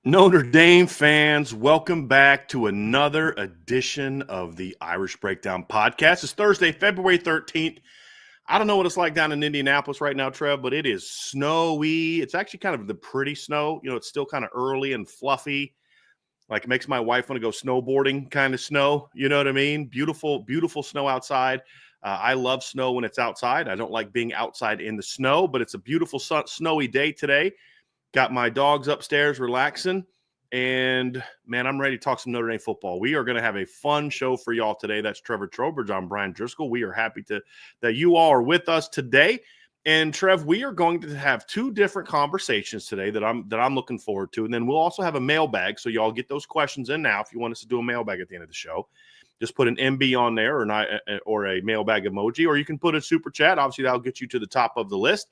Notre Dame fans, welcome back to another edition of the Irish Breakdown Podcast. It's Thursday, February 13th. I don't know what it's like down in Indianapolis right now, Trev, but it is snowy. It's actually kind of the pretty snow. You know, it's still kind of early and fluffy. Like, it makes my wife want to go snowboarding kind of snow. You know what I mean? Beautiful, beautiful snow outside. I love snow when it's outside. I don't like being outside in the snow, but it's a beautiful snowy day today. Got my dogs upstairs relaxing, and, man, I'm ready to talk some Notre Dame football. We are going to have a fun show for y'all today. That's Trevor Trowbridge. I'm Brian Driscoll. We are happy that you all are with us today. And, Trev, we are going to have two different conversations today that I'm looking forward to, and then we'll also have a mailbag, so y'all get those questions in now if you want us to do a mailbag at the end of the show. Just put an MB on there or a mailbag emoji, or you can put a super chat. Obviously, that'll get you to the top of the list.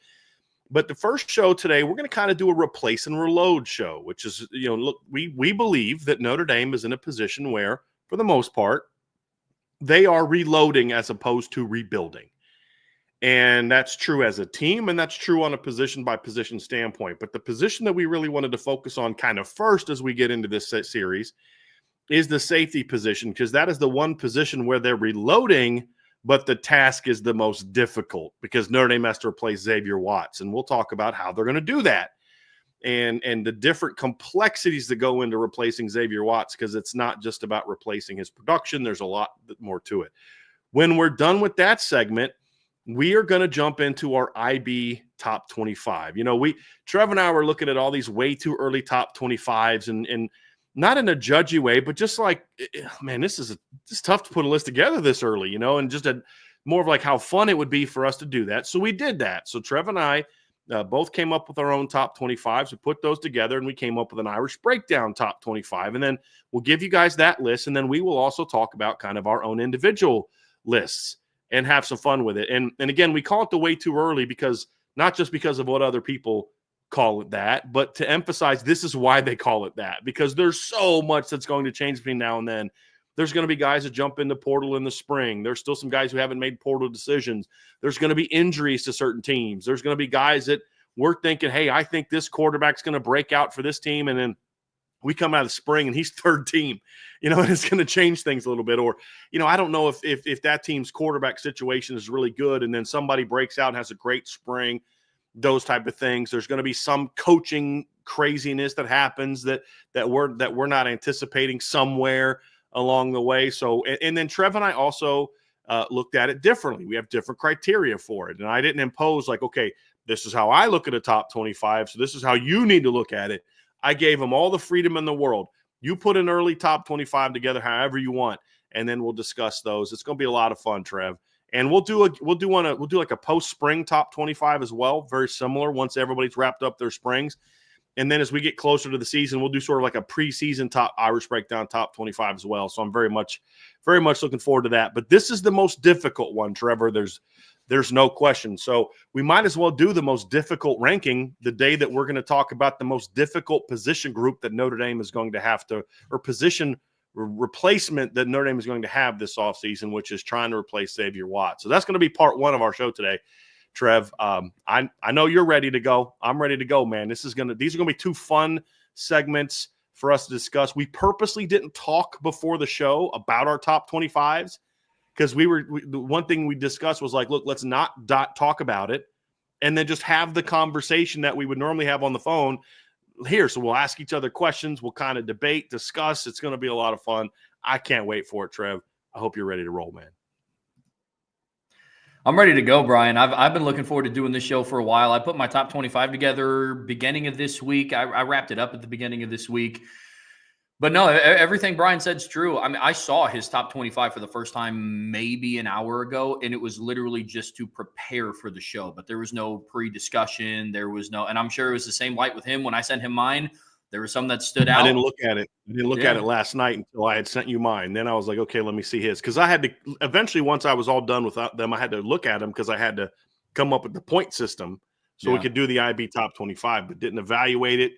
But the first show today, we're going to kind of do a replace and reload show, which is, look, we believe that Notre Dame is in a position where, for the most part, they are reloading as opposed to rebuilding. And that's true as a team, and that's true on a position-by-position standpoint. But the position that we really wanted to focus on kind of first as we get into this series is the safety position, because that is the one position where they're reloading, but the task is the most difficult because Notre Dame has to replace Xavier Watts, and we'll talk about how they're going to do that and the different complexities that go into replacing Xavier Watts, because it's not just about replacing his production. There's a lot more to it. When we're done with that segment, we are going to jump into our IB top 25. Trev and I were looking at all these way too early top 25s and not in a judgy way, but just like, man, it's tough to put a list together this early, and just more of like how fun it would be for us to do that. So we did that. So Trev and I both came up with our own top 25s. We put those together, and we came up with an Irish Breakdown top 25. And then we'll give you guys that list, and then we will also talk about kind of our own individual lists and have some fun with it. And again, we call it the way too early because not just because of what other people call it that, but to emphasize this is why they call it that, because there's so much that's going to change between now and then. There's going to be guys that jump into portal in the spring. There's still some guys who haven't made portal decisions. There's going to be injuries to certain teams. There's going to be guys that we're thinking, hey, I think this quarterback's going to break out for this team, and then we come out of the spring and he's third team, and it's going to change things a little bit. Or, I don't know if that team's quarterback situation is really good and then somebody breaks out and has a great spring. Those type of things. There's going to be some coaching craziness that happens that we're not anticipating somewhere along the way. So, and then Trev and I also looked at it differently. We have different criteria for it, and I didn't impose like, okay, this is how I look at a top 25, so this is how you need to look at it. I gave them all the freedom in the world. You put an early top 25 together however you want, and then we'll discuss those. It's going to be a lot of fun, Trev. And we'll do like a post-spring top 25 as well, very similar once everybody's wrapped up their springs. And then as we get closer to the season, we'll do sort of like a preseason top Irish Breakdown top 25 as well. So I'm very much looking forward to that. But this is the most difficult one, Trevor. There's no question. So we might as well do the most difficult ranking the day that we're going to talk about the most difficult position group that Notre Dame is going to have to, or position replacement that Notre Dame is going to have this offseason, which is trying to replace Xavier Watts. So that's going to be part one of our show today, Trev. I know you're ready to go. I'm ready to go, man. These are going to be two fun segments for us to discuss. We purposely didn't talk before the show about our top 25s because the one thing we discussed was like, look, let's not talk about it and then just have the conversation that we would normally have on the phone here. So we'll ask each other questions. We'll kind of debate, discuss. It's going to be a lot of fun. I can't wait for it, Trev. I hope you're ready to roll, man. I'm ready to go, Brian. I've been looking forward to doing this show for a while. I put my top 25 together beginning of this week. I wrapped it up at the beginning of this week. But no, everything Brian said is true. I mean, I saw his top 25 for the first time maybe an hour ago, and it was literally just to prepare for the show. But there was no pre-discussion. There was no – and I'm sure it was the same light with him when I sent him mine. There was some that stood out. I didn't look at it. At it last night until I had sent you mine. Then I was like, okay, let me see his. Because I had to – eventually, once I was all done with them, I had to look at them because I had to come up with the point system so we could do the IB top 25, but didn't evaluate it.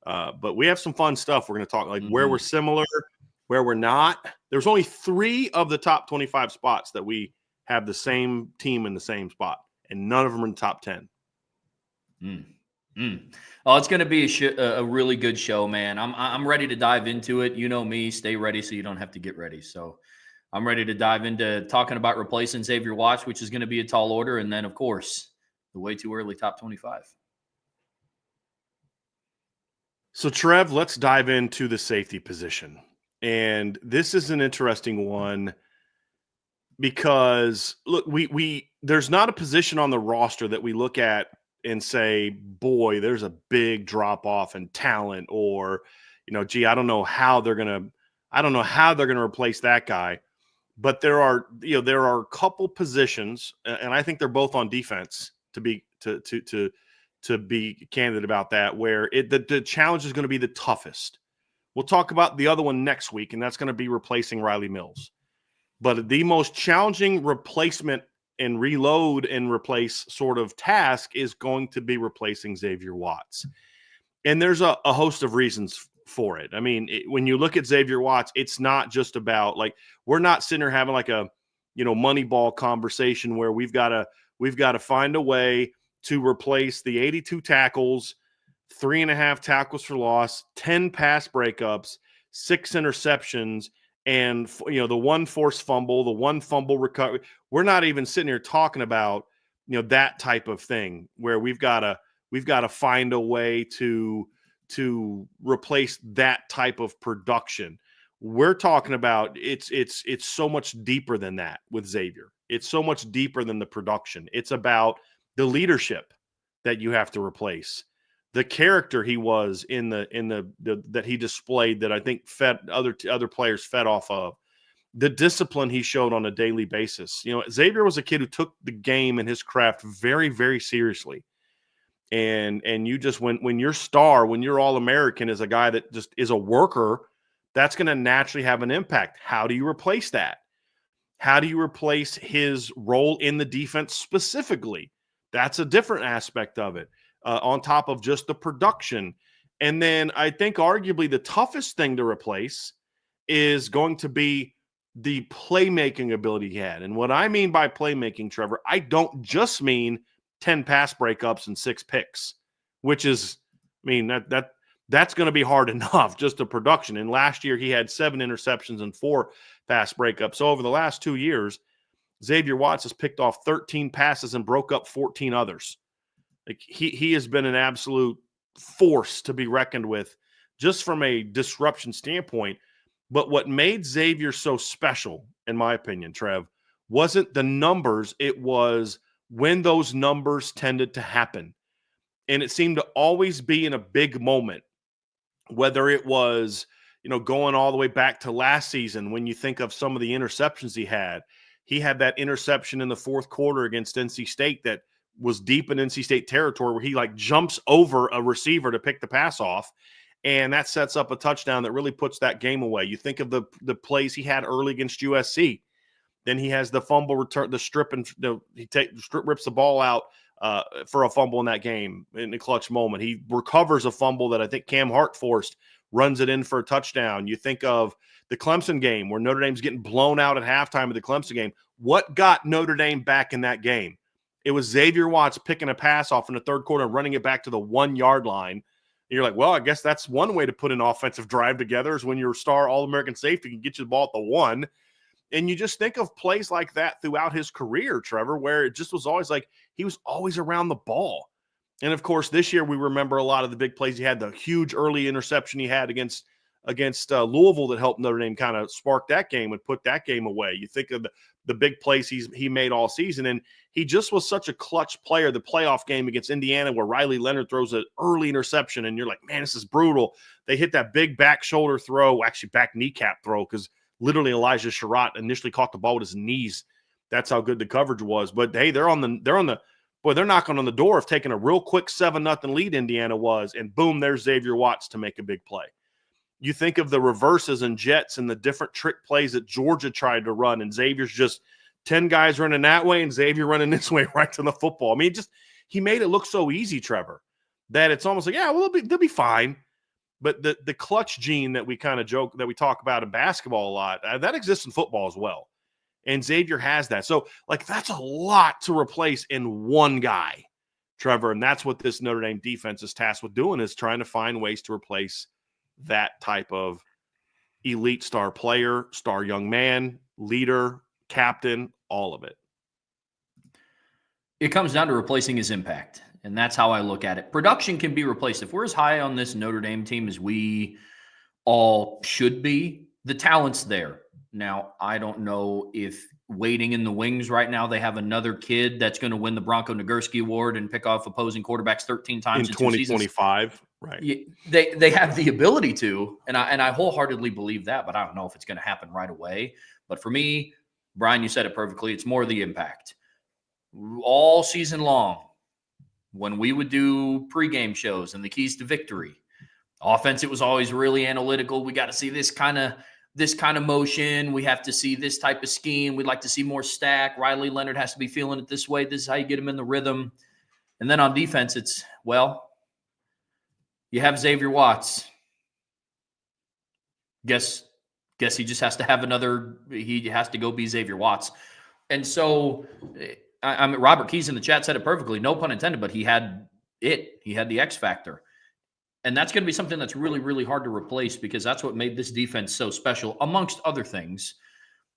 But we have some fun stuff we're going to talk, like where we're similar, where we're not. There's only 3 of the top 25 spots that we have the same team in the same spot, and none of them are in the top 10. Oh, it's going to be a really good show, man. I'm ready to dive into it. You know me, stay ready so you don't have to get ready. So I'm ready to dive into talking about replacing Xavier Watts, which is going to be a tall order. And then, of course, the way too early top 25. So, Trev, let's dive into the safety position. And this is an interesting one because, look, we there's not a position on the roster that we look at and say, boy, there's a big drop off in talent, or, gee, I don't know how they're going to replace that guy. But there are a couple positions, and I think they're both on defense, to be candid about that, where the challenge is going to be the toughest. We'll talk about the other one next week, and that's going to be replacing Riley Mills. But the most challenging replacement and reload and replace sort of task is going to be replacing Xavier Watts. And there's a host of reasons for it. I mean, when you look at Xavier Watts, it's not just about, like, we're not sitting here having like a, Moneyball conversation where we've got to find a way to replace the 82 tackles, 3.5 tackles for loss, 10 pass breakups, 6 interceptions, and the one forced fumble, the one fumble recovery. We're not even sitting here talking about that type of thing where we've got to find a way to replace that type of production. We're talking about it's so much deeper than that with Xavier. It's so much deeper than the production. It's about the leadership that you have to replace, the character he was in the that he displayed that I think fed other players fed off of, the discipline he showed on a daily basis. Xavier was a kid who took the game and his craft very, very seriously. And you just, when your star, when you're All-American, is a guy that just is a worker, that's going to naturally have an impact. How do you replace that? How do you replace his role in the defense specifically? That's a different aspect of it, on top of just the production. And then I think arguably the toughest thing to replace is going to be the playmaking ability he had. And what I mean by playmaking, Trevor, I don't just mean 10 pass breakups and 6 picks, which is, that's going to be hard enough, just the production. And last year he had 7 interceptions and 4 pass breakups. So over the last 2 years, Xavier Watts has picked off 13 passes and broke up 14 others. Like he has been an absolute force to be reckoned with just from a disruption standpoint. But what made Xavier so special, in my opinion, Trev, wasn't the numbers. It was when those numbers tended to happen. And it seemed to always be in a big moment, whether it was, going all the way back to last season. When you think of some of the interceptions he had that interception in the fourth quarter against NC State that was deep in NC State territory, where he jumps over a receiver to pick the pass off. And that sets up a touchdown that really puts that game away. You think of the plays he had early against USC. Then he has the fumble return, the strip, and strip rips the ball out for a fumble in that game in the clutch moment. He recovers a fumble that I think Cam Hart forced, runs it in for a touchdown. You think of the Clemson game where Notre Dame's getting blown out at halftime of the Clemson game. What got Notre Dame back in that game? It was Xavier Watts picking a pass off in the third quarter and running it back to the 1-yard line. And you're like, well, I guess that's one way to put an offensive drive together, is when your star All-American safety can get you the ball at the 1. And you just think of plays like that throughout his career, Trevor, where it just was always like he was always around the ball. And, of course, this year we remember a lot of the big plays he had, the huge early interception he had against Louisville that helped Notre Dame kind of spark that game and put that game away. You think of the big plays he made all season, and he just was such a clutch player. The playoff game against Indiana where Riley Leonard throws an early interception, and you're like, man, this is brutal. They hit that big back shoulder throw, actually back kneecap throw, because literally Elijah Sherratt initially caught the ball with his knees. That's how good the coverage was. But hey, they're knocking on the door of taking a real quick 7-0 lead, Indiana was, and boom, there's Xavier Watts to make a big play. You think of the reverses and jets and the different trick plays that Georgia tried to run, and Xavier's just 10 guys running that way and Xavier running this way right to the football. I mean, he made it look so easy, Trevor, that it's almost like, yeah, well, they'll be fine. But the clutch gene that we kind of joke, that we talk about in basketball a lot, that exists in football as well. And Xavier has that. So, that's a lot to replace in one guy. Trevor. And that's what this Notre Dame defense is tasked with doing, is trying to find ways to replace that type of elite star player, star young man, leader, captain, all of it. It comes down to replacing his impact. And that's how I look at it. Production can be replaced. If we're as high on this Notre Dame team as we all should be, the talent's there. Now, I don't know if waiting in the wings right now, they have another kid that's going to win the Bronco Nagurski Award and pick off opposing quarterbacks 13 times in 2025. Right. They have the ability to, and I wholeheartedly believe that, but I don't know if it's going to happen right away. But for me, Bryan, you said it perfectly. It's more the impact. All season long, when we would do pregame shows and the keys to victory, offense, it was always really analytical. We got to see this kind of motion. We have to see this type of scheme. We'd like to see more stack. Riley Leonard has to be feeling it this way. This is how you get him in the rhythm. And then on defense, it's, well, you have Xavier Watts. Guess he just has to have he has to go be Xavier Watts. And so I mean, Robert Keys in the chat said it perfectly, no pun intended, but he had the X factor. And that's going to be something that's really, really hard to replace, because that's what made this defense so special, amongst other things.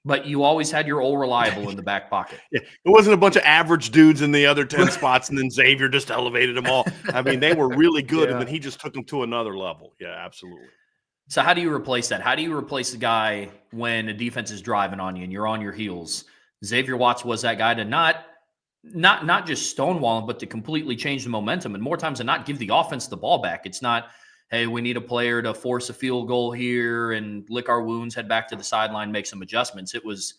But you always had your old reliable in the back pocket. Yeah, it wasn't a bunch of average dudes in the other 10 spots, and then Xavier just elevated them all. I mean, they were really good, and then he just took them to another level. Yeah, absolutely. So how do you replace that? How do you replace the guy when a defense is driving on you and you're on your heels? Xavier Watts was that guy to not just stonewall him, but to completely change the momentum, and more times than not give the offense the ball back. It's not, hey, we need a player to force a field goal here and lick our wounds, head back to the sideline, make some adjustments. It was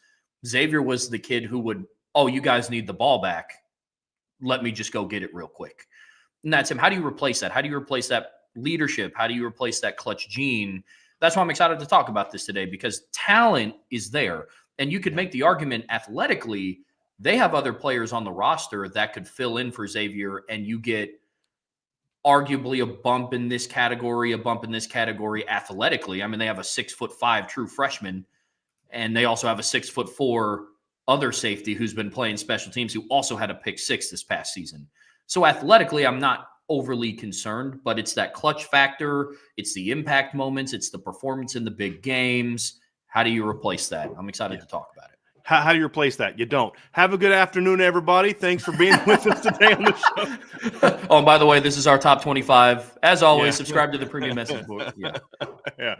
Xavier was the kid who would, oh, you guys need the ball back. Let me just go get it real quick. And that's him. How do you replace that? How do you replace that leadership? How do you replace that clutch gene? That's why I'm excited to talk about this today, because talent is there. And you could make the argument athletically, they have other players on the roster that could fill in for Xavier, and you get arguably a bump in this category athletically. I mean, they have a 6'5" true freshman, and they also have a 6'4" other safety who's been playing special teams, who also had a pick 6 this past season. So athletically, I'm not overly concerned, but it's that clutch factor. It's the impact moments. It's the performance in the big games. How do you replace that? I'm excited to talk about it. How do you replace that? You don't. Have a good afternoon, everybody. Thanks for being with us today on the show. Oh, and by the way, this is our top 25. As always, subscribe to the premium message board. Yeah.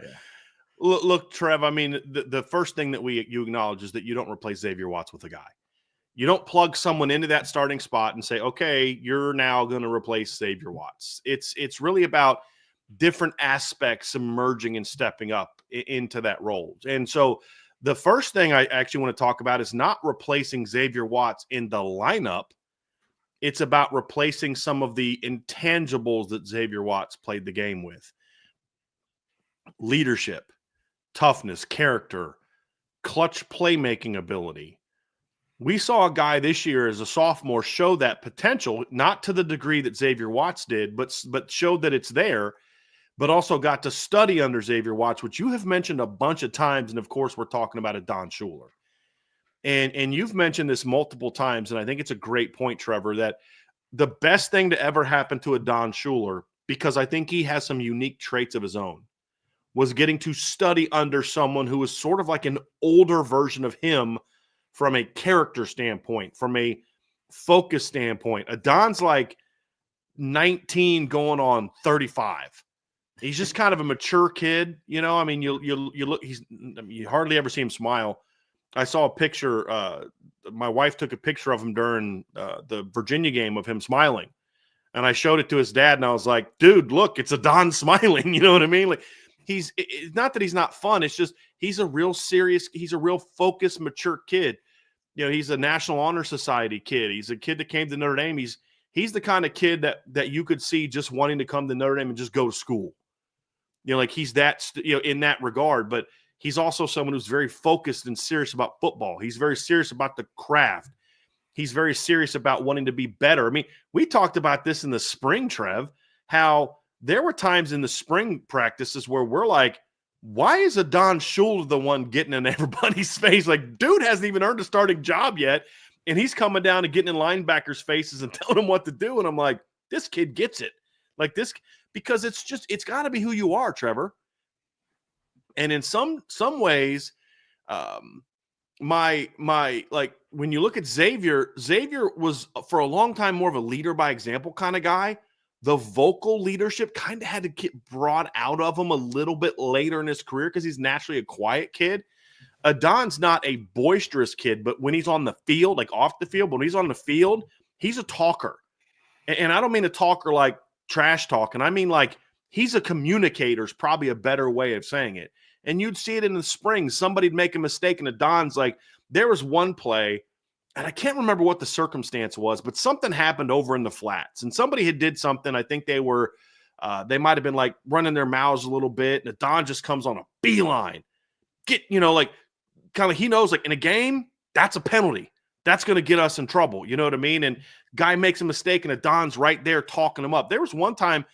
Look, Trev, I mean, the first thing that you acknowledge is that you don't replace Xavier Watts with a guy. You don't plug someone into that starting spot and say, okay, you're now going to replace Xavier Watts. It's really about different aspects emerging and stepping up into that role. And so the first thing I actually want to talk about is not replacing Xavier Watts in the lineup. It's about replacing some of the intangibles that Xavier Watts played the game with. Leadership, toughness, character, clutch playmaking ability. We saw a guy this year as a sophomore show that potential, not to the degree that Xavier Watts did, but showed that it's there, but also got to study under Xavier Watts, which you have mentioned a bunch of times. And of course, we're talking about a Don Schuler. And you've mentioned this multiple times, and I think it's a great point, Trevor, that the best thing to ever happen to a Don Schuler, because I think he has some unique traits of his own, was getting to study under someone who was sort of like an older version of him from a character standpoint, from a focus standpoint. A Don's like 19 going on 35. He's just kind of a mature kid, you know. I mean, you look. You hardly ever see him smile. I saw a picture. My wife took a picture of him during the Virginia game of him smiling, and I showed it to his dad, and I was like, "Dude, look, it's a Don smiling." You know what I mean? Like, it's not that he's not fun. It's just he's a real serious. He's a real focused, mature kid. You know, he's a National Honor Society kid. He's a kid that came to Notre Dame. He's the kind of kid that you could see just wanting to come to Notre Dame and just go to school. You know, like he's that, in that regard, but he's also someone who's very focused and serious about football. He's very serious about the craft. He's very serious about wanting to be better. I mean, we talked about this in the spring, Trev, how there were times in the spring practices where we're like, why is a Don Schuler the one getting in everybody's face? Like, dude hasn't even earned a starting job yet, And he's coming down and getting in linebackers' faces and telling them what to do. And I'm like, this kid gets it. Like this, because it's got to be who you are, Trevor. And in some ways, my like when you look at Xavier was for a long time more of a leader by example kind of guy. The vocal leadership kind of had to get brought out of him a little bit later in his career because he's naturally a quiet kid. Adon's not a boisterous kid, but when he's on the field, like off the field, but when he's on the field, he's a talker. And I don't mean a talker like trash talk. And I mean like he's a communicator is probably a better way of saying it. And you'd see it in the spring. Somebody'd make a mistake, and Adon's like, there was one play, and I can't remember what the circumstance was, but something happened over in the flats. And somebody had did something. I think they were they might have been like running their mouths a little bit, and Adon just comes on a beeline. Like kind of he knows like in a game, that's a penalty. That's going to get us in trouble. You know what I mean? And guy makes a mistake, and Adon's right there talking him up. There was one time,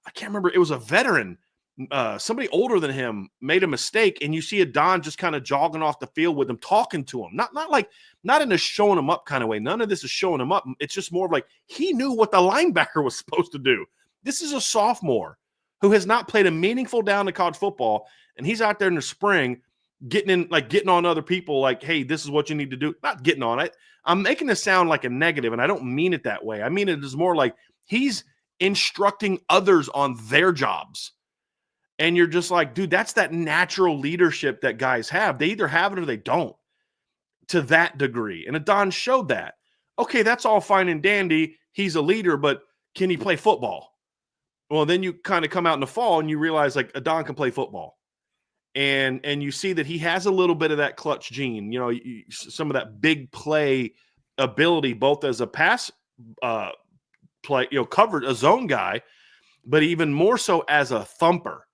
I can't remember, it was a veteran. Somebody older than him made a mistake, and you see Adon just kind of jogging off the field with him, talking to him. Not in a showing him up kind of way. None of this is showing him up. It's just more of like he knew what the linebacker was supposed to do. This is a sophomore who has not played a meaningful down in college football, and he's out there in the spring getting on other people like, hey, this is what you need to do. Not getting on it. I'm making this sound like a negative, and I don't mean it that way. I mean it is more like he's instructing others on their jobs. And you're just like, dude, that's that natural leadership that guys have. They either have it or they don't to that degree. And Adon showed that. Okay, that's all fine and dandy. He's a leader, but can he play football? Well, then you kind of come out in the fall and you realize like Adon can play football. And you see that he has a little bit of that clutch gene, some of that big play ability, both as a pass play, covered a zone guy, but even more so as a thumper.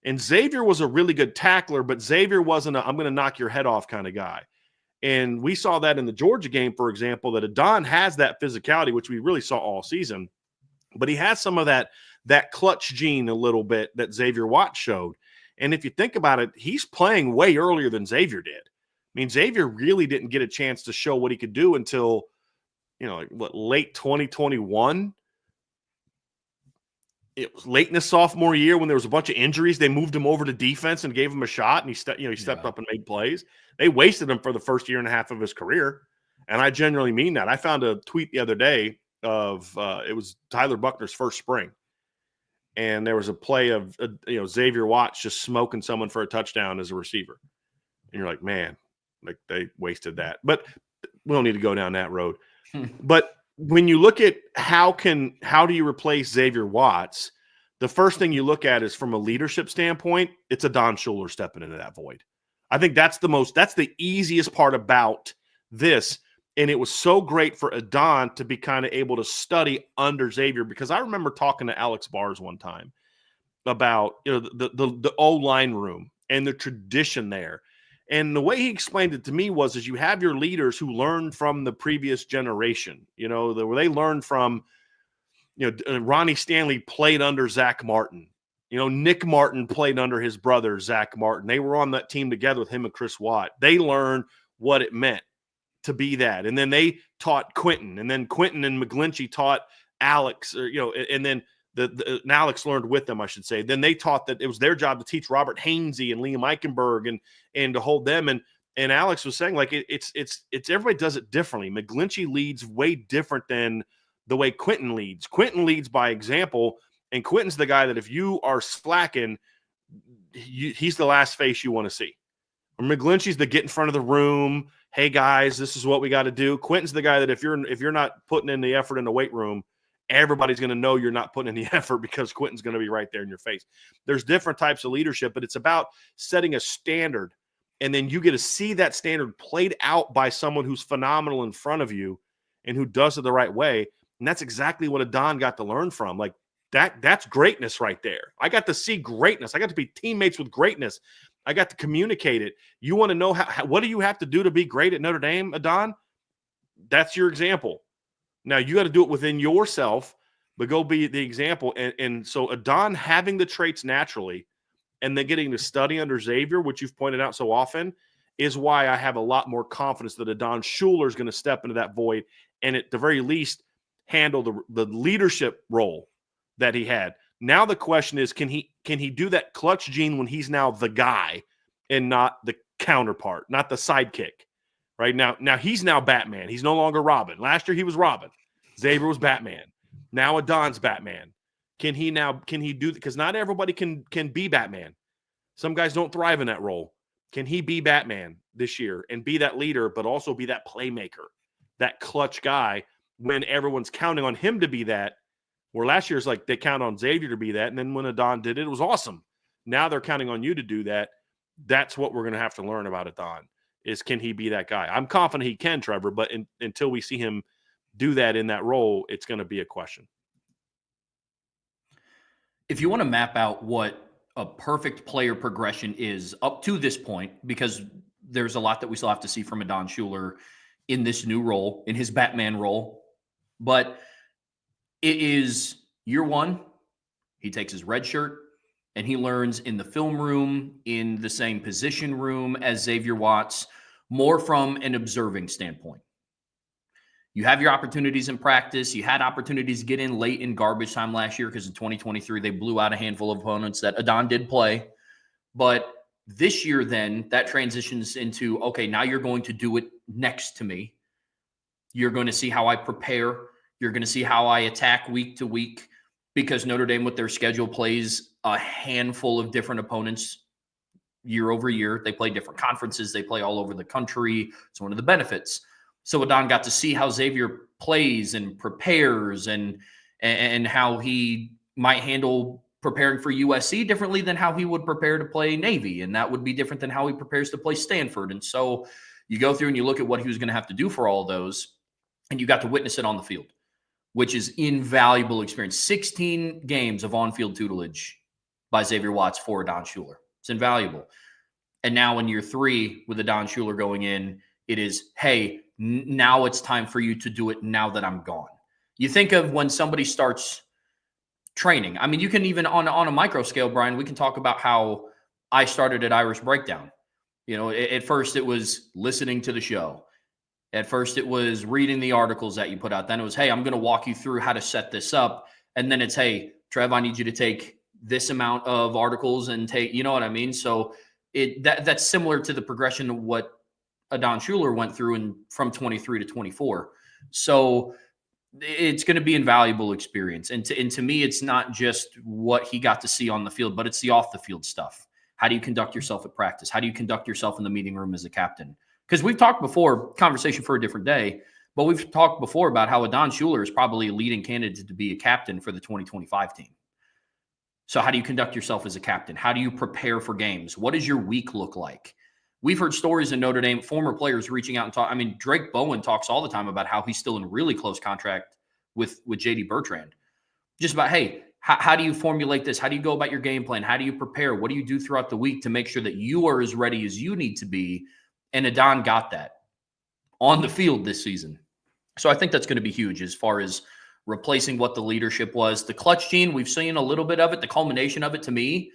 And Xavier was a really good tackler, but Xavier wasn't I'm going to knock your head off kind of guy. And we saw that in the Georgia game, for example, that Adon has that physicality, which we really saw all season. But he has some of that clutch gene a little bit that Xavier Watts showed. And if you think about it, he's playing way earlier than Xavier did. I mean, Xavier really didn't get a chance to show what he could do until, late 2021. It was late in his sophomore year when there was a bunch of injuries. They moved him over to defense and gave him a shot, and he stepped up and made plays. They wasted him for the first year and a half of his career, and I genuinely mean that. I found a tweet the other day of it was Tyler Buckner's first spring, and there was a play of Xavier Watts just smoking someone for a touchdown as a receiver, and you're like, man, like they wasted that. But we don't need to go down that road. But when you look at how do you replace Xavier Watts, the first thing you look at is from a leadership standpoint, it's Adon Schuler stepping into that void. I think that's the easiest part about this. And it was so great for Adon to be kind of able to study under Xavier, because I remember talking to Alex Bars one time about the O-line room and the tradition there. And the way he explained it to me was you have your leaders who learned from the previous generation, where they learned from, Ronnie Stanley played under Zach Martin. Nick Martin played under his brother, Zach Martin. They were on that team together with him and Chris Watt. They learned what it meant to be that. And then they taught Quentin, and then Quentin and McGlinchey taught Alex, and then and Alex learned with them, I should say. Then they taught that it was their job to teach Robert Hainsey and Liam Eichenberg and to hold them. And Alex was saying like it's everybody does it differently. McGlinchey leads way different than the way Quentin leads. Quentin leads by example, and Quentin's the guy that if you are slacking, he's the last face you want to see. Or McGlinchey's the get in front of the room. Hey guys, this is what we got to do. Quentin's the guy that if you're not putting in the effort in the weight room, everybody's going to know you're not putting in the effort because Quentin's going to be right there in your face. There's different types of leadership, but it's about setting a standard, and then you get to see that standard played out by someone who's phenomenal in front of you and who does it the right way. And that's exactly what Adon got to learn from. Like that's greatness right there. I got to see greatness. I got to be teammates with greatness. I got to communicate it. You want to know what do you have to do to be great at Notre Dame, Adon? That's your example. Now, you got to do it within yourself, but go be the example. And so Adon having the traits naturally and then getting to study under Xavier, which you've pointed out so often, is why I have a lot more confidence that Adon Schuler is going to step into that void and at the very least handle the leadership role that he had. Now the question is, can he do that clutch gene when he's now the guy and not the counterpart, not the sidekick? Right now he's now Batman. He's no longer Robin. Last year he was Robin. Xavier was Batman. Now Adon's Batman. Can he do that? Because not everybody can be Batman. Some guys don't thrive in that role. Can he be Batman this year and be that leader, but also be that playmaker, that clutch guy when everyone's counting on him to be that? Where last year's like they count on Xavier to be that, and then when Adon did it, it was awesome. Now they're counting on you to do that. That's what we're going to have to learn about Adon, is can he be that guy? I'm confident he can, Trevor, but until we see him do that in that role, it's going to be a question. If you want to map out what a perfect player progression is up to this point, because there's a lot that we still have to see from Adon Schuler in this new role, in his Batman role, but it is year one. He takes his red shirt and he learns in the film room, in the same position room as Xavier Watts, more from an observing standpoint. You have your opportunities in practice. You had opportunities to get in late in garbage time last year because in 2023, they blew out a handful of opponents that Adon did play. But this year, then, that transitions into, okay, now you're going to do it next to me. You're going to see how I prepare. You're going to see how I attack week to week, because Notre Dame, with their schedule, plays a handful of different opponents year over year. They play different conferences. They play all over the country. It's one of the benefits. So Adon got to see how Xavier plays and prepares and how he might handle preparing for USC differently than how he would prepare to play Navy. And that would be different than how he prepares to play Stanford. And so you go through and you look at what he was going to have to do for all those, and you got to witness it on the field, which is invaluable experience. 16 games of on-field tutelage by Xavier Watts for Adon Schuler. It's invaluable. And now in year three, with Adon Schuler going in, it is, hey, now it's time for you to do it now that I'm gone. You think of when somebody starts training. I mean, you can even on a micro scale, Brian, we can talk about how I started at Irish Breakdown. You know, at first it was listening to the show. At first it was reading the articles that you put out. Then it was, hey, I'm going to walk you through how to set this up. And then it's, hey, Trev, I need you to take this amount of articles and take, you know what I mean? So that's similar to the progression of what Adon Schuler went through from 23 to 24. So it's going to be invaluable experience. And to me, it's not just what he got to see on the field, but it's the off the field stuff. How do you conduct yourself at practice? How do you conduct yourself in the meeting room as a captain? Because we've talked before, conversation for a different day, but we've talked before about how Adon Schuler is probably a leading candidate to be a captain for the 2025 team. So how do you conduct yourself as a captain? How do you prepare for games? What does your week look like? We've heard stories in Notre Dame, former players reaching out and talk. I mean, Drake Bowen talks all the time about how he's still in really close contract with JD Bertrand. Just about, hey, how do you formulate this? How do you go about your game plan? How do you prepare? What do you do throughout the week to make sure that you are as ready as you need to be? And Adon got that on the field this season. So I think that's going to be huge as far as replacing what the leadership was. The clutch gene, we've seen a little bit of it. The culmination of it to me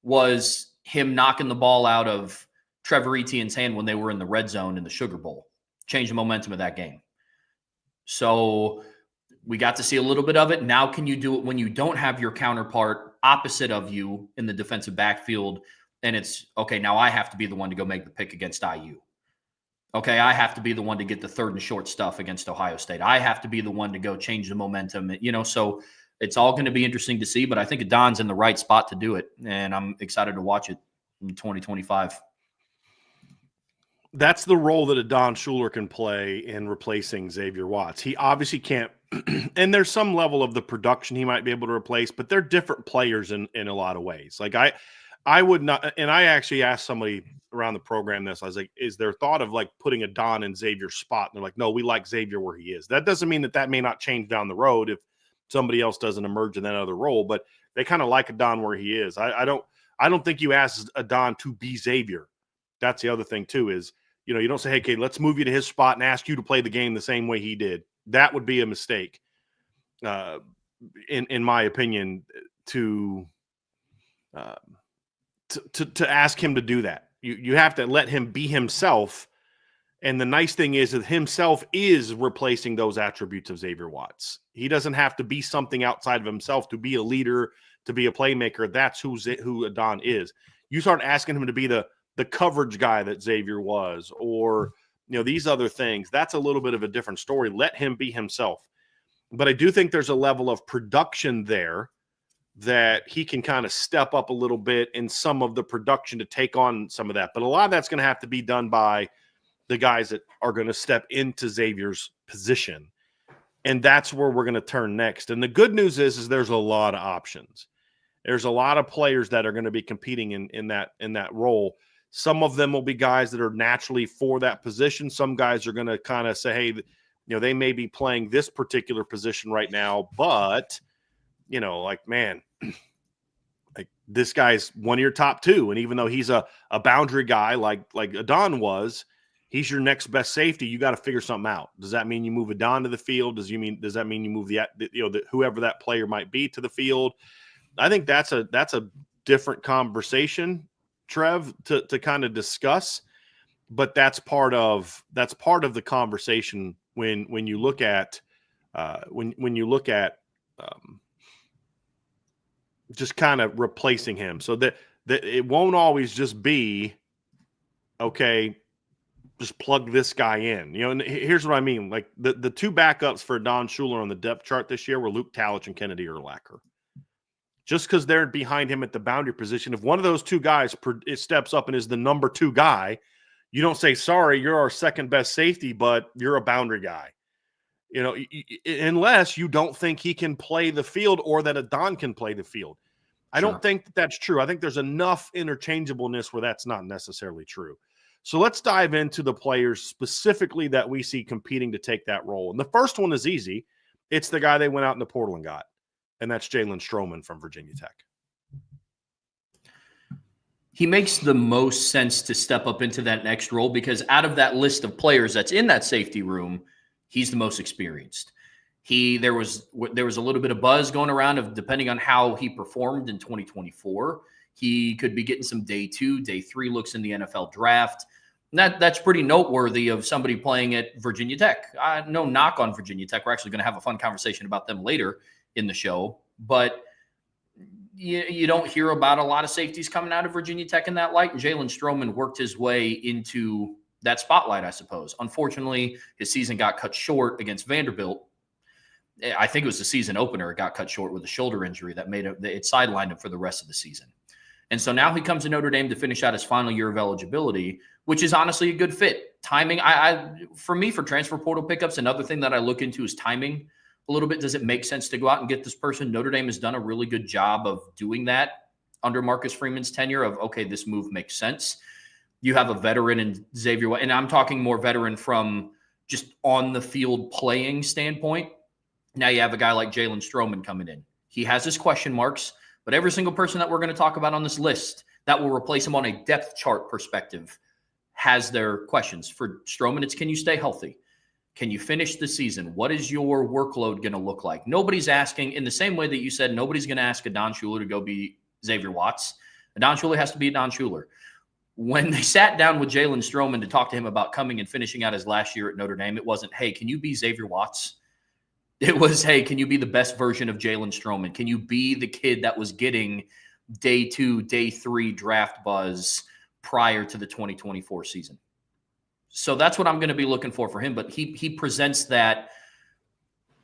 was him knocking the ball out of Trevor Etienne's hand when they were in the red zone in the Sugar Bowl. Changed the momentum of that game. So we got to see a little bit of it. Now can you do it when you don't have your counterpart opposite of you in the defensive backfield? And it's, okay, now I have to be the one to go make the pick against IU. Okay, I have to be the one to get the third and short stuff against Ohio State. I have to be the one to go change the momentum. You know, so it's all going to be interesting to see, but I think Adon's in the right spot to do it, and I'm excited to watch it in 2025. That's the role that Adon Schuler can play in replacing Xavier Watts. He obviously can't, and there's some level of the production he might be able to replace, but they're different players in a lot of ways. Like I would not, and I actually asked somebody around the program this. I was like, is there thought of like putting Adon in Xavier's spot? And they're like, no, we like Xavier where he is. That doesn't mean that may not change down the road if somebody else doesn't emerge in that other role, but they kind of like Adon where he is. I don't think you ask Adon to be Xavier. That's the other thing too, is, you know, you don't say, hey, kid, let's move you to his spot and ask you to play the game the same way he did. That would be a mistake, in my opinion, to ask him to do that. You have to let him be himself. And the nice thing is that himself is replacing those attributes of Xavier Watts. He doesn't have to be something outside of himself to be a leader, to be a playmaker. That's who Adon is. You start asking him to be the coverage guy that Xavier was, or these other things. That's a little bit of a different story. Let him be himself. But I do think there's a level of production there that he can kind of step up a little bit in some of the production to take on some of that. But a lot of that's going to have to be done by the guys that are going to step into Xavier's position. And that's where we're going to turn next. And the good news is there's a lot of options. There's a lot of players that are going to be competing in that role. Some of them will be guys that are naturally for that position. Some guys are going to kind of say, hey, they may be playing this particular position right now, but like this guy's one of your top two. And even though he's a boundary guy like Adon was, he's your next best safety. You got to figure something out. Does that mean you move Adon to the field? Does that mean you move whoever that player might be to the field? I think that's a different conversation, Trev, to kind of discuss. But that's part of the conversation when you look at just kind of replacing him, so that it won't always just be okay. Just plug this guy in, and here's what I mean. Like the two backups for Don Schuler on the depth chart this year were Luke Talich and Kennedy Urlacher. Just because they're behind him at the boundary position, if one of those two guys steps up and is the number two guy, you don't say, sorry, you're our second best safety, but you're a boundary guy. Unless you don't think he can play the field or that Adon can play the field. I don't think that's true. I think there's enough interchangeableness where that's not necessarily true. So let's dive into the players specifically that we see competing to take that role. And the first one is easy. It's the guy they went out in the portal and got, and that's Jalen Stroman from Virginia Tech. He makes the most sense to step up into that next role because out of that list of players that's in that safety room, he's the most experienced. There was a little bit of buzz going around of depending on how he performed in 2024, he could be getting some day 2, day 3 looks in the NFL draft. And that's pretty noteworthy of somebody playing at Virginia Tech. No knock on Virginia Tech. We're actually going to have a fun conversation about them later in the show. But you don't hear about a lot of safeties coming out of Virginia Tech in that light. And Jalen Stroman worked his way into that spotlight, I suppose. Unfortunately, his season got cut short against Vanderbilt. I think it was the season opener. It got cut short with a shoulder injury that it sidelined him for the rest of the season. And so now he comes to Notre Dame to finish out his final year of eligibility, which is honestly a good fit. Timing, for me, for transfer portal pickups, another thing that I look into is timing a little bit. Does it make sense to go out and get this person? Notre Dame has done a really good job of doing that under Marcus Freeman's tenure of, okay, this move makes sense. You have a veteran in Xavier Watts, and I'm talking more veteran from just on the field playing standpoint. Now you have a guy like Jalen Stroman coming in. He has his question marks, but every single person that we're going to talk about on this list that will replace him on a depth chart perspective has their questions. For Stroman, it's can you stay healthy? Can you finish the season? What is your workload going to look like? Nobody's asking, in the same way that you said, nobody's going to ask Adon Schuler to go be Xavier Watts. Adon Schuler has to be Adon Schuler. When they sat down with Jalen Stroman to talk to him about coming and finishing out his last year at Notre Dame, it wasn't, hey, can you be Xavier Watts? It was, hey, can you be the best version of Jalen Stroman? Can you be the kid that was getting day 2, day 3 draft buzz prior to the 2024 season? So that's what I'm going to be looking for him. But he presents that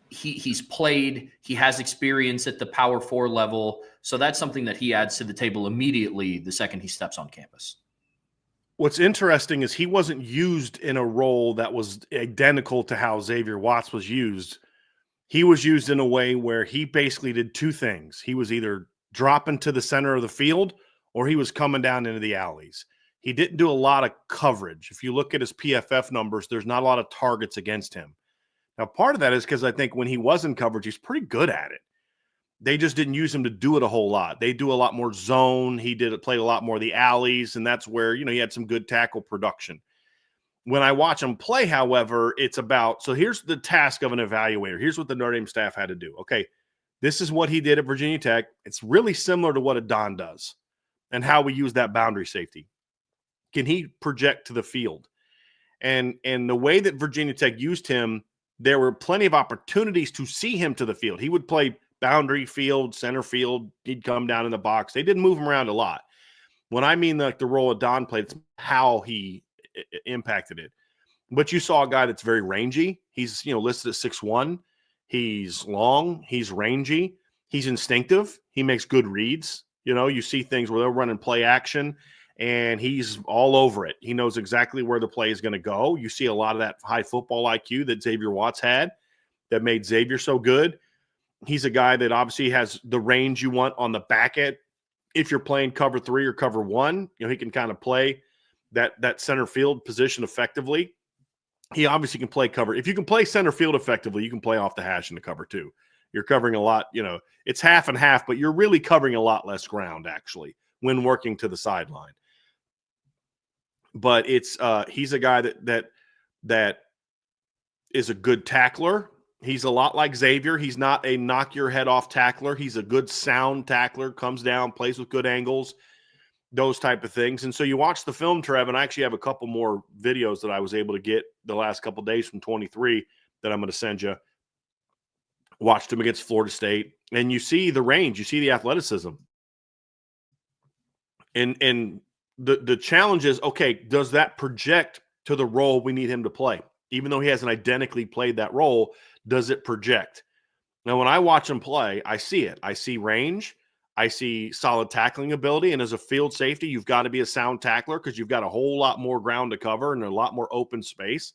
he's played, he has experience at the Power 4 level. So that's something that he adds to the table immediately the second he steps on campus. What's interesting is he wasn't used in a role that was identical to how Xavier Watts was used. He was used in a way where he basically did two things. He was either dropping to the center of the field or he was coming down into the alleys. He didn't do a lot of coverage. If you look at his PFF numbers, there's not a lot of targets against him. Now, part of that is because I think when he was in coverage, he's pretty good at it. They just didn't use him to do it a whole lot. They do a lot more zone. He did play a lot more of the alleys, and that's where, he had some good tackle production. When I watch him play, however, it's about, so here's the task of an evaluator. Here's what the Notre Dame staff had to do. Okay, this is what he did at Virginia Tech. It's really similar to what Adon does and how we use that boundary safety. Can he project to the field? And the way that Virginia Tech used him, there were plenty of opportunities to see him to the field. He would play boundary field, center field. He'd come down in the box. They didn't move him around a lot. When I mean the role of Don played, it's how he impacted it. But you saw a guy that's very rangy. He's listed at 6'1". He's long. He's rangy. He's instinctive. He makes good reads. You see things where they'll run and play action, and he's all over it. He knows exactly where the play is going to go. You see a lot of that high football IQ that Xavier Watts had that made Xavier so good. He's a guy that obviously has the range you want on the back end. If you're playing cover 3 or cover 1, he can kind of play that center field position effectively. He obviously can play cover. If you can play center field effectively, you can play off the hash in the cover 2. You're covering a lot, it's half and half, but you're really covering a lot less ground actually when working to the sideline. But he's a guy that is a good tackler. He's a lot like Xavier. He's not a knock your head off tackler. He's a good sound tackler, comes down, plays with good angles, those type of things. And so you watch the film, Trev, and I actually have a couple more videos that I was able to get the last couple of days from 23 that I'm going to send you. Watched him against Florida State, and you see the range, you see the athleticism. And the challenge is, okay, does that project to the role we need him to play? Even though he hasn't identically played that role, does it project? Now, when I watch him play, I see it. I see range. I see solid tackling ability. And as a field safety, you've got to be a sound tackler because you've got a whole lot more ground to cover and a lot more open space.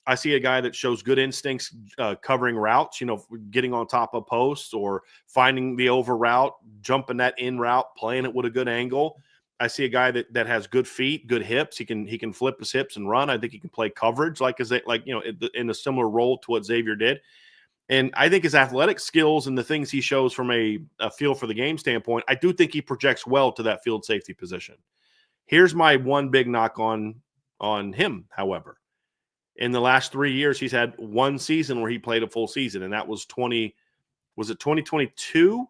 I see a guy that shows good instincts covering routes, getting on top of posts or finding the over route, jumping that in route, playing it with a good angle. I see a guy that has good feet, good hips. He can flip his hips and run. I think he can play coverage in a similar role to what Xavier did. And I think his athletic skills and the things he shows from a feel for the game standpoint, I do think he projects well to that field safety position. Here's my one big knock on him, however. In the last 3 years, he's had one season where he played a full season, and that was 2022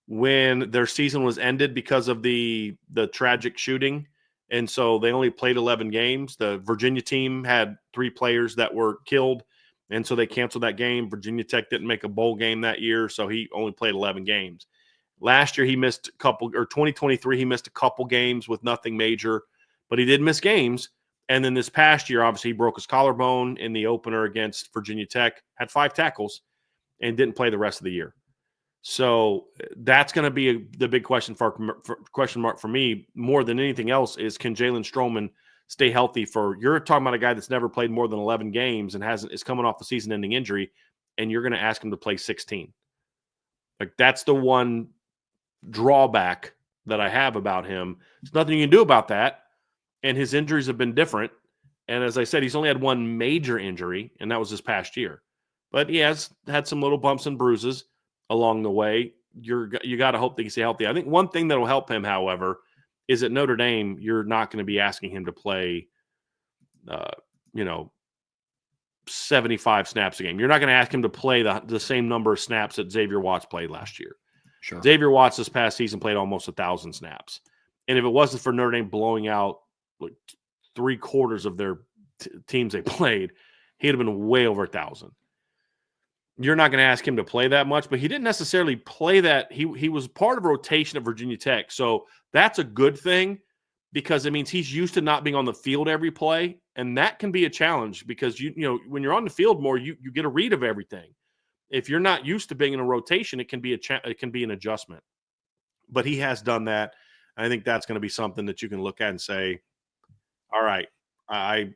when their season was ended because of the tragic shooting. And so they only played 11 games. The Virginia team had 3 players that were killed, and so they canceled that game. Virginia Tech didn't make a bowl game that year, so he only played 11 games. Last year, he missed 2023, he missed a couple games with nothing major, but he did miss games. And then this past year, obviously, he broke his collarbone in the opener against Virginia Tech, had 5 tackles, and didn't play the rest of the year. So that's going to be the big question mark for me more than anything else is, can Jalen Stroman stay healthy you're talking about a guy that's never played more than 11 games and is coming off a season-ending injury, and you're going to ask him to play 16. Like, that's the one drawback that I have about him. There's nothing you can do about that. And his injuries have been different. And as I said, he's only had one major injury, and that was this past year. But he has had some little bumps and bruises along the way. You got to hope that he stays healthy. I think one thing that will help him, however, is at Notre Dame, you're not going to be asking him to play, 75 snaps a game. You're not going to ask him to play the same number of snaps that Xavier Watts played last year. Sure. Xavier Watts this past season played almost 1,000 snaps. And if it wasn't for Notre Dame blowing out like 3/4 of their teams they played, he'd have been way over 1,000. You're not going to ask him to play that much, but he didn't necessarily play that. He was part of a rotation at Virginia Tech. So that's a good thing because it means he's used to not being on the field every play. And that can be a challenge because, when you're on the field more, you get a read of everything. If you're not used to being in a rotation, it can be an adjustment. But he has done that. I think that's going to be something that you can look at and say, all right, I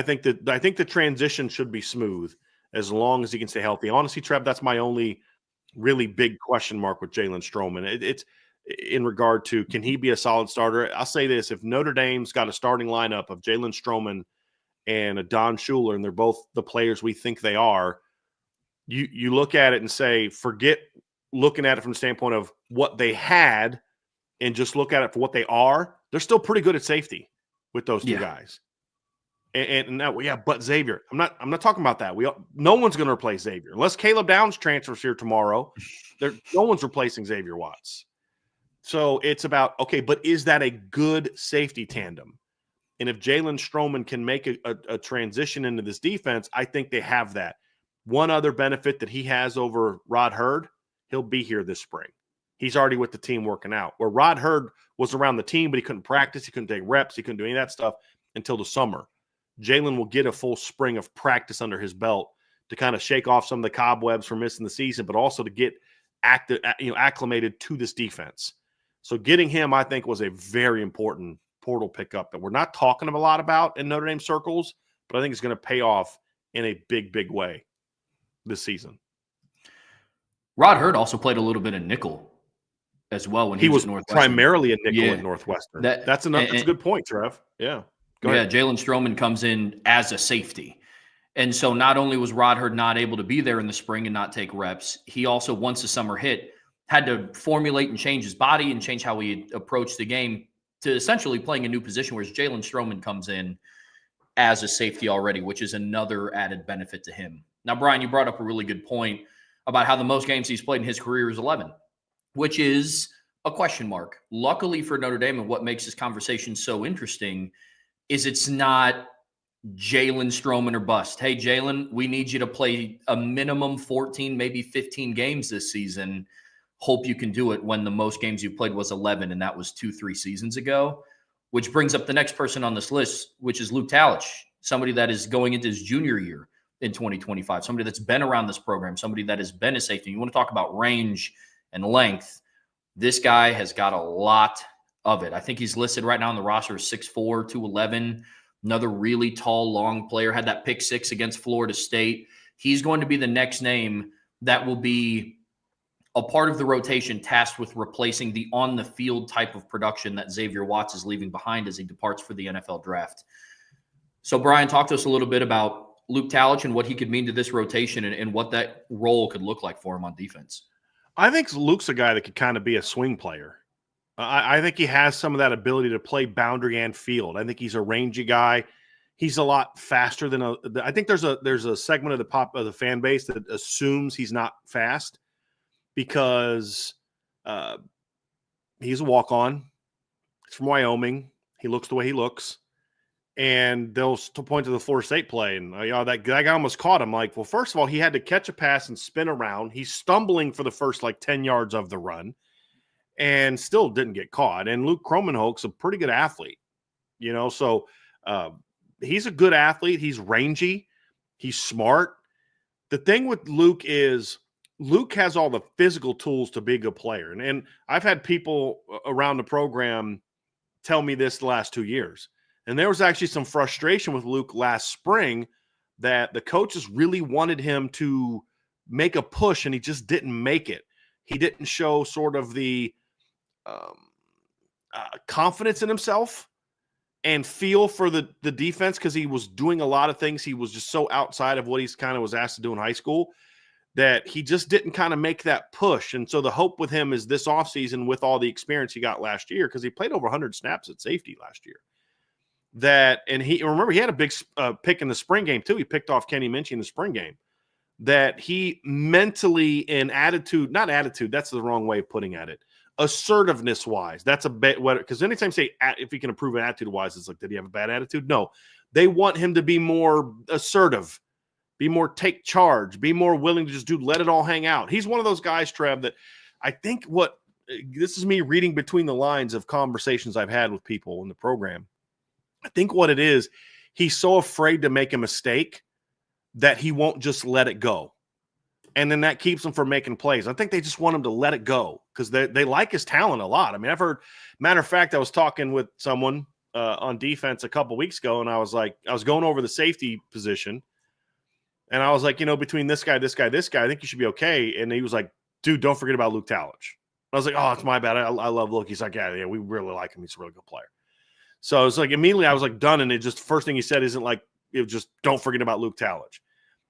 think the transition should be smooth as long as he can stay healthy. Honestly, Trev, that's my only really big question mark with Jalen Stroman. It's in regard to, can he be a solid starter? I'll say this: if Notre Dame's got a starting lineup of Jalen Stroman and a Don Schuler, and they're both the players we think they are, you look at it and say, forget looking at it from the standpoint of what they had and just look at it for what they are. They're still pretty good at safety with those two guys. And now, but Xavier, I'm not talking about that. No one's going to replace Xavier unless Caleb Downs transfers here tomorrow. No one's replacing Xavier Watts. So it's about, okay, but is that a good safety tandem? And if Jalen Stroman can make a transition into this defense, I think they have that. One other benefit that he has over Rod Hurd, he'll be here this spring. He's already with the team working out. Where Rod Hurd was around the team, but he couldn't practice. He couldn't take reps. He couldn't do any of that stuff until the summer. Jalen will get a full spring of practice under his belt to kind of shake off some of the cobwebs from missing the season, but also to get acclimated to this defense. So getting him, I think, was a very important portal pickup that we're not talking a lot about in Notre Dame circles, but I think it's going to pay off in a big, big way this season. Rod Hurd also played a little bit of nickel as well when he was primarily a nickel at Northwestern. That's a good point, Trev. Yeah. Go ahead. Jalen Stroman comes in as a safety. And so not only was Rod Hurd not able to be there in the spring and not take reps, he also, once the summer hit, had to formulate and change his body and change how he approached the game to essentially playing a new position, whereas Jalen Stroman comes in as a safety already, which is another added benefit to him. Now, Brian, you brought up a really good point about how the most games he's played in his career is 11, which is a question mark. Luckily for Notre Dame, and what makes this conversation so interesting is it's not Jalen Stroman or bust. Hey, Jalen, we need you to play a minimum 14, maybe 15 games this season. Hope you can do it, when the most games you played was 11, and that was 2-3 seasons ago, which brings up the next person on this list, which is Luke Talich, somebody that is going into his junior year in 2025, somebody that's been around this program, somebody that has been a safety. You want to talk about range and length. This guy has got a lot of it. I think he's listed right now on the roster as 6'4", 211. Another really tall, long player. Had that pick six against Florida State. He's going to be the next name that will be a part of the rotation tasked with replacing the on-the-field type of production that Xavier Watts is leaving behind as he departs for the NFL draft. So, Brian, talk to us a little bit about Luke Talich and what he could mean to this rotation and what that role could look like for him on defense. I think Luke's a guy that could kind of be a swing player. I think he has some of that ability to play boundary and field. I think he's a rangy guy. He's a lot faster than I think there's a segment of the fan base that assumes he's not fast because he's a walk-on. He's from Wyoming. He looks the way he looks. And they'll point to the Florida State play, and that guy almost caught him. Like, well, first of all, he had to catch a pass and spin around. He's stumbling for the first 10 yards of the run, and still didn't get caught. And Luke Kromenhoek's a pretty good athlete, So he's a good athlete. He's rangy. He's smart. The thing with Luke is Luke has all the physical tools to be a good player, and I've had people around the program tell me this the last 2 years. And there was actually some frustration with Luke last spring that the coaches really wanted him to make a push, and he just didn't make it. He didn't show sort of the confidence in himself and feel for the defense because he was doing a lot of things. He was just so outside of what he's kind of was asked to do in high school that he just didn't kind of make that push. And so the hope with him is this offseason, with all the experience he got last year, because he played over 100 snaps at safety last year. He had a big pick in the spring game too. He picked off Kenny Minchie in the spring game. That he mentally and that's the wrong way of putting it. Assertiveness wise, that's a bit because anytime you say if he can improve attitude wise, it's like, did he have a bad attitude? No, they want him to be more assertive, be more take charge, be more willing to just let it all hang out. He's one of those guys, Trev, that I think this is me reading between the lines of conversations I've had with people in the program. I think what it is, he's so afraid to make a mistake that he won't just let it go. And then that keeps him from making plays. I think they just want him to let it go because they like his talent a lot. I mean, I've heard, matter of fact, I was talking with someone on defense a couple weeks ago, and I was going over the safety position. And I was like, between this guy, I think you should be okay. And he was like, dude, don't forget about Luke Talich. I was like, oh, it's my bad. I love Luke. He's like, yeah, we really like him. He's a really good player. So it's like immediately I was like done, and it just first thing he said isn't like it was just don't forget about Luke Talich.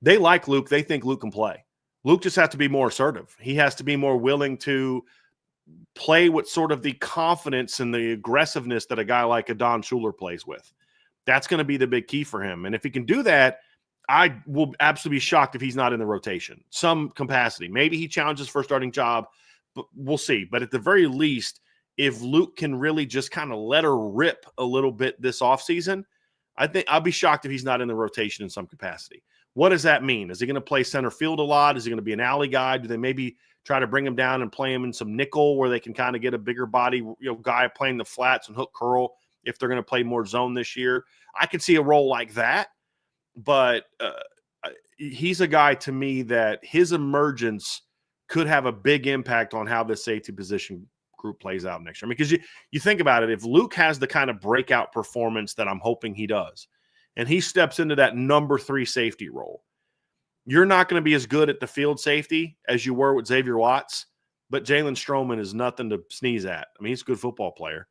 They like Luke. They think Luke can play. Luke just has to be more assertive. He has to be more willing to play with sort of the confidence and the aggressiveness that a guy like a Don Schuler plays with. That's going to be the big key for him. And if he can do that, I will absolutely be shocked if he's not in the rotation. Some capacity. Maybe he challenges for a starting job, but we'll see. But at the very least, if Luke can really just kind of let her rip a little bit this offseason, I think I'll be shocked if he's not in the rotation in some capacity. What does that mean? Is he going to play center field a lot? Is he going to be an alley guy? Do they maybe try to bring him down and play him in some nickel where they can kind of get a bigger body, guy playing the flats and hook curl if they're going to play more zone this year? I could see a role like that, but he's a guy to me that his emergence could have a big impact on how the safety position group plays out next year. Because you think about it, if Luke has the kind of breakout performance that I'm hoping he does, and he steps into that number 3 safety role, you're not going to be as good at the field safety as you were with Xavier Watts, but Jalen Stroman is nothing to sneeze at. I mean, he's a good football player.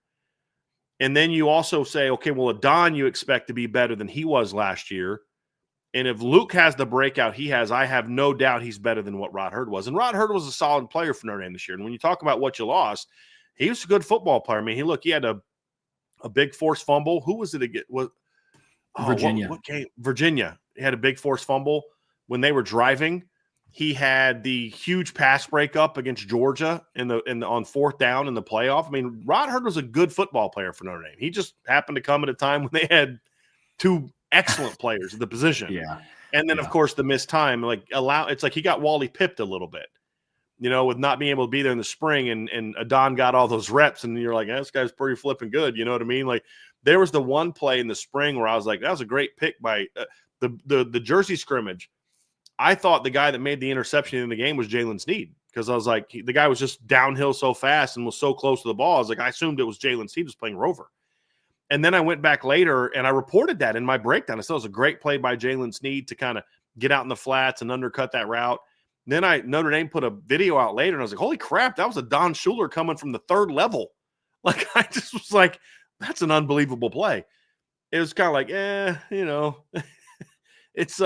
And then you also say, okay, well, Adon you expect to be better than he was last year. And if Luke has the breakout he has, I have no doubt he's better than what Rod Hurd was. And Rod Hurd was a solid player for Notre Dame this year. And when you talk about what you lost, he was a good football player. I mean, he had a big forced fumble. Who was it again? Virginia. What game? Virginia. He had a big forced fumble when they were driving. He had the huge pass breakup against Georgia on 4th down in the playoff. I mean, Rod Hurd was a good football player for Notre Dame. He just happened to come at a time when they had 2 excellent players at the position. Yeah. And then, of course, the missed time. It's like he got Wally pipped a little bit, with not being able to be there in the spring. And Adon got all those reps, and you're like, this guy's pretty flipping good. You know what I mean? Like, there was the one play in the spring where I was like, that was a great pick by the Jersey scrimmage. I thought the guy that made the interception in the game was Jalen Sneed, because I was like, the guy was just downhill so fast and was so close to the ball. I was like, I assumed it was Jalen Sneed was playing rover. And then I went back later and I reported that in my breakdown. I said it was a great play by Jalen Sneed to kind of get out in the flats and undercut that route. Then Notre Dame put a video out later, and I was like, holy crap, that was a Don Schuler coming from the 3rd level. Like, I just was like, that's an unbelievable play. It was kind of like, it's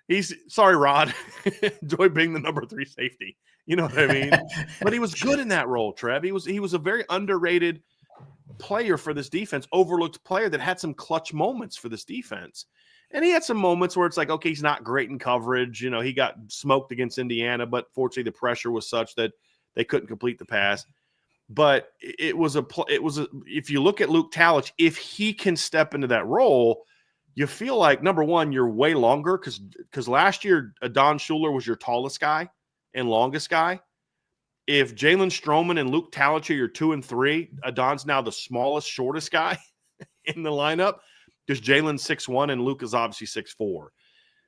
he's sorry, Rod. Enjoy being the number 3 safety. You know what I mean? But he was good in that role, Trev. He was a very underrated player for this defense, overlooked player that had some clutch moments for this defense. And he had some moments where it's like, okay, he's not great in coverage. He got smoked against Indiana, but fortunately the pressure was such that they couldn't complete the pass. But it was if you look at Luke Talich, if he can step into that role, you feel like, number one, you're way longer because last year Don Schuler was your tallest guy and longest guy. If Jalen Stroman and Luke Talich are your 2 and 3, Adon's now the smallest, shortest guy in the lineup because Jalen's 6'1" and Luke is obviously 6'4".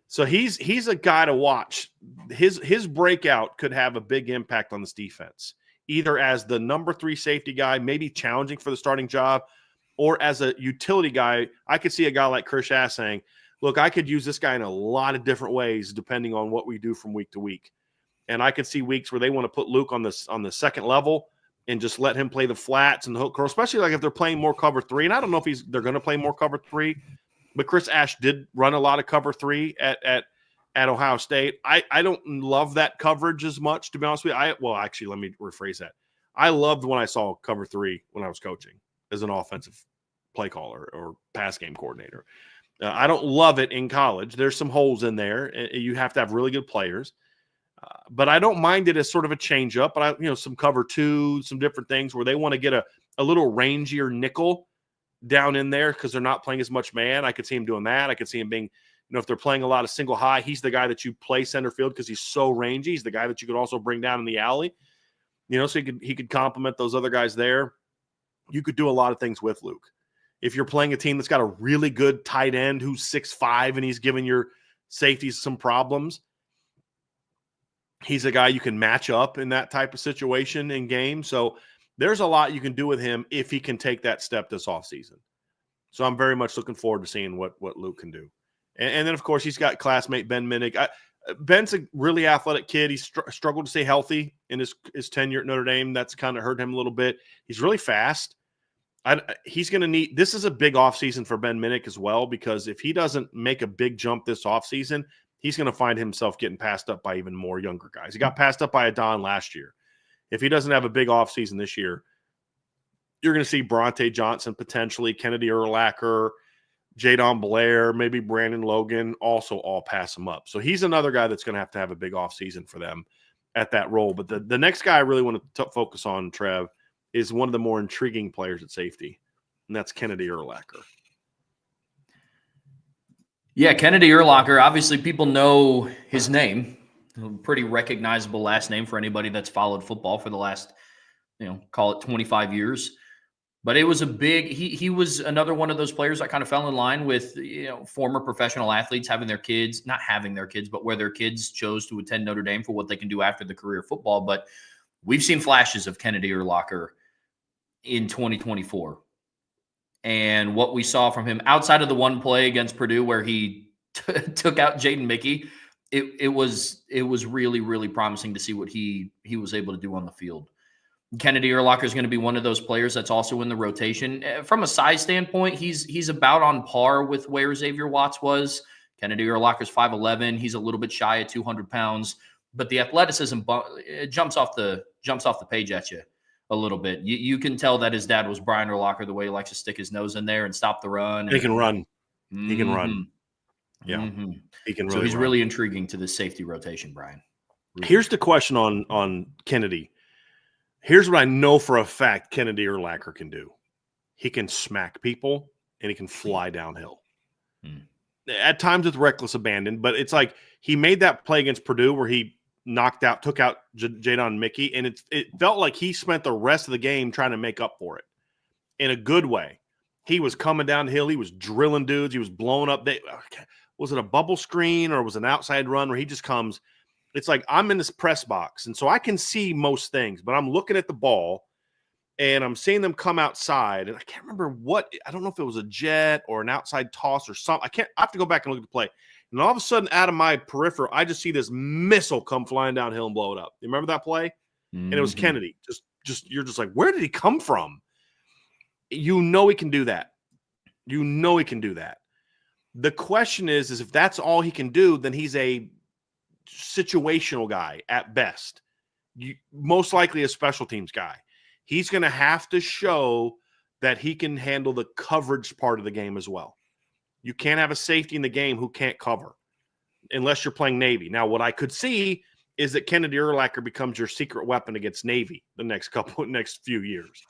So he's a guy to watch. His breakout could have a big impact on this defense, either as the number 3 safety guy, maybe challenging for the starting job, or as a utility guy. I could see a guy like Chris Ash saying, look, I could use this guy in a lot of different ways depending on what we do from week to week. And I could see weeks where they want to put Luke on the 2nd level and just let him play the flats and the hook curl, especially like if they're playing more cover 3. And I don't know if they're going to play more cover 3, but Chris Ash did run a lot of cover 3 at Ohio State. I don't love that coverage as much, to be honest with you. Actually, let me rephrase that. I loved when I saw cover 3 when I was coaching as an offensive play caller or pass game coordinator. I don't love it in college. There's some holes in there. You have to have really good players. But I don't mind it as sort of a change up. But some cover 2, some different things where they want to get a little rangier nickel down in there because they're not playing as much man. I could see him doing that. I could see him being, if they're playing a lot of single high, he's the guy that you play center field because he's so rangy. He's the guy that you could also bring down in the alley. So he could complement those other guys there. You could do a lot of things with Luke. If you're playing a team that's got a really good tight end who's 6'5" and he's giving your safeties some problems, he's a guy you can match up in that type of situation in game. So there's a lot you can do with him if he can take that step this offseason. So I'm very much looking forward to seeing what Luke can do. And then, of course, he's got classmate Ben Minnick. Ben's a really athletic kid. He's struggled to stay healthy in his tenure at Notre Dame. That's kind of hurt him a little bit. He's really fast. He's going to need – this is a big offseason for Ben Minnick as well, because if he doesn't make a big jump this offseason, he's going to find himself getting passed up by even more younger guys. He got passed up by Adon last year. If he doesn't have a big offseason this year, you're going to see Bronte Johnson potentially, Kennedy Urlacher, Jadon Blair, maybe Brandon Logan also all pass him up. So he's another guy that's going to have a big offseason for them at that role. But the next guy I really want to focus on, Trev, is one of the more intriguing players at safety, and that's Kennedy Urlacher. Yeah, Kennedy Urlacher, obviously people know his name. Pretty recognizable last name for anybody that's followed football for the last, call it 25 years. But it was a big, he was another one of those players that kind of fell in line with, former professional athletes having their kids, not having their kids, but where their kids chose to attend Notre Dame for what they can do after the career football. But we've seen flashes of Kennedy Urlacher in 2024. And what we saw from him outside of the one play against Purdue where he took out Jaden Mickey, it was really, really promising to see what he was able to do on the field. Kennedy Urlacher is going to be one of those players that's also in the rotation. From a size standpoint, he's about on par with where Xavier Watts was. Kennedy Urlacher is 5'11". He's a little bit shy of 200 pounds, but the athleticism it jumps off the page at you a little bit. You can tell that his dad was Bryan Urlacher, the way he likes to stick his nose in there and stop the run. He can run. He can run. Yeah, he can. So he's really intriguing to this safety rotation, Brian. Here's the question on Kennedy. Here's what I know for a fact Kennedy Urlacher can do. He can smack people, and he can fly downhill. At times with reckless abandon, but it's like he made that play against Purdue where he took out Jaden Mickey, and it felt like he spent the rest of the game trying to make up for it in a good way. He was coming downhill. He was drilling dudes. He was blowing up. Was it a bubble screen or was it an outside run where he just comes – it's like I'm in this press box, and so I can see most things, but I'm looking at the ball, and I'm seeing them come outside, and I can't remember what – I don't know if it was a jet or an outside toss or something. I have to go back and look at the play. And all of a sudden, out of my peripheral, I just see this missile come flying downhill and blow it up. You remember that play? And it was Kennedy. You're just like, where did he come from? He can do that. He can do that. The question is if that's all he can do, then he's a situational guy at best. Most likely a special teams guy. He's going to have to show that he can handle the coverage part of the game as well. You can't have a safety in the game who can't cover unless you're playing Navy. Now, what I could see is that Kennedy Urlacher becomes your secret weapon against Navy the next few years.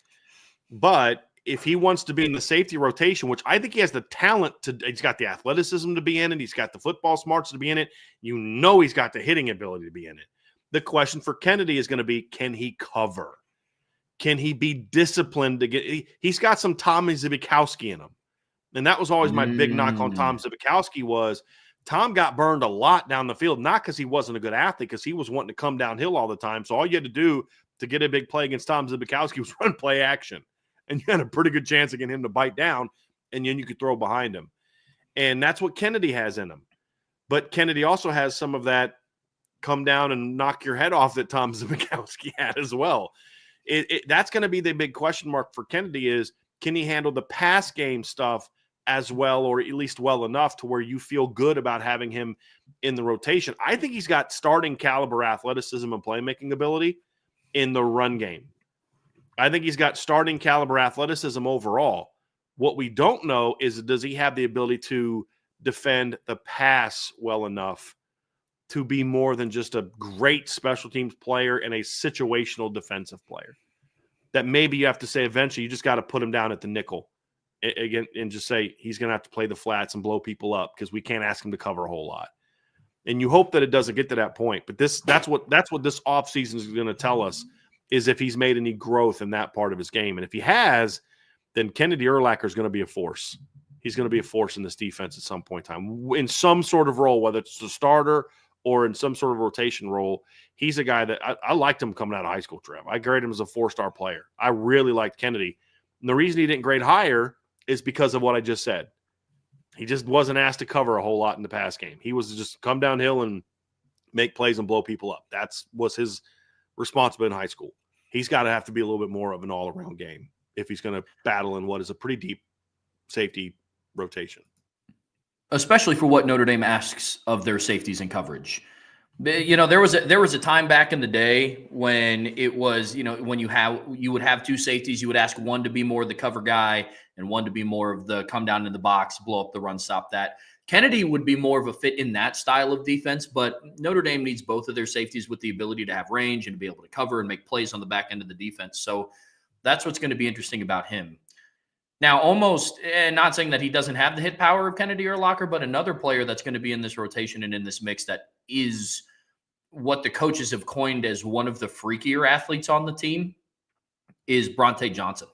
But if he wants to be in the safety rotation, which I think he has the talent he's got the athleticism to be in it. He's got the football smarts to be in it. He's got the hitting ability to be in it. The question for Kennedy is going to be, can he cover? Can he be disciplined to get – he's got some Tommy Zbikowski in him. And that was always my big knock on Tom Zbikowski was Tom got burned a lot down the field, not because he wasn't a good athlete, because he was wanting to come downhill all the time. So all you had to do to get a big play against Tom Zbikowski was run play action. And you had a pretty good chance of getting him to bite down, and then you could throw behind him. And that's what Kennedy has in him. But Kennedy also has some of that come down and knock your head off that Tom Zbikowski had as well. That's going to be the big question mark for Kennedy is, can he handle the pass game stuff as well, or at least well enough to where you feel good about having him in the rotation? I think he's got starting caliber athleticism and playmaking ability in the run game. I think he's got starting caliber athleticism overall. What we don't know is, does he have the ability to defend the pass well enough to be more than just a great special teams player and a situational defensive player? That maybe you have to say eventually you just got to put him down at the nickel again and just say he's going to have to play the flats and blow people up because we can't ask him to cover a whole lot. And you hope that it doesn't get to that point. But that's what this offseason is going to tell us, is if he's made any growth in that part of his game. And if he has, then Kennedy Urlacher is going to be a force. He's going to be a force in this defense at some point in time, in some sort of role, whether it's the starter or in some sort of rotation role. He's a guy that I liked him coming out of high school, Trev. I graded him as a 4-star player. I really liked Kennedy. And the reason he didn't grade higher is because of what I just said. He just wasn't asked to cover a whole lot in the pass game. He was just come downhill and make plays and blow people up. That was his responsibility in high school. He's got to have to be a little bit more of an all-around game if he's going to battle in what is a pretty deep safety rotation. Especially for what Notre Dame asks of their safeties and coverage. There was a time back in the day when it was, when you would have two safeties, you would ask one to be more the cover guy and one to be more of the come down in the box, blow up the run, stop that. Kennedy would be more of a fit in that style of defense, but Notre Dame needs both of their safeties with the ability to have range and to be able to cover and make plays on the back end of the defense. So That's what's going to be interesting about him. Now, almost, and not saying that he doesn't have the hit power of Kennedy or Locker, but another player that's going to be in this rotation and in this mix that is what the coaches have coined as one of the freakier athletes on the team is Bronte Johnson.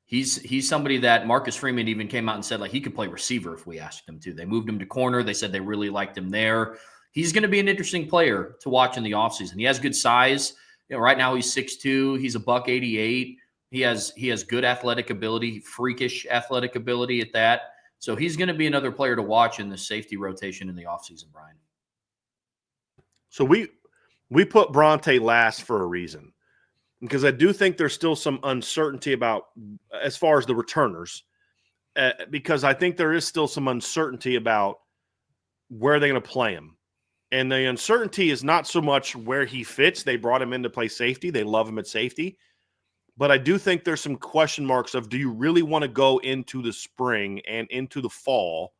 He's somebody that Marcus Freeman even came out and said, like, he could play receiver if we asked him to. They moved him to corner. They said they really liked him there. He's going to be an interesting player to watch in the offseason. He has good size. Right now he's 6'2". He's a $188. He has good athletic ability, freakish athletic ability at that. So he's going to be another player to watch in the safety rotation in the offseason, Brian. So we put Bronte last for a reason, because I do think there's still some uncertainty about as far as the returners, because I think there is still some uncertainty about where they're going to play him. And the uncertainty is not so much where he fits. They brought him in to play safety. They love him at safety. But I do think there's some question marks of, do you really want to go into the spring and into the fall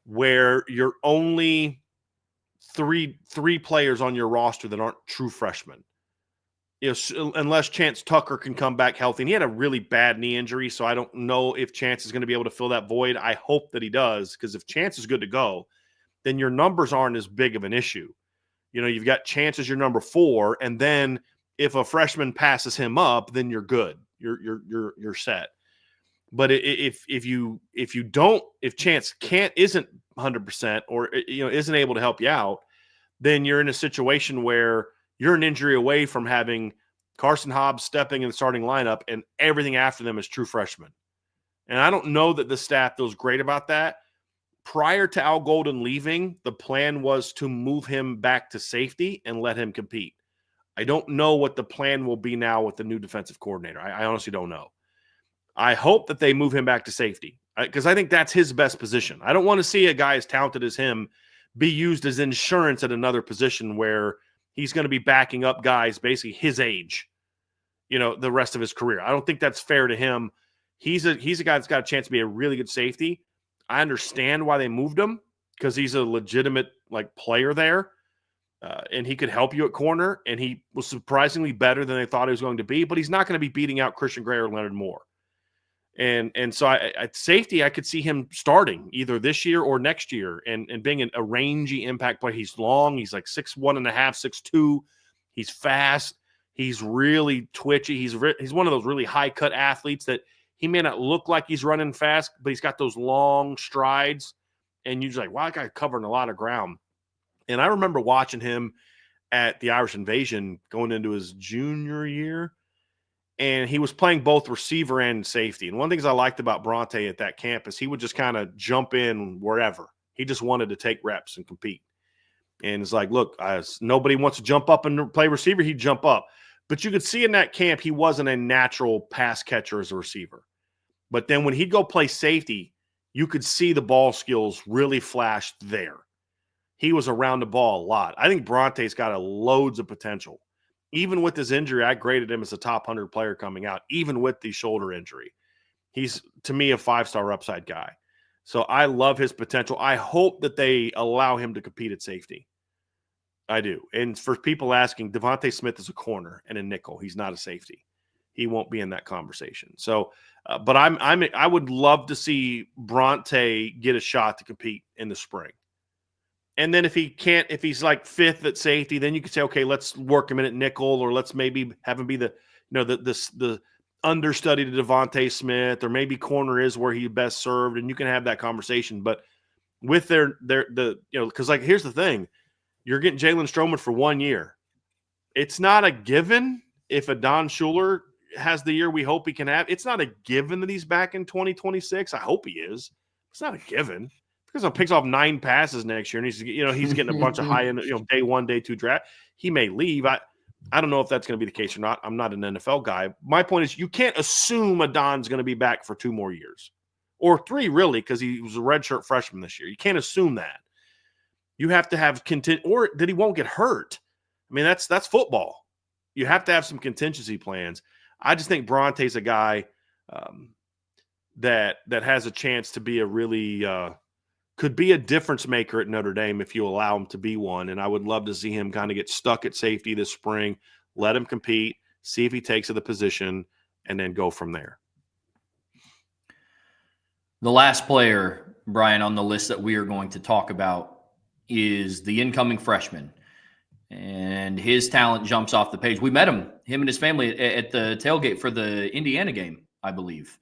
where you're only three players on your roster that aren't true freshmen? Unless Chance Tucker can come back healthy. And he had a really bad knee injury, so I don't know if Chance is going to be able to fill that void. I hope that he does, because if Chance is good to go, then your numbers aren't as big of an issue. You've got Chance as your number 4, and then if a freshman passes him up, then you're good. You're set. But if Chance isn't 100% or isn't able to help you out, then you're in a situation where you're an injury away from having Carson Hobbs stepping in the starting lineup, and everything after them is true freshmen. And I don't know that the staff feels great about that. Prior to Al Golden leaving, the plan was to move him back to safety and let him compete. I don't know what the plan will be now with the new defensive coordinator. I honestly don't know. I hope that they move him back to safety, because I think that's his best position. I don't want to see a guy as talented as him be used as insurance at another position where he's going to be backing up guys basically his age, the rest of his career. I don't think that's fair to him. He's a guy that's got a chance to be a really good safety. I understand why they moved him, because he's a legitimate player there. And he could help you at corner, and he was surprisingly better than they thought he was going to be, but he's not going to be beating out Christian Gray or Leonard Moore. And so at safety, I could see him starting either this year or next year and being a rangy impact player. He's long. He's like 6'1.5", 6'2". He's fast. He's really twitchy. He's one of those really high-cut athletes that he may not look like he's running fast, but he's got those long strides, and you're just like, wow, that guy's covering a lot of ground. And I remember watching him at the Irish Invasion going into his junior year, and he was playing both receiver and safety. And one of the things I liked about Bronte at that camp is he would just kind of jump in wherever. He just wanted to take reps and compete. And it's like, look, nobody wants to jump up and play receiver. He'd jump up. But you could see in that camp he wasn't a natural pass catcher as a receiver. But then when he'd go play safety, you could see the ball skills really flash there. He was around the ball a lot. I think Bronte's got loads of potential. Even with his injury, I graded him as a top 100 player coming out, even with the shoulder injury. He's, to me, a 5-star upside guy. So I love his potential. I hope that they allow him to compete at safety. I do. And for people asking, Devontae Smith is a corner and a nickel. He's not a safety. He won't be in that conversation. So, but I would love to see Bronte get a shot to compete in the spring. And then if he's like 5th at safety, then you could say, okay, let's work him in at nickel, or let's maybe have him be the understudy to Devontae Smith, or maybe corner is where he best served, and you can have that conversation. But with because here's the thing, you're getting Jalen Stroman for 1 year. It's not a given if a Don Schuler has the year we hope he can have. It's not a given that he's back in 2026. I hope he is. It's not a given. Because he picks off 9 passes next year, and he's getting a bunch of high end, day 1, day 2 draft. He may leave. I don't know if that's going to be the case or not. I'm not an NFL guy. My point is, you can't assume a Don's going to be back for 2 more years, or 3 really, because he was a redshirt freshman this year. You can't assume that. You have to have or that he won't get hurt. I mean, that's football. You have to have some contingency plans. I just think Bronte's a guy that has a chance to be a really could be a difference maker at Notre Dame if you allow him to be one. And I would love to see him kind of get stuck at safety this spring, let him compete, see if he takes the position, and then go from there. The last player, Bryan, on the list that we are going to talk about is the incoming freshman. And his talent jumps off the page. We met him and his family at the tailgate for the Indiana game, I believe.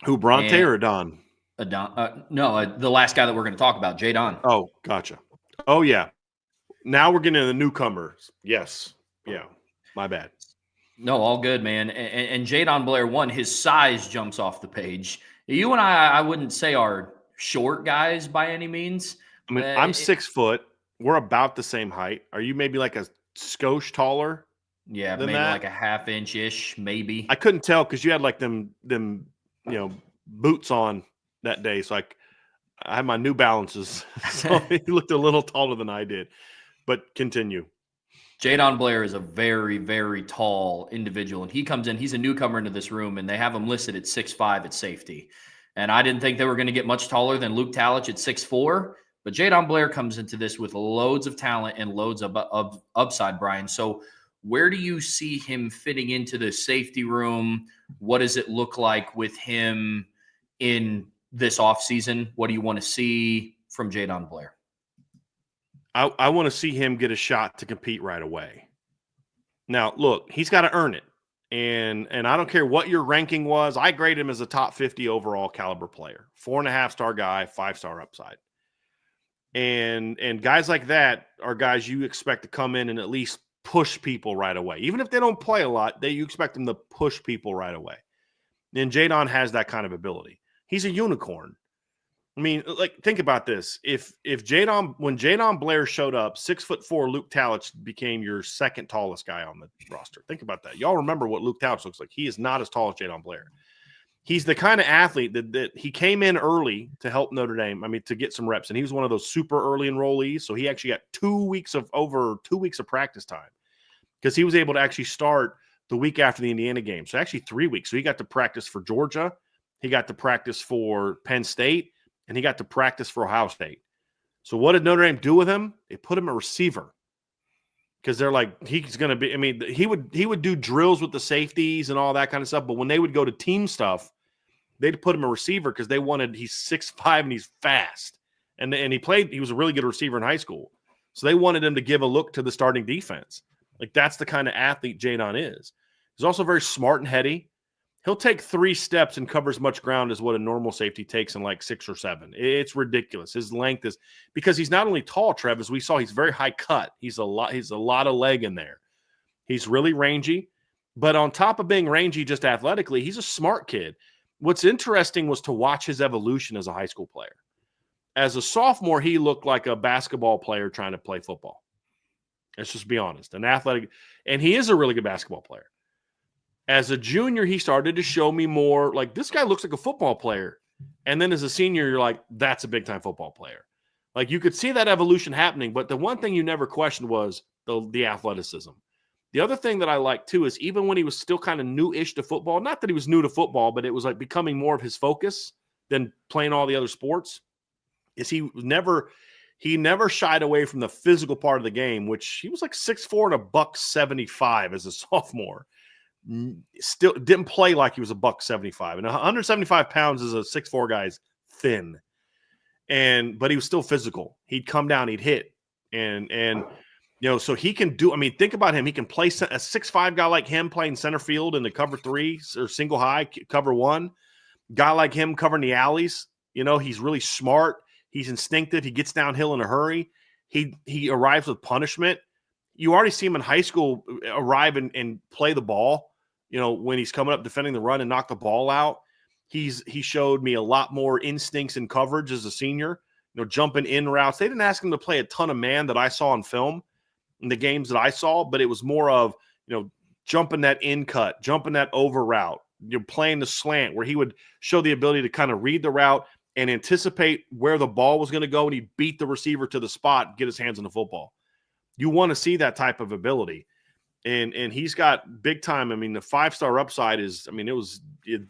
Who, Bronte or Don? No, the last guy that we're going to talk about, Jadon. Oh, gotcha. Oh, yeah. Now we're getting to the newcomers. Yes. Yeah. My bad. No, all good, man. And Jadon Blair, one, his size jumps off the page. You and I wouldn't say are short guys by any means. I mean, I'm 6 foot. We're about the same height. Are you maybe like a skosh taller? Yeah, maybe that? like a half inch-ish, maybe. I couldn't tell because you had like them boots on that day. So I had my New Balances. So he looked a little taller than I did. But continue. Jadon Blair is a very, very tall individual, and he comes in. He's a newcomer into this room, and they have him listed at 6'5" at safety. And I didn't think they were going to get much taller than Luke Talich at 6'4", but Jadon Blair comes into this with loads of talent and loads of upside, Bryan. So where do you see him fitting into the safety room? What does it look like with him in this offseason? What do you want to see from Jadon Blair? I want to see him get a shot to compete right away. Now, look, he's got to earn it. And I don't care what your ranking was. I grade him as a top 50 overall caliber player. 4.5-star guy, 5-star upside. And guys like that are guys you expect to come in and at least push people right away. Even if they don't play a lot, you expect them to push people right away. And Jadon has that kind of ability. He's a unicorn. I mean, like, think about this. When Jadon Blair showed up, 6'4" Luke Talich became your second tallest guy on the roster. Think about that. Y'all remember what Luke Talich looks like. He is not as tall as Jadon Blair. He's the kind of athlete that he came in early to help Notre Dame. I mean, to get some reps, and he was one of those super early enrollees. So he actually got over 2 weeks of practice time because he was able to actually start the week after the Indiana game. So actually 3 weeks. So he got to practice for Georgia. He got to practice for Penn State. And he got to practice for Ohio State. So what did Notre Dame do with him? They put him a receiver because they're like, he's going to be – I mean, he would do drills with the safeties and all that kind of stuff. But when they would go to team stuff, they'd put him a receiver because they wanted – he's 6'5" and he's fast. And he was a really good receiver in high school. So they wanted him to give a look to the starting defense. Like, that's the kind of athlete Jadon is. He's also very smart and heady. He'll take 3 steps and cover as much ground as what a normal safety takes in like 6 or 7. It's ridiculous. His length is because he's not only tall, Trev, as we saw, he's very high cut. He's a lot of leg in there. He's really rangy, but on top of being rangy just athletically, he's a smart kid. What's interesting was to watch his evolution as a high school player. As a sophomore, he looked like a basketball player trying to play football. Let's just be honest. An athletic, and he is a really good basketball player. As a junior, he started to show me more like this guy looks like a football player. And then as a senior, you're like, that's a big-time football player. Like you could see that evolution happening, but the one thing you never questioned was the athleticism. The other thing that I like too is even when he was still kind of new-ish to football, not that he was new to football, but it was like becoming more of his focus than playing all the other sports, is he never shied away from the physical part of the game, which he was like 6'4" and $175 as a sophomore. Still didn't play like he was $175, and 175 pounds as a 6'4" guy's thin, but he was still physical. He'd come down, he'd hit, and so he can do. I mean, think about him. He can play a 6'5" guy like him playing center field in the cover 3 or single high cover 1. Guy like him covering the alleys. He's really smart. He's instinctive. He gets downhill in a hurry. He arrives with punishment. You already see him in high school arrive and play the ball. When he's coming up defending the run and knock the ball out, he showed me a lot more instincts and coverage as a senior, jumping in routes. They didn't ask him to play a ton of man that I saw in film in the games that I saw, but it was more of, jumping that in cut, jumping that over route, playing the slant where he would show the ability to kind of read the route and anticipate where the ball was going to go. And he'd beat the receiver to the spot and get his hands on the football. You want to see that type of ability. And he's got big time. I mean, the 5-star upside is, it was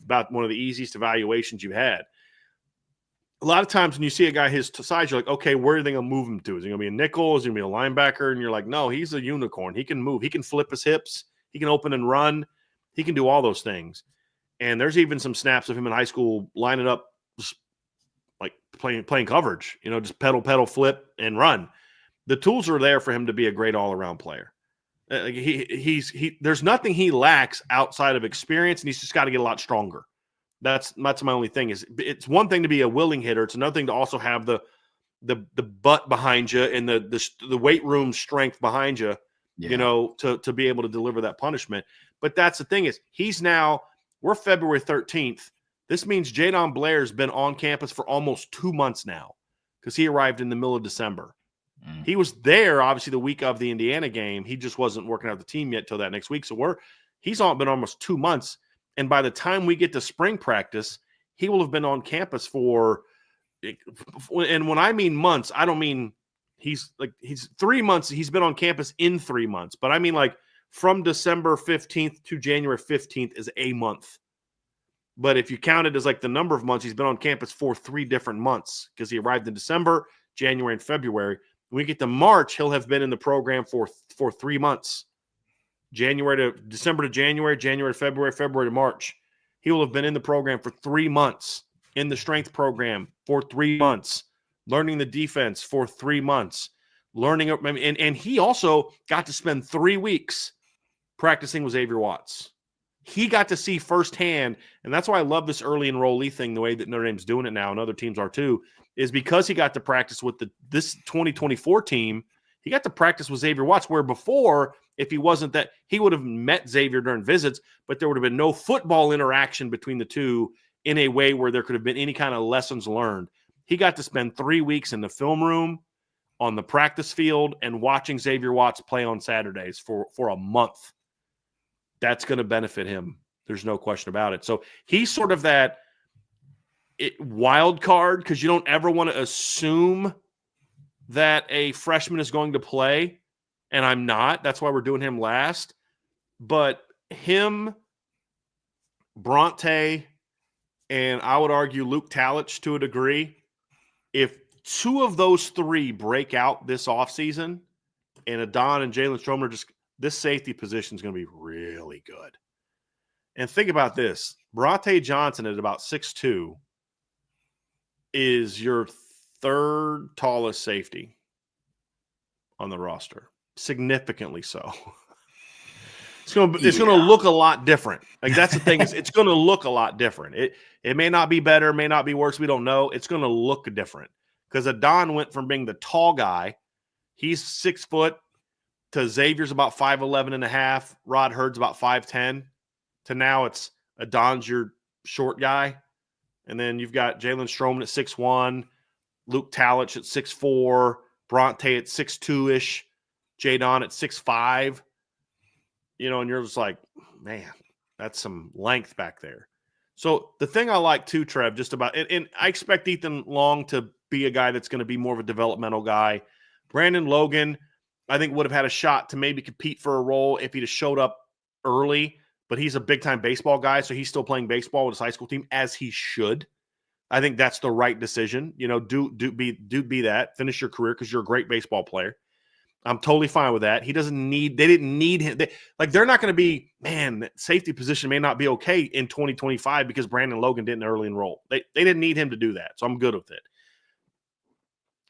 about one of the easiest evaluations you had. A lot of times when you see a guy his size, you're like, okay, where are they going to move him to? Is he going to be a nickel? Is he going to be a linebacker? And you're like, no, he's a unicorn. He can move. He can flip his hips. He can open and run. He can do all those things. And there's even some snaps of him in high school lining up, just like playing coverage, just pedal, flip, and run. The tools are there for him to be a great all-around player. There's nothing he lacks outside of experience, and he's just got to get a lot stronger. That's my only thing. Is it's one thing to be a willing hitter. It's another thing to also have the butt behind you and the weight room strength behind you, to be able to deliver that punishment. But that's the thing is we're February 13th. This means Jadon Blair's been on campus for almost 2 months now because he arrived in the middle of December. He was there, obviously, the week of the Indiana game. He just wasn't working out the team yet till that next week. So he's been almost 2 months. And by the time we get to spring practice, he will have been on campus for – and when I mean months, I don't mean he's 3 months. He's been on campus in 3 months. But I mean like from December 15th to January 15th is a month. But if you count it as like the number of months, he's been on campus for 3 different months because he arrived in December, January, and February. When we get to March, he'll have been in the program for 3 months. December to January, January to February, February to March. He will have been in the program for 3 months, in the strength program for 3 months, learning the defense for 3 months, and he also got to spend 3 weeks practicing with Xavier Watts. He got to see firsthand, and that's why I love this early enrollee thing, the way that Notre Dame's doing it now, and other teams are too, is because he got to practice with this 2024 team. He got to practice with Xavier Watts, where before, if he wasn't that, he would have met Xavier during visits, but there would have been no football interaction between the two in a way where there could have been any kind of lessons learned. He got to spend 3 weeks in the film room, on the practice field, and watching Xavier Watts play on Saturdays for a month. That's going to benefit him. There's no question about it. So he's sort of that wild card because you don't ever want to assume that a freshman is going to play, and I'm not. That's why we're doing him last. But him, Bronte, and I would argue Luke Talich to a degree, if 2 of those 3 break out this offseason and Adon and Jalen Stroman are just – this safety position is going to be really good. And think about this. Bronte Johnson at about 6'2" is your 3rd tallest safety on the roster. Significantly so. It's going to look a lot different. Like that's the thing. It's going to look a lot different. It may not be better, may not be worse. We don't know. It's going to look different because Adon went from being the tall guy. He's 6 foot. To Xavier's about 5'11 and a half, Rod Hurd's about 5'10, to now it's Adon's your short guy. And then you've got Jalen Stroman at 6'1, Luke Talich at 6'4, Bronte at 6'2-ish, Jadon at 6'5. And you're just like, man, that's some length back there. So the thing I like too, Trev, just about, and I expect Ethan Long to be a guy that's going to be more of a developmental guy. Brandon Logan, I think would have had a shot to maybe compete for a role if he'd have showed up early, but he's a big-time baseball guy, so he's still playing baseball with his high school team, as he should. I think that's the right decision. Do be that. Finish your career because you're a great baseball player. I'm totally fine with that. They didn't need him. They're not going to be, man, that safety position may not be okay in 2025 because Brandon Logan didn't early enroll. They didn't need him to do that, so I'm good with it.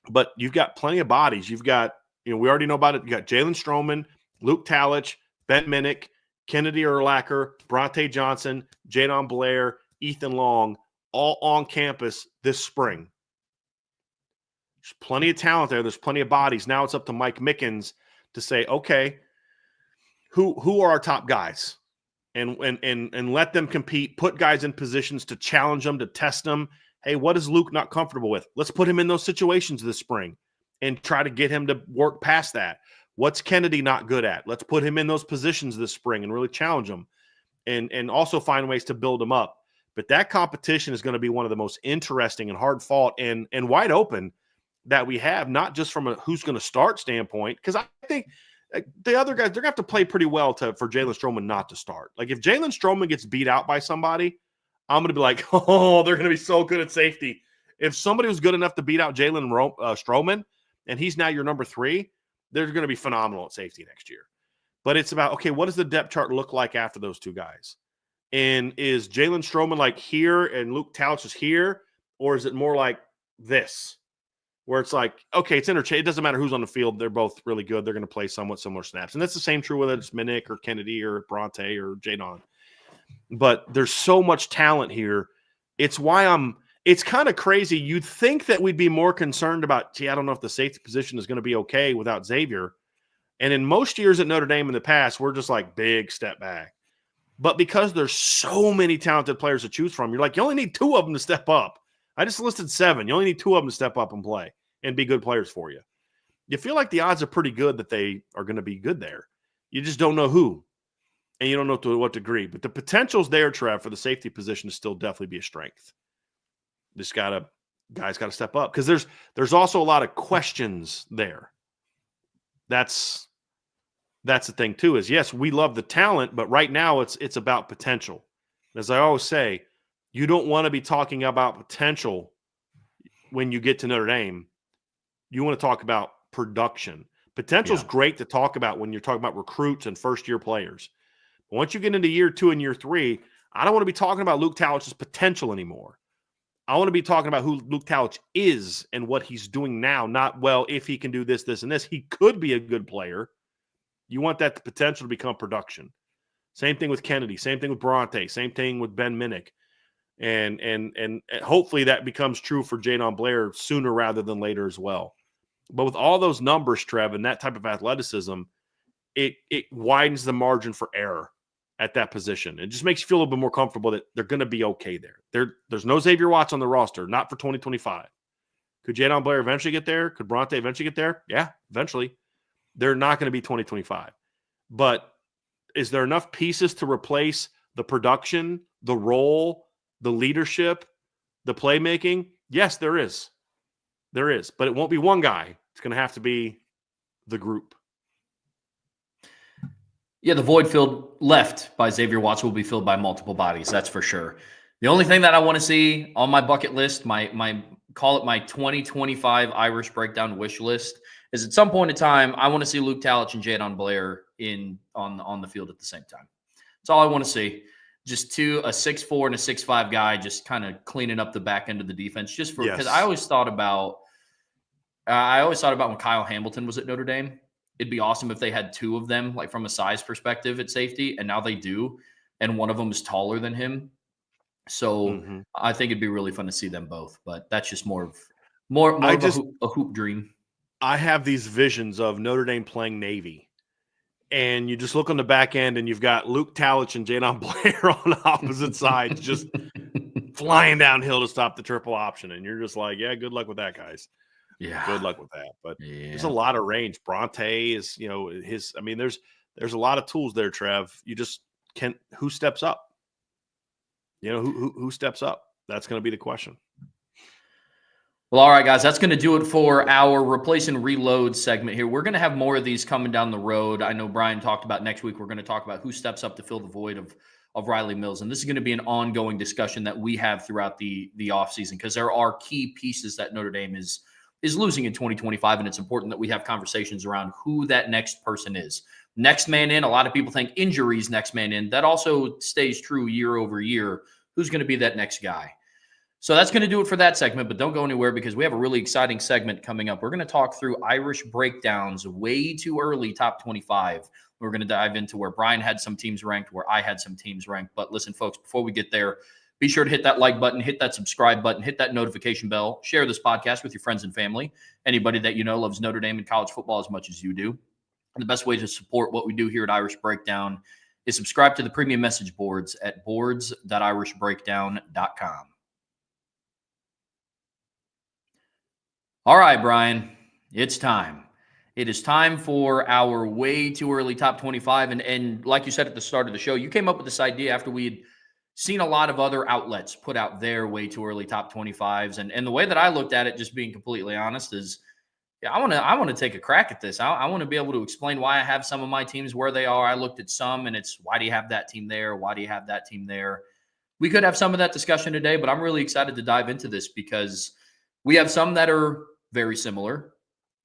But you've got plenty of bodies. You've got, we already know about it. You got Jalen Stroman, Luke Talich, Ben Minnick, Kennedy Urlacher, Bronte Johnson, Jadon Blair, Ethan Long, all on campus this spring. There's plenty of talent there. There's plenty of bodies. Now it's up to Mike Mickens to say, okay, who are our top guys? And let them compete, put guys in positions to challenge them, to test them. Hey, what is Luke not comfortable with? Let's put him in those situations this spring and try to get him to work past that. What's Kennedy not good at? Let's put him in those positions this spring and really challenge him and also find ways to build him up. But that competition is going to be one of the most interesting and hard fought and wide open that we have, not just from a who's going to start standpoint, because I think the other guys, they're going to have to play pretty well for Jalen Stroman not to start. Like if Jalen Stroman gets beat out by somebody, I'm going to be like, oh, they're going to be so good at safety. If somebody was good enough to beat out Jalen Stroman and he's now your number 3, they're going to be phenomenal at safety next year. But it's about, okay, what does the depth chart look like after those two guys? And is Jalen Stroman like here and Luke Talich is here? Or is it more like this? Where it's like, okay, it's interchange. It doesn't matter who's on the field. They're both really good. They're going to play somewhat similar snaps. And that's the same true whether it's Minnick or Kennedy or Bronte or Jadon. But there's so much talent here. It's why it's kind of crazy. You'd think that we'd be more concerned about, I don't know if the safety position is going to be okay without Xavier. And in most years at Notre Dame in the past, we're just like big step back. But because there's so many talented players to choose from, you're like, you only need 2 of them to step up. I just listed 7. You only need 2 of them to step up and play and be good players for you. You feel like the odds are pretty good that they are going to be good there. You just don't know who, and you don't know to what degree. But the potential's there, Trev, for the safety position to still definitely be a strength. Guys got to step up because there's also a lot of questions there. That's the thing too. Is yes, we love the talent, but right now it's about potential. As I always say, you don't want to be talking about potential when you get to Notre Dame. You want to talk about production. Potential is great to talk about when you're talking about recruits and first-year players. But once you get into year 2 and year 3, I don't want to be talking about Luke Talich's potential anymore. I want to be talking about who Luke Talich is and what he's doing now, not, well, if he can do this, this, and this. He could be a good player. You want that potential to become production. Same thing with Kennedy. Same thing with Bronte. Same thing with Ben Minnick. And hopefully that becomes true for Jadon Blair sooner rather than later as well. But with all those numbers, Trev, and that type of athleticism, it widens the margin for error at that position. It just makes you feel a little bit more comfortable that they're going to be okay there. There's no Xavier Watts on the roster, not for 2025. Could Jadon Blair eventually get there? Could Bronte eventually get there? Yeah, eventually. They're not going to be 2025. But is there enough pieces to replace the production, the role, the leadership, the playmaking? Yes, there is. There is. But it won't be one guy. It's going to have to be the group. Yeah, the void filled left by Xavier Watts will be filled by multiple bodies. That's for sure. The only thing that I want to see on my bucket list, my call it my 2025 Irish breakdown wish list, is at some point in time, I want to see Luke Talich and Jadon Blair on the field at the same time. That's all I want to see. Just a 6'4" and a 6'5" guy, just kind of cleaning up the back end of the defense. Just because I always thought about when Kyle Hamilton was at Notre Dame. It'd be awesome if they had 2 of them, like from a size perspective at safety, and now they do, and one of them is taller than him. So I think it'd be really fun to see them both. But that's just more of a hoop dream. I have these visions of Notre Dame playing Navy, and you just look on the back end, and you've got Luke Talich and Jadon Blair on the opposite sides, just flying downhill to stop the triple option, and you're just like, yeah, good luck with that, guys. Yeah, good luck with that. But there's a lot of range. Bronte is, there's a lot of tools there, Trev. You just can't. Who steps up? Who steps up? That's going to be the question. Well, all right, guys, that's going to do it for our replace and reload segment here. We're going to have more of these coming down the road. I know Bryan talked about next week. We're going to talk about who steps up to fill the void of Riley Mills. And this is going to be an ongoing discussion that we have throughout the offseason because there are key pieces that Notre Dame is losing in 2025, and it's important that we have conversations around who that next person is. Next man in, a lot of people think injuries next man in. That also stays true year over year. Who's going to be that next guy? So that's going to do it for that segment, but don't go anywhere because we have a really exciting segment coming up. We're going to talk through Irish breakdowns way too early, top 25. We're going to dive into where Bryan had some teams ranked, where I had some teams ranked. But listen, folks, before we get there, be sure to hit that like button, hit that subscribe button, hit that notification bell, share this podcast with your friends and family. Anybody that you know loves Notre Dame and college football as much as you do. And the best way to support what we do here at Irish Breakdown is subscribe to the premium message boards at boards.irishbreakdown.com. All right, Bryan, it's time. It is time for our way too early top 25. And like you said at the start of the show, you came up with this idea after we had seen a lot of other outlets put out their way too early top 25s. And the way that I looked at it, just being completely honest, is I want to take a crack at this. I want to be able to explain why I have some of my teams where they are. I looked at some, and it's why do you have that team there? Why do you have that team there? We could have some of that discussion today, but I'm really excited to dive into this because we have some that are very similar.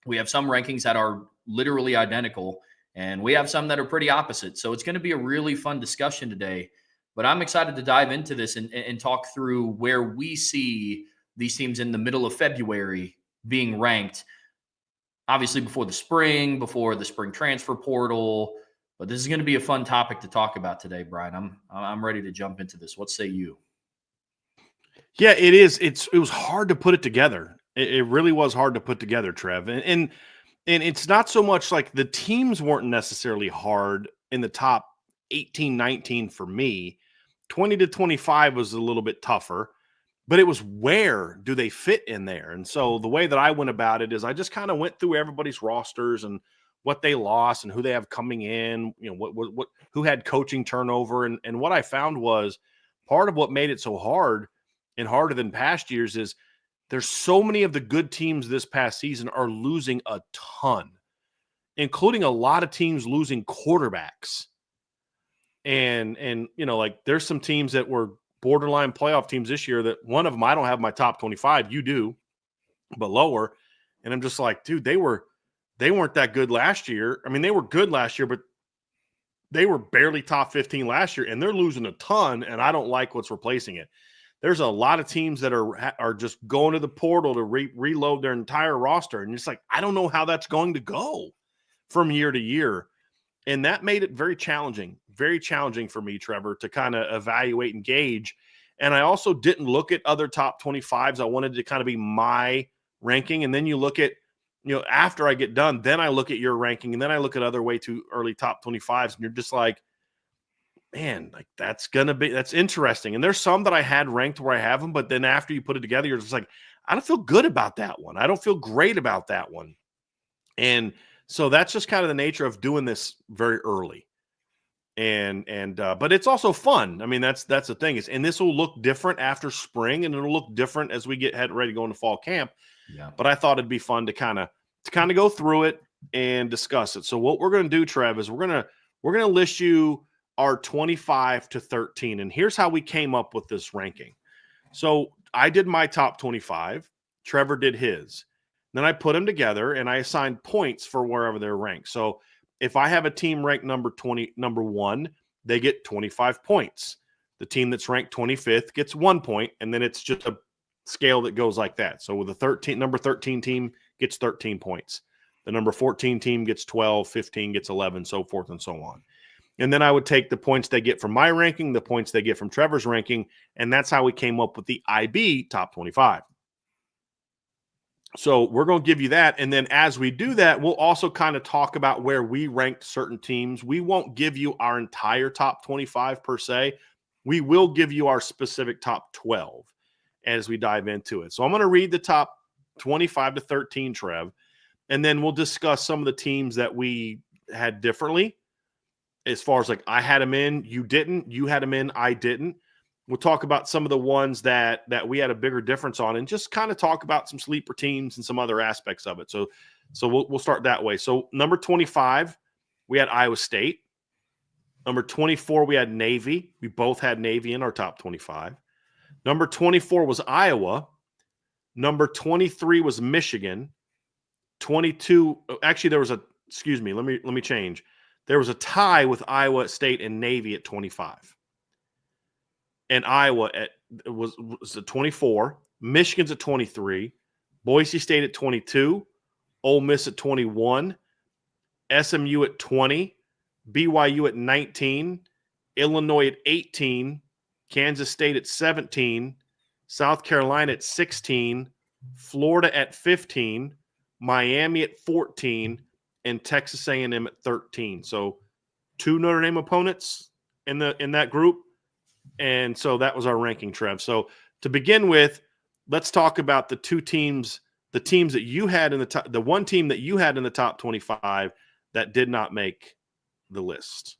We have some rankings that are literally identical, And we have some that are pretty opposite. So it's going to be a really fun discussion today. But I'm excited to dive into this and talk through where we see these teams in the middle of February being ranked. Obviously, before the spring transfer portal. But this is going to be a fun topic to talk about today, Brian. I'm ready to jump into this. What say you? Yeah, it is. It was hard to put it together. It really was hard to put together, Trev. And it's not so much like the teams weren't necessarily hard in the top 18, 19 for me. 20 to 25 was a little bit tougher, but it was where do they fit in there? And so the way that I went about it is I just kind of went through everybody's rosters and what they lost and who they have coming in, what who had coaching turnover. And what I found was part of what made it so hard and harder than past years is there's so many of the good teams this past season are losing a ton, including a lot of teams losing quarterbacks. And like there's some teams that were borderline playoff teams this year that one of them, I don't have my top 25. You do, but lower. And I'm just like, dude, they weren't that good last year. I mean, they were good last year, but they were barely top 15 last year, and they're losing a ton, and I don't like what's replacing it. There's a lot of teams that are just going to the portal to reload their entire roster, and it's like, I don't know how that's going to go from year to year. And that made it very challenging for me, Trevor, to kind of evaluate and gauge. And I also didn't look at other top 25s. I wanted to kind of be my ranking. And then you look at, after I get done, then I look at your ranking, and then I look at other way too early top 25s, and you're just like, man, like that's interesting. And there's some that I had ranked where I have them, but then after you put it together, you're just like, I don't feel good about that one. I don't feel great about that one. And so that's just kind of the nature of doing this very early. But it's also fun. I mean, that's the thing and this will look different after spring, and it'll look different as we get ready to go into fall camp. Yeah. But I thought it'd be fun to kind of go through it and discuss it. So what we're going to do, Trev, is we're going to list you our 25 to 13. And here's how we came up with this ranking. So I did my top 25. Trevor did his. Then I put them together and I assigned points for wherever they're ranked. So if I have a team ranked number 1, they get 25 points. The team that's ranked 25th gets 1 point, and then it's just a scale that goes like that. So with the number 13 team gets 13 points. The number 14 team gets 12, 15 gets 11, so forth and so on. And then I would take the points they get from my ranking, the points they get from Trevor's ranking, and that's how we came up with the IB top 25. So we're going to give you that. And then as we do that, we'll also kind of talk about where we ranked certain teams. We won't give you our entire top 25 per se. We will give you our specific top 12 as we dive into it. So I'm going to read the top 25 to 13, Trev, and then we'll discuss some of the teams that we had differently. As far as like I had them in, you didn't, you had them in, I didn't. We'll talk about some of the ones that we had a bigger difference on, and just kind of talk about some sleeper teams and some other aspects of it. So we'll start that way. So number 25, we had Iowa State. Number 24, we had Navy. We both had Navy in our top 25. Number 24 was Iowa. Number 23 was Michigan. 22, actually there was let me change. There was a tie with Iowa State and Navy at 25. And Iowa was at 24. Michigan's at 23. Boise State at 22. Ole Miss at 21. SMU at 20. BYU at 19. Illinois at 18. Kansas State at 17. South Carolina at 16. Florida at 15. Miami at 14. And Texas A&M at 13. So 2 Notre Dame opponents in that group. And so that was our ranking, Trev. So to begin with, let's talk about the teams that you had in the top, the one team that you had in the top 25 that did not make the list.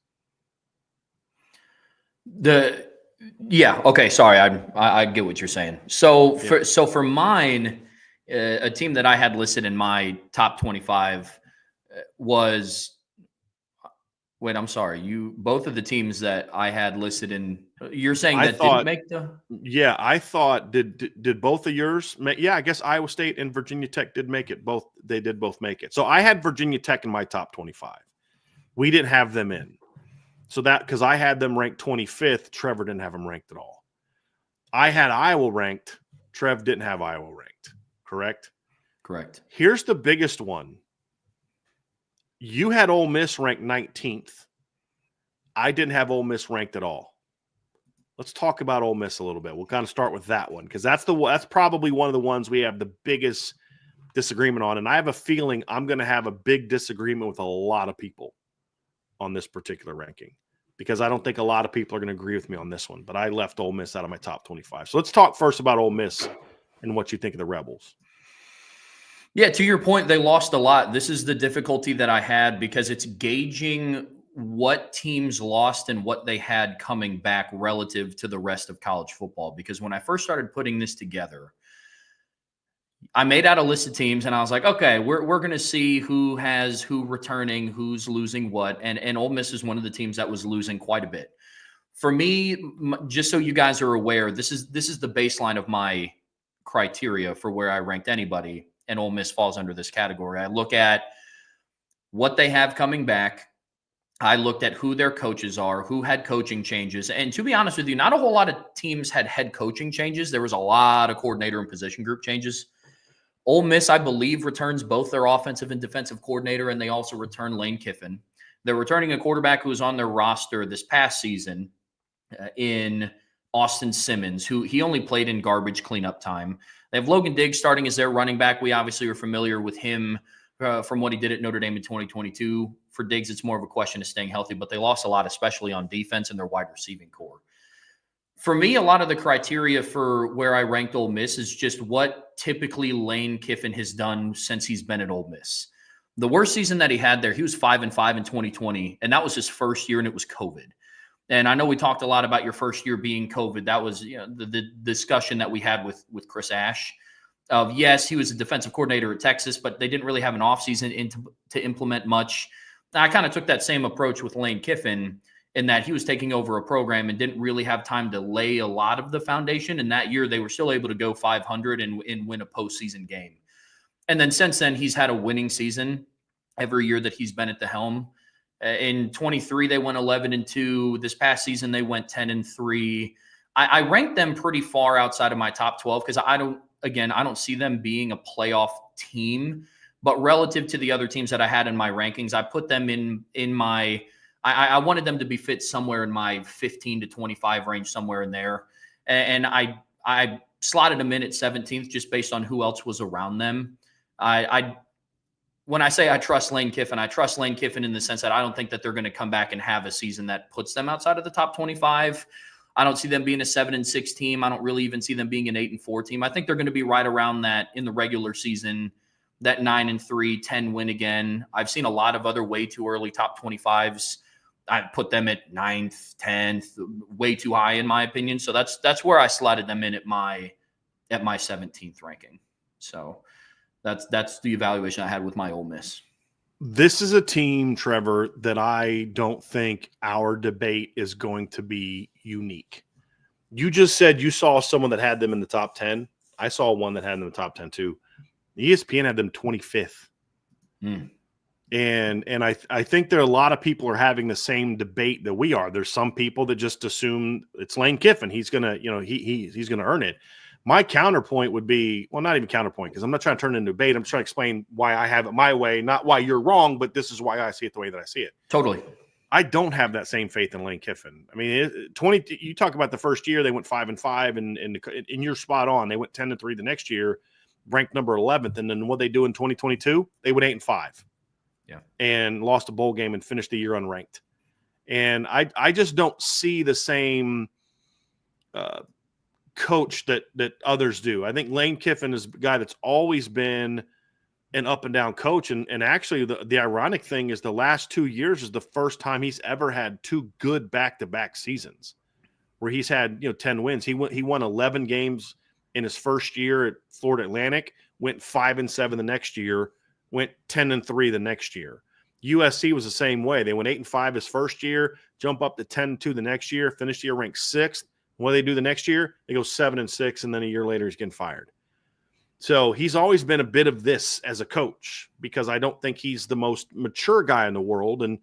Okay. Sorry. I get what you're saying. So for mine, a team that I had listed in my top 25 was, wait, I'm sorry. Both of the teams that I had listed in, you're saying didn't make the. Yeah, I thought did both of yours make? Yeah, I guess Iowa State and Virginia Tech did make it. They did both make it. So I had Virginia Tech in my top 25. We didn't have them in. So that, because I had them ranked 25th, Trevor didn't have them ranked at all. I had Iowa ranked. Trev didn't have Iowa ranked. Correct? Correct. Here's the biggest one. You had Ole Miss ranked 19th. I didn't have Ole Miss ranked at all. Let's talk about Ole Miss a little bit. We'll kind of start with that one because that's probably one of the ones we have the biggest disagreement on. And I have a feeling I'm going to have a big disagreement with a lot of people on this particular ranking because I don't think a lot of people are going to agree with me on this one. But I left Ole Miss out of my top 25. So let's talk first about Ole Miss and what you think of the Rebels. Yeah, to your point, they lost a lot. This is the difficulty that I had because it's gauging what teams lost and what they had coming back relative to the rest of college football. Because when I first started putting this together, I made out a list of teams and I was like, okay, we're going to see who returning, who's losing what. And Ole Miss is one of the teams that was losing quite a bit. For me, just so you guys are aware, this is the baseline of my criteria for where I ranked anybody. And Ole Miss falls under this category. I look at what they have coming back. I looked at who their coaches are, who had coaching changes. And to be honest with you, not a whole lot of teams had head coaching changes. There was a lot of coordinator and position group changes. Ole Miss, I believe, returns both their offensive and defensive coordinator, and they also return Lane Kiffin. They're returning a quarterback who was on their roster this past season in Austin Simmons, who he only played in garbage cleanup time. They have Logan Diggs starting as their running back. We obviously are familiar with him from what he did at Notre Dame in 2022. For Diggs, it's more of a question of staying healthy, but they lost a lot, especially on defense and their wide receiving core. For me, a lot of the criteria for where I ranked Ole Miss is just what typically Lane Kiffin has done since he's been at Ole Miss. The worst season that he had there, he was 5-5 in 2020, and that was his first year, and it was COVID. And I know we talked a lot about your first year being COVID. That was the discussion that we had with Chris Ash. Yes, he was a defensive coordinator at Texas, but they didn't really have an offseason to implement much. I kind of took that same approach with Lane Kiffin in that he was taking over a program and didn't really have time to lay a lot of the foundation. And that year, they were still able to go 500 and win a postseason game. And then since then, he's had a winning season every year that he's been at the helm. In 23, they went 11-2. This past season, they went 10-3. I ranked them pretty far outside of my top 12 because I don't see them being a playoff team. But relative to the other teams that I had in my rankings, I put them in my I wanted them to be fit somewhere in my 15 to 25 range, somewhere in there. And I slotted them in at 17th just based on who else was around them. When I say I trust Lane Kiffin in the sense that I don't think that they're going to come back and have a season that puts them outside of the top 25. I don't see them being a 7-6 team. I don't really even see them being an 8-4 team. I think they're going to be right around that in the regular season, that 9-3, 10 win again. I've seen a lot of other way too early top 25s. I put them at 9th, 10th, way too high in my opinion. So that's where I slotted them in at my 17th ranking. So that's the evaluation I had with my Ole Miss. This is a team, Trevor, that I don't think our debate is going to be unique. You just said you saw someone that had them in the top 10. I saw one that had them in the top 10 too. ESPN had them 25th. And I think there are a lot of people are having the same debate that we are. There's some people that just assume it's Lane Kiffin. He's gonna, he's gonna earn it. My counterpoint would be, well, not even counterpoint, because I'm not trying to turn it into a debate. I'm trying to explain why I have it my way, not why you're wrong, but this is why I see it the way that I see it. Totally. I don't have that same faith in Lane Kiffin. I mean, you talk about the first year, they went 5-5, and you're spot on. They went 10-3 the next year, ranked number 11th. And then what they do in 2022, they went 8-5. Yeah. And lost a bowl game and finished the year unranked. And I just don't see the same coach that others do. I think Lane Kiffin is a guy that's always been an up and down coach. And actually the ironic thing is the last 2 years is the first time he's ever had two good back-to-back seasons where he's had, 10 wins. He won 11 games in his first year at Florida Atlantic, went 5-7 the next year, went 10-3 the next year. USC was the same way. They went 8-5 his first year, jump up to 10-2 the next year, finished the year ranked 6th. What do they do the next year? They go 7-6, and then a year later he's getting fired. So he's always been a bit of this as a coach because I don't think he's the most mature guy in the world. And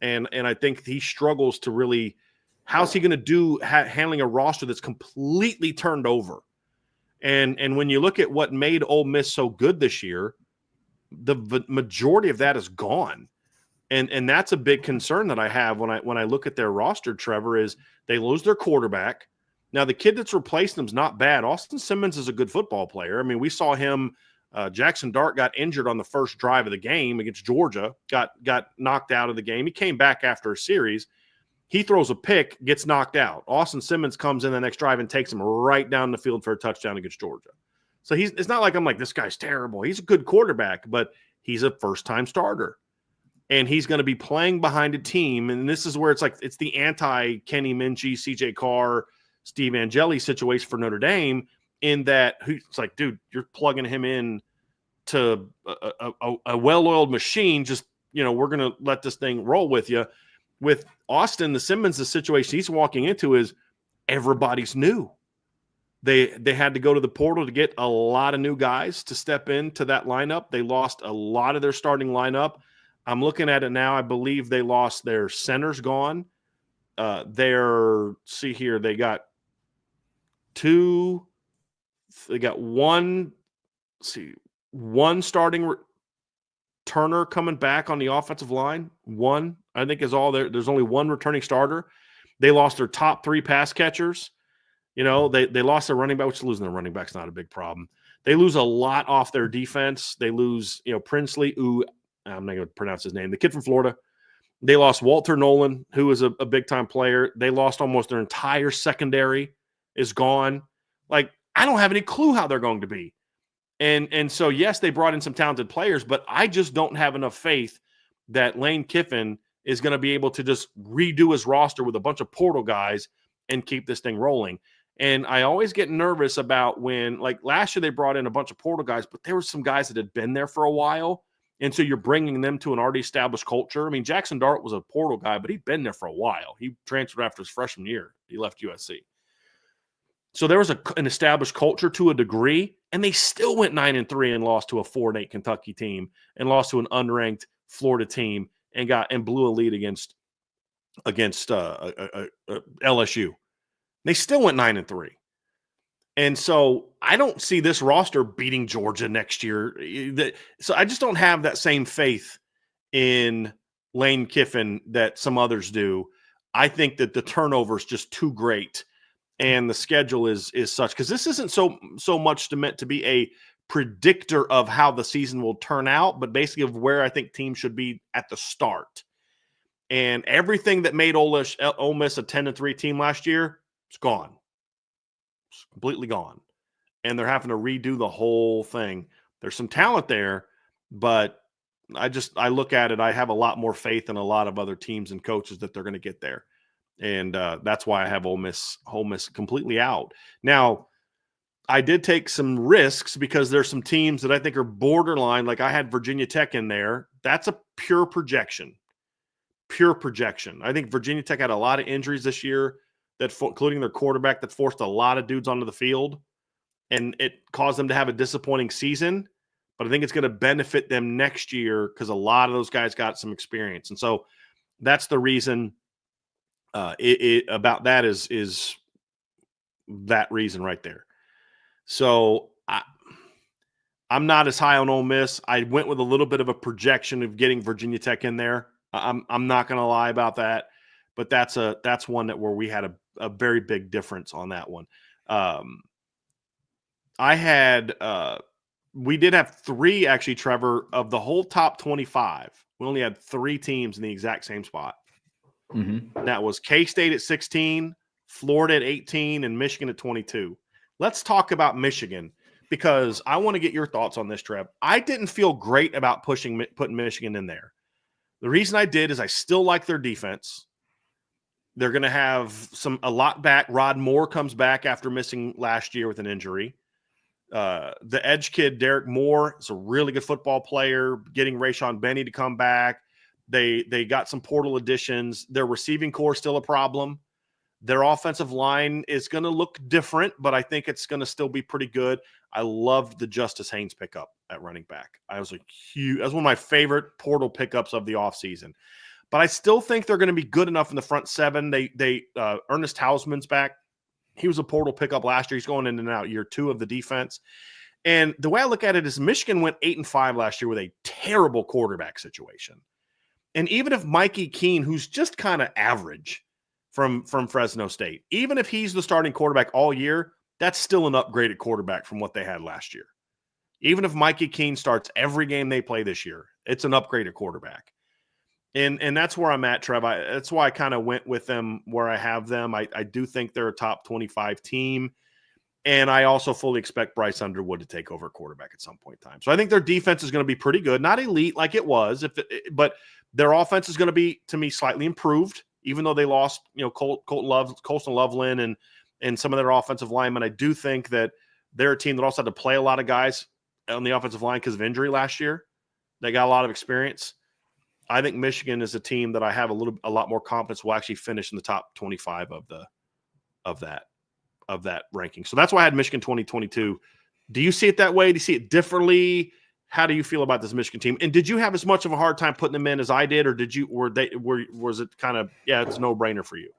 And I think he struggles to really – how's he going to do handling a roster that's completely turned over? And when you look at what made Ole Miss so good this year, the majority of that is gone. And that's a big concern that I have when I look at their roster, Trevor, is they lose their quarterback. Now, the kid that's replaced them is not bad. Austin Simmons is a good football player. I mean, we saw him Jackson Dart got injured on the first drive of the game against Georgia, got knocked out of the game. He came back after a series. He throws a pick, gets knocked out. Austin Simmons comes in the next drive and takes him right down the field for a touchdown against Georgia. So it's not like I'm like, this guy's terrible. He's a good quarterback, but he's a first-time starter. And he's going to be playing behind a team. And this is where it's like it's the anti-Kenny Minchie, CJ Carr, Steve Angeli situation for Notre Dame, in that it's like, dude, you're plugging him in to a well-oiled machine. Just, we're going to let this thing roll with you. With Austin, the situation he's walking into is everybody's new. They had to go to the portal to get a lot of new guys to step into that lineup. They lost a lot of their starting lineup. I'm looking at it now. I believe they lost their centers gone. They got one starting Turner coming back on the offensive line. One, I think, is all there. There's only one returning starter. They lost their top 3 pass catchers. They lost their running back, which losing their running back's not a big problem. They lose a lot off their defense. They lose, Princely, who I'm not going to pronounce his name, the kid from Florida. They lost Walter Nolan, who was a big-time player. They lost almost their entire secondary is gone. Like, I don't have any clue how they're going to be. And so, yes, they brought in some talented players, but I just don't have enough faith that Lane Kiffin is going to be able to just redo his roster with a bunch of portal guys and keep this thing rolling. And I always get nervous about when, like last year, they brought in a bunch of portal guys, but there were some guys that had been there for a while. And so you're bringing them to an already established culture. I mean, Jackson Dart was a portal guy, but he'd been there for a while. He transferred after his freshman year. He left USC. So there was an established culture to a degree, and they still went 9-3 and lost to a 4-8 Kentucky team and lost to an unranked Florida team and blew a lead against LSU. They still went 9-3. And so I don't see this roster beating Georgia next year. So I just don't have that same faith in Lane Kiffin that some others do. I think that the turnover is just too great, and the schedule is such, because this isn't so much meant to be a predictor of how the season will turn out, but basically of where I think teams should be at the start. And everything that made Ole Miss a 10-3 team last year, it's gone. It's completely gone. And they're having to redo the whole thing. There's some talent there, but I look at it, I have a lot more faith in a lot of other teams and coaches that they're going to get there. And that's why I have Ole Miss completely out. Now, I did take some risks because there's some teams that I think are borderline. Like I had Virginia Tech in there. That's a pure projection. Pure projection. I think Virginia Tech had a lot of injuries this year, including their quarterback, that forced a lot of dudes onto the field, and it caused them to have a disappointing season. But I think it's going to benefit them next year because a lot of those guys got some experience. And so that's the reason about that is that reason right there. So I'm not as high on Ole Miss. I went with a little bit of a projection of getting Virginia Tech in there. I'm not going to lie about that, but that's one where we had a very big difference on that one. We did have 3 actually, Trevor, of the whole top 25. We only had 3 teams in the exact same spot. Mm-hmm. That was K-State at 16, Florida at 18, and Michigan at 22. Let's talk about Michigan, because I want to get your thoughts on this, Trev. I didn't feel great about putting Michigan in there. The reason I did is I still like their defense. They're going to have a lot back. Rod Moore comes back after missing last year with an injury. The edge kid, Derek Moore, is a really good football player, getting Rayshawn Benny to come back. They got some portal additions. Their receiving core is still a problem. Their offensive line is going to look different, but I think it's going to still be pretty good. I loved the Justice Haynes pickup at running back. That was one of my favorite portal pickups of the offseason. but I still think they're going to be good enough in the front seven. Ernest Hausman's back. He was a portal pickup last year. He's going in and out year 2 of the defense. And the way I look at it is Michigan went 8-5 last year with a terrible quarterback situation. And even if Mikey Keene, who's just kind of average from Fresno State, even if he's the starting quarterback all year, that's still an upgraded quarterback from what they had last year. Even if Mikey Keene starts every game they play this year, it's an upgraded quarterback. And that's where I'm at, Trev. That's why I kind of went with them where I have them. I do think they're a top 25 team. And I also fully expect Bryce Underwood to take over quarterback at some point in time. So I think their defense is going to be pretty good. Not elite like it was, but their offense is going to be, to me, slightly improved, even though they lost, Colson Loveland and some of their offensive linemen. I do think that they're a team that also had to play a lot of guys on the offensive line because of injury last year. They got a lot of experience. I think Michigan is a team that I have a lot more confidence will actually finish in the top 25 of that ranking. So that's why I had Michigan 2022. Do you see it that way? Do you see it differently? How do you feel about this Michigan team? And did you have as much of a hard time putting them in as I did, or was it kind of, it's a no-brainer for you?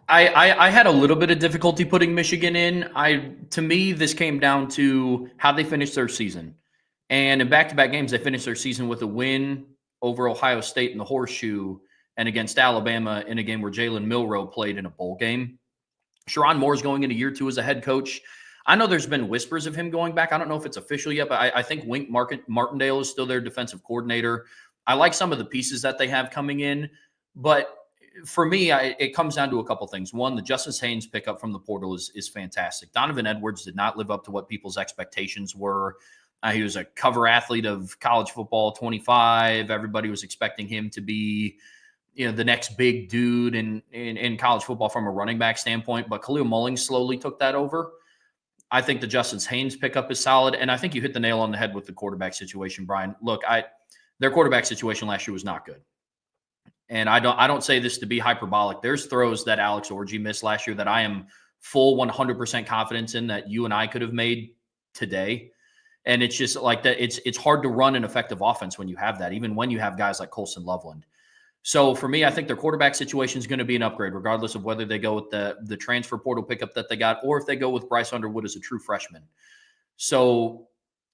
I had a little bit of difficulty putting Michigan in. To me, this came down to how they finished their season. And in back-to-back games, they finished their season with a win over Ohio State in the Horseshoe and against Alabama in a game where Jalen Milroe played in a bowl game. Sherrone Moore's going into year 2 as a head coach. I know there's been whispers of him going back. I don't know if it's official yet, but I think Wink Martindale is still their defensive coordinator. I like some of the pieces that they have coming in, but for me, it comes down to a couple things. One, the Justice Haynes pickup from the portal is fantastic. Donovan Edwards did not live up to what people's expectations were. He was a cover athlete of college football 25. Everybody was expecting him to be, the next big dude in college football from a running back standpoint. But Khalil Mullings slowly took that over. I think the Justice Haynes pickup is solid. And I think you hit the nail on the head with the quarterback situation, Brian. Look, their quarterback situation last year was not good. And I don't say this to be hyperbolic. There's throws that Alex Orji missed last year that I am full 100% confidence in that you and I could have made today. And it's just like that. It's hard to run an effective offense when you have that, even when you have guys like Colson Loveland. So for me, I think their quarterback situation is going to be an upgrade, regardless of whether they go with the transfer portal pickup that they got, or if they go with Bryce Underwood as a true freshman. So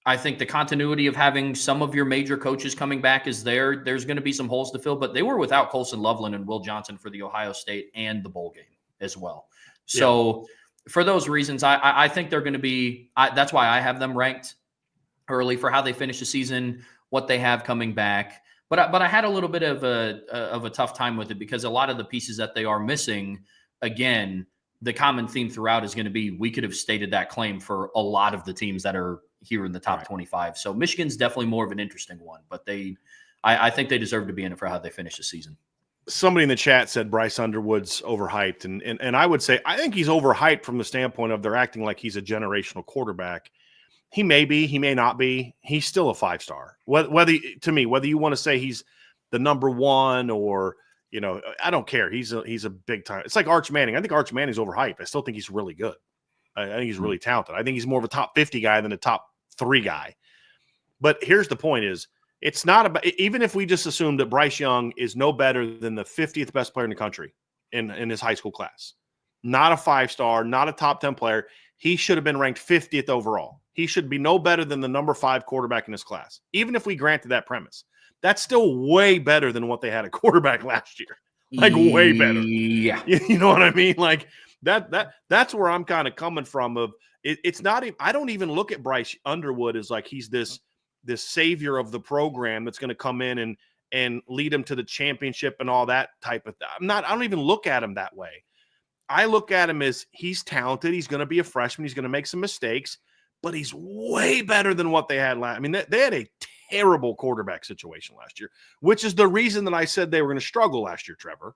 I think the continuity of having some of your major coaches coming back is there. There's going to be some holes to fill, but they were without Colson Loveland and Will Johnson for the Ohio State and the bowl game as well. So for those reasons, I think they're going to be that's why I have them ranked early for how they finish the season, what they have coming back. But I had a little bit of a tough time with it because a lot of the pieces that they are missing, again, the common theme throughout is going to be we could have stated that claim for a lot of the teams that are here in the top 25. So Michigan's definitely more of an interesting one, but I think they deserve to be in it for how they finish the season. Somebody in the chat said Bryce Underwood's overhyped, and I would say I think he's overhyped from the standpoint of they're acting like he's a generational quarterback. He may be, he may not be. He's still a 5-star. Whether you want to say he's the number one or I don't care. He's a big time. It's like Arch Manning. I think Arch Manning's overhyped. I still think he's really good. I think he's really talented. I think he's more of a top 50 guy than a top 3 guy. But here's the point: is it's not about, even if we just assume that Bryce Young is no better than the 50th best player in the country in his high school class, not a 5-star, not a top 10 player. He should have been ranked 50th overall. He should be no better than the number 5 quarterback in his class. Even if we granted that premise, that's still way better than what they had at quarterback last year. Like way better. Yeah. You know what I mean? Like that's where I'm kind of coming from. It's not. I don't even look at Bryce Underwood as like he's this savior of the program that's going to come in and lead him to the championship and all that type of thing. I don't even look at him that way. I look at him as he's talented. He's going to be a freshman. He's going to make some mistakes, but he's way better than what they had last. I mean, they had a terrible quarterback situation last year, which is the reason that I said they were going to struggle last year, Trevor.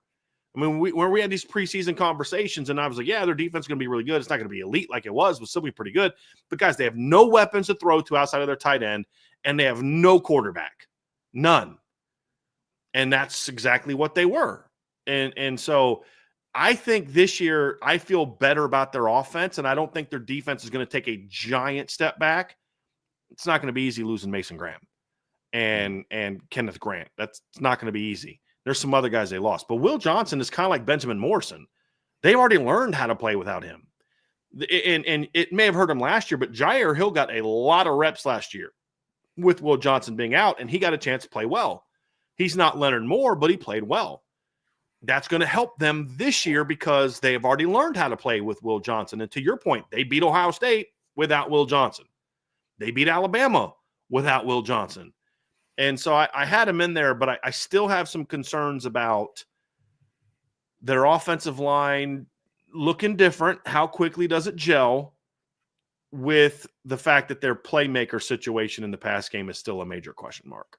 I mean, when we had these preseason conversations, and I was like, yeah, their defense is going to be really good. It's not going to be elite like it was, but still be pretty good. But, guys, they have no weapons to throw to outside of their tight end, and they have no quarterback. None. And that's exactly what they were. And so – I think this year I feel better about their offense, and I don't think their defense is going to take a giant step back. It's not going to be easy losing Mason Graham. and Kenneth Grant. That's not going to be easy. There's some other guys they lost. But Will Johnson is kind of like Benjamin Morrison. They've already learned how to play without him. And it may have hurt him last year, but Jair Hill got a lot of reps last year with Will Johnson being out, and he got a chance to play well. He's not Leonard Moore, but he played well. That's going to help them this year because they have already learned how to play with Will Johnson. And to your point, they beat Ohio State without Will Johnson. They beat Alabama without Will Johnson. And so I had him in there, but I still have some concerns about their offensive line looking different. How quickly does it gel with the fact that their playmaker situation in the pass game is still a major question mark?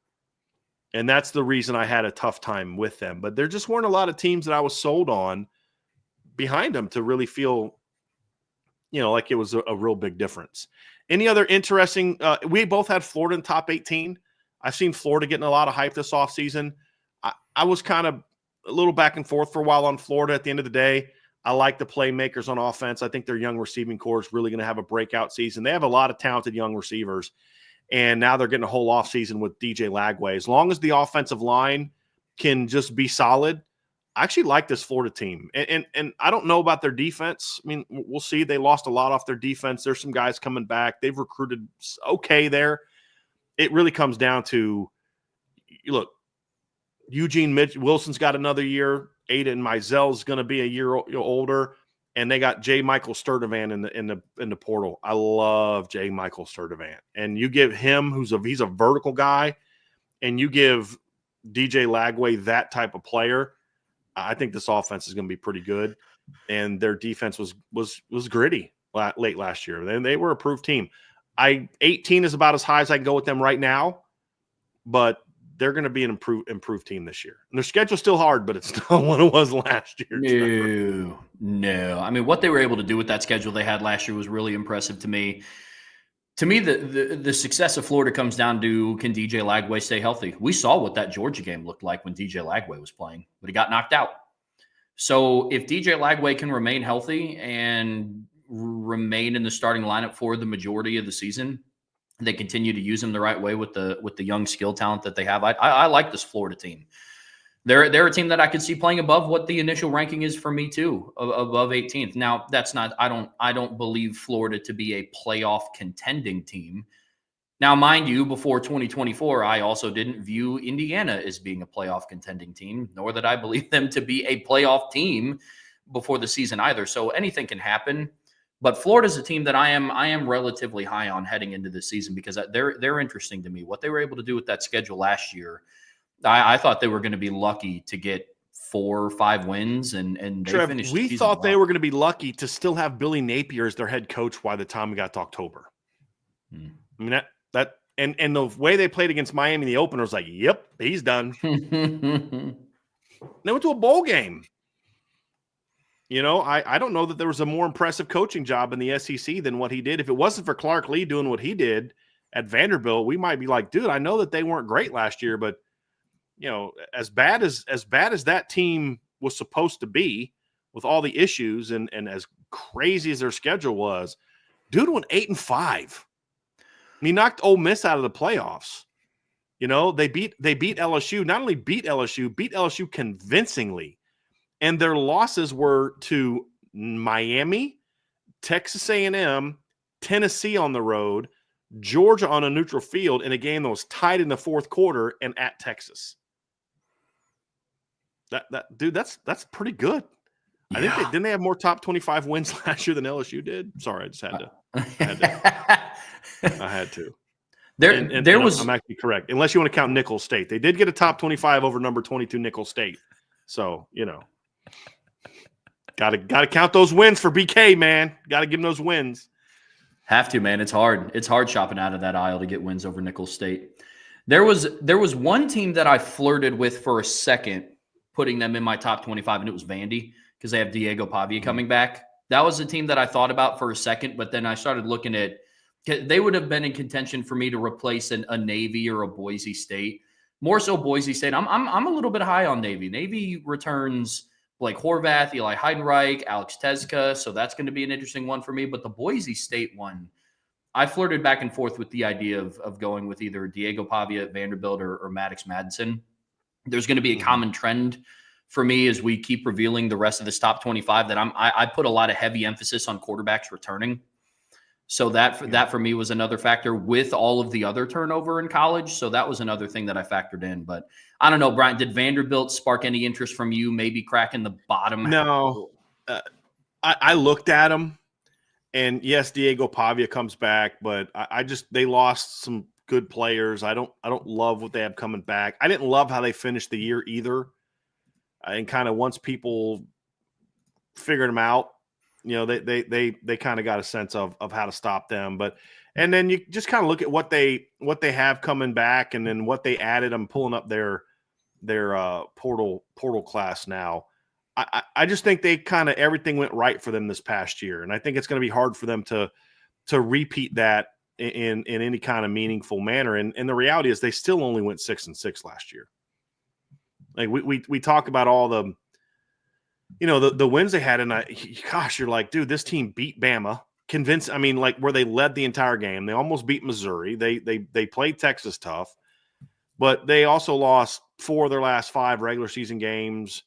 And that's the reason I had a tough time with them. But there just weren't a lot of teams that I was sold on behind them to really feel, like it was a real big difference. Any other interesting we both had Florida in top 18. I've seen Florida getting a lot of hype this offseason. I was kind of a little back and forth for a while on Florida. At the end of the day, I like the playmakers on offense. I think their young receiving core is really going to have a breakout season. They have a lot of talented young receivers, and now they're getting a whole offseason with DJ Lagway. As long as the offensive line can just be solid, I actually like this Florida team. And I don't know about their defense. I mean, we'll see. They lost a lot off their defense. There's some guys coming back. They've recruited okay there. It really comes down to, look, Eugene Wilson's got another year. Aiden Mizell's going to be a year older, and they got J. Michael Sturdivant in the portal. I love J. Michael Sturdivant, and you give him he's a vertical guy, and you give DJ Lagway that type of player. I think this offense is going to be pretty good, and their defense was gritty late last year. They were a proof team. 18 is about as high as I can go with them right now, but they're going to be an improved team this year. And their schedule's still hard, but it's not what it was last year. No. I mean, what they were able to do with that schedule they had last year was really impressive to me. To me, the success of Florida comes down to, can DJ Lagway stay healthy? We saw what that Georgia game looked like when DJ Lagway was playing, but he got knocked out. So if DJ Lagway can remain healthy and remain in the starting lineup for the majority of the season, they continue to use him the right way with the young skill talent that they have. I like this Florida team. They're a team that I could see playing above what the initial ranking is for me too, above 18th. Now that's not, I don't believe Florida to be a playoff contending team. Now, mind you, before 2024, I also didn't view Indiana as being a playoff contending team, nor that I believe them to be a playoff team before the season either. So anything can happen. But Florida's a team that I am relatively high on heading into this season because they're interesting to me. What they were able to do with that schedule last year, I thought they were going to be lucky to get 4 or 5 wins, and they Trev, finished. We thought they were going to be lucky to still have Billy Napier as their head coach by the time we got to October. I mean that and the way they played against Miami in the opener was like, yep, he's done. They went to a bowl game. I don't know that there was a more impressive coaching job in the SEC than what he did. If it wasn't for Clark Lee doing what he did at Vanderbilt, we might be like, dude, I know that they weren't great last year, but as bad as that team was supposed to be with all the issues and as crazy as their schedule was, dude went 8-5. He knocked Ole Miss out of the playoffs. They beat LSU. Not only beat LSU convincingly. And their losses were to Miami, Texas A&M, Tennessee on the road, Georgia on a neutral field in a game that was tied in the fourth quarter, and at Texas. That's pretty good. Yeah. I think didn't they have more top 25 wins last year than LSU did? Sorry, I just had to. I had to. I'm actually correct, unless you want to count Nicholls State. They did get a top 25 over number 22 Nicholls State. So Got to count those wins for BK, man. Got to give them those wins. Have to, man. It's hard. It's hard shopping out of that aisle to get wins over Nicholls State. There was one team that I flirted with for a second, putting them in my top 25, and it was Vandy because they have Diego Pavia coming back. That was a team that I thought about for a second, but then I started looking at – they would have been in contention for me to replace a Navy or a Boise State. More so Boise State. I'm a little bit high on Navy. Navy returns – Blake Horvath, Eli Heidenreich, Alex Tezka. So that's going to be an interesting one for me. But the Boise State one, I flirted back and forth with the idea of going with either Diego Pavia at Vanderbilt or Maddox Madsen. There's going to be a common trend for me as we keep revealing the rest of this top 25 that I put a lot of heavy emphasis on quarterbacks returning. So that for me was another factor with all of the other turnover in college. So that was another thing that I factored in. But I don't know, Brian, did Vanderbilt spark any interest from you? Maybe cracking the bottom? No, I looked at them, and yes, Diego Pavia comes back, but I just they lost some good players. I don't love what they have coming back. I didn't love how they finished the year either. And kind of once people figured them out, they kind of got a sense of how to stop them. But and then you just kind of look at what they have coming back, and then what they added. I'm pulling up their portal class now. I just think they kind of everything went right for them this past year, and I think it's going to be hard for them to repeat that in any kind of meaningful manner. And the reality is they still only went 6-6 last year. Like we talk about all the the wins they had, and gosh, you're like, dude, this team beat Bama, where they led the entire game. They almost beat Missouri. They played Texas tough, but they also lost 4 of their last 5 regular season games.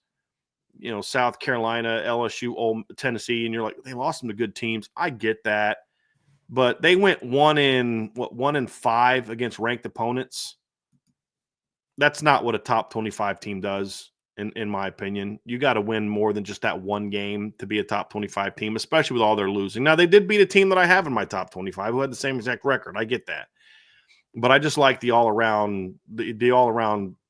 South Carolina, LSU, Tennessee, and you're like, they lost them to good teams. I get that, but they went 1-5 against ranked opponents. That's not what a top 25 team does, in my opinion. You got to win more than just that one game to be a top 25 team, especially with all their losing. Now, they did beat a team that I have in my top 25 who had the same exact record. I get that. But I just like the all-around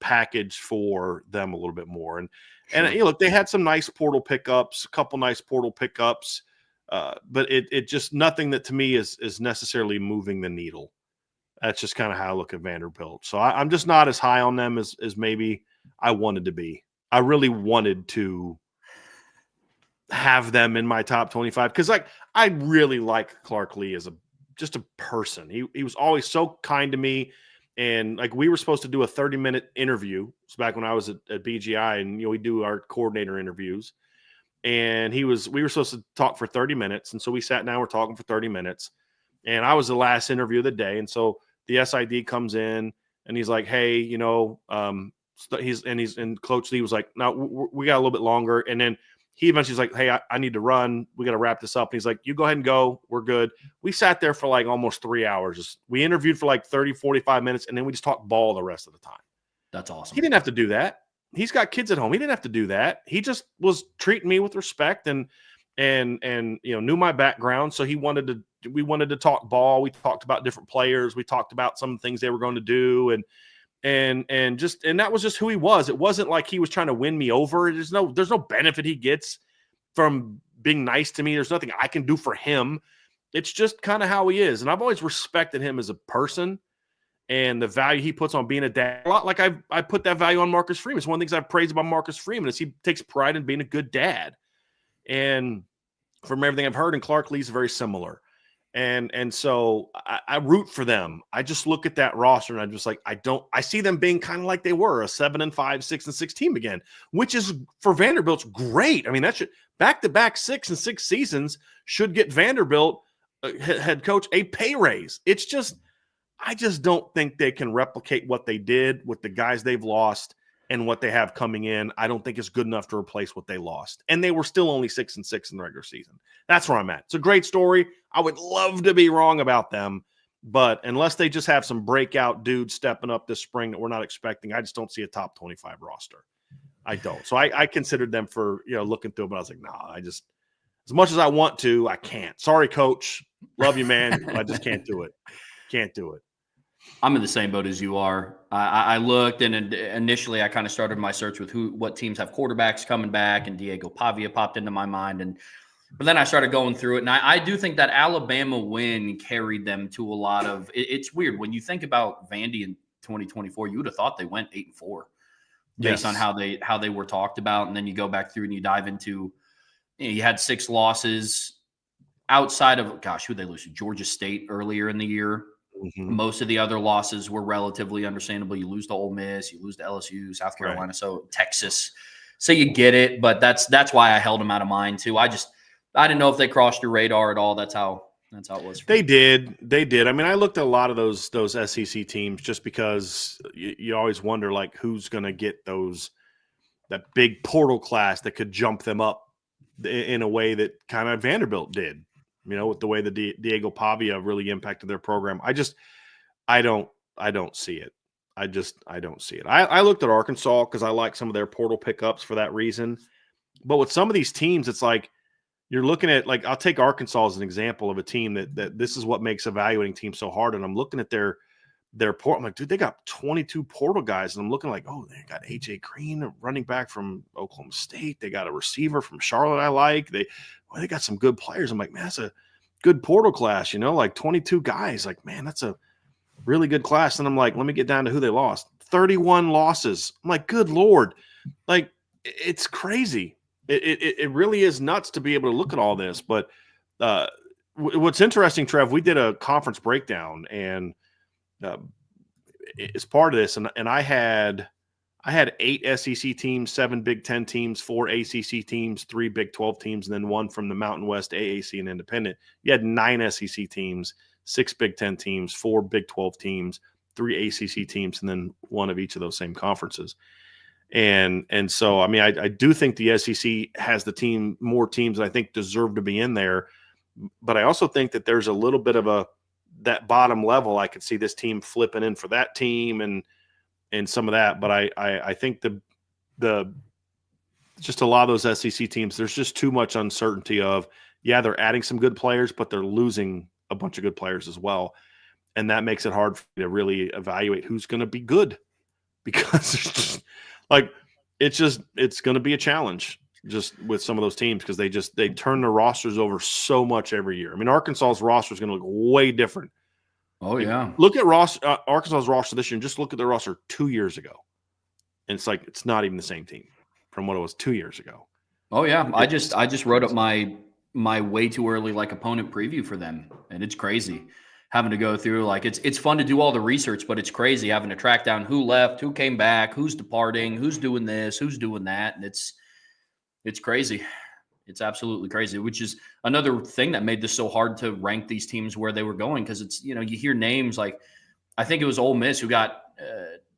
package for them a little bit more. And look, they had some nice portal pickups, a couple nice portal pickups, but it just nothing that to me is necessarily moving the needle. That's just kind of how I look at Vanderbilt. So I'm just not as high on them as maybe I wanted to be. I really wanted to have them in my top 25 because I really like Clark Lee as just a person. He was always so kind to me. And we were supposed to do a 30-minute interview. It's back when I was at BGI, and we do our coordinator interviews. And we were supposed to talk for 30 minutes. And so we sat down, we're talking for 30 minutes. And I was the last interview of the day. And so the SID comes in and he's like, hey, and Coach Lee was like, no, we got a little bit longer. And then he eventually was like, hey, I need to run. We got to wrap this up. And he's like, you go ahead and go. We're good. We sat there for almost 3 hours. We interviewed for 30, 45 minutes, and then we just talked ball the rest of the time. That's awesome. He didn't have to do that. He's got kids at home. He didn't have to do that. He just was treating me with respect and knew my background. So we wanted to talk ball. We talked about different players. We talked about some things they were going to do. And that was just who he was. It wasn't like he was trying to win me over. There's no benefit he gets from being nice to me. There's nothing I can do for him. It's just kind of how he is. And I've always respected him as a person and the value he puts on being a dad. A lot like I put that value on Marcus Freeman. It's one of the things I've praised about Marcus Freeman is he takes pride in being a good dad. And from everything I've heard, and Clark Lee's very similar. And so I root for them. I just look at that roster and I'm just like, I see them being kind of like they were a 7-5, 6-6 team again, which is for Vanderbilt's great. I mean, that should back-to-back 6-6 seasons should get Vanderbilt head coach a pay raise. It's just, I just don't think they can replicate what they did with the guys they've lost and what they have coming in. I don't think it's good enough to replace what they lost. And they were still only 6-6 in the regular season. That's where I'm at. It's a great story. I would love to be wrong about them, but unless they just have some breakout dudes stepping up this spring that we're not expecting, I just don't see a top 25 roster. I don't. So I considered them for, looking through, but I was like, nah, as much as I want to, I can't. Sorry, coach. Love you, man. I just can't do it. Can't do it. I'm in the same boat as you are. I looked, and initially I kind of started my search with what teams have quarterbacks coming back, and Diego Pavia popped into my mind. But then I started going through it, and I do think that Alabama win carried them to a lot of – it's weird. When you think about Vandy in 2024, you would have thought they went 8-4 based on how they were talked about. And then you go back through and you dive into you had 6 losses outside of – who they lose to? Georgia State earlier in the year. Mm-hmm. Most of the other losses were relatively understandable. You lose to Ole Miss, you lose to LSU, South Carolina, right. So Texas. So you get it, but that's why I held them out of mind too. I didn't know if they crossed your radar at all. That's how That's how it was. They did. I mean, I looked at a lot of those SEC teams just because you always wonder like who's going to get that big portal class that could jump them up in a way that kind of Vanderbilt did. With the way that Diego Pavia really impacted their program. I don't see it. I don't see it. I looked at Arkansas because I like some of their portal pickups for that reason. But with some of these teams, it's like you're looking at, like, I'll take Arkansas as an example of a team that this is what makes evaluating teams so hard. And I'm looking at their portal. I'm like, dude, they got 22 portal guys. And I'm looking like, oh, they got A.J. Green, a running back from Oklahoma State. They got a receiver from Charlotte I like. They got some good players. I'm like, man, that's a good portal class, like 22 guys. Like, man, that's a really good class. And I'm like, let me get down to who they lost. 31 losses. I'm like, good Lord. Like, it's crazy. It really is nuts to be able to look at all this. But what's interesting, Trev, we did a conference breakdown, and as part of this, and I had 8 SEC teams, 7 Big Ten teams, 4 ACC teams, 3 Big 12 teams, and then 1 from the Mountain West AAC and Independent. You had 9 SEC teams, 6 Big Ten teams, 4 Big 12 teams, 3 ACC teams, and then 1 of each of those same conferences. And so, I mean, I do think the SEC has more teams that I think deserve to be in there. But I also think that there's a little bit of that bottom level. I could see this team flipping in for that team and some of that. But I think the just a lot of those SEC teams, there's just too much uncertainty of, yeah, they're adding some good players, but they're losing a bunch of good players as well. And that makes it hard for you to really evaluate who's going to be good, because it's going to be a challenge just with some of those teams, because they turn their rosters over so much every year. I mean, Arkansas's roster is going to look way different. Oh, yeah. Look at Arkansas's roster this year and just look at their roster 2 years ago. And it's like, it's not even the same team from what it was 2 years ago. Oh, yeah. I just wrote up my way too early, like, opponent preview for them. And it's crazy having to go through, like, it's fun to do all the research, but it's crazy having to track down who left, who came back, who's departing, who's doing this, who's doing that. And it's crazy. It's absolutely crazy, which is another thing that made this so hard to rank these teams where they were going. Cause it's, you hear names like, I think it was Ole Miss who got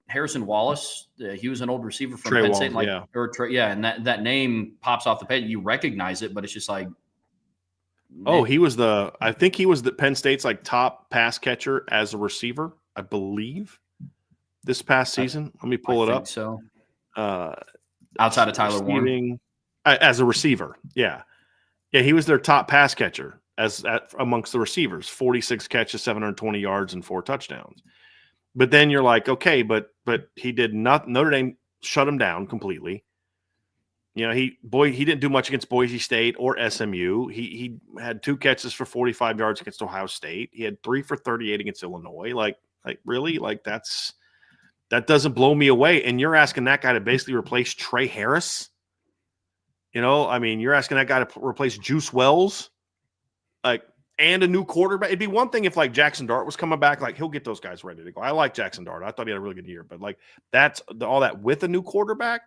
Harrison Wallace. He was an old receiver from Penn State. And that name pops off the page. You recognize it, but it's just like, oh, I think he was the Penn State's like top pass catcher as a receiver, I believe, this past season. Let me pull it up. So, outside of Tyler Warren, as a receiver, yeah, he was their top pass catcher amongst the receivers. 46 catches, 720 yards, and 4 touchdowns. But then you're like, okay, but he did not. Notre Dame shut him down completely. He didn't do much against Boise State or SMU. He had 2 catches for 45 yards against Ohio State. He had 3 for 38 against Illinois. Like really? Like that doesn't blow me away. And you're asking that guy to basically replace Trey Harris? I mean, you're asking that guy to replace Juice Wells, like, and a new quarterback. It'd be one thing if like Jackson Dart was coming back, like he'll get those guys ready to go. I like Jackson Dart. I thought he had a really good year, but like that's all that with a new quarterback.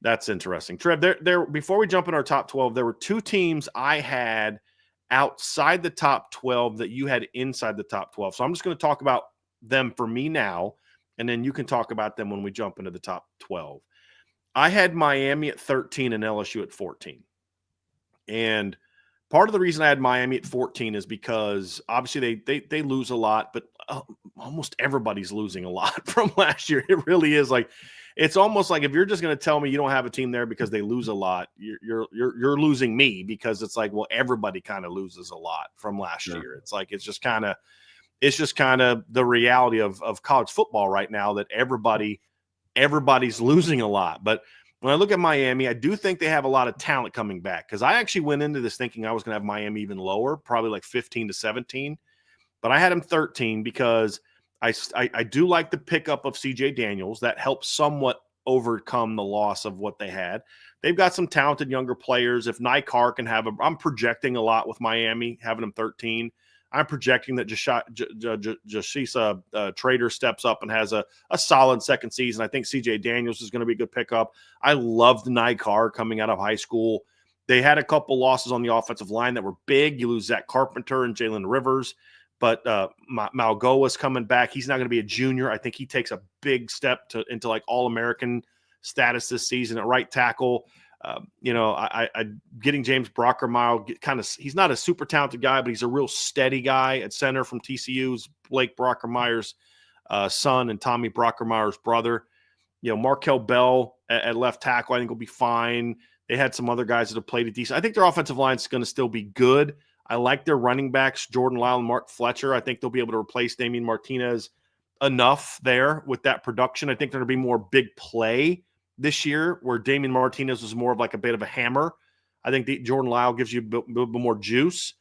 That's interesting. Trev, there before we jump in our top 12, there were 2 teams I had outside the top 12 that you had inside the top 12. So I'm just going to talk about them for me now, and then you can talk about them when we jump into the top 12. I had Miami at 13 and LSU at 14. And part of the reason I had Miami at 14 is because obviously they lose a lot, but almost everybody's losing a lot from last year. It really is like, it's almost like if you're just going to tell me you don't have a team there because they lose a lot, you're losing me, because it's like, well, everybody kind of loses a lot from last year. It's like, it's just kind of the reality of college football right now, that everybody's losing a lot. But when I look at Miami, I do think they have a lot of talent coming back, because I actually went into this thinking I was going to have Miami even lower, probably like 15 to 17, but I had them 13 because I do like the pickup of CJ Daniels. That helps somewhat overcome the loss of what they had. They've got some talented younger players. If Nikar can I'm projecting a lot with Miami, having them 13. I'm projecting that Jashisa Trader steps up and has a solid second season. I think CJ Daniels is going to be a good pickup. I loved Nikar coming out of high school. They had a couple losses on the offensive line that were big. You lose Zach Carpenter and Jalen Rivers, but Malgoa's coming back. He's not going to be a junior. I think he takes a big step into like All-American status this season at right tackle. I getting James Brockermeyer he's not a super talented guy, but he's a real steady guy at center from TCU's Blake Brockermeyer's son and Tommy Brockermeyer's brother. Markel Bell at left tackle, I think will be fine. They had some other guys that have played it decent. I think their offensive line is going to still be good. I like their running backs, Jordan Lyle and Mark Fletcher. I think they'll be able to replace Damian Martinez enough there with that production. I think there'll be more big play this year where Damian Martinez was more of like a bit of a hammer. I think Jordan Lyle gives you a bit more juice.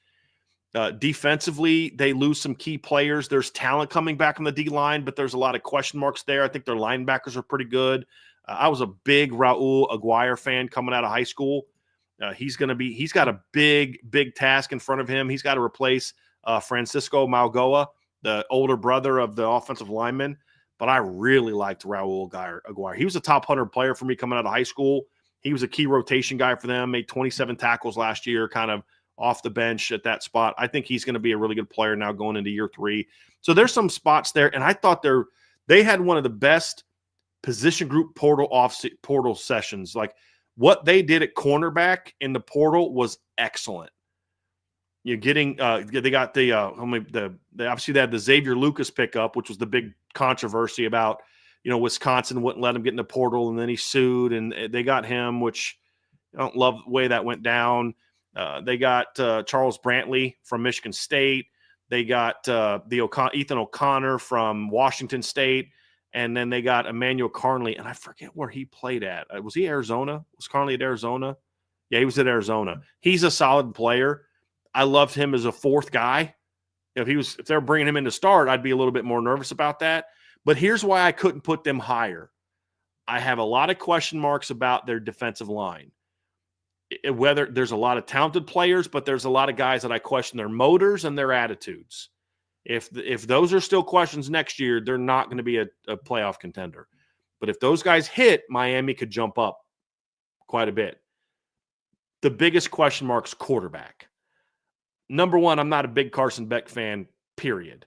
Defensively, they lose some key players. There's talent coming back on the D-line, but there's a lot of question marks there. I think their linebackers are pretty good. I was a big Raul Aguirre fan coming out of high school. He's got a big task in front of him. He's got to replace Francisco Malgoa, the older brother of the offensive lineman. But I really liked Raul Aguirre. He was a top 100 player for me coming out of high school. He was a key rotation guy for them, made 27 tackles last year, kind of off the bench at that spot. I think he's going to be a really good player now going into year 3. So there's some spots there. And I thought they had one of the best position group portal sessions. Like what they did at cornerback in the portal was excellent. You're getting they got they obviously they had the Xavier Lucas pickup, which was the big controversy about, Wisconsin wouldn't let him get in the portal, and then he sued, and they got him, which I don't love the way that went down. They got Charles Brantley from Michigan State. They got Ethan O'Connor from Washington State. And then they got Emmanuel Carnley, and I forget where he played at. Was he Arizona? Was Carnley at Arizona? Yeah, he was at Arizona. He's a solid player. I loved him as a fourth guy. If they were bringing him in to start, I'd be a little bit more nervous about that. But here's why I couldn't put them higher. I have a lot of question marks about their defensive line. Whether there's a lot of talented players, but there's a lot of guys that I question their motors and their attitudes. If those are still questions next year, they're not going to be a playoff contender. But if those guys hit, Miami could jump up quite a bit. The biggest question mark is quarterback. Number one, I'm not a big Carson Beck fan, period.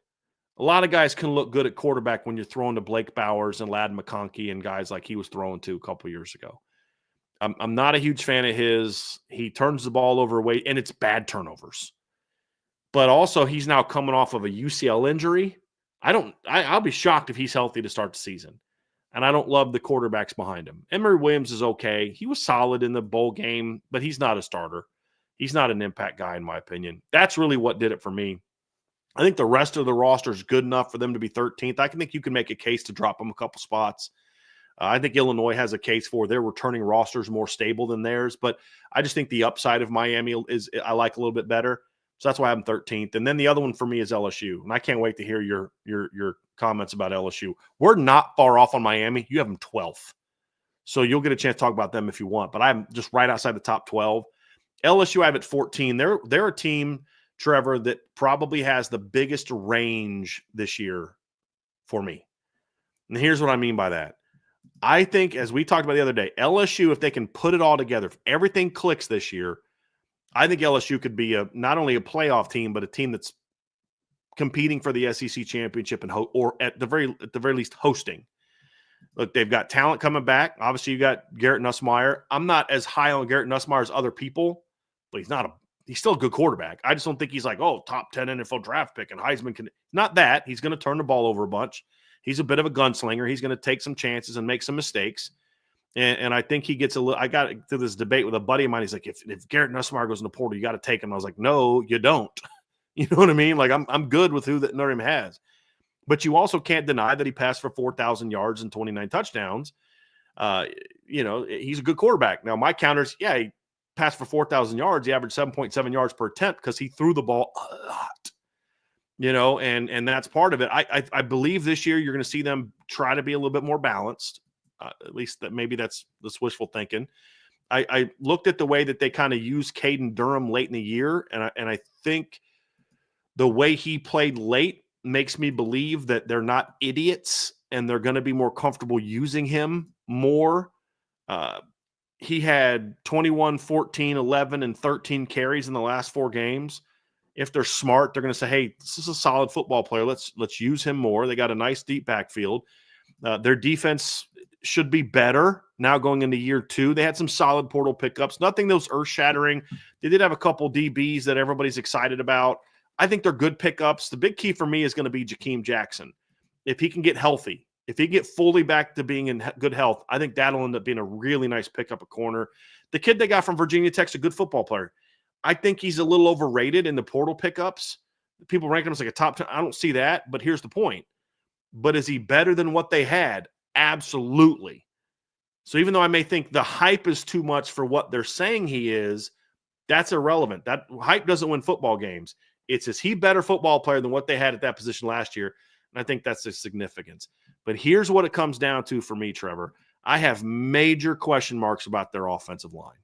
A lot of guys can look good at quarterback when you're throwing to Blake Bowers and Ladd McConkey and guys like he was throwing to a couple years ago. I'm not a huge fan of his. He turns the ball over away, and it's bad turnovers. But also, he's now coming off of a UCL injury. I'll be shocked if he's healthy to start the season. And I don't love the quarterbacks behind him. Emory Williams is okay. He was solid in the bowl game, but he's not a starter. He's not an impact guy, in my opinion. That's really what did it for me. I think the rest of the roster is good enough for them to be 13th. I think you can make a case to drop them a couple spots. I think Illinois has a case for their returning rosters more stable than theirs. But I just think the upside of Miami I like a little bit better. So that's why I'm 13th. And then the other one for me is LSU. And I can't wait to hear your comments about LSU. We're not far off on Miami. You have them 12th. So you'll get a chance to talk about them if you want. But I'm just right outside the top 12. LSU, I have at 14. They're a team, Trevor, that probably has the biggest range this year for me. And here's what I mean by that. I think, as we talked about the other day, LSU, if they can put it all together, if everything clicks this year, I think LSU could be not only a playoff team, but a team that's competing for the SEC championship or at the very least hosting. Look, they've got talent coming back. Obviously, you got Garrett Nussmeier. I'm not as high on Garrett Nussmeier as other people, but he's still a good quarterback. I just don't think he's like, top 10 NFL draft pick and Heisman can. Not that. He's going to turn the ball over a bunch. He's a bit of a gunslinger. He's going to take some chances and make some mistakes. And I think he gets a little – I got to this debate with a buddy of mine. He's like, if Garrett Nussmeier goes in the portal, you got to take him. I was like, no, you don't. You know what I mean? Like, I'm good with who that Notre Dame has. But you also can't deny that he passed for 4,000 yards and 29 touchdowns. He's a good quarterback. Now, my counters, he passed for 4,000 yards. He averaged 7.7 yards per attempt because he threw the ball a lot. And that's part of it. I believe this year you're going to see them try to be a little bit more balanced. At least maybe that's the wishful thinking. I looked at the way that they kind of used Caden Durham late in the year, and I think the way he played late makes me believe that they're not idiots and they're going to be more comfortable using him more. he had 21, 14, 11, and 13 carries in the last 4 games. If they're smart, they're going to say, hey, this is a solid football player. Let's use him more. They got a nice deep backfield. Their defense should be better now going into year 2. They had some solid portal pickups. Nothing that was earth-shattering. They did have a couple DBs that everybody's excited about. I think they're good pickups. The big key for me is going to be Jakeem Jackson. If he can get healthy, if he get fully back to being in good health, I think that'll end up being a really nice pickup at corner. The kid they got from Virginia Tech's a good football player. I think he's a little overrated in the portal pickups. People rank him as like a top 10. I don't see that, but here's the point. But is he better than what they had? Absolutely. So even though I may think the hype is too much for what they're saying he is, that's irrelevant. That hype doesn't win football games. It's, is he better football player than what they had at that position last year? And I think that's the significance. But here's what it comes down to for me, Trevor. I have major question marks about their offensive line.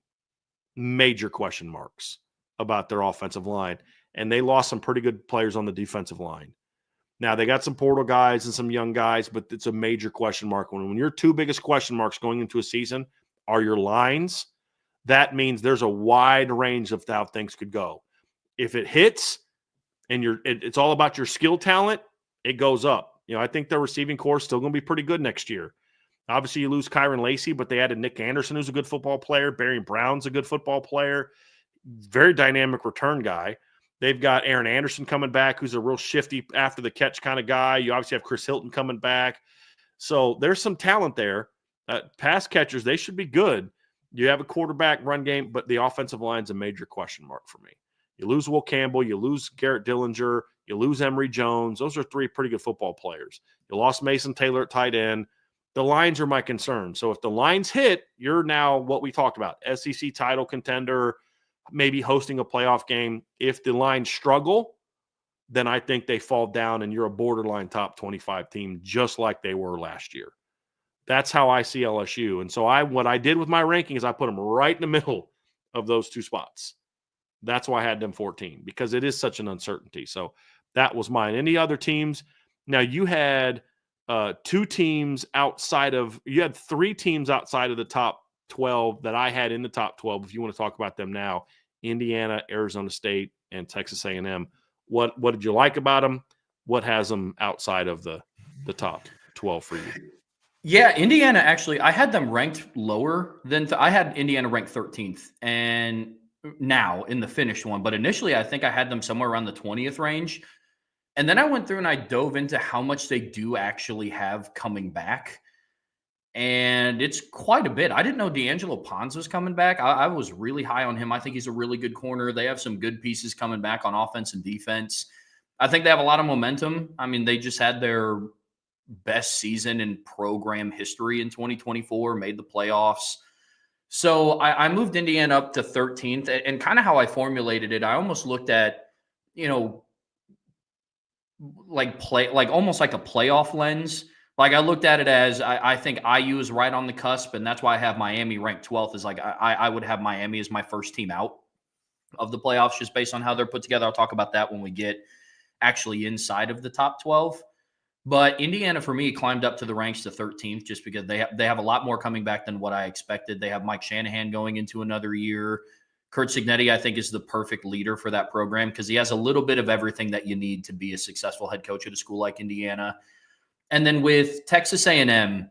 Major question marks about their offensive line. And they lost some pretty good players on the defensive line. Now, they got some portal guys and some young guys, but it's a major question mark. When your 2 biggest question marks going into a season are your lines, that means there's a wide range of how things could go. If it hits and it's all about your skill talent, it goes up. I think their receiving core is still going to be pretty good next year. Obviously, you lose Kyron Lacey, but they added Nick Anderson, who's a good football player. Barry Brown's a good football player. Very dynamic return guy. They've got Aaron Anderson coming back, who's a real shifty after the catch kind of guy. You obviously have Chris Hilton coming back. So there's some talent there. Pass catchers, they should be good. You have a quarterback run game, but the offensive line's a major question mark for me. You lose Will Campbell, you lose Garrett Dillinger, you lose Emory Jones. Those are 3 pretty good football players. You lost Mason Taylor at tight end. The lines are my concern. So if the lines hit, you're now what we talked about, SEC title contender, maybe hosting a playoff game. If the lines struggle, then I think they fall down and you're a borderline top 25 team, just like they were last year. That's how I see LSU. And so what I did with my ranking is I put them right in the middle of those 2 spots. That's why I had them 14, because it is such an uncertainty. So that was mine. Any other teams? Now you had 2 teams outside of – you had 3 teams outside of the top 12 that I had in the top 12, if you want to talk about them now: Indiana, Arizona State, and Texas A&M. What did you like about them? What has them outside of the top 12 for you? Yeah, Indiana, actually, I had them ranked lower than I had Indiana ranked 13th, and now in the finished one. But initially, I think I had them somewhere around the 20th range. And then I went through and I dove into how much they do actually have coming back. And it's quite a bit. I didn't know D'Angelo Pons was coming back. I was really high on him. I think he's a really good corner. They have some good pieces coming back on offense and defense. I think they have a lot of momentum. I mean, they just had their best season in program history in 2024, made the playoffs. So I moved Indiana up to 13th, and kind of how I formulated it, I almost looked at, almost like a playoff lens. Like I looked at it as I think IU is right on the cusp, and that's why I have Miami ranked 12th. Is like I would have Miami as my first team out of the playoffs just based on how they're put together. I'll talk about that when we get actually inside of the top 12. But Indiana, for me, climbed up to the ranks to 13th just because they have a lot more coming back than what I expected. They have Mike Shanahan going into another year. Curt Cignetti, I think, is the perfect leader for that program because he has a little bit of everything that you need to be a successful head coach at a school like Indiana. And then with Texas A&M,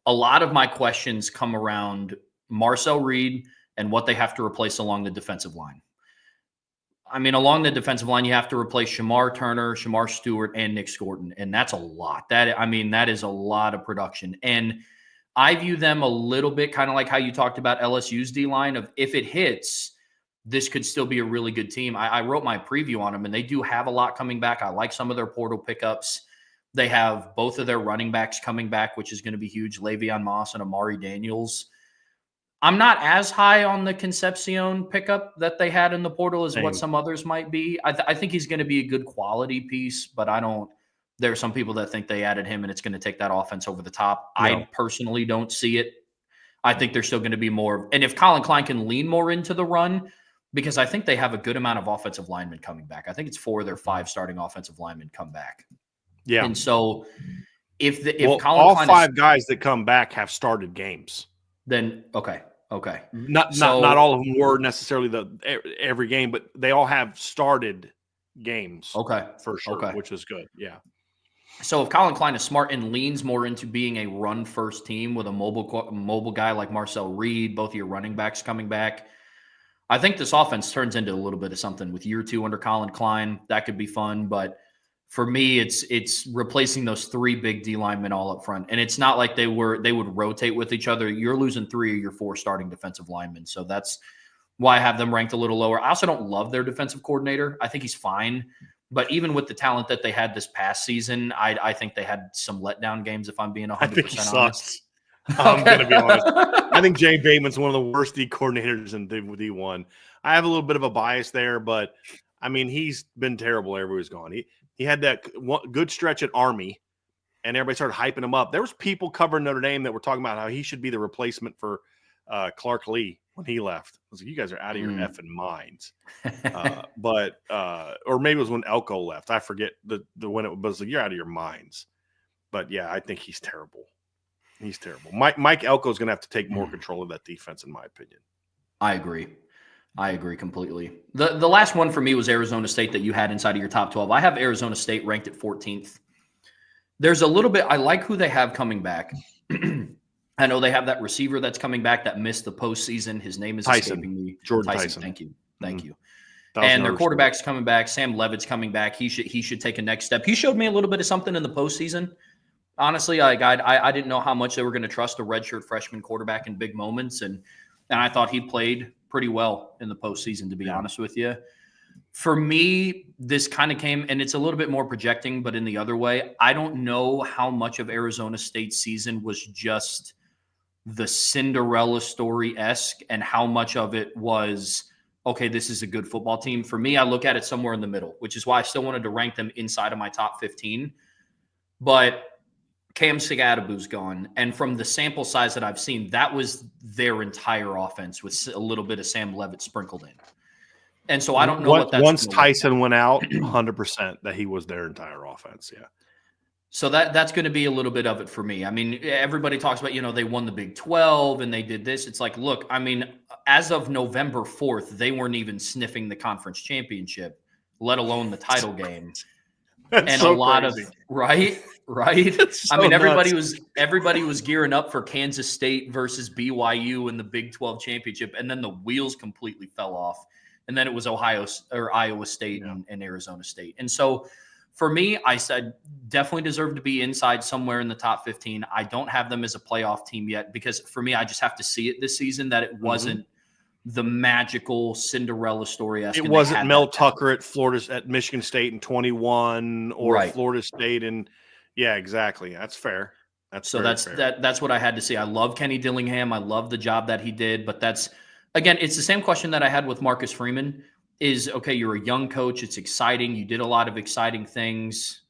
a lot of my questions come around Marcel Reed and what they have to replace along the defensive line. I mean, along the defensive line, you have to replace Shamar Turner, Shamar Stewart, and Nick Scorton, and that's a lot. That is a lot of production. And I view them a little bit kind of like how you talked about LSU's D-line of if it hits, this could still be a really good team. I wrote my preview on them, and they do have a lot coming back. I like some of their portal pickups. They have both of their running backs coming back, which is going to be huge, Le'Veon Moss and Amari Daniels. I'm not as high on the Concepcion pickup that they had in the portal as what some others might be. I think he's going to be a good quality piece, but there are some people that think they added him and it's going to take that offense over the top. No. I personally don't see it. I think there's still going to be more. And if Colin Klein can lean more into the run, because I think they have a good amount of offensive linemen coming back. I think it's 4 of their 5 starting offensive linemen come back. Yeah. And so if Colin all Klein 5 guys that come back have started games. Then, okay. Okay. Not all of them were necessarily every game, but they all have started games. Okay. For sure, Okay. which is good. Yeah. So if Colin Klein is smart and leans more into being a run-first team with a mobile guy like Marcel Reed, both of your running backs coming back, I think this offense turns into a little bit of something with year 2 under Colin Klein. That could be fun, but for me, it's replacing those 3 big D linemen all up front, and it's not like they would rotate with each other. You're losing 3 of your 4 starting defensive linemen, so that's why I have them ranked a little lower. I also don't love their defensive coordinator. I think he's fine. But even with the talent that they had this past season, I think they had some letdown games, if I'm being 100% I think he honest. sucks. I'm going to be honest. I think Jay Bateman's one of the worst D coordinators in D1. I have a little bit of a bias there, but, I mean, he's been terrible everywhere he's gone. He had that good stretch at Army, and everybody started hyping him up. There was people covering Notre Dame that were talking about how he should be the replacement for Clark Lee when he left. I was like, you guys are out of your effing minds. Or maybe it was when Elko left. I forget the when it was like, you're out of your minds. But yeah, I think he's terrible. He's terrible. Mike Elko is going to have to take more control of that defense, in my opinion. I agree completely. The last one for me was Arizona State that you had inside of your top 12. I have Arizona State ranked at 14th. There's a little bit, I like who they have coming back. I know they have that receiver that's coming back that missed the postseason. His name is escaping me. Jordan Tyson. Thank you. And their quarterback's coming back. Sam Levitt's coming back. He should take a next step. He showed me a little bit of something in the postseason. Honestly, I didn't know how much they were going to trust a redshirt freshman quarterback in big moments, and I thought he played pretty well in the postseason, to be honest with you. For me, this kind of came, and it's a little bit more projecting, but in the other way, I don't know how much of Arizona State's season was just the Cinderella story-esque and how much of it was, okay, this is a good football team. For me, I look at it somewhere in the middle, which is why I still wanted to rank them inside of my top 15. But Cam Sagadabu's gone. And from the sample size that I've seen, that was their entire offense with a little bit of Sam Levitt sprinkled in. And so I don't know what that's once Tyson went out, 100% that he was their entire offense. Yeah. So that's going to be a little bit of it for me. I mean, everybody talks about, they won the Big 12 and they did this. It's like, look, I mean, as of November 4th, they weren't even sniffing the conference championship, let alone the title game. That's so crazy. Right. So I mean, nuts. everybody was gearing up for Kansas State versus BYU in the Big 12 championship, and then the wheels completely fell off. And then it was Iowa State and Arizona State. And so for me, I said definitely deserve to be inside somewhere in the top 15. I don't have them as a playoff team yet because for me, I just have to see it this season that it wasn't the magical Cinderella story. It wasn't Mel Tucker at Michigan State in 21 or Florida State. And yeah, exactly. That's fair. That's fair. That's what I had to see. I love Kenny Dillingham. I love the job that he did, but again, it's the same question that I had with Marcus Freeman is, okay, you're a young coach. It's exciting. You did a lot of exciting things.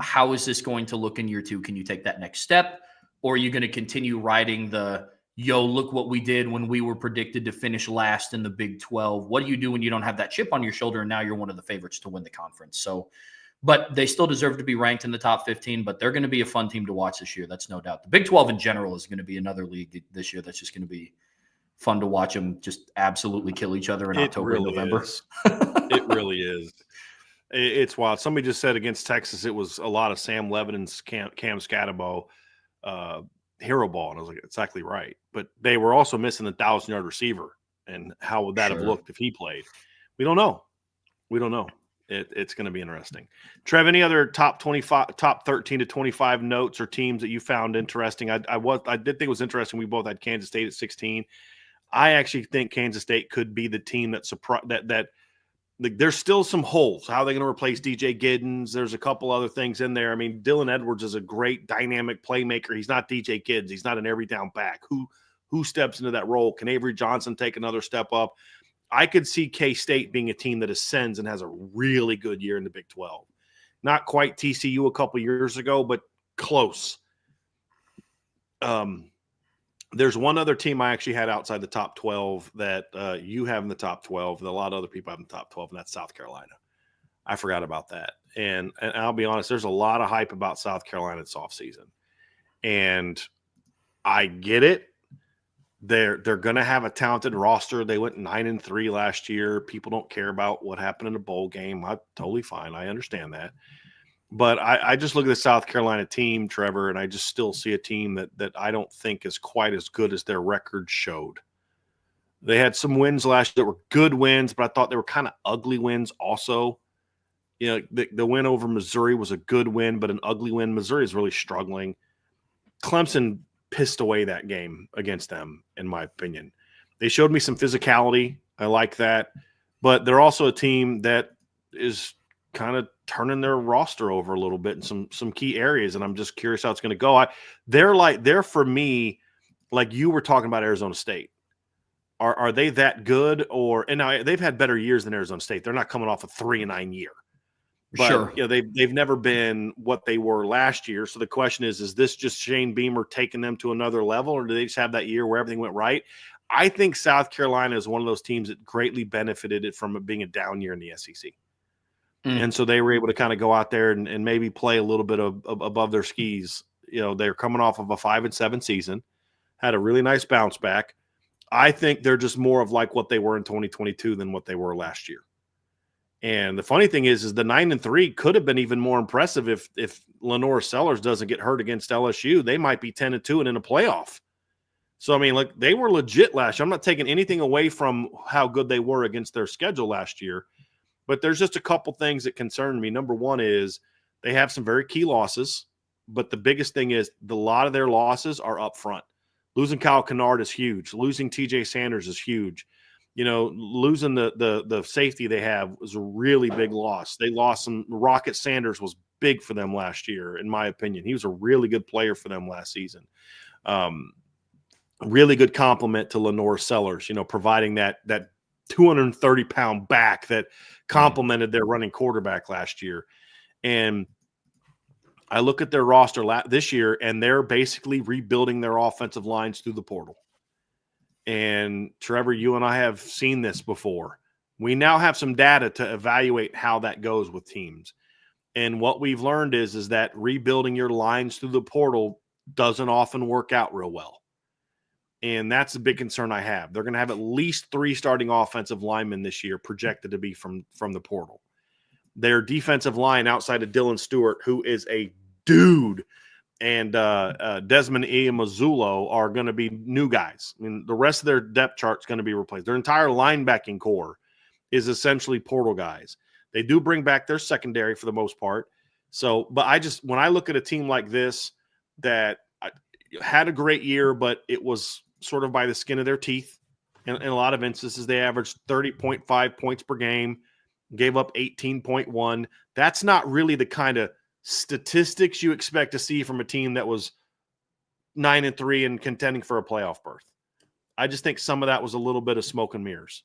How is this going to look in year 2? Can you take that next step? Or are you going to continue riding look what we did when we were predicted to finish last in the Big 12? What do you do when you don't have that chip on your shoulder and now you're one of the favorites to win the conference? So, but they still deserve to be ranked in the top 15, but they're going to be a fun team to watch this year. That's no doubt. The Big 12 in general is going to be another league this year that's just going to be fun to watch them just absolutely kill each other in October and November. It really is. It's wild. Somebody just said against Texas, it was a lot of Sam Levitt and Cam Scatabo hero ball. And I was like, exactly right. But they were also missing the 1,000-yard receiver. And how would that have looked if he played? We don't know. It's going to be interesting. Trev, any other top 13 to 25 notes or teams that you found interesting? I did think it was interesting. We both had Kansas State at 16. I actually think Kansas State could be the team that there's still some holes. How are they going to replace DJ Giddens? There's a couple other things in there. I mean, Dylan Edwards is a great dynamic playmaker. He's not DJ Giddens. He's not an every down back. Who steps into that role? Can Avery Johnson take another step up? I could see K-State being a team that ascends and has a really good year in the Big 12. Not quite TCU a couple years ago, but close. There's one other team I actually had outside the top 12 that you have in the top 12 that a lot of other people have in the top 12, and that's South Carolina. I forgot about that. And I'll be honest, there's a lot of hype about South Carolina this offseason. And I get it. They're going to have a talented roster. They went 9-3 last year. People don't care about what happened in the bowl game. I'm totally fine. I understand that. But I just look at the South Carolina team, Trevor, and I just still see a team that I don't think is quite as good as their record showed. They had some wins last year that were good wins, but I thought they were kind of ugly wins also. You know, the win over Missouri was a good win, but an ugly win. Missouri is really struggling. Clemson pissed away that game against them, in my opinion. They showed me some physicality. I like that. But they're also a team that is kind of turning their roster over a little bit in some key areas, and I'm just curious how it's going to go. They're for me, like you were talking about Arizona State. Are they that good? And now they've had better years than Arizona State. They're not coming off a 3-9 year. But Sure. you know, they've never been what they were last year. So the question is this just Shane Beamer taking them to another level, or do they just have that year where everything went right? I think South Carolina is one of those teams that greatly benefited it from it being a down year in the SEC. And so they were able to kind of go out there and maybe play a little bit of above their skis. You know, they're coming off of a 5-7 season, had a really nice bounce back. I think they're just more of like what they were in 2022 than what they were last year. And the funny thing is the 9-3 could have been even more impressive if Lenore Sellers doesn't get hurt against LSU. They might be 10-2 and in a playoff. So, I mean, like, they were legit last year. I'm not taking anything away from how good they were against their schedule last year, but there's just a couple things that concern me. Number one is they have some very key losses, but the biggest thing is a lot of their losses are up front. Losing Kyle Kennard is huge. Losing TJ Sanders is huge. You know, losing the safety they have was a really big loss. They lost some. Rocket Sanders was big for them last year, in my opinion. He was a really good player for them last season. Really good compliment to Lenore Sellers, you know, providing that 230-pound back that complemented their running quarterback last year. And I look at their roster this year, and they're basically rebuilding their offensive lines through the portal. And Trevor, you and I have seen this before. We now have some data to evaluate how that goes with teams. And what we've learned is that rebuilding your lines through the portal doesn't often work out real well. And that's a big concern I have. They're going to have at least 3 starting offensive linemen this year projected to be from the portal. Their defensive line outside of Dylan Stewart, who is a dude, and Desmond Iamazzulo are going to be new guys. I mean, the rest of their depth chart is going to be replaced. Their entire linebacking core is essentially portal guys. They do bring back their secondary for the most part. So, but when I look at a team like this that had a great year, but it was sort of by the skin of their teeth. In a lot of instances, they averaged 30.5 points per game, gave up 18.1. That's not really the kind of statistics you expect to see from a team that was 9-3 and contending for a playoff berth. I just think some of that was a little bit of smoke and mirrors.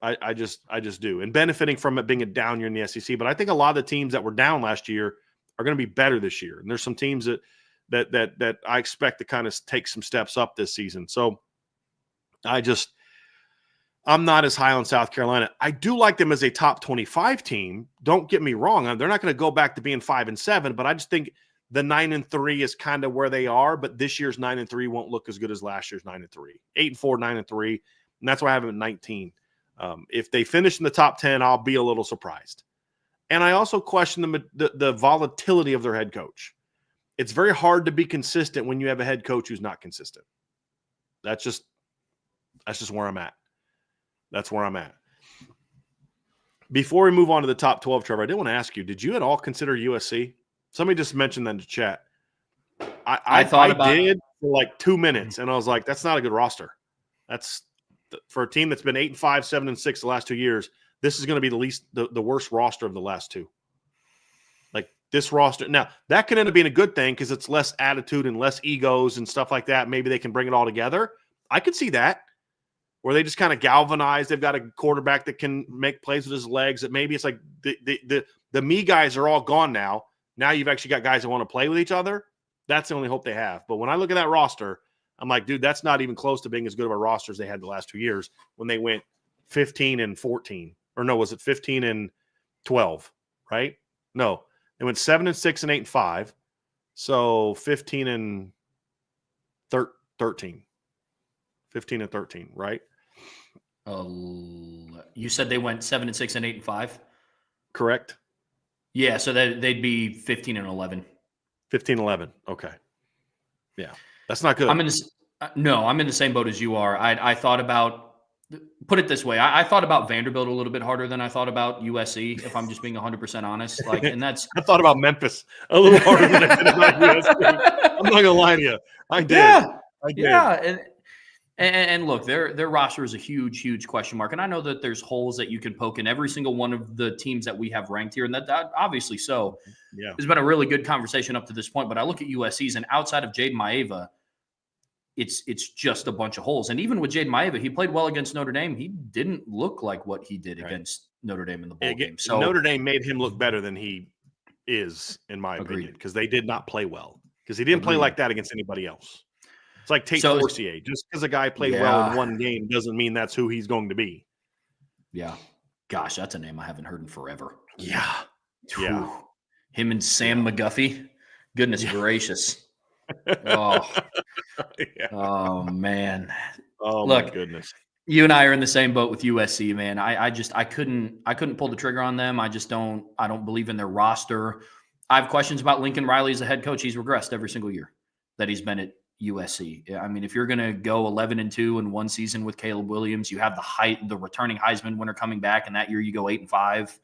I just do, and benefiting from it being a down year in the SEC. But I think a lot of the teams that were down last year are going to be better this year, and there's some teams that I expect to kind of take some steps up this season. So I'm not as high on South Carolina. I do like them as a top 25 team. Don't get me wrong. They're not going to go back to being 5-7, but I just think the 9-3 is kind of where they are. But this year's 9-3 won't look as good as last year's 9-3. 8-4, 9-3, and that's why I have them at 19. If they finish in the top 10, I'll be a little surprised. And I also question the volatility of their head coach. It's very hard to be consistent when you have a head coach who's not consistent. That's just where I'm at. That's where I'm at. Before we move on to the top 12, Trevor, I did want to ask you, did you at all consider USC? Somebody just mentioned that in the chat. I thought I did for like 2 minutes, and I was like, that's not a good roster. That's for a team that's been 8-5, 7-6 the last 2 years. This is going to be the worst roster of the last 2. Like this roster. Now, that can end up being a good thing because it's less attitude and less egos and stuff like that. Maybe they can bring it all together. I could see that. Where they just kind of galvanize. They've got a quarterback that can make plays with his legs. That maybe it's like the me guys are all gone now. Now you've actually got guys that want to play with each other. That's the only hope they have. But when I look at that roster, I'm like, dude, that's not even close to being as good of a roster as they had the last 2 years when they went 15-14. Or no, was it 15-12? Right? No, they went 7-6 and 8-5. So 15-13. 15 and 13, right? You said they went 7-6 and 8-5. Correct. Yeah, so they'd be 15 and 11. 15-11. Okay. Yeah, that's not good. I'm in the same boat as you are. I thought about, put it this way, I thought about Vanderbilt a little bit harder than I thought about USC, if I'm just being 100% honest. And that's I thought about Memphis a little harder than I did about USC. I'm not gonna lie to you. I did. Yeah. And look, their roster is a huge, huge question mark. And I know that there's holes that you can poke in every single one of the teams that we have ranked here. And that obviously so. Yeah. There's been a really good conversation up to this point. But I look at USC's, and outside of Jaden Maeva, it's just a bunch of holes. And even with Jaden Maeva, he played well against Notre Dame. He didn't look like what he did against Notre Dame in the bowl game. So Notre Dame made him look better than he is, in my opinion, because they did not play well. Because he didn't play like that against anybody else. It's like Tate Forcier. Just because a guy played well in one game doesn't mean that's who he's going to be. Yeah. Gosh, that's a name I haven't heard in forever. Yeah. Whew. Yeah. Him and Sam McGuffey. Goodness gracious. Oh. Oh, man. Oh, look, my goodness. You and I are in the same boat with USC, man. I couldn't pull the trigger on them. I don't believe in their roster. I have questions about Lincoln Riley as a head coach. He's regressed every single year that he's been at USC. I mean, if you're going to go 11-2 in one season with Caleb Williams, you have the returning Heisman winner coming back, and that year you go 8-5,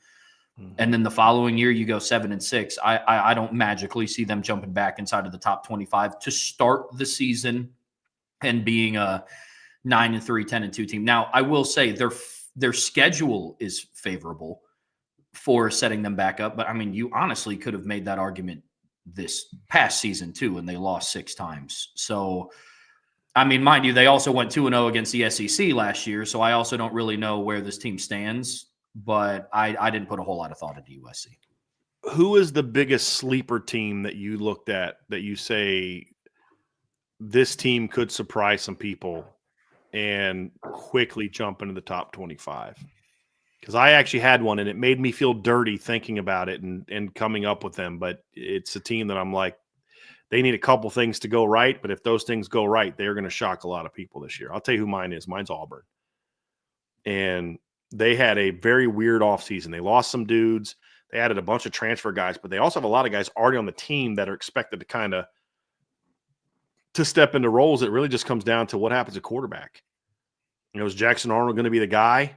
and then the following year you go 7-6. I don't magically see them jumping back inside of the top 25 to start the season and being a 9-3, 10-2 team. Now, I will say their schedule is favorable for setting them back up, but I mean, you honestly could have made that argument this past season too, and they lost 6 times. So, I mean, mind you, they also went 2-0 against the SEC last year. So I also don't really know where this team stands, but I didn't put a whole lot of thought into USC. Who is the biggest sleeper team that you looked at that you say this team could surprise some people and quickly jump into the top 25? Because I actually had one, and it made me feel dirty thinking about it and coming up with them. But it's a team that I'm like, they need a couple things to go right. But if those things go right, they're going to shock a lot of people this year. I'll tell you who mine is. Mine's Auburn. And they had a very weird offseason. They lost some dudes. They added a bunch of transfer guys. But they also have a lot of guys already on the team that are expected to kind of to step into roles. It really just comes down to what happens at quarterback. Is Jackson Arnold going to be the guy?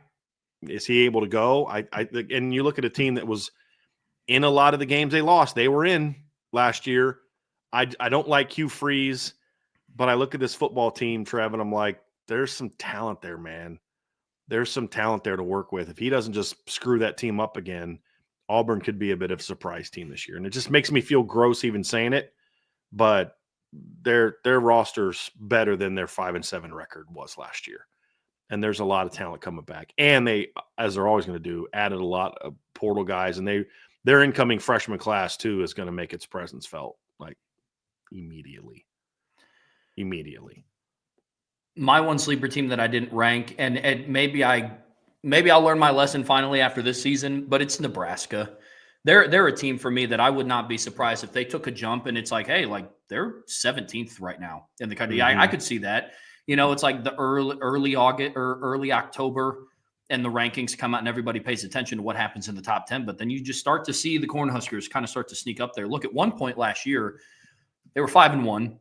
Is he able to go? And you look at a team that was in a lot of the games they lost. They were in last year. I don't like Hugh Freeze, but I look at this football team, Trev, and I'm like, there's some talent there, man. There's some talent there to work with. If he doesn't just screw that team up again, Auburn could be a bit of a surprise team this year. And it just makes me feel gross even saying it, but their roster's better than their 5-7 record was last year. And there's a lot of talent coming back. And they, as they're always going to do, added a lot of portal guys. And their incoming freshman class, too, is going to make its presence felt like immediately. My one sleeper team that I didn't rank, and maybe I'll learn my lesson finally after this season, but it's Nebraska. They're a team for me that I would not be surprised if they took a jump and it's like, hey, like they're 17th right now in the country. Mm-hmm. I could see that. It's like the early August or early October, and the rankings come out and everybody pays attention to what happens in the top 10. But then you just start to see the Cornhuskers kind of start to sneak up there. Look, at one point last year, they were 5-1.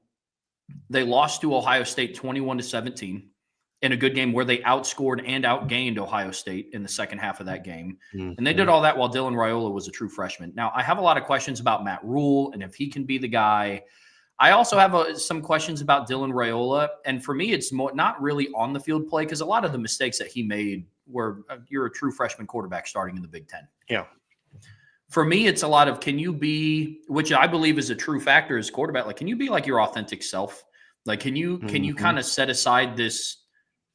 They lost to Ohio State 21-17 in a good game where they outscored and outgained Ohio State in the second half of that game. Mm-hmm. And they did all that while Dylan Raiola was a true freshman. Now, I have a lot of questions about Matt Rule and if he can be the guy. I also have some questions about Dylan Raiola. And for me, it's not really on the field play because a lot of the mistakes that he made were you're a true freshman quarterback starting in the Big Ten. Yeah. For me, it's a lot of can you be, which I believe is a true factor as quarterback, like can you be like your authentic self? Like can you kind of set aside this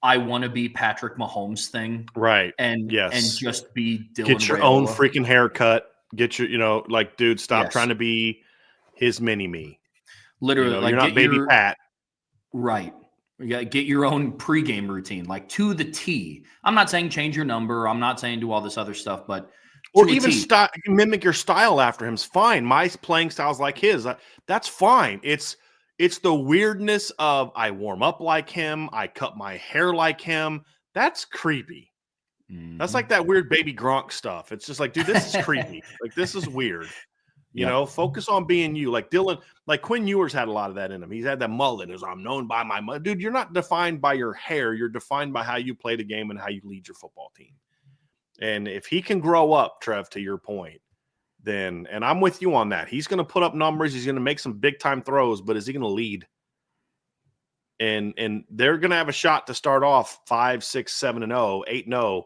I want to be Patrick Mahomes thing? Right. And just be Dylan Get your Raiola. own freaking haircut. Get your, like, dude, stop trying to be his mini-me. Literally, like you're not baby Pat. Right. You got to get your own pregame routine, like to the T. I'm not saying change your number. I'm not saying do all this other stuff, but or even mimic your style after him is fine. My playing style's like his. That's fine. It's It's the weirdness of I warm up like him. I cut my hair like him. That's creepy. That's like that weird baby Gronk stuff. It's just like, dude, this is creepy. Like, this is weird. You know, focus on being you. Like Dylan, like Quinn Ewers had a lot of that in him. He's had that mullet. As I'm known by my mullet. Dude, you're not defined by your hair. You're defined by how you play the game and how you lead your football team. And if he can grow up, Trev, to your point, then, and I'm with you on that. He's going to put up numbers. He's going to make some big time throws, but is he going to lead? And they're going to have a shot to start off 5, 6, 7, and 0, 8, 0.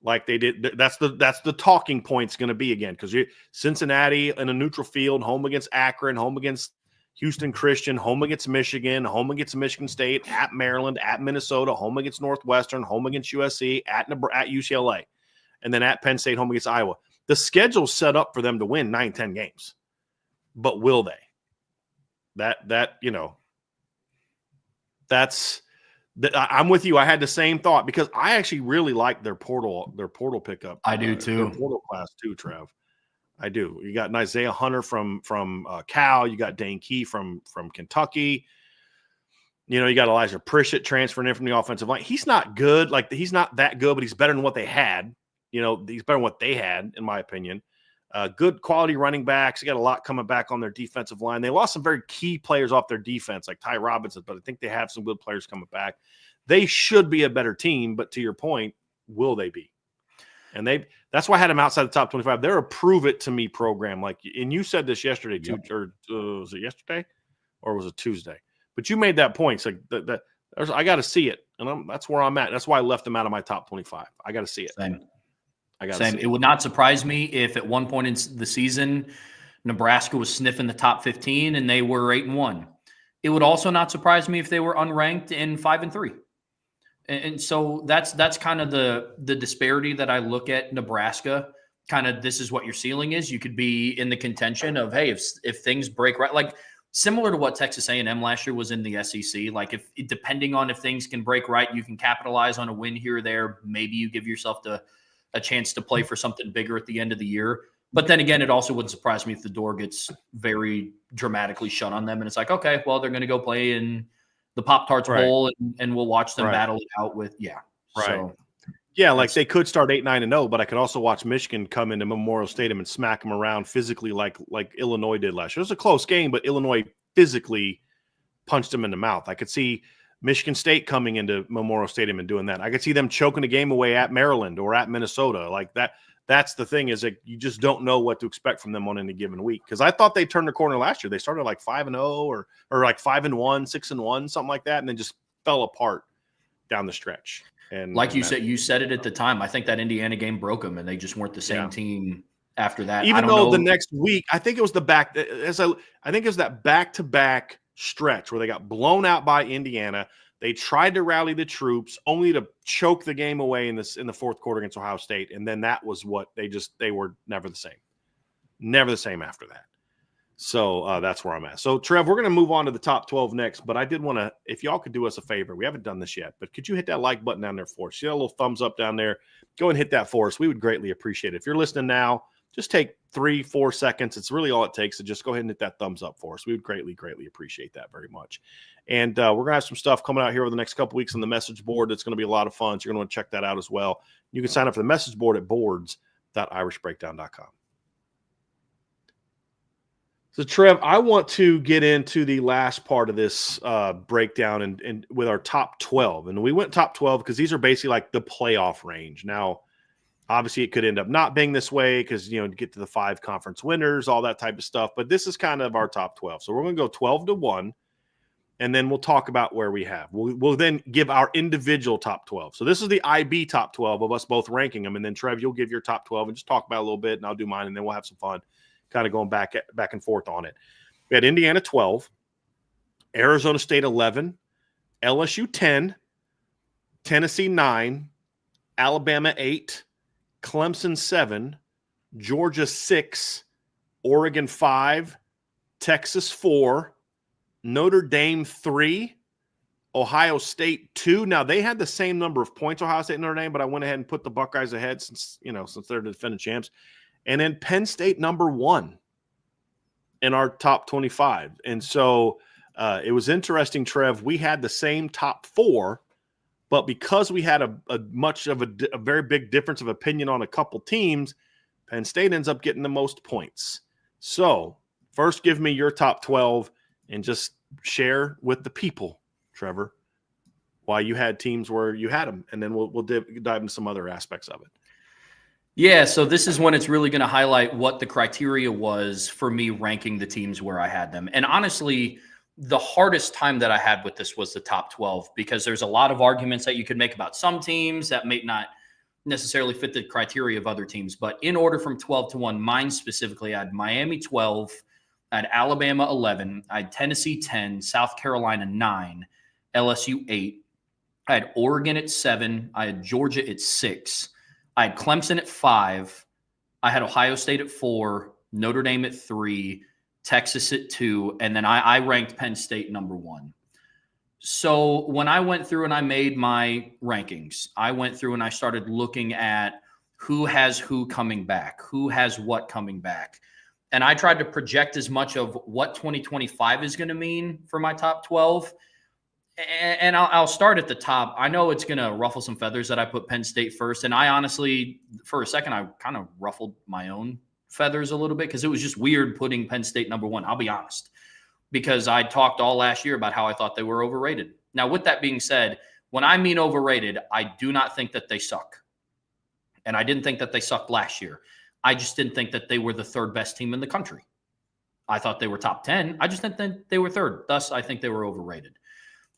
Like they did. That's the talking point's going to be again, because Cincinnati in a neutral field, home against Akron, home against Houston Christian, home against Michigan, home against Michigan State, at Maryland, at Minnesota, home against Northwestern, home against USC, at UCLA, and then at Penn State, home against Iowa. The schedule's set up for them to win 9, 10 games, but will they? I'm with you. I had the same thought because I actually really like their portal pickup. I do too. Their portal class too, Trev. I do. You got Isaiah Hunter from Cal. You got Dane Key from Kentucky. You know, you got Elijah Pritchett transferring in from the offensive line. He's not good. Like, he's not that good, but he's better than what they had. You know, he's better than what they had, in my opinion. Good quality running backs. You got a lot coming back on their defensive line. They lost some very key players off their defense, like Ty Robinson, but I think they have some good players coming back. They should be a better team, but to your point, will they be? And that's why I had them outside the top 25. They're a prove it to me program. Like, and you said this yesterday too, or was it yesterday or was it Tuesday? But you made that point. It's like that I got to see it, and that's where I'm at. That's why I left them out of my top 25. I got to see it. Same. It would not surprise me if at one point in the season, Nebraska was sniffing the top 15 and they were 8-1. It would also not surprise me if they were unranked in 5-3. And so that's kind of the disparity that I look at Nebraska. Kind of, this is what your ceiling is. You could be in the contention of, hey, if things break right, like similar to what Texas A&M last year was in the SEC. Like, if depending on if things can break right, you can capitalize on a win here or there. Maybe you give yourself a chance to play for something bigger at the end of the year. But then again, it also wouldn't surprise me if the door gets very dramatically shut on them. And it's like, okay, well, they're going to go play in the Pop-Tarts Bowl and we'll watch them battle it out with, Right. So, yeah, like they could start 8-9-0, but I could also watch Michigan come into Memorial Stadium and smack them around physically like Illinois did last year. It was a close game, but Illinois physically punched them in the mouth. I could see Michigan State coming into Memorial Stadium and doing that. I could see them choking a game away at Maryland or at Minnesota. Like that. That's the thing, is that you just don't know what to expect from them on any given week. Because I thought they turned the corner last year. They started like 5-0 or like 5-1, 6-1, something like that, and then just fell apart down the stretch. And like you said it at the time. I think that Indiana game broke them, and they just weren't the same team after that. Even though the next week, I think it was that back-to-back stretch where they got blown out by Indiana. They tried to rally the troops, only to choke the game away in the fourth quarter against Ohio State, and then that was what they were never the same after that. So that's where I'm at. So Trev, we're going to move on to the top 12 next, but I did want to, if y'all could do us a favor, we haven't done this yet, but could you hit that like button down there for us? See that little thumbs up down there? Go and hit that for us. We would greatly appreciate it. If you're listening now, just take 3-4 seconds. It's really all it takes to just go ahead and hit that thumbs up for us. We would greatly, greatly appreciate that very much. And we're going to have some stuff coming out here over the next couple weeks on the message board. That's going to be a lot of fun. So you're going to want to check that out as well. You can sign up for the message board at boards.irishbreakdown.com. So, Trev, I want to get into the last part of this breakdown and with our top 12. And we went top 12 because these are basically like the playoff range. Now, obviously, it could end up not being this way because, to get to the 5 conference winners, all that type of stuff. But this is kind of our top 12. So we're going to go 12-1, and then we'll talk about where we have. We'll then give our individual top 12. So this is the IB top 12 of us both ranking them. And then, Trev, you'll give your top 12 and just talk about it a little bit, and I'll do mine, and then we'll have some fun kind of going back and forth on it. We had Indiana 12, Arizona State 11, LSU 10, Tennessee 9, Alabama 8, Clemson 7, Georgia 6, Oregon 5, Texas 4, Notre Dame 3, Ohio State 2. Now, they had the same number of points, Ohio State and Notre Dame, but I went ahead and put the Buckeyes ahead since they're the defending champs. And then Penn State number 1 in our top 25. And so It was interesting, Trev. We had the same top 4, but because we had a very big difference of opinion on a couple teams, Penn State ends up getting the most points. So first, give me your top 12 and just share with the people, Trevor, why you had teams where you had them, and then we'll dive into some other aspects of it. Yeah, so this is when it's really going to highlight what the criteria was for me ranking the teams where I had them. And honestly, the hardest time that I had with this was the top 12, because there's a lot of arguments that you could make about some teams that may not necessarily fit the criteria of other teams. But in order from 12 to 1, mine specifically, I had Miami 12, I had Alabama 11, I had Tennessee 10, South Carolina 9, LSU 8, I had Oregon at 7, I had Georgia at 6, I had Clemson at 5, I had Ohio State at 4, Notre Dame at 3, Texas at 2, and then I ranked Penn State number 1. So when I went through and I made my rankings, I went through and I started looking at who has who coming back, who has what coming back. And I tried to project as much of what 2025 is going to mean for my top 12. And I'll start at the top. I know it's going to ruffle some feathers that I put Penn State first. And I honestly, for a second, I kind of ruffled my own feathers a little bit because it was just weird putting Penn State number 1. I'll be honest, because I talked all last year about how I thought they were overrated. Now, with that being said, when I mean overrated, I do not think that they suck. And I didn't think that they sucked last year. I just didn't think that they were the 3rd best team in the country. I thought they were top 10. I just didn't think they were 3rd. Thus, I think they were overrated.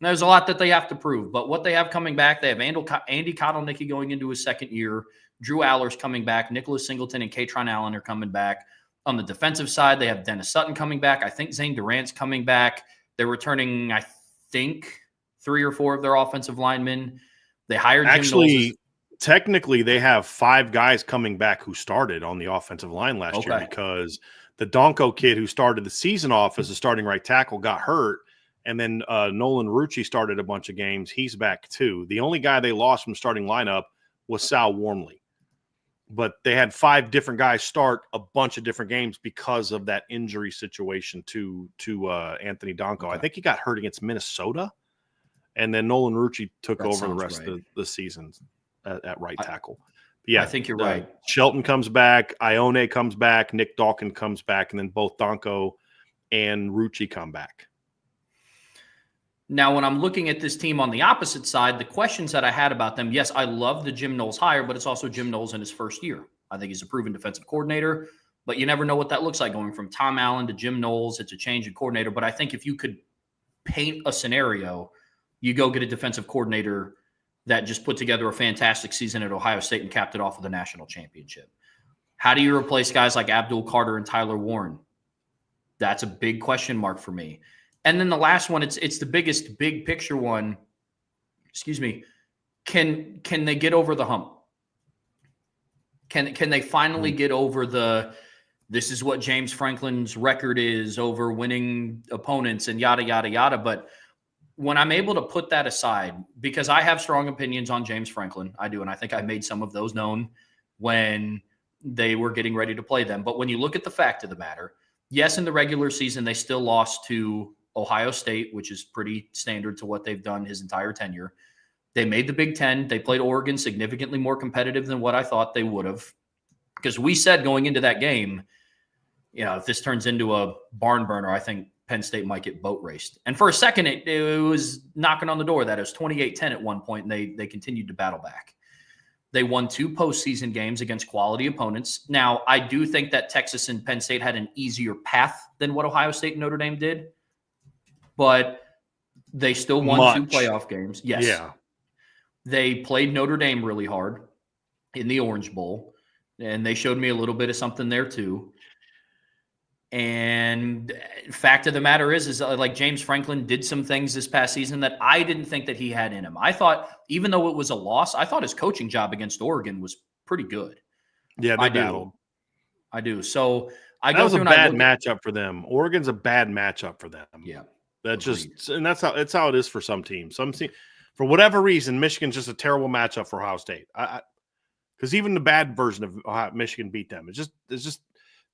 There's a lot that they have to prove, but what they have coming back, they have Andy Kotelnicki going into his 2nd year, Drew Aller's coming back, Nicholas Singleton and Katron Allen are coming back. On the defensive side, they have Dennis Sutton coming back. I think Zane Durant's coming back. They're returning, I think, 3 or 4 of their offensive linemen. They hired Jim Knowles. Technically, they have 5 guys coming back who started on the offensive line last year, because the Donko kid who started the season off as a starting right tackle got hurt. And then Nolan Rucci started a bunch of games. He's back too. The only guy they lost from starting lineup was Sal Wormley. But they had 5 different guys start a bunch of different games because of that injury situation to Anthony Donko. Okay. I think he got hurt against Minnesota. And then Nolan Rucci took over the rest of the season at right tackle. But yeah, I think you're right. Shelton comes back. Ione comes back. Nick Dawkins comes back. And then both Donko and Rucci come back. Now, when I'm looking at this team on the opposite side, the questions that I had about them, yes, I love the Jim Knowles hire, but it's also Jim Knowles in his 1st year. I think he's a proven defensive coordinator, but you never know what that looks like going from Tom Allen to Jim Knowles. It's a change in coordinator, but I think if you could paint a scenario, you go get a defensive coordinator that just put together a fantastic season at Ohio State and capped it off with a national championship. How do you replace guys like Abdul Carter and Tyler Warren? That's a big question mark for me. And then the last one, it's the biggest big picture one. Excuse me. Can they get over the hump? Can they finally get over this is what James Franklin's record is over winning opponents and yada, yada, yada. But when I'm able to put that aside, because I have strong opinions on James Franklin, I do. And I think I made some of those known when they were getting ready to play them. But when you look at the fact of the matter, yes, in the regular season, they still lost to Ohio State, which is pretty standard to what they've done his entire tenure. They made the Big Ten. They played Oregon significantly more competitive than what I thought they would have. Because we said going into that game, if this turns into a barn burner, I think Penn State might get boat raced. And for a second, it was knocking on the door. That it was 28-10 at one point, and they continued to battle back. They won 2 postseason games against quality opponents. Now, I do think that Texas and Penn State had an easier path than what Ohio State and Notre Dame did. But they still won 2 playoff games. Yes. Yeah. They played Notre Dame really hard in the Orange Bowl, and they showed me a little bit of something there too. And fact of the matter is like James Franklin did some things this past season that I didn't think that he had in him. I thought, even though it was a loss, I thought his coaching job against Oregon was pretty good. Yeah, they battled. I do. So that was a bad matchup for them. Oregon's a bad matchup for them. Yeah. That's how it is for some teams. For whatever reason, Michigan's just a terrible matchup for Ohio State. Because even the bad version of Ohio, Michigan beat them. It's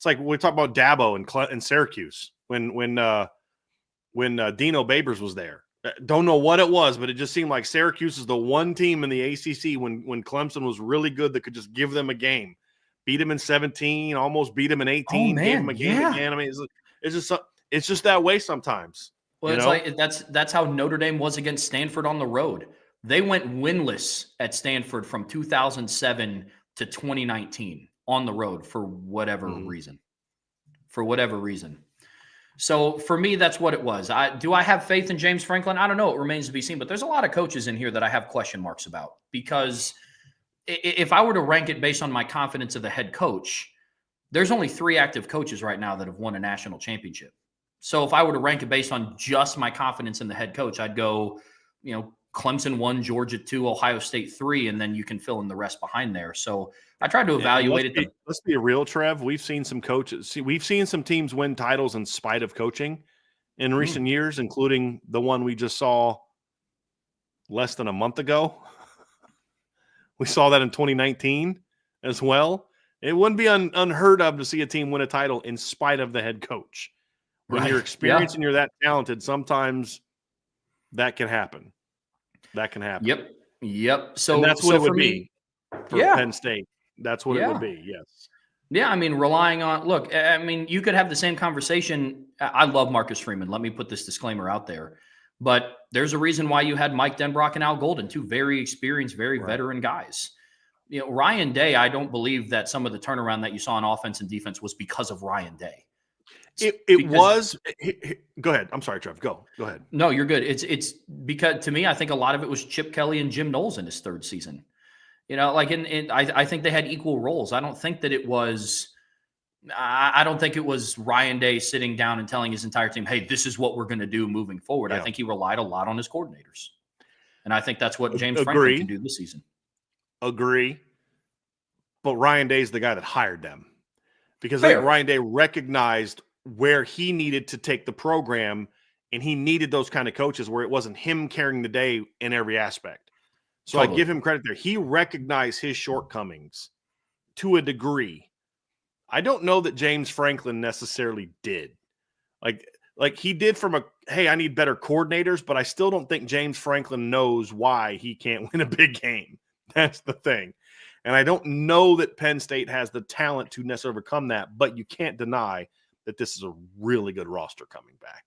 like we talk about Dabo and Syracuse when when Dino Babers was there. Don't know what it was, but it just seemed like Syracuse is the one team in the ACC when Clemson was really good that could just give them a game. Beat them in 17, almost beat them in 18, gave them a game again. I mean, it's just that way sometimes. Well, it's like that's how Notre Dame was against Stanford on the road. They went winless at Stanford from 2007 to 2019 on the road for whatever reason. For whatever reason. So for me, that's what it was. Do I have faith in James Franklin? I don't know. It remains to be seen. But there's a lot of coaches in here that I have question marks about, because if I were to rank it based on my confidence of the head coach, there's only 3 active coaches right now that have won a national championship. So if I were to rank it based on just my confidence in the head coach, I'd go, Clemson 1, Georgia 2, Ohio State 3, and then you can fill in the rest behind there. So I tried to evaluate it. Let's be real, Trev. We've seen some coaches. We've seen some teams win titles in spite of coaching in recent years, including the one we just saw less than a month ago. We saw that in 2019 as well. It wouldn't be unheard of to see a team win a title in spite of the head coach. When you're experienced and you're that talented, sometimes that can happen. That can happen. Yep. So and that's what it would be for Penn State. That's what it would be, yes. Yeah, I mean, relying on – look, I mean, you could have the same conversation. I love Marcus Freeman. Let me put this disclaimer out there. But there's a reason why you had Mike Denbrock and Al Golden, 2 very experienced, very veteran guys. Ryan Day, I don't believe that some of the turnaround that you saw on offense and defense was because of Ryan Day. It was – go ahead. I'm sorry, Trev. Go ahead. No, you're good. It's because, to me, I think a lot of it was Chip Kelly and Jim Knowles in his 3rd season. I think they had equal roles. I don't think that it was – I don't think it was Ryan Day sitting down and telling his entire team, hey, this is what we're going to do moving forward. I think he relied a lot on his coordinators. And I think that's what James Franklin can do this season. Agree. But Ryan Day's the guy that hired them. Because Ryan Day recognized where he needed to take the program, and he needed those kind of coaches where it wasn't him carrying the day in every aspect. So I give him credit there. He recognized his shortcomings to a degree. I don't know that James Franklin necessarily did. Like he did from hey, I need better coordinators, but I still don't think James Franklin knows why he can't win a big game. That's the thing. And I don't know that Penn State has the talent to necessarily overcome that, but you can't deny that this is a really good roster coming back.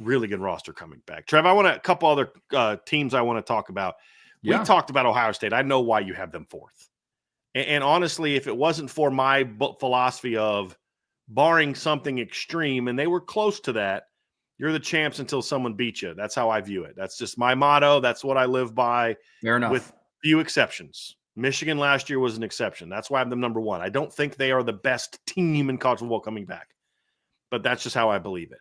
Really good roster coming back. Trev, I want a couple other teams I want to talk about. We talked about Ohio State. I know why you have them 4th. And honestly, if it wasn't for my philosophy of barring something extreme, and they were close to that, you're the champs until someone beats you. That's how I view it. That's just my motto. That's what I live by. Fair enough. With few exceptions. Michigan last year was an exception. That's why I'm the number 1. I don't think they are the best team in college football coming back, but that's just how I believe it.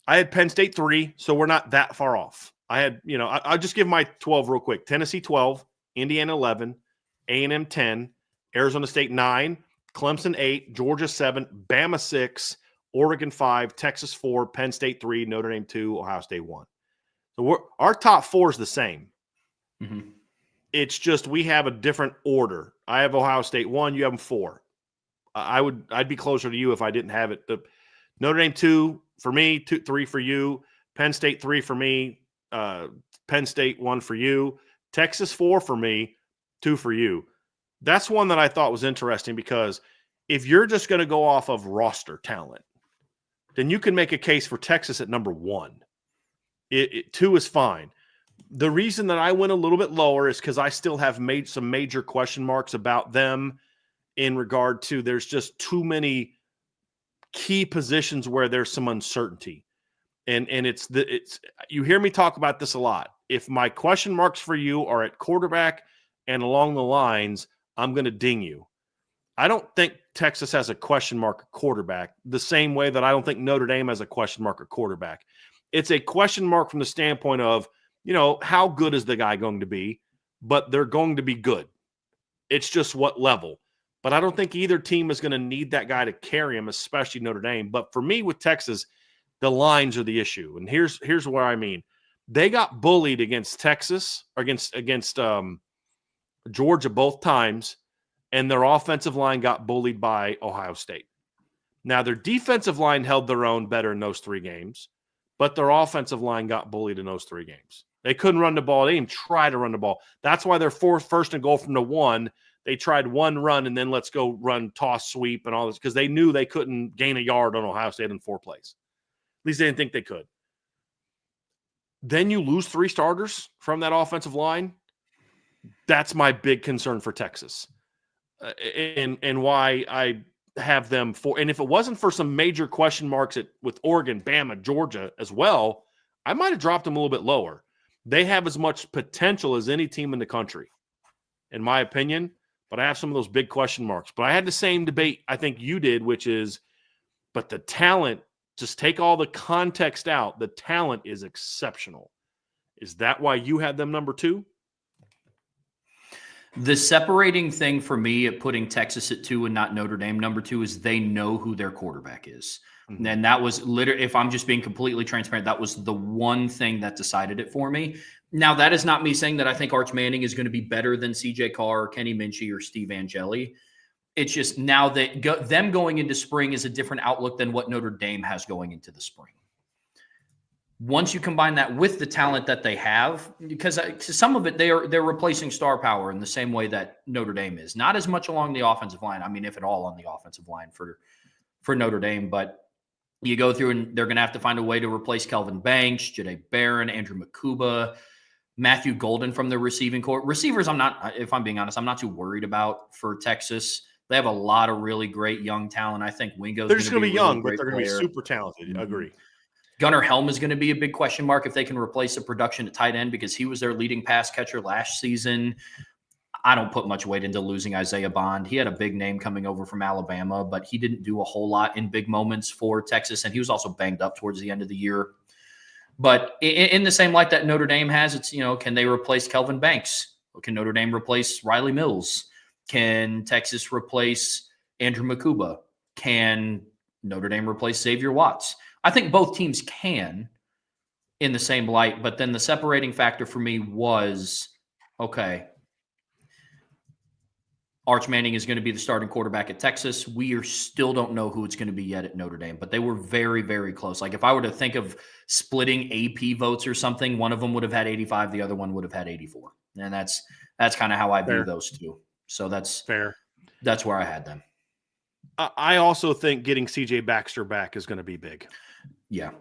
I had Penn State 3, so we're not that far off. I had, I'll just give my 12 real quick. Tennessee 12, Indiana 11, A&M 10, Arizona State 9, Clemson 8, Georgia 7, Bama 6, Oregon 5, Texas 4, Penn State 3, Notre Dame 2, Ohio State 1. So our top 4 is the same. Mm-hmm. It's just we have a different order. I have Ohio State 1, you have them 4. I'd be closer to you if I didn't have it. Notre Dame 2 for me, 3 for you. Penn State 3 for me. Penn State 1 for you. Texas 4 for me, 2 for you. That's one that I thought was interesting because if you're just going to go off of roster talent, then you can make a case for Texas at number 1. 2 is fine. The reason that I went a little bit lower is because I still have made some major question marks about them in regard to there's just too many key positions where there's some uncertainty. And it's you hear me talk about this a lot. If my question marks for you are at quarterback and along the lines, I'm going to ding you. I don't think Texas has a question mark at quarterback the same way that I don't think Notre Dame has a question mark at quarterback. It's a question mark from the standpoint of, how good is the guy going to be? But they're going to be good. It's just what level. But I don't think either team is going to need that guy to carry him, especially Notre Dame. But for me with Texas, the lines are the issue. And here's what I mean. They got bullied against Texas, or against Georgia both times, and their offensive line got bullied by Ohio State. Now, their defensive line held their own better in those 3 games, but their offensive line got bullied in those 3 games. They couldn't run the ball. They didn't even try to run the ball. That's why they're first and goal from the 1. They tried 1 run and then let's go run, toss, sweep, and all this because they knew they couldn't gain a yard on Ohio State in 4 plays. At least they didn't think they could. Then you lose 3 starters from that offensive line. That's my big concern for Texas, and why I have them for. And if it wasn't for some major question marks with Oregon, Bama, Georgia as well, I might have dropped them a little bit lower. They have as much potential as any team in the country, in my opinion. But I have some of those big question marks. But I had the same debate I think you did, which is, but the talent. Just take all the context out. The talent is exceptional. Is that why you had them number 2? The separating thing for me at putting Texas at 2 and not Notre Dame number 2 is they know who their quarterback is. Mm-hmm. And that was literally, if I'm just being completely transparent, that was the one thing that decided it for me. Now, that is not me saying that I think Arch Manning is going to be better than CJ Carr, or Kenny Minchie, or Steve Angeli. It's just now that them going into spring is a different outlook than what Notre Dame has going into the spring. Once you combine that with the talent that they have, because some of it they're replacing star power in the same way that Notre Dame is. Not as much along the offensive line. I mean, if at all on the offensive line for Notre Dame, but you go through and they're going to have to find a way to replace Kelvin Banks, Jahdae Barron, Andrew Makuba, Matthew Golden from the receiving corps. Receivers, if I'm being honest, I'm not too worried about for Texas. They have a lot of really great young talent. I think Wingo's they're just going to be young, but they're going to be super talented. Mm-hmm. I agree. Gunnar Helm is going to be a big question mark if they can replace the production at tight end because he was their leading pass catcher last season. I don't put much weight into losing Isaiah Bond. He had a big name coming over from Alabama, but he didn't do a whole lot in big moments for Texas, and he was also banged up towards the end of the year. But in the same light that Notre Dame has, it's, can they replace Kelvin Banks? Can Notre Dame replace Riley Mills? Can Texas replace Andrew Makuba? Can Notre Dame replace Xavier Watts? I think both teams can in the same light, but then the separating factor for me was, okay, Arch Manning is going to be the starting quarterback at Texas. We still don't know who it's going to be yet at Notre Dame, but they were very, very close. Like if I were to think of splitting AP votes or something, one of them would have had 85, the other one would have had 84. And that's kind of how I view those two. So that's fair. That's where I had them. I also think getting CJ Baxter back is going to be big. Yeah.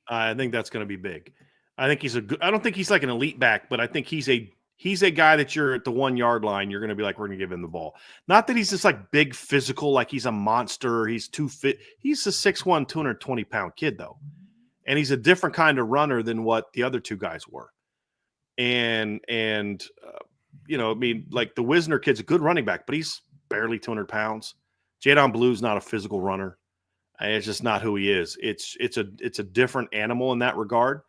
I think that's going to be big. I think I don't think he's like an elite back, but I think he's a guy that you're at the 1 yard line. You're going to be like, we're going to give him the ball. Not that he's just like big physical, like he's a monster. He's too fit. He's a 6'1", 220-pound kid though. And he's a different kind of runner than what the other 2 guys were. And I mean, like the Wisner kid's a good running back, but he's barely 200 pounds. Jadon Blue's not a physical runner. It's just not who he is. It's a different animal in that regard.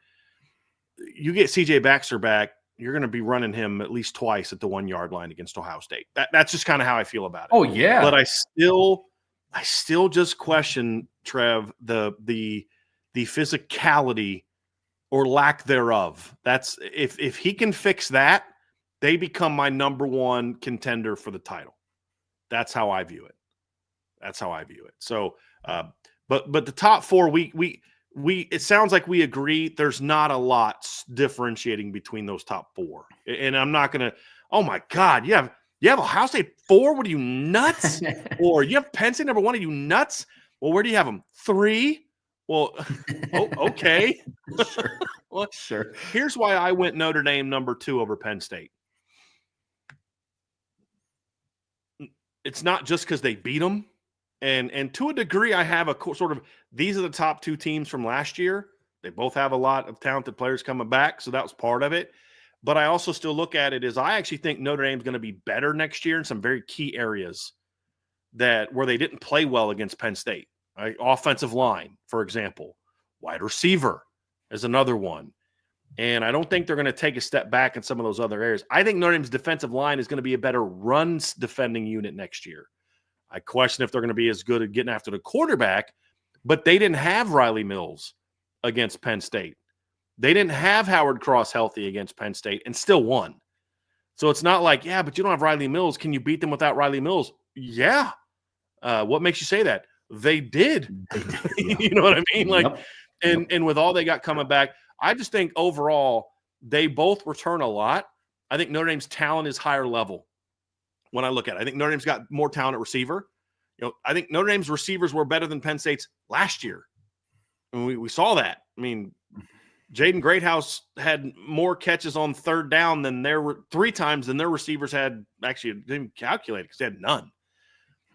You get CJ Baxter back, you're going to be running him at least twice at the 1 yard line against Ohio State. That's just kind of how I feel about it. Oh yeah. But I still just question, Trev, the physicality or lack thereof. That's if he can fix that, they become my number 1 contender for the title. That's how I view it. So, but the top 4, we it sounds like we agree. There's not a lot differentiating between those top 4, and I'm not gonna. Oh my God, you have Ohio State 4? What are you nuts? Or you have Penn State number 1? Are you nuts? Well, where do you have them? 3? Well, okay. Sure. Well, sure. Here's why I went Notre Dame number 2 over Penn State. It's not just because they beat them. And to a degree, I have a sort of, these are the top 2 teams from last year. They both have a lot of talented players coming back, so that was part of it. But I also still look at it as I actually think Notre Dame's going to be better next year in some very key areas where they didn't play well against Penn State. Right? Offensive line, for example. Wide receiver is another one. And I don't think they're going to take a step back in some of those other areas. I think Notre Dame's defensive line is going to be a better runs defending unit next year. I question if they're going to be as good at getting after the quarterback, but they didn't have Riley Mills against Penn State. They didn't have Howard Cross healthy against Penn State and still won. So it's not like, yeah, but you don't have Riley Mills. Can you beat them without Riley Mills? Yeah. What makes you say that? They did. You know what I mean? Like, And with all they got coming back, I just think overall they both return a lot. I think Notre Dame's talent is higher level when I look at it. I think Notre Dame's got more talent at receiver. I think Notre Dame's receivers were better than Penn State's last year. And we saw that. I mean, Jaden Greathouse had more catches on third down than three times than their receivers had. Actually, didn't calculate because they had none.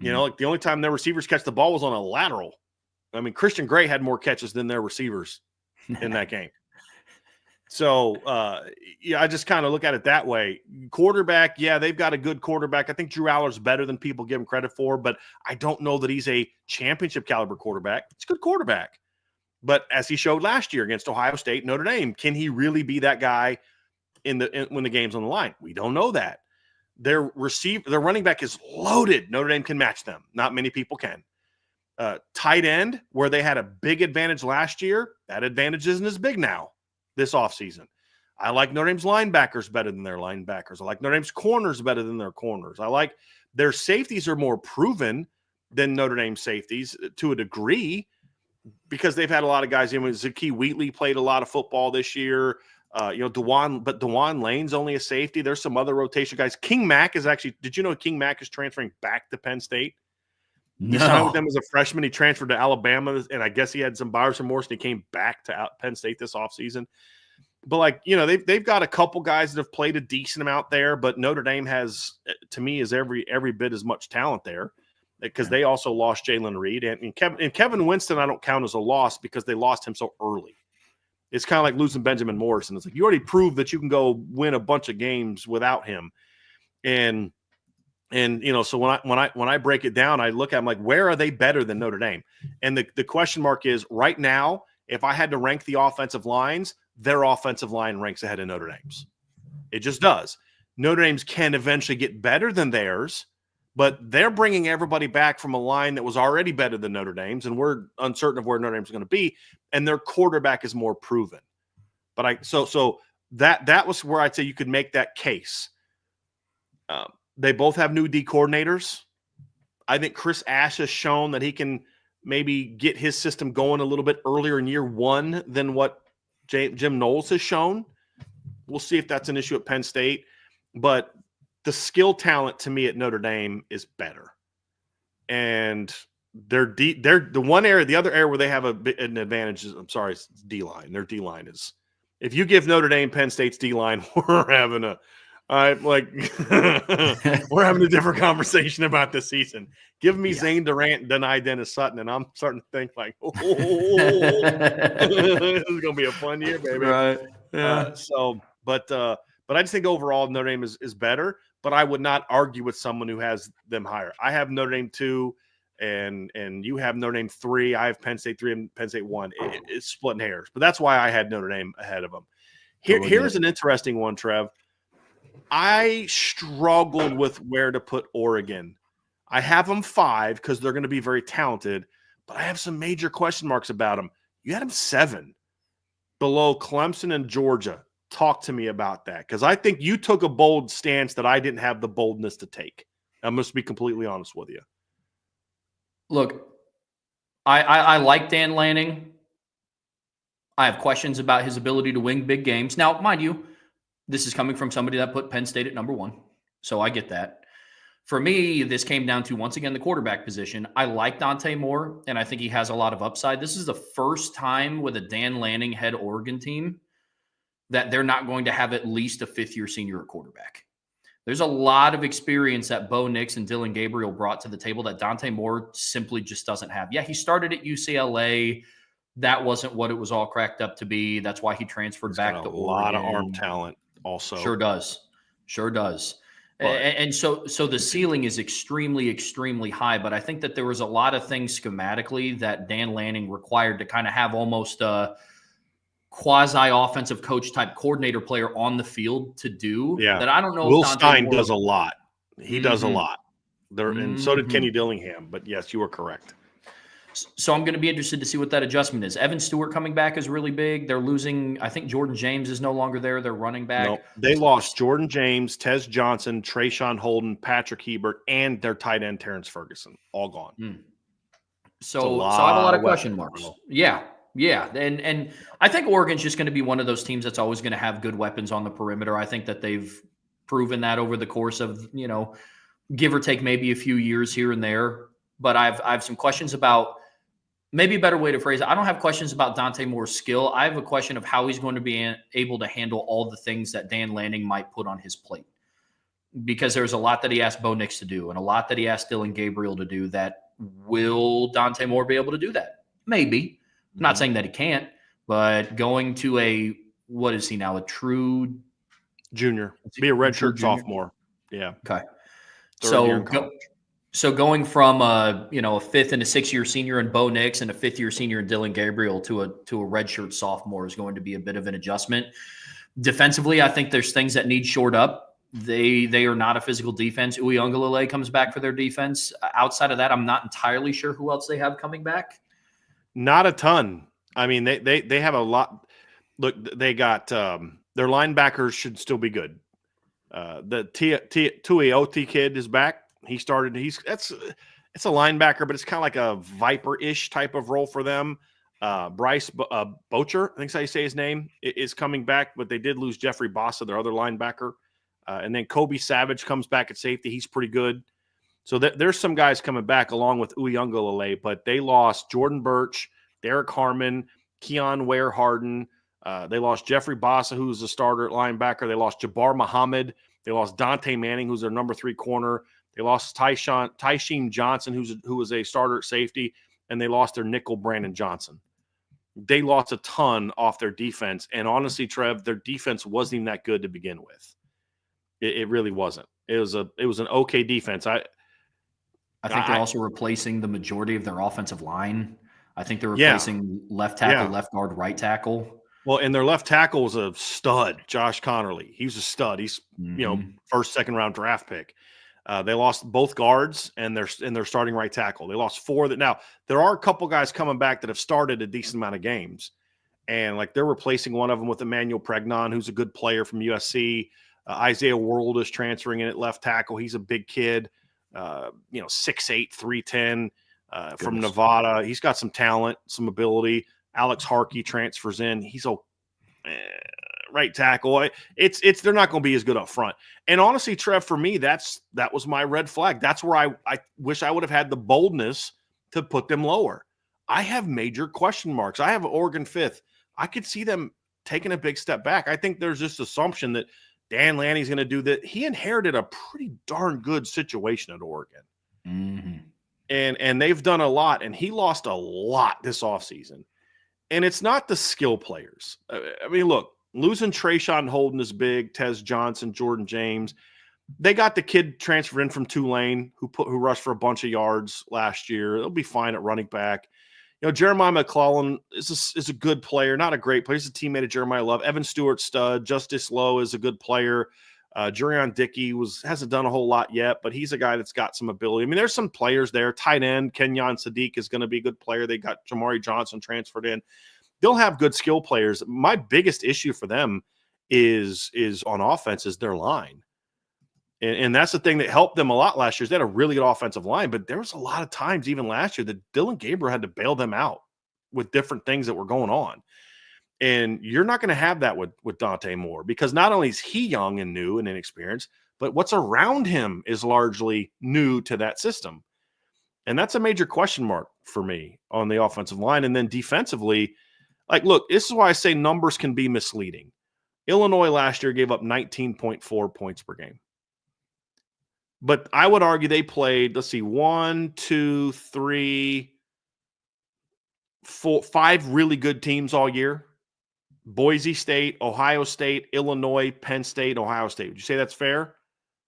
Like the only time their receivers catch the ball was on a lateral. I mean, Christian Gray had more catches than their receivers in that game. So, I just kind of look at it that way. Quarterback, they've got a good quarterback. I think Drew Aller's better than people give him credit for, but I don't know that he's a championship caliber quarterback. It's a good quarterback. But as he showed last year against Ohio State, Notre Dame, can he really be that guy when the game's on the line? We don't know that. Their running back is loaded. Notre Dame can match them. Not many people can. Tight end, where they had a big advantage last year, that advantage isn't as big now this offseason. I like Notre Dame's linebackers better than their linebackers. I like Notre Dame's corners better than their corners. I like their safeties are more proven than Notre Dame safeties to a degree because they've had a lot of guys. Zakee Wheatley played a lot of football this year. Dewan Lane's only a safety. There's some other rotation guys. King Mack is actually – did you know King Mack is transferring back to Penn State? No. He signed with them as a freshman. He transferred to Alabama, and I guess he had some buyer's remorse, and he came back to Penn State this offseason. But, they've got a couple guys that have played a decent amount there, but Notre Dame has, to me, is every bit as much talent there because they also lost Jalen Reed. And Kevin Winston I don't count as a loss because they lost him so early. It's kind of like losing Benjamin Morrison. It's like you already proved that you can go win a bunch of games without him. And so when I break it down, I look at them like, where are they better than Notre Dame? And the question mark is right now, if I had to rank the offensive lines, their offensive line ranks ahead of Notre Dame's. It just does. Notre Dame's can eventually get better than theirs, but they're bringing everybody back from a line that was already better than Notre Dame's, and we're uncertain of where Notre Dame's going to be, and their quarterback is more proven. But so that was where I'd say you could make that case. They both have new D coordinators. I think Chris Ash has shown that he can maybe get his system going a little bit earlier in year one than what Jim Knowles has shown. We'll see if that's an issue at Penn State. But the skill talent to me at Notre Dame is better. And the other area where they have an advantage is, it's D-line. Their D-line is, if you give Notre Dame Penn State's D-line, we're having we're having a different conversation about this season. Give me Zane Durant, deny Dennis Sutton, and I'm starting to think like, this is gonna be a fun year, baby. Right. Yeah. But I just think overall Notre Dame is better. But I would not argue with someone who has them higher. I have Notre Dame 2, and you have Notre Dame 3. I have Penn State 3 and Penn State 1. It's splitting hairs, but that's why I had Notre Dame ahead of them. Here's an interesting one, Trev. I struggled with where to put Oregon. I have them 5 because they're going to be very talented, but I have some major question marks about them. You had them 7 below Clemson and Georgia. Talk to me about that because I think you took a bold stance that I didn't have the boldness to take. I must be completely honest with you. Look, I like Dan Lanning. I have questions about his ability to win big games. Now, mind you, this is coming from somebody that put Penn State at number 1. So I get that. For me, this came down to, once again, the quarterback position. I like Dante Moore, and I think he has a lot of upside. This is the first time with a Dan Lanning head Oregon team that they're not going to have at least a fifth-year senior at quarterback. There's a lot of experience that Bo Nix and Dylan Gabriel brought to the table that Dante Moore simply just doesn't have. Yeah, he started at UCLA. That wasn't what it was all cracked up to be. That's why he transferred back to Oregon. A lot of arm talent also. Sure does. And so the ceiling is extremely, extremely high. But I think that there was a lot of things schematically that Dan Lanning required to kind of have almost a quasi-offensive coach type coordinator player on the field to do. Yeah. That I don't know. Will Stein does a lot. He does a lot. And so did Mm-hmm. Kenny Dillingham. But yes, you are correct. So I'm going to be interested to see what that adjustment is. Evan Stewart coming back is really big. They're losing. I think Jordan James is no longer there. They're running back. No, they lost Jordan James, Tez Johnson, Trayshawn Holden, Patrick Hebert, and their tight end Terrence Ferguson. All gone. So I have a lot of question marks. Yeah. Yeah. And I think Oregon's just going to be one of those teams that's always going to have good weapons on the perimeter. I think that they've proven that over the course of, give or take maybe a few years here and there. But I have some questions about, maybe a better way to phrase it. I don't have questions about Dante Moore's skill. I have a question of how he's going to be able to handle all the things that Dan Lanning might put on his plate. Because there's a lot that he asked Bo Nix to do and a lot that he asked Dylan Gabriel to do. That will Dante Moore be able to do that? Maybe. I'm not saying that he can't, but going to what is he now? A true junior, be a redshirt sophomore. Yeah. Okay. Third year in college. So going from a fifth and a 6-year senior in Bo Nix and a 5th-year senior in Dylan Gabriel to a redshirt sophomore is going to be a bit of an adjustment. Defensively, I think there's things that need shored up. They are not a physical defense. Uiagalelei comes back for their defense. Outside of that, I'm not entirely sure who else they have coming back. Not a ton. I mean, they have a lot. Look, they got their linebackers should still be good. The Tuioti kid is back. He started. It's a linebacker, but it's kind of like a viper-ish type of role for them. Bryce Bocher, I think that's how you say his name, is coming back, but they did lose Jeffrey Bossa, their other linebacker. And then Kobe Savage comes back at safety. He's pretty good. So there's some guys coming back along with Uiagalelei, but they lost Jordan Birch, Derek Harmon, Keon Ware-Harden. They lost Jeffrey Bossa, who's the starter at linebacker. They lost Jabbar Muhammad. They lost Dante Manning, who's their number 3 corner. They lost Tysheem Johnson, who was a starter at safety, and they lost their nickel Brandon Johnson. They lost a ton off their defense, and honestly, Trev, their defense wasn't even that good to begin with. It really wasn't. It was an okay defense. I think they're also replacing the majority of their offensive line. I think they're replacing left tackle, left guard, right tackle. Well, and their left tackle is a stud, Josh Connerly. He's a stud. He's first, second round draft pick. They lost both guards and their starting right tackle. They lost 4. Now there are a couple guys coming back that have started a decent amount of games, and like they're replacing one of them with Emmanuel Pregnon, who's a good player from USC. Isaiah World is transferring in at left tackle. He's a big kid, 6'8", 310 from Nevada. He's got some talent, some ability. Alex Harkey transfers in. He's a right tackle. They're not going to be as good up front. And honestly, Trev, for me, that was my red flag. That's where I wish I would have had the boldness to put them lower. I have major question marks. I have Oregon 5th. I could see them taking a big step back. I think there's this assumption that Dan Lanning's going to do that. He inherited a pretty darn good situation at Oregon. Mm-hmm. And they've done a lot, and he lost a lot this offseason. And it's not the skill players. I mean, look, losing Trayshawn Holden is big, Tez Johnson, Jordan James. They got the kid transferred in from Tulane who rushed for a bunch of yards last year. They'll be fine at running back. Jeremiah McClellan is a good player, not a great player. He's a teammate of Jeremiah Love. Evan Stewart, stud. Justice Lowe is a good player. Jurion Dickey hasn't done a whole lot yet, but he's a guy that's got some ability. I mean, there's some players there. Tight end, Kenyon Sadiq is going to be a good player. They got Jamari Johnson transferred in. They'll have good skill players. My biggest issue for them is on offense is their line. And that's the thing that helped them a lot last year. They had a really good offensive line, but there was a lot of times even last year that Dylan Gabriel had to bail them out with different things that were going on. And you're not going to have that with Dante Moore, because not only is he young and new and inexperienced, but what's around him is largely new to that system. And that's a major question mark for me on the offensive line. And then defensively, like, look, this is why I say numbers can be misleading. Illinois last year gave up 19.4 points per game. But I would argue they played, 1, 2, 3, 4, 5 really good teams all year. Boise State, Ohio State, Illinois, Penn State, Ohio State. Would you say that's fair?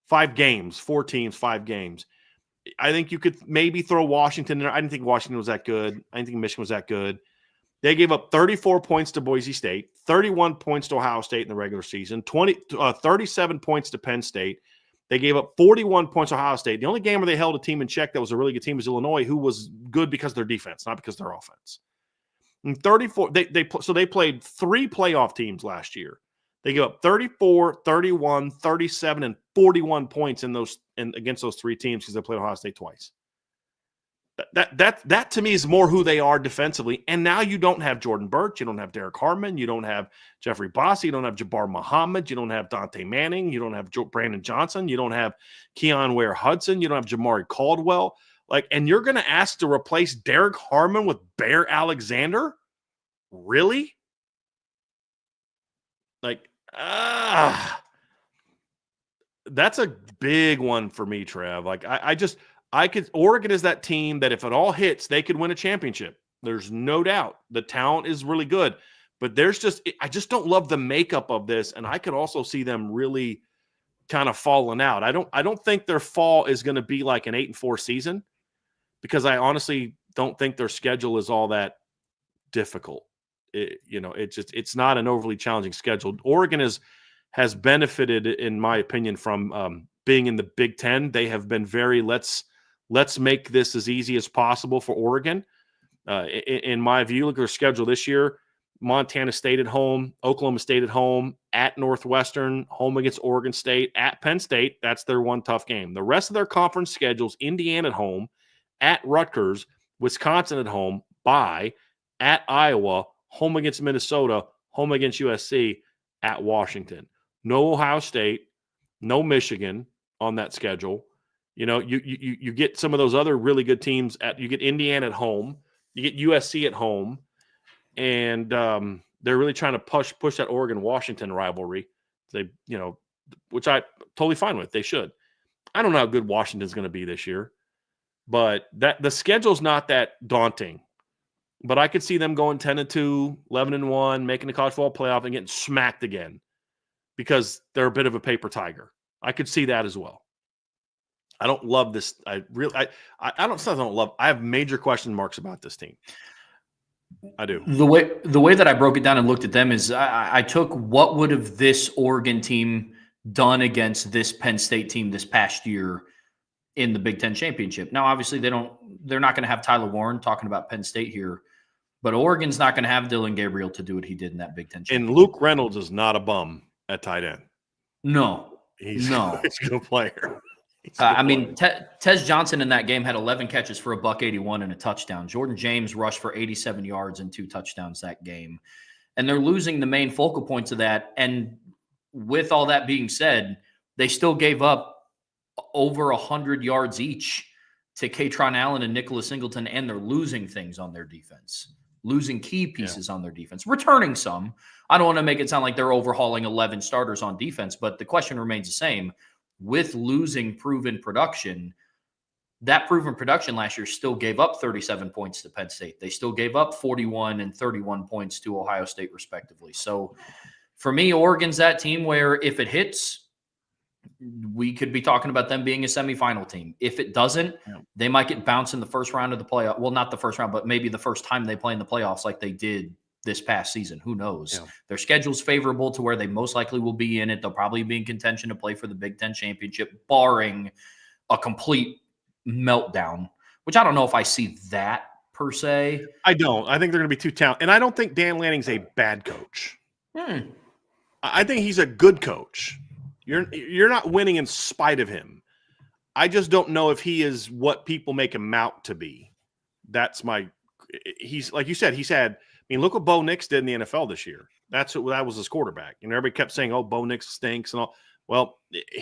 5 games, 4 teams, 5 games. I think you could maybe throw Washington in there. I didn't think Washington was that good. I didn't think Michigan was that good. They gave up 34 points to Boise State, 31 points to Ohio State in the regular season, 37 points to Penn State. They gave up 41 points to Ohio State. The only game where they held a team in check that was a really good team was Illinois, who was good because of their defense, not because of their offense. And 34, they played 3 playoff teams last year. They gave up 34, 31, 37, and 41 points against those 3 teams because they played Ohio State twice. That to me is more who they are defensively. And now you don't have Jordan Burch, you don't have Derek Harmon, you don't have Jeffrey Bossy, you don't have Jabbar Muhammad, you don't have Dante Manning, you don't have Brandon Johnson, you don't have Keon Ware-Hudson, you don't have Jamari Caldwell. And you're going to ask to replace Derek Harmon with Bear Alexander? Really? That's a big one for me, Trev. Oregon is that team that if it all hits, they could win a championship. There's no doubt. The talent is really good, but I just don't love the makeup of this. And I could also see them really kind of falling out. I don't think their fall is going to be like an 8-4 season, because I honestly don't think their schedule is all that difficult. It's not an overly challenging schedule. Oregon has benefited, in my opinion, from being in the Big Ten. They have been very let's make this as easy as possible for Oregon. In my view, look at their schedule this year: Montana State at home, Oklahoma State at home, at Northwestern, home against Oregon State, at Penn State. That's their one tough game. The rest of their conference schedules: Indiana at home, at Rutgers, Wisconsin at home, bye, at Iowa, home against Minnesota, home against USC, at Washington. No Ohio State, no Michigan on that schedule. You get some of those other really good teams you get Indiana at home, you get USC at home, and they're really trying to push that Oregon-Washington rivalry. Which I totally fine with. They should. I don't know how good Washington's going to be this year, but the schedule's not that daunting. But I could see them going 10-2, 11-1, making the college football playoff and getting smacked again because they're a bit of a paper tiger. I could see that as well. I don't love this. I have major question marks about this team. I do. The way that I broke it down and looked at them is I took what would have this Oregon team done against this Penn State team this past year in the Big Ten championship. Now, obviously, they're not going to have Tyler Warren, talking about Penn State here, but Oregon's not going to have Dylan Gabriel to do what he did in that Big Ten championship. And Luke Reynolds is not a bum at tight end. No, he's a good player. Tez Johnson in that game had 11 catches for $181 and a touchdown. Jordan James rushed for 87 yards and 2 touchdowns that game. And they're losing the main focal points of that. And with all that being said, they still gave up over 100 yards each to Katron Allen and Nicholas Singleton, and they're losing things on their defense, losing key pieces on their defense, returning some. I don't want to make it sound like they're overhauling 11 starters on defense, but the question remains the same. With losing proven production, that proven production last year still gave up 37 points to Penn State. They still gave up 41 and 31 points to Ohio State, respectively. So for me, Oregon's that team where if it hits, we could be talking about them being a semifinal team. If it doesn't, they might get bounced in the first round of the playoff. Well, not the first round, but maybe the first time they play in the playoffs like they did this past season. Who knows? Yeah. Their schedule's favorable to where they most likely will be in it. They'll probably be in contention to play for the Big Ten championship, barring a complete meltdown, which I don't know if I see that per se. I don't. I think they're going to be too talented. And I don't think Dan Lanning's a bad coach. I think he's a good coach. You're not winning in spite of him. I just don't know if he is what people make him out to be. He's like you said, look what Bo Nix did in the NFL this year. That was his quarterback. And everybody kept saying, oh, Bo Nix stinks and all. Well,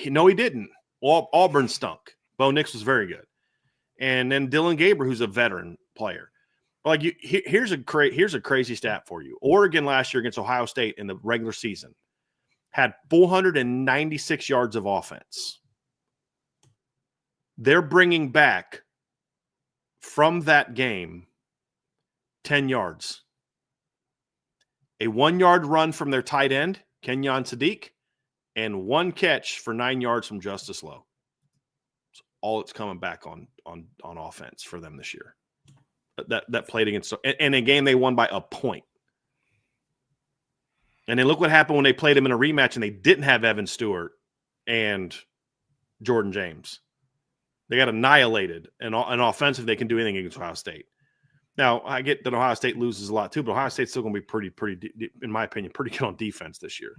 no, he didn't. Auburn stunk. Bo Nix was very good. And then Dylan Gabriel, who's a veteran player. But here's a crazy stat for you. Oregon last year against Ohio State in the regular season had 496 yards of offense. They're bringing back from that game 10 yards. A 1-yard run from their tight end, Kenyon Sadiq, and 1 catch for 9 yards from Justice Lowe. That's all it's coming back on offense for them this year. That played against – and a game they won by a point. And then look what happened when they played him in a rematch and they didn't have Evan Stewart and Jordan James. They got annihilated. And offensive, they can do anything against Ohio State. Now, I get that Ohio State loses a lot too, but Ohio State's still going to be pretty, in my opinion, pretty good on defense this year.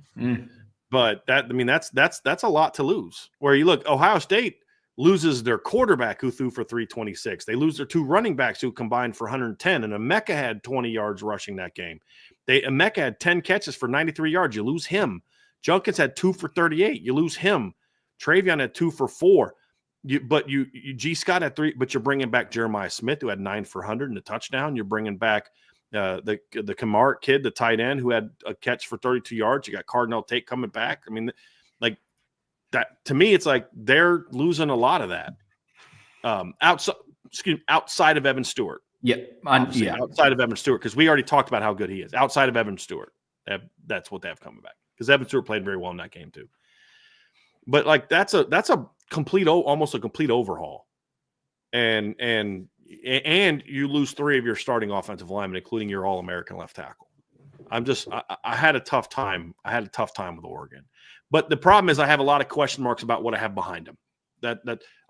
But that's a lot to lose. Where you look, Ohio State loses their quarterback who threw for 326. They lose their 2 running backs who combined for 110. And Emeka had 20 yards rushing that game. Emeka had 10 catches for 93 yards. You lose him. Junkins had 2 for 38. You lose him. Travion had 2 for 4. G. Scott had 3, but you're bringing back Jeremiah Smith, who had 9 for 100 and a touchdown. You're bringing back the Kamar kid, the tight end, who had a catch for 32 yards. You got Cardinal Tate coming back. I mean, like that to me, it's like they're losing a lot of that outside of Evan Stewart. Yeah, outside of Evan Stewart, because we already talked about how good he is. Outside of Evan Stewart, that's what they have coming back, because Evan Stewart played very well in that game too. But like that's a complete, almost a complete overhaul, and you lose 3 of your starting offensive linemen, including your All-American left tackle. I had a tough time. I had a tough time with Oregon, but the problem is I have a lot of question marks about what I have behind them. That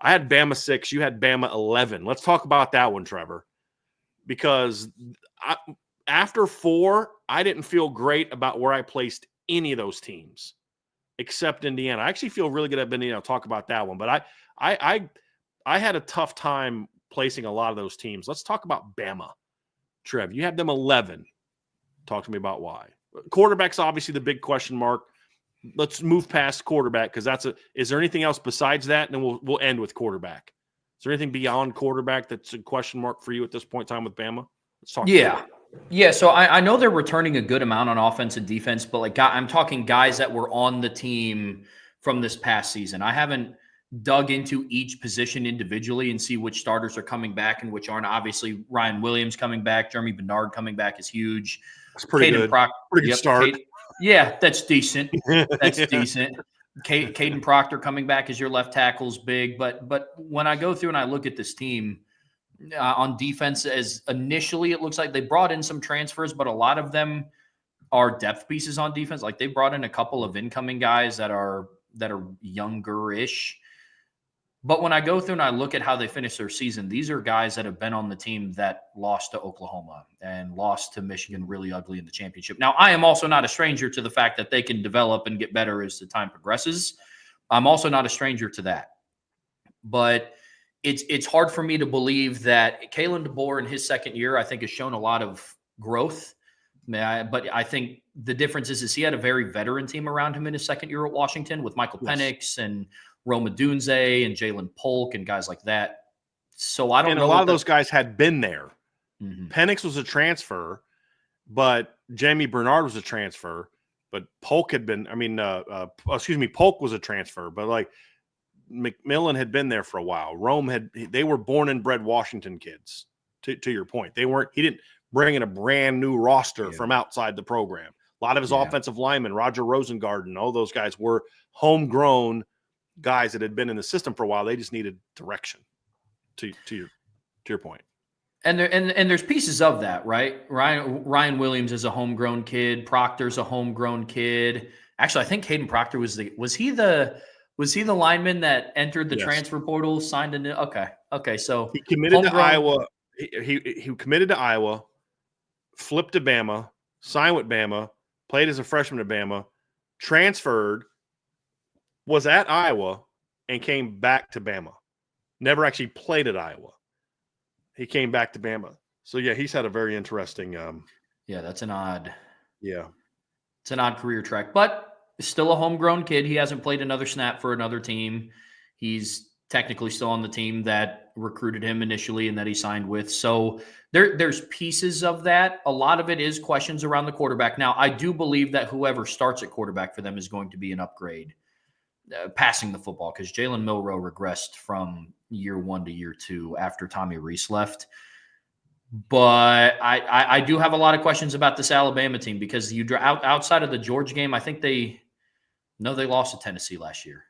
I had Bama 6, you had Bama 11. Let's talk about that one, Trevor, because after 4, I didn't feel great about where I placed any of those teams, except Indiana. I actually feel really good at Indiana. I'll talk about that one, but I had a tough time placing a lot of those teams. Let's talk about Bama. Trev, you have them 11. Talk to me about why. Quarterback's obviously the big question mark. Let's move past quarterback, because is there anything else besides that? And then we'll end with quarterback. Is there anything beyond quarterback that's a question mark for you at this point in time with Bama? Let's talk. Yeah. So I know they're returning a good amount on offense and defense, but like I'm talking guys that were on the team from this past season. I haven't dug into each position individually and see which starters are coming back and which aren't. Obviously, Ryan Williams coming back, Jeremy Bernard coming back is huge. That's pretty good. Pretty good start. That's decent. That's decent. Caden Proctor coming back as your left tackle is big. But when I go through and I look at this team on defense, as initially it looks like they brought in some transfers, but a lot of them are depth pieces on defense. Like they brought in a couple of incoming guys that are younger-ish. But when I go through and I look at how they finish their season, these are guys that have been on the team that lost to Oklahoma and lost to Michigan really ugly in the championship. Now, I am also not a stranger to the fact that they can develop and get better as the time progresses. I'm also not a stranger to that. But it's hard for me to believe that Kalen DeBoer in his second year, I think, has shown a lot of growth. But I think the difference is he had a very veteran team around him in his second year at Washington with Michael Penix and Roma Dunze and Jalen Polk and guys like that. So I don't know. And a lot of those guys had been there. Mm-hmm. Penix was a transfer, but Jamie Bernard was a transfer. But Polk had been, Polk was a transfer, but like McMillan had been there for a while. They were born and bred Washington kids, to your point. He didn't bring in a brand new roster from outside the program. A lot of his offensive linemen, Roger Rosengarten, all those guys were homegrown guys that had been in the system for a while. They just needed direction, to your point. And there's pieces of that, right? Ryan Williams is a homegrown kid. Proctor's a homegrown kid. Actually, I think Caden Proctor was he the lineman that entered the transfer portal, signed a new? Okay. So he committed to Iowa. He committed to Iowa, flipped to Bama, signed with Bama, played as a freshman at Bama, transferred, was at Iowa, and came back to Bama. Never actually played at Iowa. He came back to Bama. So, he's had a very interesting that's an odd. Yeah. It's an odd career track, but still a homegrown kid. He hasn't played another snap for another team. He's technically still on the team that recruited him initially and that he signed with. So there's pieces of that. A lot of it is questions around the quarterback. Now, I do believe that whoever starts at quarterback for them is going to be an upgrade passing the football, because Jalen Milroe regressed from year 1 to year 2 after Tommy Rees left. But I do have a lot of questions about this Alabama team, because outside of the Georgia game, I think they lost to Tennessee last year.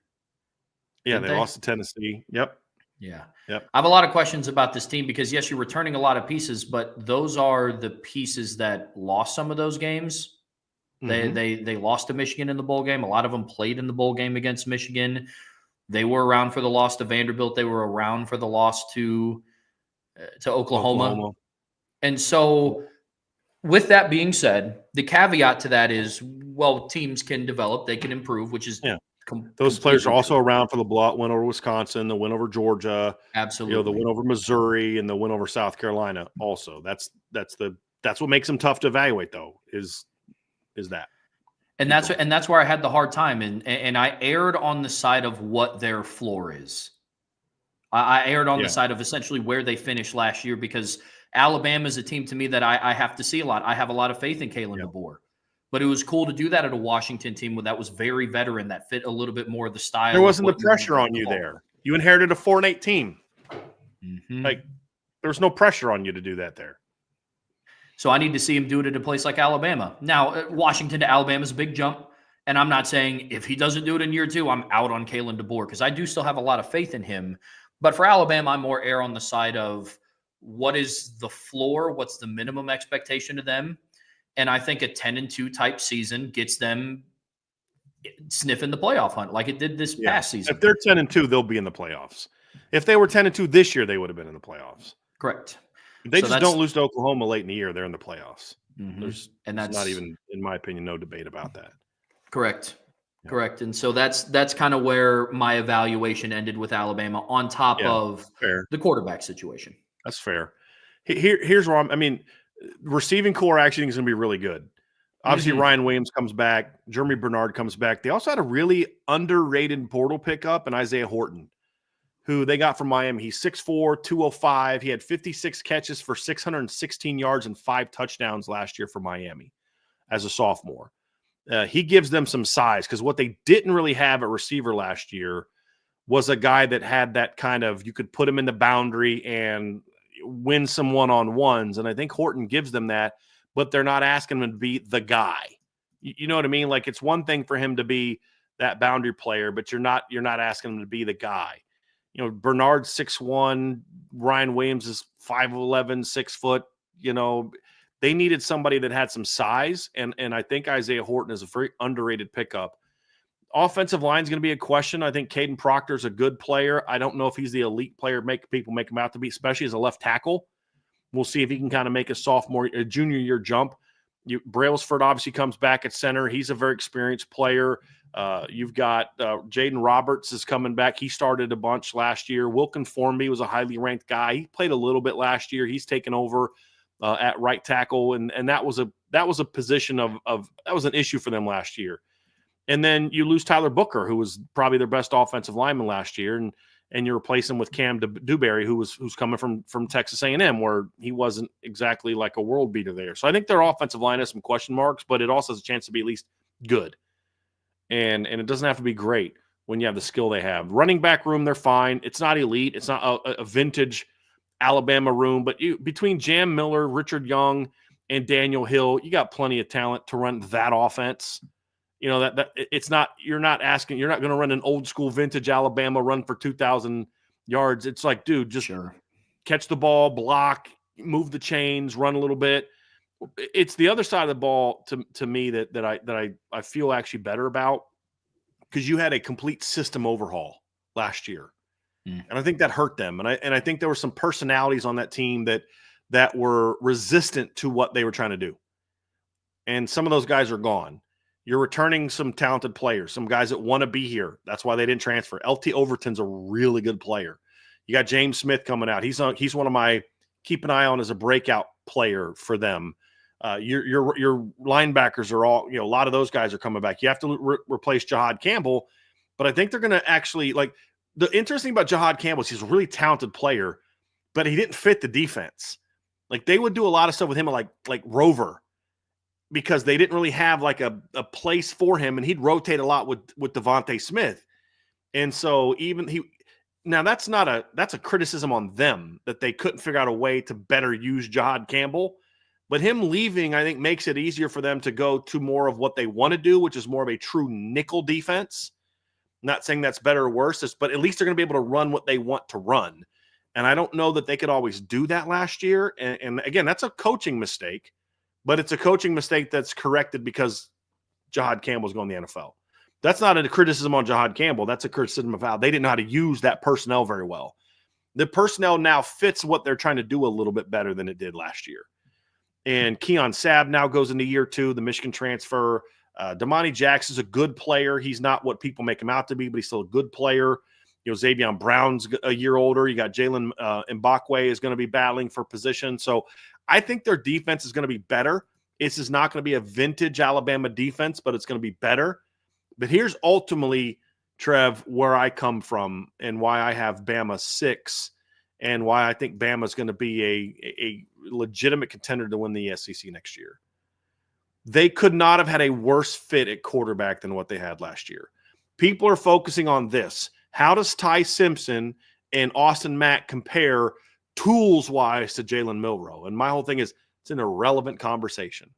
Yeah, they lost to Tennessee. Yep. Yeah. Yep. I have a lot of questions about this team because, yes, you're returning a lot of pieces, but those are the pieces that lost some of those games. Mm-hmm. They lost to Michigan in the bowl game. A lot of them played in the bowl game against Michigan. They were around for the loss to Vanderbilt. They were around for the loss to Oklahoma. And so with that being said, the caveat to that is, well, teams can develop, they can improve, which is Those players are completely also true. around for the blowout win over Wisconsin, the win over Georgia, Absolutely. the win over Missouri, and the win over South Carolina. Also, that's what makes them tough to evaluate, though. Is that? And that's where I had the hard time, and I erred on the side of what their floor is. I erred on the side of essentially where they finished last year, because Alabama is a team to me that I have to see a lot. I have a lot of faith in Kalen DeBoer, but it was cool to do that at a Washington team that was very veteran, that fit a little bit more of the style. There wasn't the pressure on you there. You inherited a 4-8 team. Mm-hmm. Like, there was no pressure on you to do that there. So I need to see him do it at a place like Alabama. Now, Washington to Alabama is a big jump. And I'm not saying if he doesn't do it in year 2, I'm out on Kalen DeBoer, because I do still have a lot of faith in him. But for Alabama, I'm more err on the side of what is the floor, what's the minimum expectation of them. And I think a 10-2 type season gets them sniffing the playoff hunt like it did this past season. If they're 10-2, they'll be in the playoffs. If they were 10-2 this year, they would have been in the playoffs. Correct. If they just don't lose to Oklahoma late in the year, they're in the playoffs. Mm-hmm. There's that's not even, in my opinion, no debate about that. Correct. Yeah. Correct. And so that's kind of where my evaluation ended with Alabama, on top of the quarterback situation. That's fair. Here's where I mean, receiving core actually is going to be really good. Obviously, Ryan Williams comes back. Jeremy Bernard comes back. They also had a really underrated portal pickup in Isaiah Horton, who they got from Miami. He's 6'4", 205. He had 56 catches for 616 yards and 5 touchdowns last year for Miami as a sophomore. He gives them some size, because what they didn't really have at receiver last year was a guy that had that kind of, you could put him in the boundary and win some one-on-ones. And I think Horton gives them that, but they're not asking him to be the guy. You know what I mean? Like, it's one thing for him to be that boundary player, but you're not asking him to be the guy. Bernard's 6'1", Ryan Williams is 5'11", 6 foot. They needed somebody that had some size, and I think Isaiah Horton is a very underrated pickup. Offensive line is going to be a question. I think Caden Proctor is a good player. I don't know if he's the elite player people make him out to be, especially as a left tackle. We'll see if he can kind of make a junior year jump. Brailsford obviously comes back at center. He's a very experienced player. You've got Jaden Roberts is coming back. He started a bunch last year. Wilkin Formby was a highly ranked guy. He played a little bit last year. He's taken over at right tackle, and that was a position that was an issue for them last year. And then you lose Tyler Booker, who was probably their best offensive lineman last year, and you replace him with Cam Dewberry, who's coming from Texas A&M, where he wasn't exactly like a world beater there. So I think their offensive line has some question marks, but it also has a chance to be at least good. And it doesn't have to be great when you have the skill they have. Running back room, they're fine. It's not elite. It's not a vintage Alabama room, but between Jam Miller, Richard Young, and Daniel Hill, you got plenty of talent to run that offense. That it's not, you're not going to run an old school vintage Alabama run for 2,000 yards. It's like, dude, just catch the ball, block, move the chains, run a little bit. It's the other side of the ball to me that I feel actually better about, because you had a complete system overhaul last year. And I think that hurt them. And I think there were some personalities on that team that were resistant to what they were trying to do. And some of those guys are gone. You're returning some talented players, some guys that want to be here. That's why they didn't transfer. LT Overton's a really good player. You got James Smith coming out. He's one of my keep an eye on as a breakout player for them. Your linebackers are all, a lot of those guys are coming back. You have to replace Jahad Campbell, but I think they're going to actually, like, the interesting about Jahad Campbell is he's a really talented player, but he didn't fit the defense. Like, they would do a lot of stuff with him like Rover, because they didn't really have like a place for him, and he'd rotate a lot with Devontae Smith. And so that's a criticism on them, that they couldn't figure out a way to better use Jahad Campbell. But him leaving, I think, makes it easier for them to go to more of what they want to do, which is more of a true nickel defense. Not saying that's better or worse, but at least they're going to be able to run what they want to run. And I don't know that they could always do that last year. And again, that's a coaching mistake, but it's a coaching mistake that's corrected because Jahad Campbell's going to the NFL. That's not a criticism on Jahad Campbell. That's a criticism of how they didn't know how to use that personnel very well. The personnel now fits what they're trying to do a little bit better than it did last year. And Keon Sabb now goes into year 2, the Michigan transfer. Damani Jackson's a good player. He's not what people make him out to be, but he's still a good player. Xavier Brown's a year older. You got Jalen Mbakwe is going to be battling for position. So I think their defense is going to be better. This is not going to be a vintage Alabama defense, but it's going to be better. But here's ultimately, Trev, where I come from and why I have Bama 6 and why I think Bama is going to be a legitimate contender to win the SEC next year. They could not have had a worse fit at quarterback than what they had last year. People are focusing on this. How does Ty Simpson and Austin Mack compare tools-wise to Jalen Milroe? And my whole thing is it's an irrelevant conversation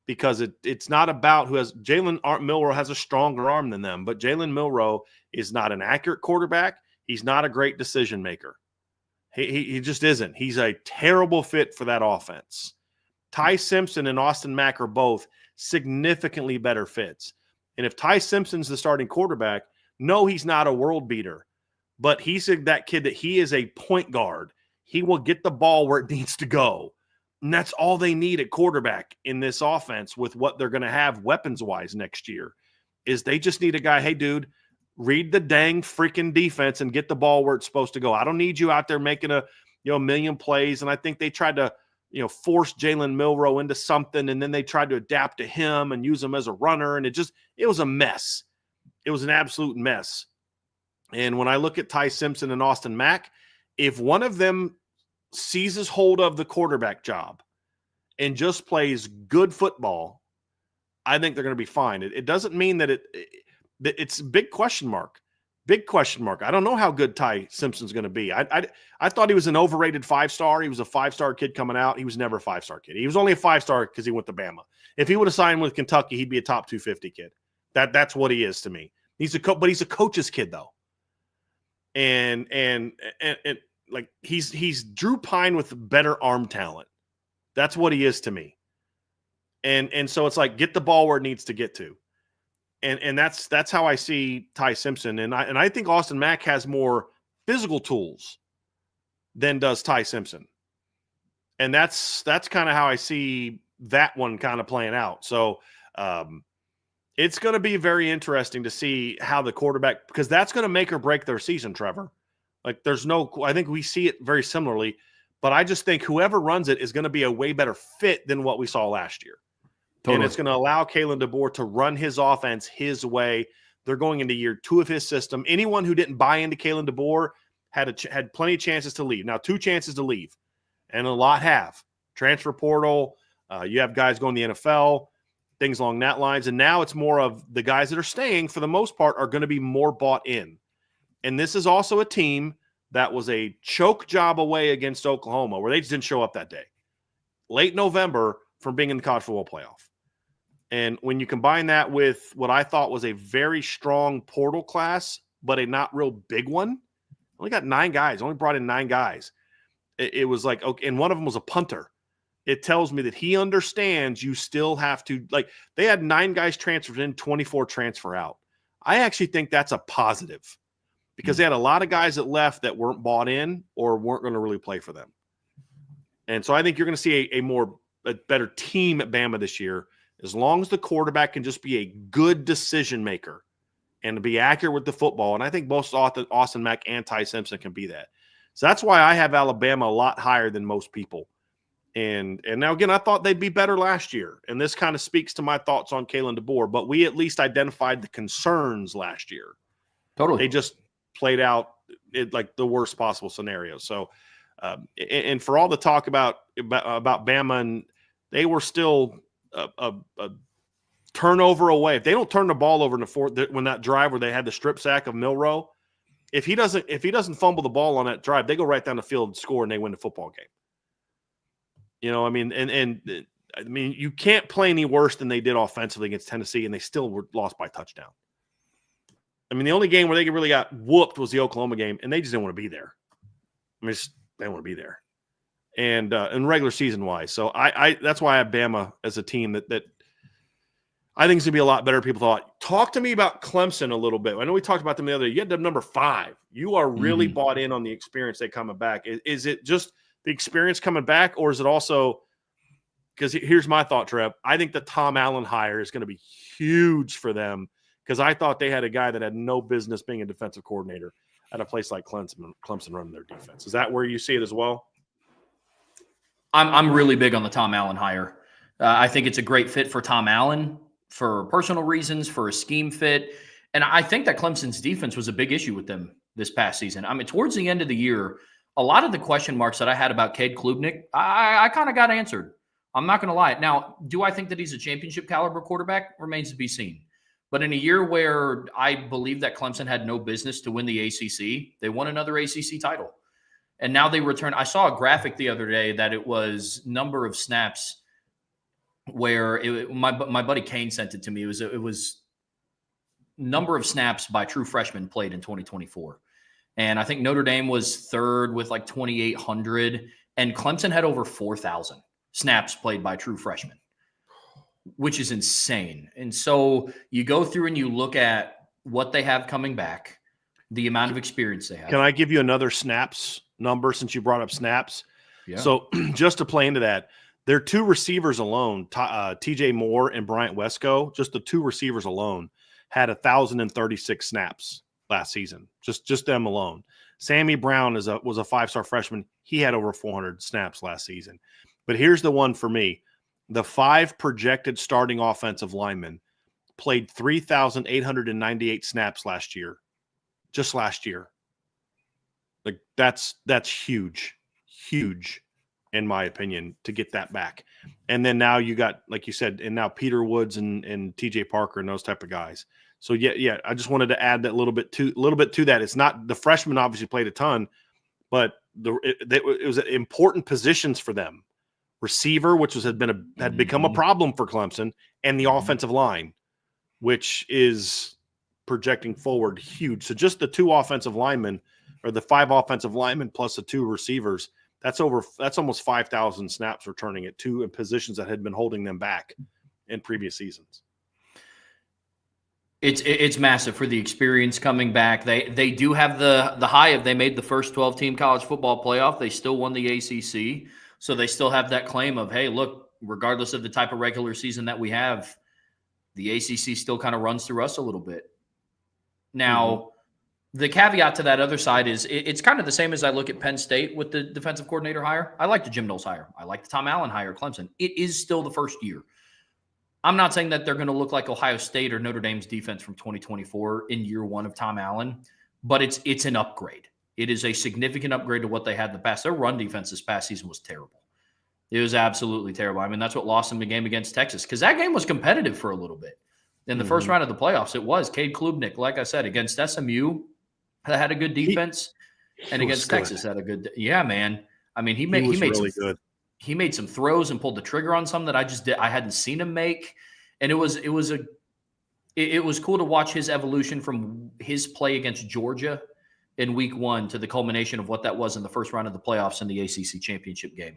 because it's not about who has – Jalen Milroe has a stronger arm than them, but Jalen Milroe is not an accurate quarterback. He's not a great decision maker. He just isn't. He's a terrible fit for that offense. Ty Simpson and Austin Mack are both significantly better fits. And if Ty Simpson's the starting quarterback, no, he's not a world beater, but he's that kid that he is a point guard. He will get the ball where it needs to go. And that's all they need at quarterback in this offense with what they're going to have weapons-wise next year is they just need a guy, hey, dude, read the dang freaking defense and get the ball where it's supposed to go. I don't need you out there making a million plays. And I think they tried to force Jalen Milroe into something, and then they tried to adapt to him and use him as a runner, and it was a mess. It was an absolute mess. And when I look at Ty Simpson and Austin Mack, if one of them seizes hold of the quarterback job and just plays good football, I think they're going to be fine. It doesn't mean that it's a big question mark. Big question mark. I don't know how good Ty Simpson's going to be. I thought he was an overrated 5-star. He was a 5-star kid coming out. He was never a 5-star kid. He was only a 5-star because he went to Bama. If he would have signed with Kentucky, he'd be a top 250 kid. That's what he is to me. But he's a coach's kid though. And like he's Drew Pine with better arm talent. That's what he is to me. And so it's like get the ball where it needs to get to. And that's how I see Ty Simpson. And I think Austin Mack has more physical tools than does Ty Simpson. And that's kind of how I see that one kind of playing out. So it's going to be very interesting to see how the quarterback, because that's going to make or break their season, Trevor. Like I think we see it very similarly, but I just think whoever runs it is going to be a way better fit than what we saw last year. Totally. And it's going to allow Kalen DeBoer to run his offense his way. They're going into year 2 of his system. Anyone who didn't buy into Kalen DeBoer had plenty of chances to leave. Now, 2 chances to leave, and a lot have. Transfer portal, you have guys going to the NFL, things along that lines. And now it's more of the guys that are staying, for the most part, are going to be more bought in. And this is also a team that was a choke job away against Oklahoma, where they just didn't show up that day. Late November from being in the college football playoff. And when you combine that with what I thought was a very strong portal class, but a not real big one, only got 9 guys, only brought in 9 guys. It was like, okay, and one of them was a punter. It tells me that he understands you still have to, like, they had 9 guys transferred in, 24 transfer out. I actually think that's a positive because they had a lot of guys that left that weren't bought in or weren't going to really play for them. And so I think you're going to see a better team at Bama this year, as long as the quarterback can just be a good decision maker and to be accurate with the football. And I think both Austin Mack and Ty Simpson can be that. So that's why I have Alabama a lot higher than most people. And now, again, I thought they'd be better last year. And this kind of speaks to my thoughts on Kalen DeBoer. But we at least identified the concerns last year. Totally. They just played out like the worst possible scenario. So, and for all the talk about Bama, and they were still a turnover away. If they don't turn the ball over in the fourth, when that drive where they had the strip sack of Milroe, if he doesn't fumble the ball on that drive, they go right down the field and score, and they win the football game. I mean, you can't play any worse than they did offensively against Tennessee, and they still were lost by touchdown. I mean, the only game where they really got whooped was the Oklahoma game, and they just didn't want to be there. I mean, they didn't want to be there. And regular season wise. So I that's why I have Bama as a team that I think is going to be a lot better than people thought. Talk to me about Clemson a little bit. I know we talked about them the other day. You had them number 5. You are really bought in on the experience they coming back. Is it just the experience coming back, or is it also because here's my thought, Trev. I think the Tom Allen hire is going to be huge for them because I thought they had a guy that had no business being a defensive coordinator at a place like Clemson running their defense. Is that where you see it as well? I'm really big on the Tom Allen hire. I think it's a great fit for Tom Allen for personal reasons, for a scheme fit. And I think that Clemson's defense was a big issue with them this past season. I mean, towards the end of the year, a lot of the question marks that I had about Cade Klubnik, I kind of got answered. I'm not going to lie. Now, do I think that he's a championship caliber quarterback? Remains to be seen. But in a year where I believe that Clemson had no business to win the ACC, they won another ACC title. And now they return. I saw a graphic the other day that it was number of snaps where my buddy Kane sent it to me. It was number of snaps by true freshmen played in 2024. And I think Notre Dame was third with like 2,800, and Clemson had over 4,000 snaps played by true freshmen, which is insane. And so you go through and you look at what they have coming back, the amount of experience they have. Can I give you another snaps number since you brought up snaps? Yeah. So just to play into that, their two receivers alone, TJ Moore and Bryant Wesco, just the two receivers alone had 1,036 snaps last season. Just them alone. Sammy Brown was a 5-star freshman. He had over 400 snaps last season. But here's the one for me. The 5 projected starting offensive linemen played 3,898 snaps last year. Just last year. Like that's huge in my opinion to get that back. And then now you got, like you said, and now Peter Woods and TJ Parker and those type of guys. So yeah, I just wanted to add that little bit to that. It's not the freshmen obviously played a ton, but it was important positions for them. Receiver, which had become a problem for Clemson, and the offensive line, which is projecting forward huge. So just the 2 offensive linemen, or the 5 offensive linemen plus the 2 receivers, that's almost 5,000 snaps returning at 2 positions that had been holding them back in previous seasons. It's massive for the experience coming back. They do have the high of they made the first 12-team college football playoff. They still won the ACC. So they still have that claim of, hey, look, regardless of the type of regular season that we have, the ACC still kind of runs through us a little bit. Now, the caveat to that other side is it's kind of the same as I look at Penn State with the defensive coordinator hire. I like the Jim Knowles hire. I like the Tom Allen hire, Clemson. It is still the first year. I'm not saying that they're going to look like Ohio State or Notre Dame's defense from 2024 in year 1 of Tom Allen, but it's an upgrade. It is a significant upgrade to what they had in the past. Their run defense this past season was terrible. It was absolutely terrible. I mean, that's what lost them the game against Texas, because that game was competitive for a little bit. In the first round of the playoffs, it was. Cade Klubnik, like I said, against SMU, that had a good defense, and against Texas had a good – yeah, man. I mean, he made really good. He made some throws and pulled the trigger on some that I hadn't seen him make, and it was cool to watch his evolution from his play against Georgia in week 1 to the culmination of what that was in the first round of the playoffs in the ACC championship game.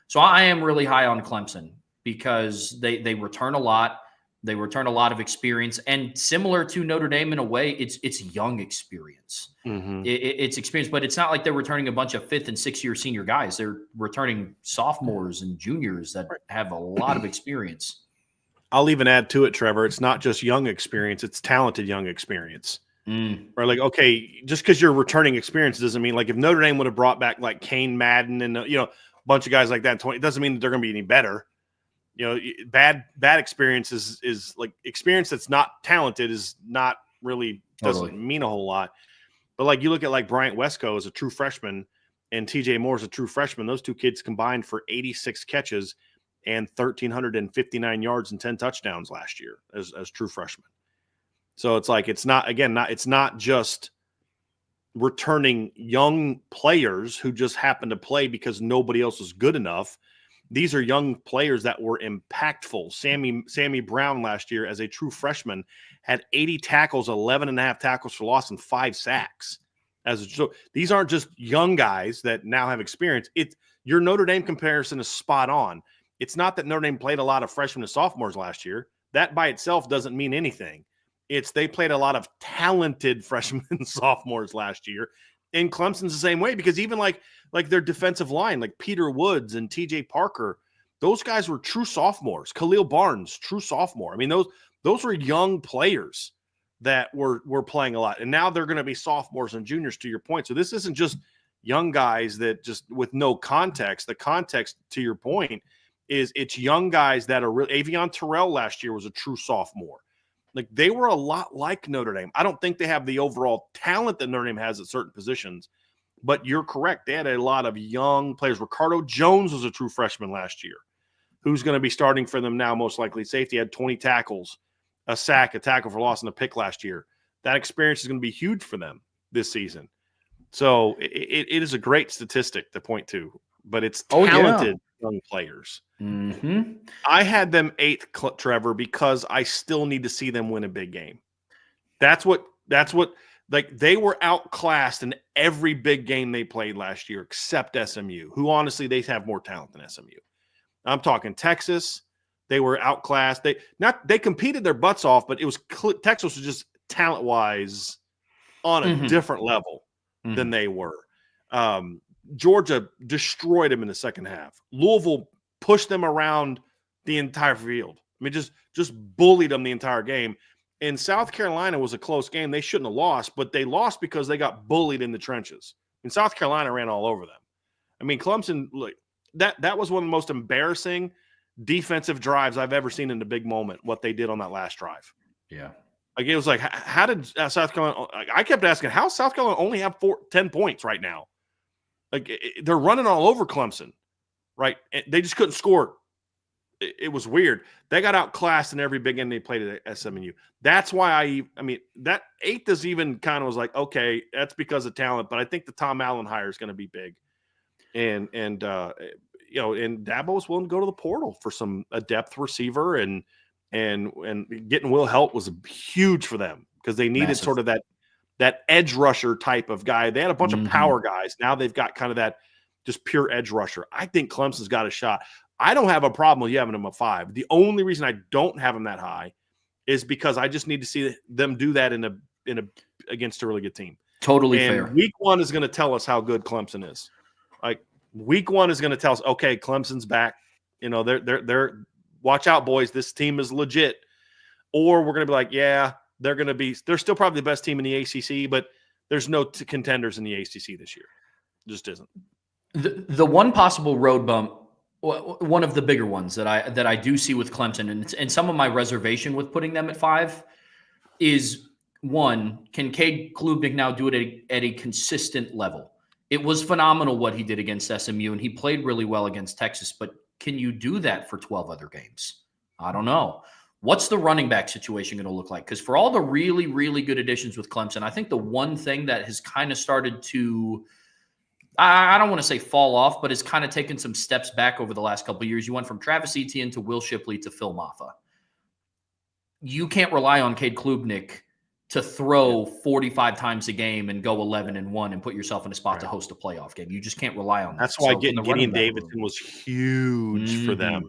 So I am really high on Clemson because they return a lot. They return a lot of experience, and similar to Notre Dame in a way, it's young experience. It's experience, but it's not like they're returning a bunch of 5th and 6th year senior guys. They're returning sophomores and juniors that have a lot of experience. I'll even add to it, Trevor. It's not just young experience; it's talented young experience. Or like, okay, just because you're returning experience doesn't mean like if Notre Dame would have brought back like Kane Madden and a bunch of guys like that, it doesn't mean that they're going to be any better. Bad experience is like experience that's not talented is not really doesn't mean a whole lot. But like you look at like Bryant Wesco as a true freshman and TJ Moore as a true freshman, those 2 kids combined for 86 catches and 1,359 yards and 10 touchdowns last year as true freshmen. So it's like it's not just returning young players who just happen to play because nobody else was good enough. These are young players that were impactful. Sammy Brown last year as a true freshman had 80 tackles, 11.5 tackles for loss, and 5 sacks. So these aren't just young guys that now have experience. Your Notre Dame comparison is spot on. It's not that Notre Dame played a lot of freshmen and sophomores last year. That by itself doesn't mean anything. They played a lot of talented freshmen and sophomores last year. And Clemson's the same way, because even like their defensive line, like Peter Woods and TJ Parker, those guys were true sophomores. Khalil Barnes, true sophomore. I mean, those were young players that were playing a lot. And now they're going to be sophomores and juniors, to your point. So this isn't just young guys that just with no context. The context, to your point, is it's young guys that are really – Avion Terrell last year was a true sophomore. Like, they were a lot like Notre Dame. I don't think they have the overall talent that Notre Dame has at certain positions, but you're correct. They had a lot of young players. Ricardo Jones was a true freshman last year, who's going to be starting for them now, most likely. Safety had 20 tackles, a sack, a tackle for loss, and a pick last year. That experience is going to be huge for them this season. So it is a great statistic to point to, but it's talented young players. Mm-hmm. I had them 8th, Trevor, because I still need to see them win a big game. That's what like, they were outclassed in every big game they played last year, except SMU, who honestly, they have more talent than SMU. I'm talking Texas. They were outclassed. They competed their butts off, but it was Texas was just talent-wise on a different level than they were. Georgia destroyed them in the second half. Louisville pushed them around the entire field. I mean, just bullied them the entire game. And South Carolina was a close game. They shouldn't have lost, but they lost because they got bullied in the trenches. And South Carolina ran all over them. I mean, Clemson, like, that was one of the most embarrassing defensive drives I've ever seen in a big moment, what they did on that last drive. Yeah. Like, it was like, how did South Carolina – I kept asking, how South Carolina only have 10 points right now? Like, they're running all over Clemson, right? They just couldn't score. It was weird. They got outclassed in every big game they played at SMU. That's why I mean, that 8th is even kind of was like, okay, that's because of talent, but I think the Tom Allen hire is going to be big. And you know, and Dabo was willing to go to the portal for a depth receiver, and getting Will Helt was huge for them because they needed sort of that edge rusher type of guy. They had a bunch of power guys. Now they've got kind of that just pure edge rusher. I think Clemson's got a shot. I don't have a problem with you having them at 5. The only reason I don't have them that high is because I just need to see them do that against a really good team. Totally fair. Week 1 is going to tell us how good Clemson is. Like, week 1 is going to tell us, okay, Clemson's back. You know, they're watch out, boys. This team is legit. Or we're going to be like, yeah, they're still probably the best team in the ACC, but there's no contenders in the ACC this year. It just isn't. The one possible road bump, one of the bigger ones that I do see with Clemson, and some of my reservation with putting them at 5 is, one, can Cade Klubnik now do it at a consistent level? It was phenomenal what he did against SMU, and he played really well against Texas, but can you do that for 12 other games? I don't know. What's the running back situation going to look like? Because for all the really, really good additions with Clemson, I think the one thing that has kind of started to, I don't want to say fall off, but it's kind of taken some steps back over the last couple of years. You went from Travis Etienne to Will Shipley to Phil Maffa. You can't rely on Cade Klubnik to throw 45 times a game and go 11-1 and put yourself in a spot to host a playoff game. You just can't rely on that. That's why Gideon Davidson was huge for them.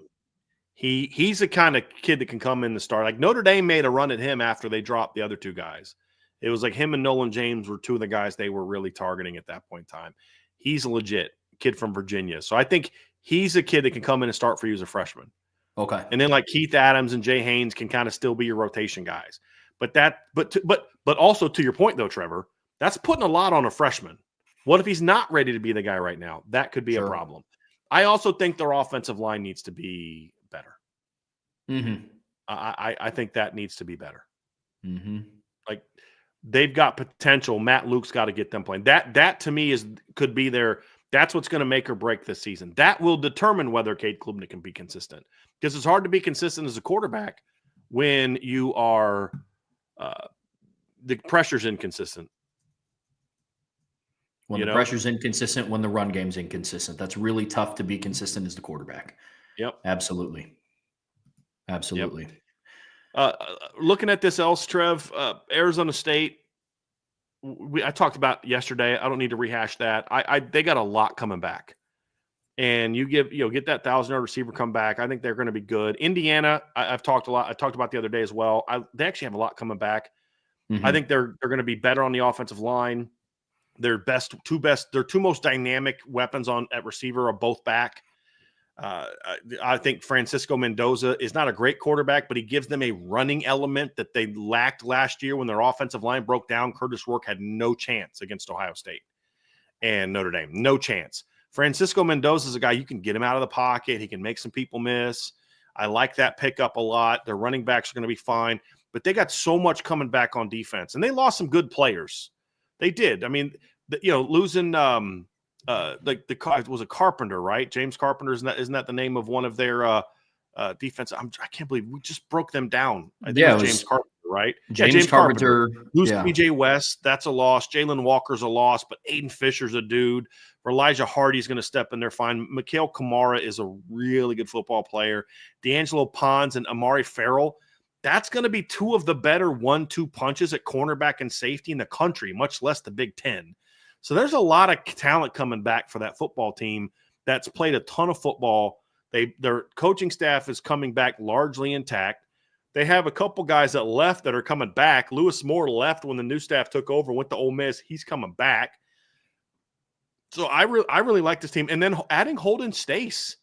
He's the kind of kid that can come in and start. Like, Notre Dame made a run at him after they dropped the other two guys. It was like him and Nolan James were two of the guys they were really targeting at that point in time. He's a legit kid from Virginia. So I think he's a kid that can come in and start for you as a freshman. Okay. And then, like, Keith Adams and Jay Haynes can kind of still be your rotation guys. But also, to your point though, Trevor, that's putting a lot on a freshman. What if he's not ready to be the guy right now? That could be a problem. I also think their offensive line needs to be better. I think that needs to be better. Like, they've got potential. Matt Luke's got to get them playing. That to me could be that's what's going to make or break this season. That will determine whether Cade Klubnik can be consistent. Because it's hard to be consistent as a quarterback when you are the pressure's inconsistent. When the pressure's inconsistent, when the run game's inconsistent. That's really tough to be consistent as the quarterback. Yep. Absolutely. Absolutely. Yep. Looking at this else, Trev, Arizona State, I talked about yesterday. I don't need to rehash that. They got a lot coming back. And you get that 1,000-yard receiver come back. I think they're going to be good. Indiana, I've talked a lot. I talked about the other day as well. They actually have a lot coming back. I think they're going to be better on the offensive line. Their two most dynamic weapons at receiver are both back. I think Francisco Mendoza is not a great quarterback, but he gives them a running element that they lacked last year when their offensive line broke down. Curtis Rourke had no chance against Ohio State and Notre Dame. No chance. Francisco Mendoza is a guy you can get him out of the pocket. He can make some people miss. I like that pickup a lot. Their running backs are going to be fine, but they got so much coming back on defense, and they lost some good players. They did. I mean, losing it was a Carpenter, right? James Carpenter, isn't that the name of one of their defense? I can't believe we just broke them down. I think it was James Carpenter, right? James Carpenter. Lose PJ West, that's a loss. Jalen Walker's a loss, but Aiden Fisher's a dude. Elijah Hardy's going to step in there fine. Mikhail Kamara is a really good football player. D'Angelo Pons and Amari Farrell, that's going to be two of the better 1-2 punches at cornerback and safety in the country, much less the Big Ten. So there's a lot of talent coming back for that football team that's played a ton of football. Their coaching staff is coming back largely intact. They have a couple guys that left that are coming back. Lewis Moore left when the new staff took over, went to Ole Miss. He's coming back. So I really like this team. And then adding Holden Stace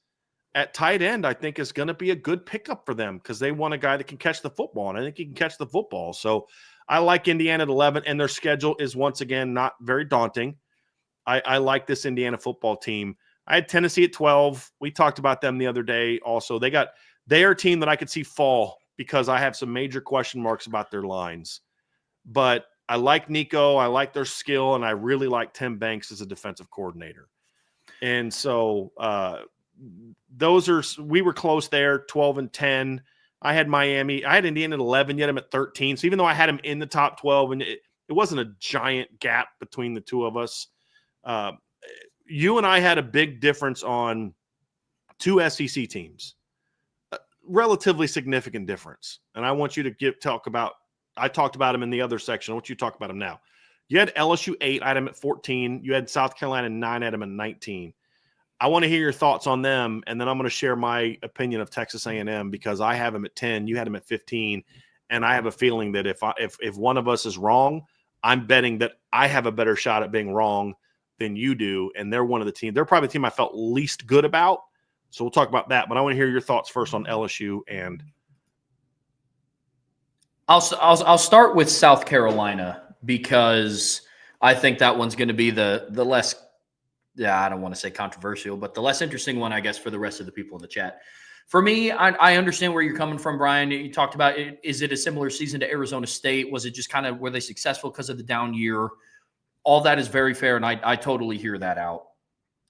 at tight end, I think, is going to be a good pickup for them because they want a guy that can catch the football, and I think he can catch the football. So I like Indiana at 11, and their schedule is once again not very daunting. I like this Indiana football team. I had Tennessee at 12. We talked about them the other day also. They are a team that I could see fall because I have some major question marks about their lines. But I like Nico. I like their skill, and I really like Tim Banks as a defensive coordinator. And so we were close there, 12 and 10. I had Miami. I had Indiana at 11, yet I'm at 13. So even though I had him in the top 12, and it wasn't a giant gap between the two of us, you and I had a big difference on two SEC teams, a relatively significant difference. And I want you to talk about. I talked about him in the other section. I want you to talk about him now. You had LSU 8, I had him at 14. You had South Carolina 9, I had him at 19. I want to hear your thoughts on them, and then I'm going to share my opinion of Texas A&M because I have him at 10, you had him at 15, and I have a feeling that if one of us is wrong, I'm betting that I have a better shot at being wrong than you do, and they're one of the teams. They're probably the team I felt least good about, so we'll talk about that. But I want to hear your thoughts first on LSU and I'll start with South Carolina because I think that one's going to be the less, I don't want to say controversial, but the less interesting one, I guess, for the rest of the people in the chat. For me, I understand where you're coming from, Brian. You talked about is it a similar season to Arizona State? Was it just kind of, were they successful because of the down year? All that is very fair, and I totally hear that out.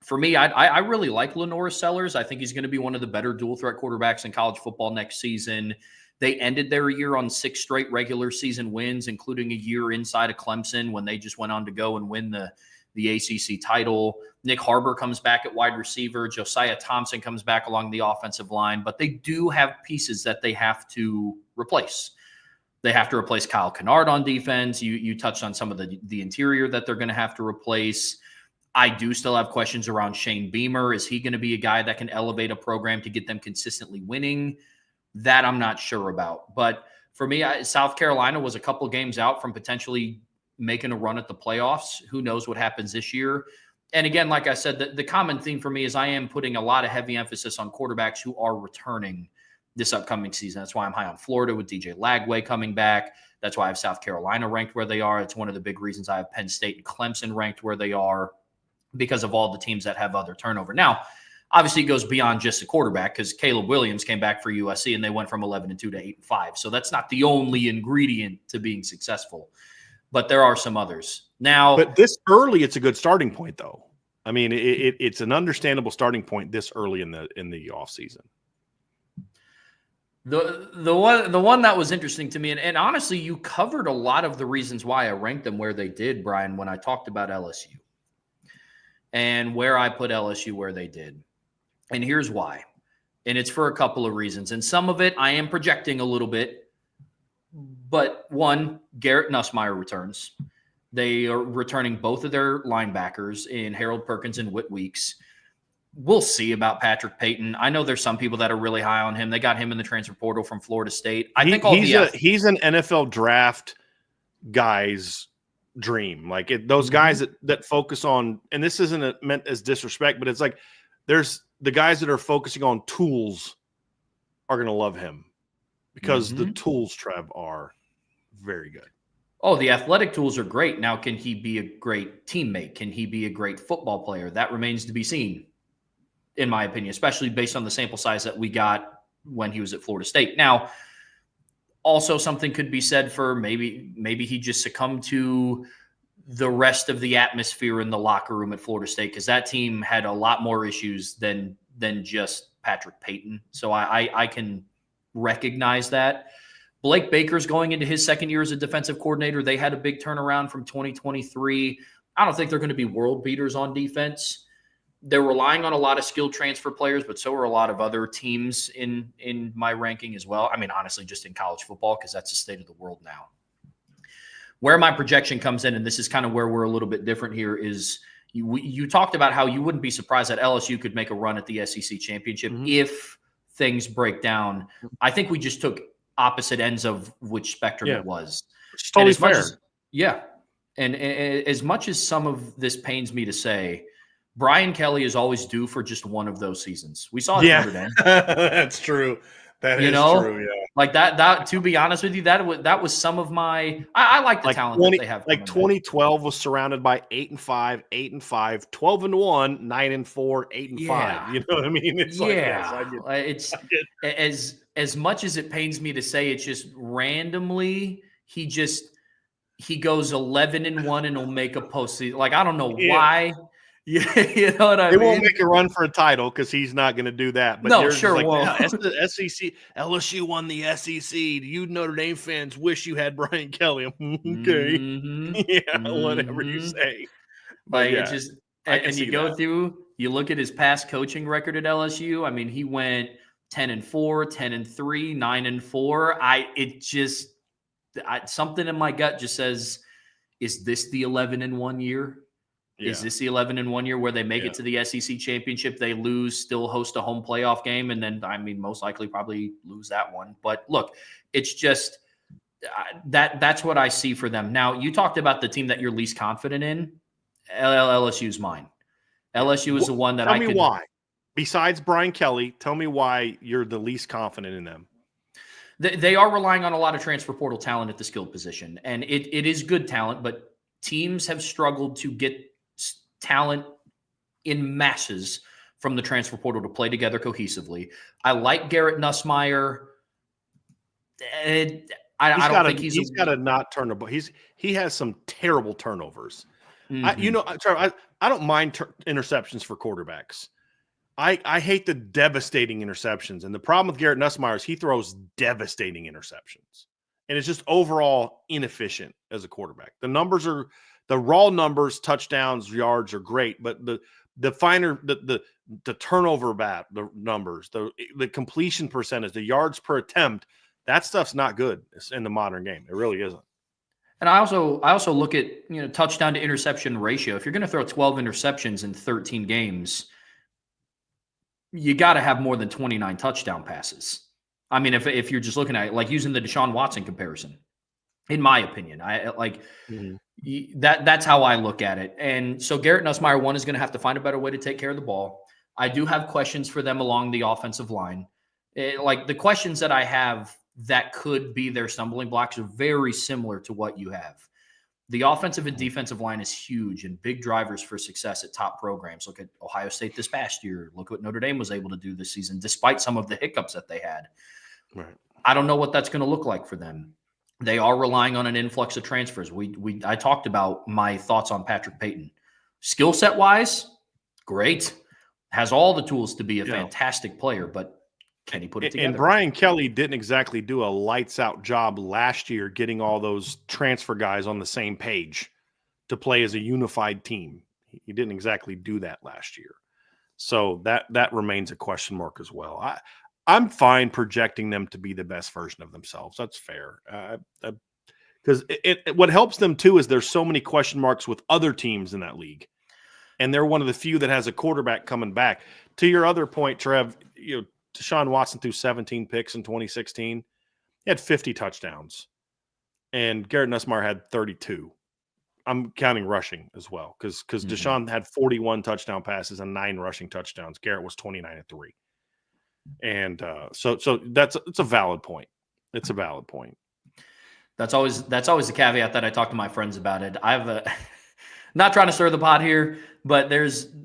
For me, I really like Lenora Sellers. I think he's going to be one of the better dual threat quarterbacks in college football next season. They ended their year on 6 straight regular season wins, including a year inside of Clemson when they just went on to go and win the ACC title. Nick Harbor comes back at wide receiver. Josiah Thompson comes back along the offensive line. But they do have pieces that they have to replace. They have to replace Kyle Kennard on defense. You touched on some of the interior that they're going to have to replace. I do still have questions around Shane Beamer. Is he going to be a guy that can elevate a program to get them consistently winning? That I'm not sure about. But for me, South Carolina was a couple games out from potentially making a run at the playoffs. Who knows what happens this year? And again, like I said, the common theme for me is I am putting a lot of heavy emphasis on quarterbacks who are returning this upcoming season. That's why I'm high on Florida with DJ Lagway coming back. That's why I have South Carolina ranked where they are. It's one of the big reasons I have Penn State and Clemson ranked where they are because of all the teams that have other turnover. Now, obviously, it goes beyond just the quarterback because Caleb Williams came back for USC and they went from 11-2 to 8-5. So that's not the only ingredient to being successful, but there are some others. Now, but this early, it's a good starting point, though. I mean, it's an understandable starting point this early in the offseason. The one that was interesting to me, and honestly, you covered a lot of the reasons why I ranked them where they did, Brian, when I talked about LSU and where I put LSU where they did. And here's why. And it's for a couple of reasons. And some of it I am projecting a little bit. But one, Garrett Nussmeier returns. They are returning both of their linebackers in Harold Perkins and Whit Weeks. We'll see about Patrick Payton. I know there's some people that are really high on him. They got him in the transfer portal from Florida State. He's an NFL draft guy's dream. Like those guys that focus on, and this isn't meant as disrespect, but it's like there's the guys that are focusing on tools are going to love him because the tools, Trev, are very good. Oh, the athletic tools are great. Now, can he be a great teammate? Can he be a great football player? That remains to be seen, in my opinion, especially based on the sample size that we got when he was at Florida State. Now, also something could be said for maybe he just succumbed to the rest of the atmosphere in the locker room at Florida State, because that team had a lot more issues than just Patrick Payton. So I can recognize that. Blake Baker's going into his second year as a defensive coordinator. They had a big turnaround from 2023. I don't think they're going to be world beaters on defense. They're relying on a lot of skilled transfer players, but so are a lot of other teams in my ranking as well. I mean, honestly, just in college football, because that's the state of the world now. Where my projection comes in, and this is kind of where we're a little bit different here, is you talked about how you wouldn't be surprised that LSU could make a run at the SEC championship if things break down. I think we just took opposite ends of which spectrum it was. It's totally fair. And as much as some of this pains me to say, Brian Kelly is always due for just one of those seasons. We saw it at Notre Dame. That's true. That is true. Yeah. Like that, to be honest with you, that was some of my, I like the talent that they have. Like 2012 was surrounded by 8-5, 8-5, 12-1, 9-4, 8-5. You know what I mean? It's it's as much as it pains me to say, it's just randomly, he goes 11-1 and will make a postseason. Like, I don't know why. Yeah, you know what I mean? They won't make a run for a title because he's not going to do that. But no, sure won't. The SEC, LSU won the SEC. You Notre Dame fans wish you had Brian Kelly. Okay, whatever you say. Like it's just, and you go through, you look at his past coaching record at LSU. I mean, he went 10-4, 10-3, 9-4. Something in my gut just says, is this the 11-1 year? Yeah. Is this the 11-1 year where they make it to the SEC championship, they lose, still host a home playoff game, and then, I mean, most likely probably lose that one. But look, it's just that's what I see for them. Now, you talked about the team that you're least confident in. LSU's mine. LSU is the one that Tell me why. Besides Brian Kelly, tell me why you're the least confident in them. They are relying on a lot of transfer portal talent at the skilled position, and it is good talent, but teams have struggled to get talent in masses from the transfer portal to play together cohesively. I like Garrett Nussmeier. I don't think he's got to not turn the ball. He has some terrible turnovers. I don't mind interceptions for quarterbacks. I hate the devastating interceptions. And the problem with Garrett Nussmeier is he throws devastating interceptions. And it's just overall inefficient as a quarterback. The raw numbers, touchdowns, yards are great, but the finer the turnover the numbers, the completion percentage, the yards per attempt, that stuff's not good in the modern game. It really isn't. And I also look at touchdown to interception ratio. If you're going to throw 12 interceptions in 13 games, you got to have more than 29 touchdown passes. I mean, if you're just looking at it, like using the Deshaun Watson comparison, in my opinion, that's how I look at it. And so Garrett Nussmeier, one, is going to have to find a better way to take care of the ball. I do have questions for them along the offensive line. Like the questions that I have that could be their stumbling blocks are very similar to what you have. The offensive and defensive line is huge and big drivers for success at top programs. Look at Ohio State this past year. Look what Notre Dame was able to do this season, despite some of the hiccups that they had. Right. I don't know what that's going to look like for them. They are relying on an influx of transfers. I talked about my thoughts on Patrick Payton. Skill set wise, great. Has all the tools to be a fantastic player, but can he put it together? And Brian Kelly didn't exactly do a lights out job last year getting all those transfer guys on the same page to play as a unified team. He didn't exactly do that last year. So that remains a question mark as well. I'm fine projecting them to be the best version of themselves. That's fair. Because what helps them too is there's so many question marks with other teams in that league. And they're one of the few that has a quarterback coming back. To your other point, Trev, Deshaun Watson threw 17 picks in 2016. He had 50 touchdowns. And Garrett Nussmeier had 32. I'm counting rushing as well because Deshaun had 41 touchdown passes and 9 rushing touchdowns. Garrett was 29-3. And so it's a valid point. It's a valid point. That's always the caveat that I talk to my friends about it. I have not trying to stir the pot here, but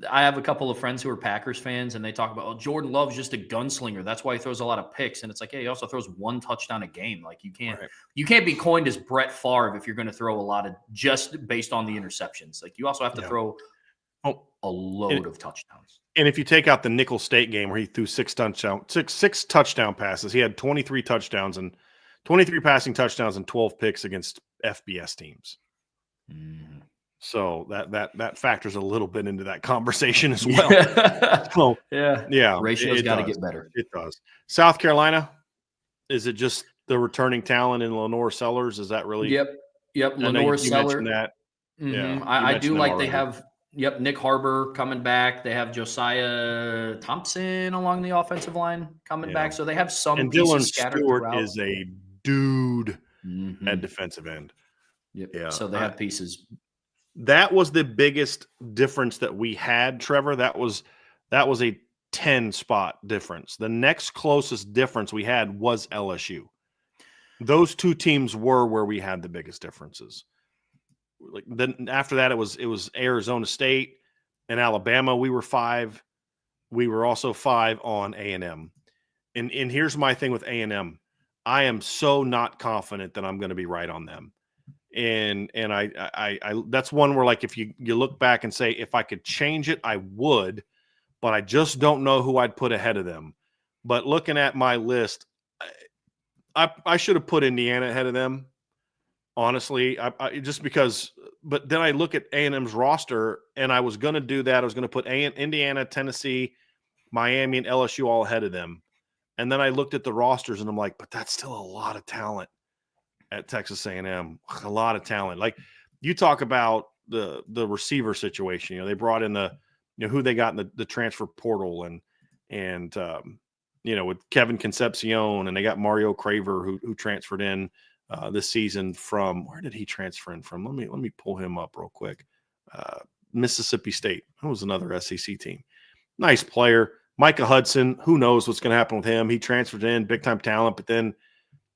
I have a couple of friends who are Packers fans, and they talk about, Jordan Love's just a gunslinger. That's why he throws a lot of picks. And it's like, hey, he also throws 1 touchdown a game. Like you can't be coined as Brett Favre if you're going to throw a lot of just based on the interceptions. Like you also have to throw a load of touchdowns. And if you take out the Nickel State game where he threw 6 touchdown passes, he had 23 touchdowns and 23 passing touchdowns and 12 picks against FBS teams. So that factors a little bit into that conversation as well. So, Ratio's got to get better. It does. South Carolina, is it just the returning talent in Lenore Sellers? Is that really? Yep. Lenore Sellers. That. Yeah, I do like they have. Yep, Nick Harbor coming back. They have Josiah Thompson along the offensive line coming back. So they have some and pieces Dylan scattered Stewart throughout. is a dude at defensive end. Yep. Yeah. So they have pieces. That was the biggest difference that we had, Trevor. That was a 10-spot difference. The next closest difference we had was LSU. Those 2 teams were where we had the biggest differences. Like then after that, it was Arizona State and Alabama. We were 5. We were also 5 on A&M. And here's my thing with A&M. I am so not confident that I'm going to be right on them. And I that's one where, like, if you look back and say, if I could change it, I would, but I just don't know who I'd put ahead of them. But looking at my list, I should have put Indiana ahead of them, honestly. I just because, but then I look at A&M's roster, and I was going to do that. I was going to put Indiana, Tennessee, Miami, and LSU all ahead of them. And then I looked at the rosters, and I'm like, but that's still a lot of talent at Texas A&M, a lot of talent. Like you talk about the receiver situation, they brought in who they got in the transfer portal and with Kevin Concepcion, and they got Mario Craver who transferred in this season from, where did he transfer in from? Let me pull him up real quick. Mississippi State. That was another SEC team. Nice player. Micah Hudson, who knows what's going to happen with him? He transferred in, big time talent, but then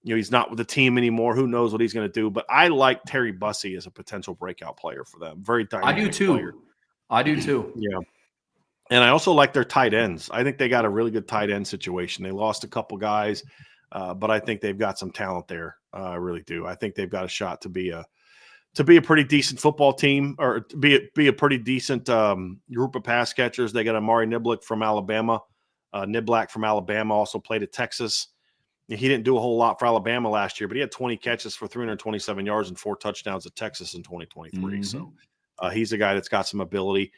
he's not with the team anymore. Who knows what he's going to do? But I like Terry Bussey as a potential breakout player for them. Very dynamic player. I do too. Yeah. And I also like their tight ends. I think they got a really good tight end situation. They lost a couple guys, but I think they've got some talent there. I really do. I think they've got a shot to be a pretty decent football team, or to be a pretty decent group of pass catchers. They got Amari Niblack from Alabama. Niblack from Alabama also played at Texas. He didn't do a whole lot for Alabama last year, but he had 20 catches for 327 yards and 4 touchdowns at Texas in 2023. So he's a guy that's got some ability.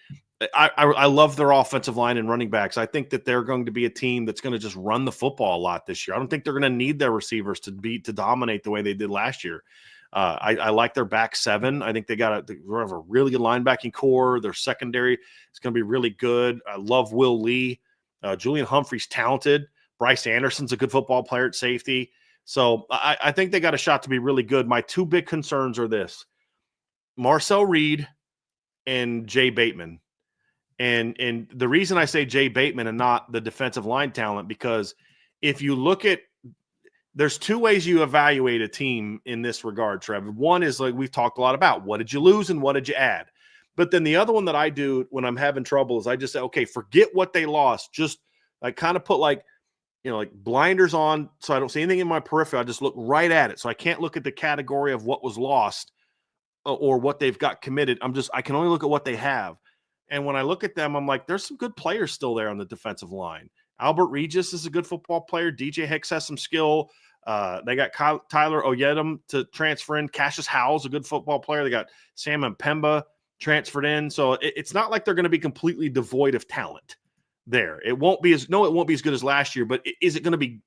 I love their offensive line and running backs. I think that they're going to be a team that's going to just run the football a lot this year. I don't think they're going to need their receivers to dominate the way they did last year. I like their back 7. I think they have a really good linebacking core. Their secondary is going to be really good. I love Will Lee. Julian Humphrey's talented. Bryce Anderson's a good football player at safety. So I think they got a shot to be really good. My 2 big concerns are this: Marcel Reed and Jay Bateman. And the reason I say Jay Bateman and not the defensive line talent, because if you look at, there's 2 ways you evaluate a team in this regard, Trevor. One is, like we've talked a lot about, what did you lose and what did you add? But then the other one that I do when I'm having trouble is I just say, okay, forget what they lost. Just I kind of put like blinders on, so I don't see anything in my periphery. I just look right at it. So I can't look at the category of what was lost or what they've got committed. I can only look at what they have. And when I look at them, I'm like, there's some good players still there on the defensive line. Albert Regis is a good football player. DJ Hicks has some skill. They got Tyler Oyedem to transfer in. Cassius Howell's a good football player. They got Sam Mpemba transferred in. So it's not like they're going to be completely devoid of talent there. It won't be as good as last year, but is it going to be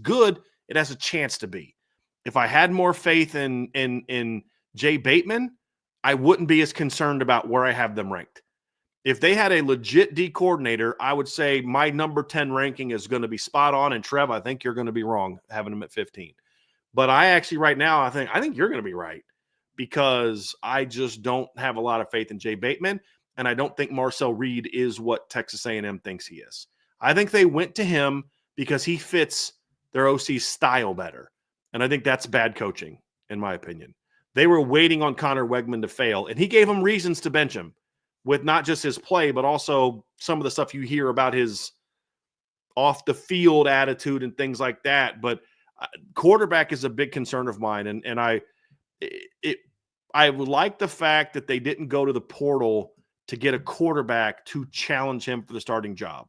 good? It has a chance to be. If I had more faith in Jay Bateman, I wouldn't be as concerned about where I have them ranked. If they had a legit D coordinator, I would say my number 10 ranking is going to be spot on. And Trev, I think you're going to be wrong having them at 15. But I actually right now, I think you're going to be right. because I just don't have a lot of faith in Jay Bateman, and I don't think Marcel Reed is what Texas A&M thinks he is. I think they went to him because he fits their OC's style better, and I think that's bad coaching, in my opinion. They were waiting on Connor Wegman to fail, and he gave them reasons to bench him with not just his play, but also some of the stuff you hear about his off-the-field attitude and things like that. But quarterback is a big concern of mine, and I would like the fact that they didn't go to the portal to get a quarterback to challenge him for the starting job.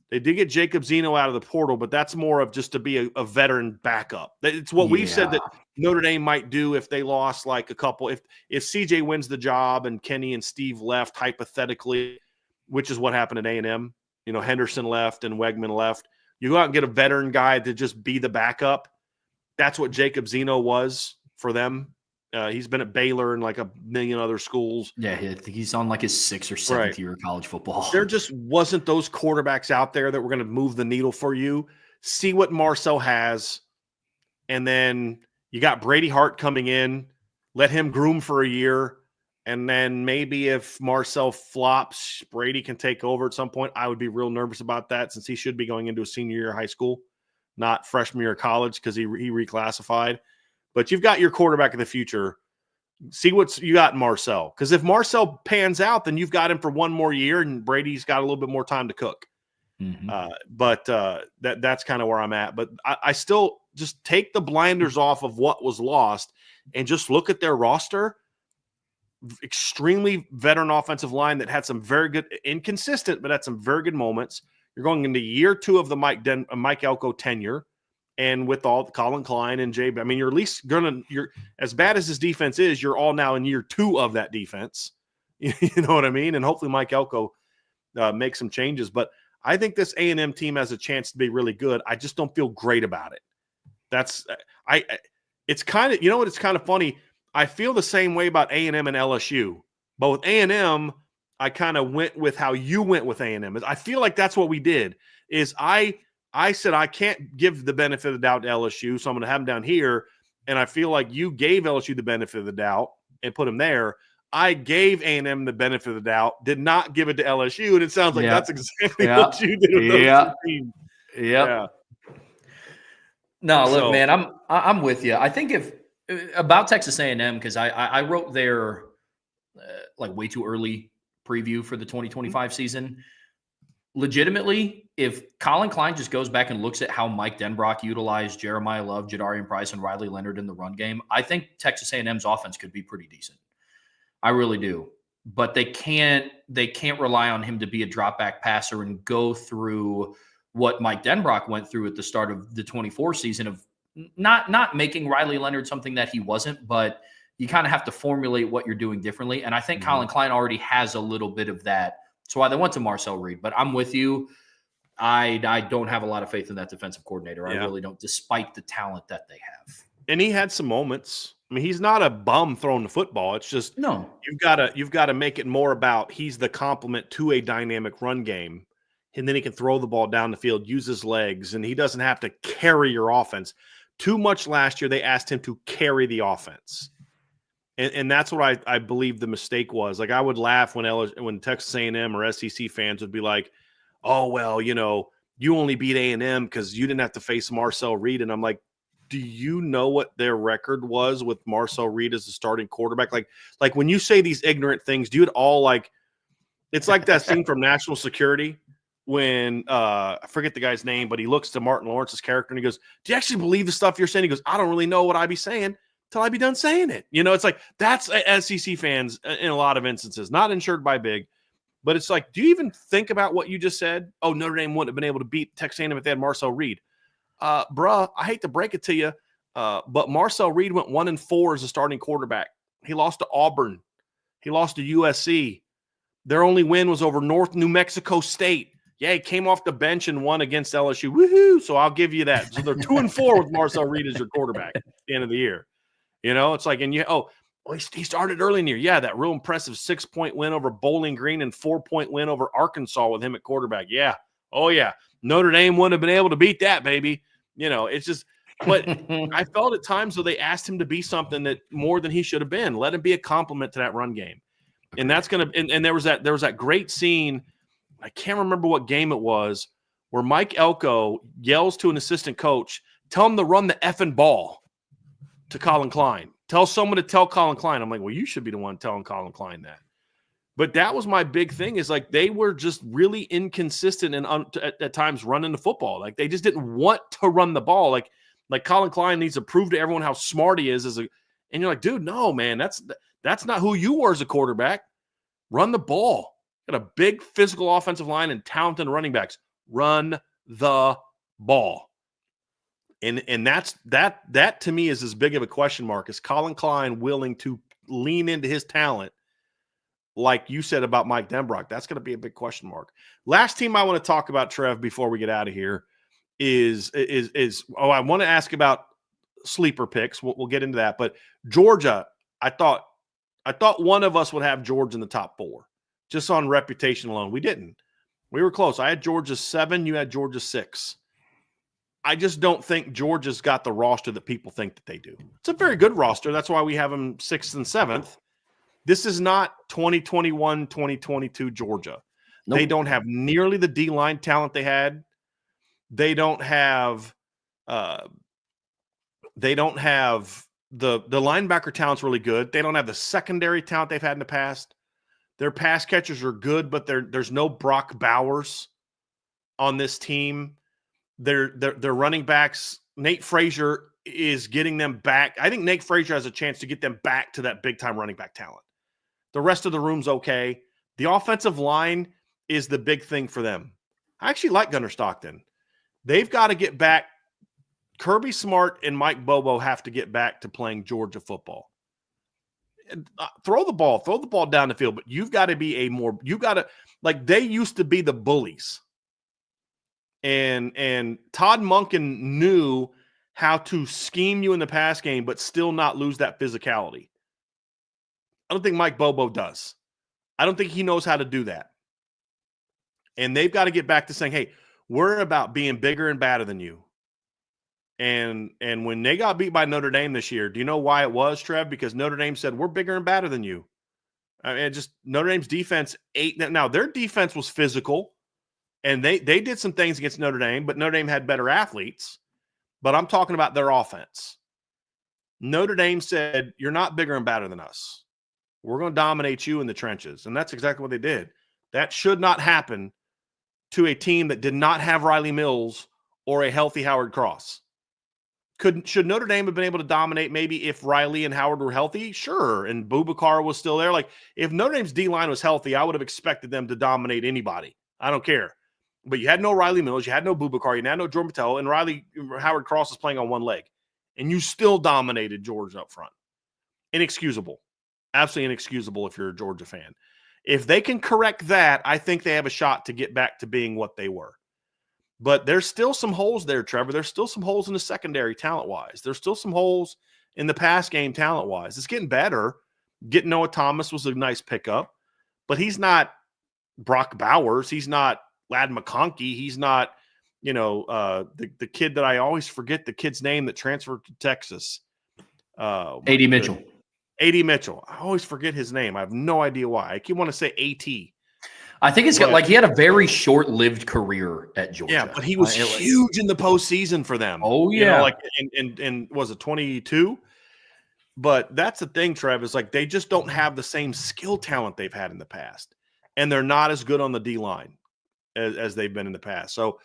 They did get Jacob Zeno out of the portal, but that's more of just to be a veteran backup. It's what we've said that Notre Dame might do if they lost like a couple. If CJ wins the job and Kenny and Steve left, hypothetically, which is what happened at A&M. You know, Henderson left and Wegman left. You go out and get a veteran guy to just be the backup. That's what Jacob Zeno was for them. He's been at Baylor and like a million other schools. Yeah, I think he's on like his 6th or 7th year of college football. There just wasn't those quarterbacks out there that were going to move the needle for you. See what Marcel has. And then you got Brady Hart coming in. Let him groom for a year. And then maybe if Marcel flops, Brady can take over at some point. I would be real nervous about that since he should be going into a senior year of high school, not freshman year of college because he reclassified. But you've got your quarterback of the future. See what you got in Marcel. Because if Marcel pans out, then you've got him for one more year, and Brady's got a little bit more time to cook. Mm-hmm. That's kind of where I'm at. But I still just take the blinders off of what was lost and just look at their roster. Extremely veteran offensive line that had some very good, inconsistent, but had some very good moments. You're going into year 2 of the Mike Elko tenure. And with all Colin Klein and Jay, I mean, you're at least you're as bad as his defense is, you're all now in year 2 of that defense. You know what I mean? And hopefully Mike Elko makes some changes. But I think this A&M team has a chance to be really good. I just don't feel great about it. It's kind of, you know what? It's kind of funny. I feel the same way about A&M and LSU. But with A&M, I kind of went with how you went with A&M. I feel like that's what we did. Is I said I can't give the benefit of the doubt to LSU, so I'm going to have them down here. And I feel like you gave LSU the benefit of the doubt and put them there. I gave A&M the benefit of the doubt, did not give it to LSU, and it sounds like that's exactly what you did with those two teams. Yeah. No, look, man, I'm with you. I think if about Texas A&M, because I wrote their like way too early preview for the 2025 season. Legitimately, if Colin Klein just goes back and looks at how Mike Denbrock utilized Jeremiah Love, Jadarian Price, and Riley Leonard in the run game, I think Texas A&M's offense could be pretty decent. I really do. But they can't rely on him to be a drop back passer and go through what Mike Denbrock went through at the start of the 24 season of not making Riley Leonard something that he wasn't, but you kind of have to formulate what you're doing differently. And I think Colin Klein already has a little bit of that. That's why they went to Marcel Reed. But I'm with you. I don't have a lot of faith in that defensive coordinator. I really don't, despite the talent that they have. And he had some moments. I mean, he's not a bum throwing the football. It's just you've got to make it more about he's the complement to a dynamic run game, and then he can throw the ball down the field, use his legs, and he doesn't have to carry your offense. Too much last year, they asked him to carry the offense. And that's what I believe the mistake was. Like, I would laugh when Texas A&M or SEC fans would be like, oh, well, you know, you only beat A&M because you didn't have to face Marcel Reed. And I'm like, do you know what their record was with Marcel Reed as the starting quarterback? Like when you say these ignorant things, do it all like – it's like that scene from National Security when I forget the guy's name, but he looks to Martin Lawrence's character and he goes, do you actually believe the stuff you're saying? He goes, I don't really know what I be saying till I be done saying it. You know, it's like that's SEC fans in a lot of instances, not insured by big, but it's like, do you even think about what you just said? Oh, Notre Dame wouldn't have been able to beat Texas A&M if they had Marcel Reed. Bruh, I hate to break it to you, but Marcel Reed went 1-4 as a starting quarterback. He lost to Auburn. He lost to USC. Their only win was over North New Mexico State. Yeah, he came off the bench and won against LSU. Woohoo! So I'll give you that. So they're 2-4 with Marcel Reed as your quarterback at the end of the year. You know, it's like, and he started early in the year. Yeah, that real impressive 6-point win over Bowling Green and 4-point win over Arkansas with him at quarterback. Yeah. Oh, yeah. Notre Dame wouldn't have been able to beat that, baby. You know, it's just But I felt at times though they asked him to be something that more than he should have been. Let him be a compliment to that run game. And that's going to and there was that great scene, I can't remember what game it was, where Mike Elko yells to an assistant coach, tell him to run the effing ball to Colin Klein. Tell someone to tell Colin Klein. I'm like, well, you should be the one telling Colin Klein that. But that was my big thing, is like they were just really inconsistent and at times running the football. Like they just didn't want to run the ball. Like Colin Klein needs to prove to everyone how smart he is and you're like, dude, no, man, that's not who you were as a quarterback. Run the ball. Got a big physical offensive line and talented running backs. Run the ball. And that to me is as big of a question mark. Is Colin Klein willing to lean into his talent? Like you said about Mike Denbrock, that's going to be a big question mark. Last team I want to talk about, Trev, before we get out of here is I want to ask about sleeper picks. We'll get into that. But Georgia, I thought one of us would have Georgia in the top 4, just on reputation alone. We didn't. We were close. I had Georgia 7. You had Georgia 6. I just don't think Georgia's got the roster that people think that they do. It's a very good roster. That's why we have them 6th and 7th. This is not 2021, 2022 Georgia. Nope. They don't have nearly the D-line talent they had. They don't have the linebacker talent's really good. They don't have the secondary talent they've had in the past. Their pass catchers are good, but there's no Brock Bowers on this team. Their running backs, Nate Frazier is getting them back. I think Nate Frazier has a chance to get them back to that big-time running back talent. The rest of the room's okay. The offensive line is the big thing for them. I actually like Gunnar Stockton. They've got to get back. Kirby Smart and Mike Bobo have to get back to playing Georgia football. Throw the ball down the field, but you've got to be they used to be the bullies. And Todd Monken knew how to scheme you in the pass game, but still not lose that physicality. I don't think Mike Bobo does. I don't think he knows how to do that. And they've got to get back to saying, hey, we're about being bigger and badder than you. And when they got beat by Notre Dame this year, do you know why it was, Trev? Because Notre Dame said, we're bigger and badder than you. I mean, just Notre Dame's defense now their defense was physical, and they did some things against Notre Dame, but Notre Dame had better athletes. But I'm talking about their offense. Notre Dame said, you're not bigger and badder than us. We're going to dominate you in the trenches. And that's exactly what they did. That should not happen to a team that did not have Riley Mills or a healthy Howard Cross. Should Notre Dame have been able to dominate maybe if Riley and Howard were healthy? Sure. And Boubacar was still there. Like, if Notre Dame's D-line was healthy, I would have expected them to dominate anybody. I don't care. But you had no Riley Mills. You had no Boubacar. You had no Jordan Patel. And Howard Cross is playing on one leg. And you still dominated Georgia up front. Inexcusable. Absolutely inexcusable if you're a Georgia fan. If they can correct that, I think they have a shot to get back to being what they were. But there's still some holes there, Trevor. There's still some holes in the secondary talent-wise. There's still some holes in the pass game talent-wise. It's getting better. Getting Noah Thomas was a nice pickup. But he's not Brock Bowers. He's not Lad McConkey. He's not, the kid that I always forget the kid's name that transferred to Texas. A.D. Mitchell. A.D. Mitchell. I always forget his name. I have no idea why. I keep wanting to say A.T. I think he had a very short-lived career at Georgia. Yeah, but he was huge in the postseason for them. Oh, yeah. And was it 22? But that's the thing, Trev, is like they just don't have the same skill talent they've had in the past. And they're not as good on the D-line as they've been in the past. So,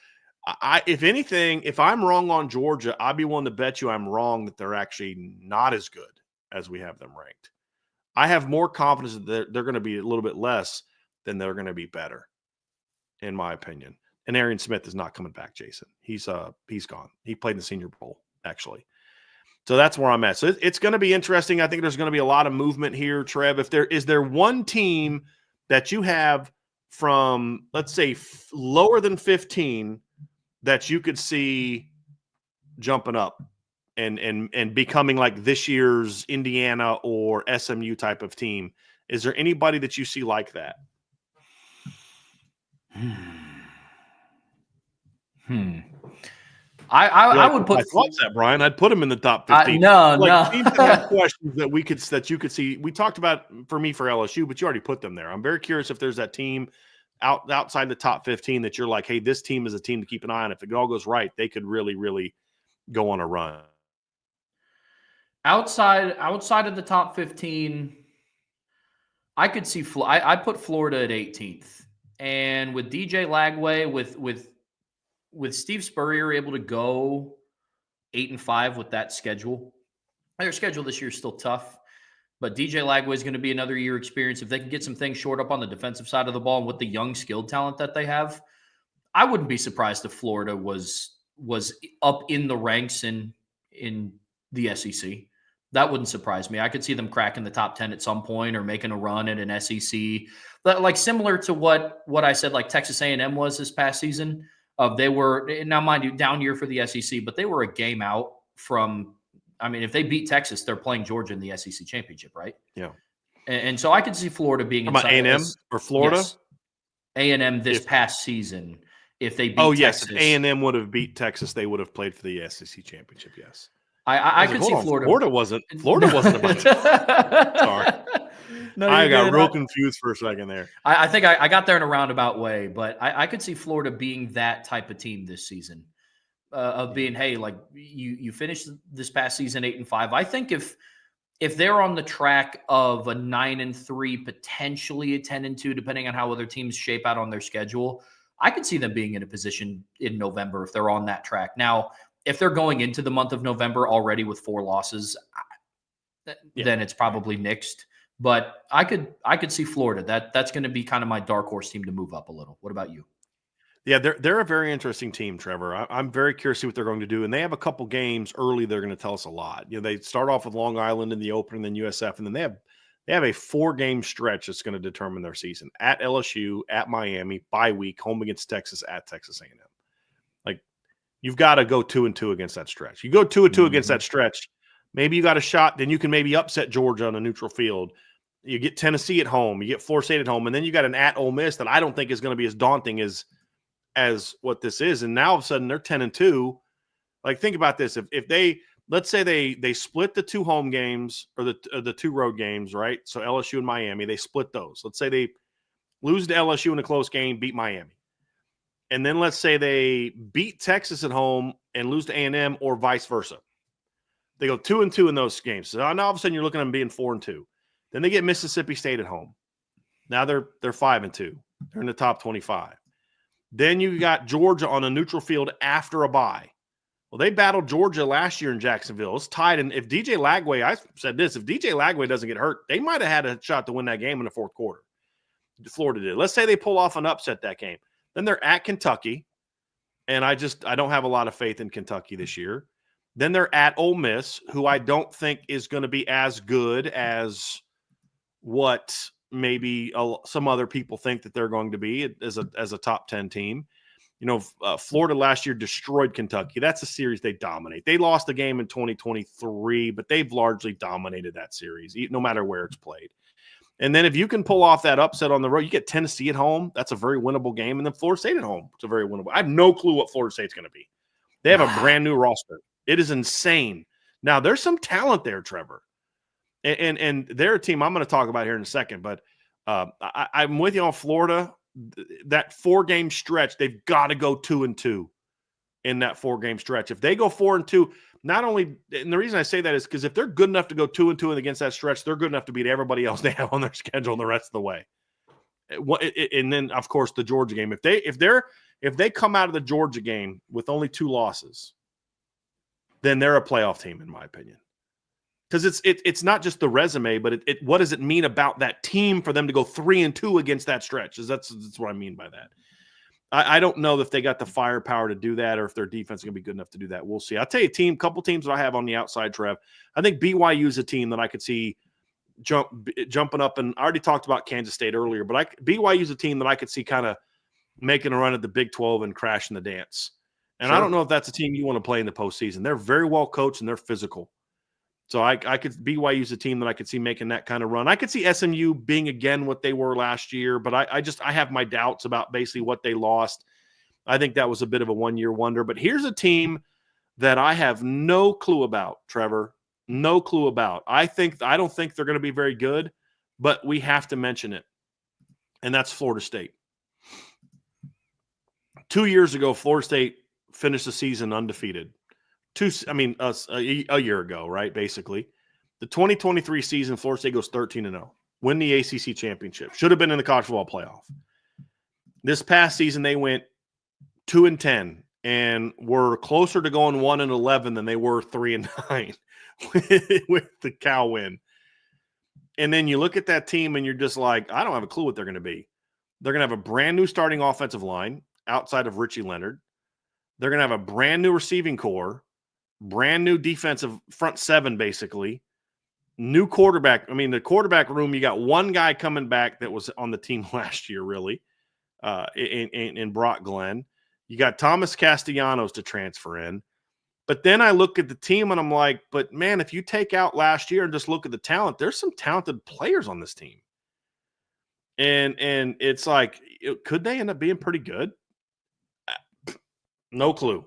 if anything, if I'm wrong on Georgia, I'd be willing to bet you I'm wrong that they're actually not as good as we have them ranked. I have more confidence that they're going to be a little bit less than they're going to be better, in my opinion. And Arian Smith is not coming back, Jason. He's gone. He played in the Senior Bowl, actually. So that's where I'm at. So it's going to be interesting. I think there's going to be a lot of movement here, Trev. Is there one team that you have from, let's say, lower than 15 that you could see jumping up and becoming like this year's Indiana or SMU type of team? Is there anybody that you see like that? I Like, would put I thought that, Brian. I'd put him in the top 15. no. Teams that have questions that you could see. We talked about for LSU, but you already put them there. I'm very curious if there's that team outside the top 15 that you're like, hey, this team is a team to keep an eye on. If it all goes right, they could really, really go on a run. Outside of the top 15, I could see I put Florida at 18th. And with DJ Lagway, with Steve Spurrier able to go 8-5 with that schedule. Their schedule this year is still tough, but DJ Lagway is going to be another year experience. If they can get some things short up on the defensive side of the ball and with the young skilled talent that they have, I wouldn't be surprised if Florida was up in the ranks in the SEC. That wouldn't surprise me. I could see them cracking the top 10 at some point or making a run at an SEC. But like similar to what I said, like Texas A&M was this past season. They were, now mind you, down year for the SEC, but they were a game out from, I mean, if they beat Texas, they're playing Georgia in the SEC championship, right? Yeah. And so I could see Florida being about A&M or Florida? Yes, A&M this past season. If they beat Texas. If A&M would have beat Texas, they would have played for the SEC championship, yes. I could see Florida. Florida wasn't about to. Sorry. No, I got real confused for a second there. I think I got there in a roundabout way, but I could see Florida being that type of team this season, of being, hey, like you finished this past season 8-5. I think if they're on the track of a 9-3, potentially a 10-2, depending on how other teams shape out on their schedule, I could see them being in a position in November if they're on that track. Now, if they're going into the month of November already with 4 losses, then it's probably nixed. But I could see Florida. That's going to be kind of my dark horse team to move up a little. What about you? Yeah, they're a very interesting team, Trevor. I'm very curious to see what they're going to do. And they have a couple games early they're going to tell us a lot. You know, they start off with Long Island in the opener, then USF, and then they have a 4-game stretch that's going to determine their season. At LSU, at Miami, bye week, home against Texas, at Texas A&M. Like, you've got to go 2-2 against that stretch. You go 2-2 against that stretch, maybe you got a shot, then you can maybe upset Georgia on a neutral field. You get Tennessee at home, you get Florida State at home, and then you got an at Ole Miss that I don't think is going to be as daunting as what this is. And now all of a sudden they're 10-2. Like, think about this. If they, let's say they split the 2 home games or the 2 road games, right? So LSU and Miami, they split those. Let's say they lose to LSU in a close game, beat Miami. And then let's say they beat Texas at home and lose to A&M or vice versa. They go 2-2 in those games. So now all of a sudden you're looking at them being 4-2. Then they get Mississippi State at home. Now they're 5-2. They're in the top 25. Then you got Georgia on a neutral field after a bye. Well, they battled Georgia last year in Jacksonville. It's tied. And if DJ Lagway, I said this, if DJ Lagway doesn't get hurt, they might have had a shot to win that game in the fourth quarter. Florida did. Let's say they pull off an upset that game. Then they're at Kentucky. And I don't have a lot of faith in Kentucky this year. Then they're at Ole Miss, who I don't think is going to be as good as what maybe some other people think that they're going to be as a top 10 team. You know, Florida last year destroyed Kentucky. That's a series they dominate. They lost the game in 2023, but they've largely dominated that series, no matter where it's played. And then if you can pull off that upset on the road, you get Tennessee at home. That's a very winnable game. And then Florida State at home. It's a very winnable. I have no clue what Florida State's going to be. They have a brand new roster. It is insane. Now, there's some talent there, Trevor. And they're a team I'm going to talk about here in a second. But I'm with you on Florida. That 4-game stretch, they've got to go 2-2 in that 4-game stretch. If they go 4-2, not only – and the reason I say that is because if they're good enough to go 2-2 against that stretch, they're good enough to beat everybody else they have on their schedule the rest of the way. And then, of course, the Georgia game. If they come out of the Georgia game with only 2 losses, then they're a playoff team, in my opinion. Because it's not just the resume, but what does it mean about that team for them to go 3-2 against that stretch? That's what I mean by that. I don't know if they got the firepower to do that or if their defense is going to be good enough to do that. We'll see. I'll tell you a couple teams that I have on the outside, Trev. I think BYU is a team that I could see jumping up. And I already talked about Kansas State earlier, but BYU is a team that I could see kind of making a run at the Big 12 and crashing the dance. And sure. I don't know if that's a team you want to play in the postseason. They're very well coached and they're physical. So I could BYU's a team that I could see making that kind of run. I could see SMU being again what they were last year, but I have my doubts about basically what they lost. I think that was a bit of a one-year wonder. But here's a team that I have no clue about, Trevor. No clue about. I don't think they're going to be very good, but we have to mention it. And that's Florida State. 2 years ago, Florida State finished the season undefeated. A year ago, right? Basically, the 2023 season, Florida State goes 13-0, win the ACC championship. Should have been in the college football playoff. This past season, they went 2-10 and were closer to going 1-11 than they were 3-9 with the Cal win. And then you look at that team and you're just like, I don't have a clue what they're going to be. They're going to have a brand new starting offensive line outside of Richie Leonard. They're going to have a brand new receiving core, brand new defensive front seven, basically. New quarterback. I mean, the quarterback room, you got one guy coming back that was on the team last year, really, in Brock Glenn. You got Thomas Castellanos to transfer in. But then I look at the team and I'm like, but man, if you take out last year and just look at the talent, there's some talented players on this team. And it's like, could they end up being pretty good? No clue.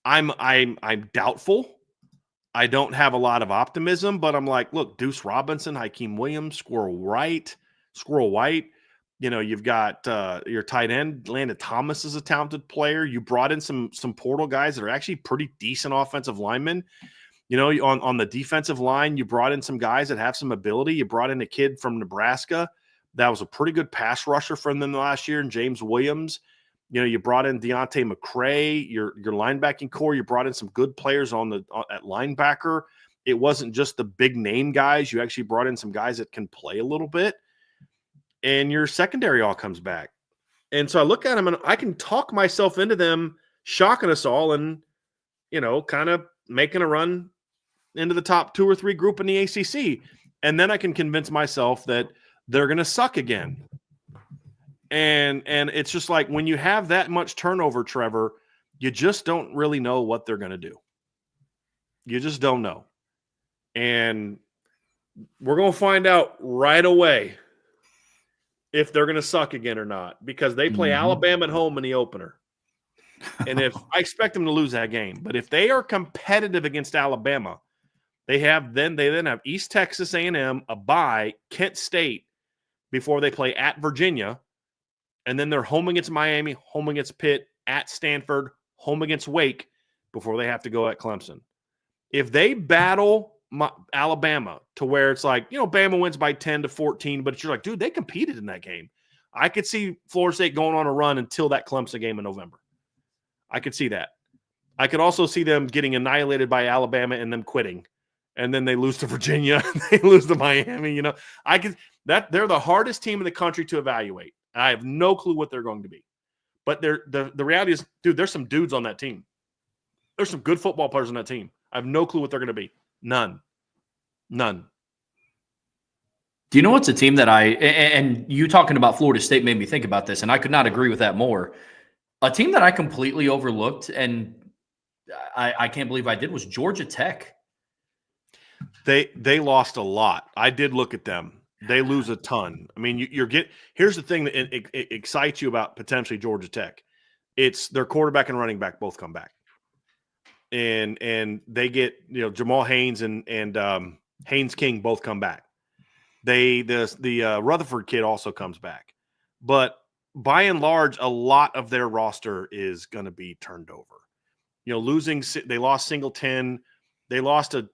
I'm doubtful. I don't have a lot of optimism, but I'm like, look, Deuce Robinson, Hakeem Williams, Squirrel White. You know, you've got your tight end, Landon Thomas is a talented player. You brought in some portal guys that are actually pretty decent offensive linemen. You know, on the defensive line, you brought in some guys that have some ability. You brought in a kid from Nebraska that was a pretty good pass rusher from them last year, and James Williams. You know, you brought in Deontay McCray, your linebacking core. You brought in some good players at linebacker. It wasn't just the big name guys. You actually brought in some guys that can play a little bit. And your secondary all comes back. And so I look at them and I can talk myself into them shocking us all and, you know, kind of making a run into the top 2 or 3 group in the ACC. And then I can convince myself that they're going to suck again. And it's just like when you have that much turnover, Trevor, you just don't really know what they're going to do. You just don't know. And we're going to find out right away if they're going to suck again or not, because they play Alabama at home in the opener. And if I expect them to lose that game, but if they are competitive against Alabama, they then have East Texas A&M, a bye, Kent State before they play at Virginia. And then they're home against Miami, home against Pitt, at Stanford, home against Wake before they have to go at Clemson. If they battle Alabama to where it's like, you know, Bama wins by 10-14, but you're like, dude, they competed in that game. I could see Florida State going on a run until that Clemson game in November. I could see that. I could also see them getting annihilated by Alabama and them quitting. And then they lose to Virginia, they lose to Miami. You know, they're the hardest team in the country to evaluate. I have no clue what they're going to be. But the reality is, dude, there's some dudes on that team. There's some good football players on that team. I have no clue what they're going to be. None. Do you know what's a team that and you talking about Florida State made me think about this, and I could not agree with that more. A team that I completely overlooked, and I can't believe I did, was Georgia Tech. They lost a lot. I did look at them. They lose a ton. I mean, here's the thing that it excites you about potentially Georgia Tech. It's their quarterback and running back both come back, and they get, you know, Jamal Haynes and Haynes King both come back. The Rutherford kid also comes back, but by and large, a lot of their roster is going to be turned over. You know, they lost Singleton, they lost a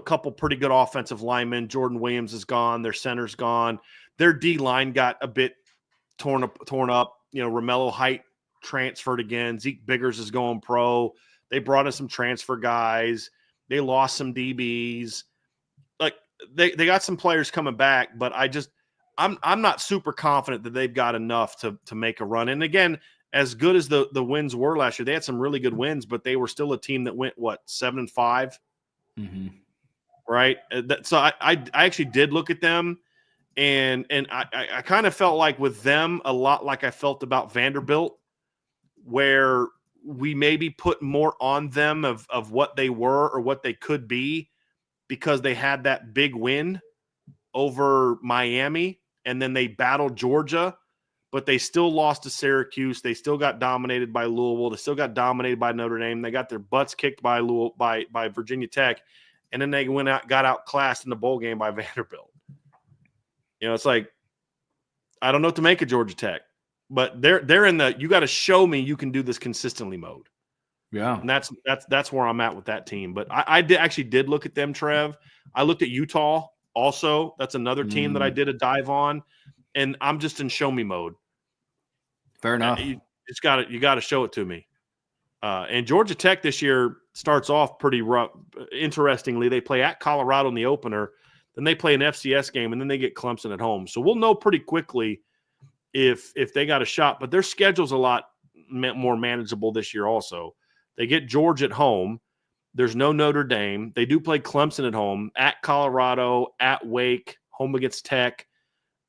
couple pretty good offensive linemen. Jordan Williams is gone. Their center's gone. Their D line got a bit torn up. You know, Romello Height transferred again. Zeke Biggers is going pro. They brought in some transfer guys. They lost some DBs. Like they got some players coming back, but I'm not super confident that they've got enough to make a run. And again, as good as the wins were last year, they had some really good wins, but they were still a team that went 7-5. Mm-hmm. Right. So I actually did look at them, and I kind of felt like with them a lot like I felt about Vanderbilt, where we maybe put more on them of what they were or what they could be because they had that big win over Miami, and then they battled Georgia. but they still lost to Syracuse. They still got dominated by Louisville. They still got dominated by Notre Dame. They got their butts kicked by by Virginia Tech, and then they got outclassed in the bowl game by Vanderbilt. It's like, I don't know what to make of Georgia Tech, but they're in the you got to show me you can do this consistently mode. Yeah, and that's where I'm at with that team. But I did look at them, Trev. I looked at Utah also. That's another team that I did a dive on, and I'm just in show me mode. Fair enough. You got to show it to me. And Georgia Tech this year starts off pretty rough. Interestingly, they play at Colorado in the opener. Then they play an FCS game, and then they get Clemson at home. So we'll know pretty quickly if they got a shot. But their schedule's a lot more manageable this year also. They get Georgia at home. There's no Notre Dame. They do play Clemson at home, at Colorado, at Wake, home against Tech,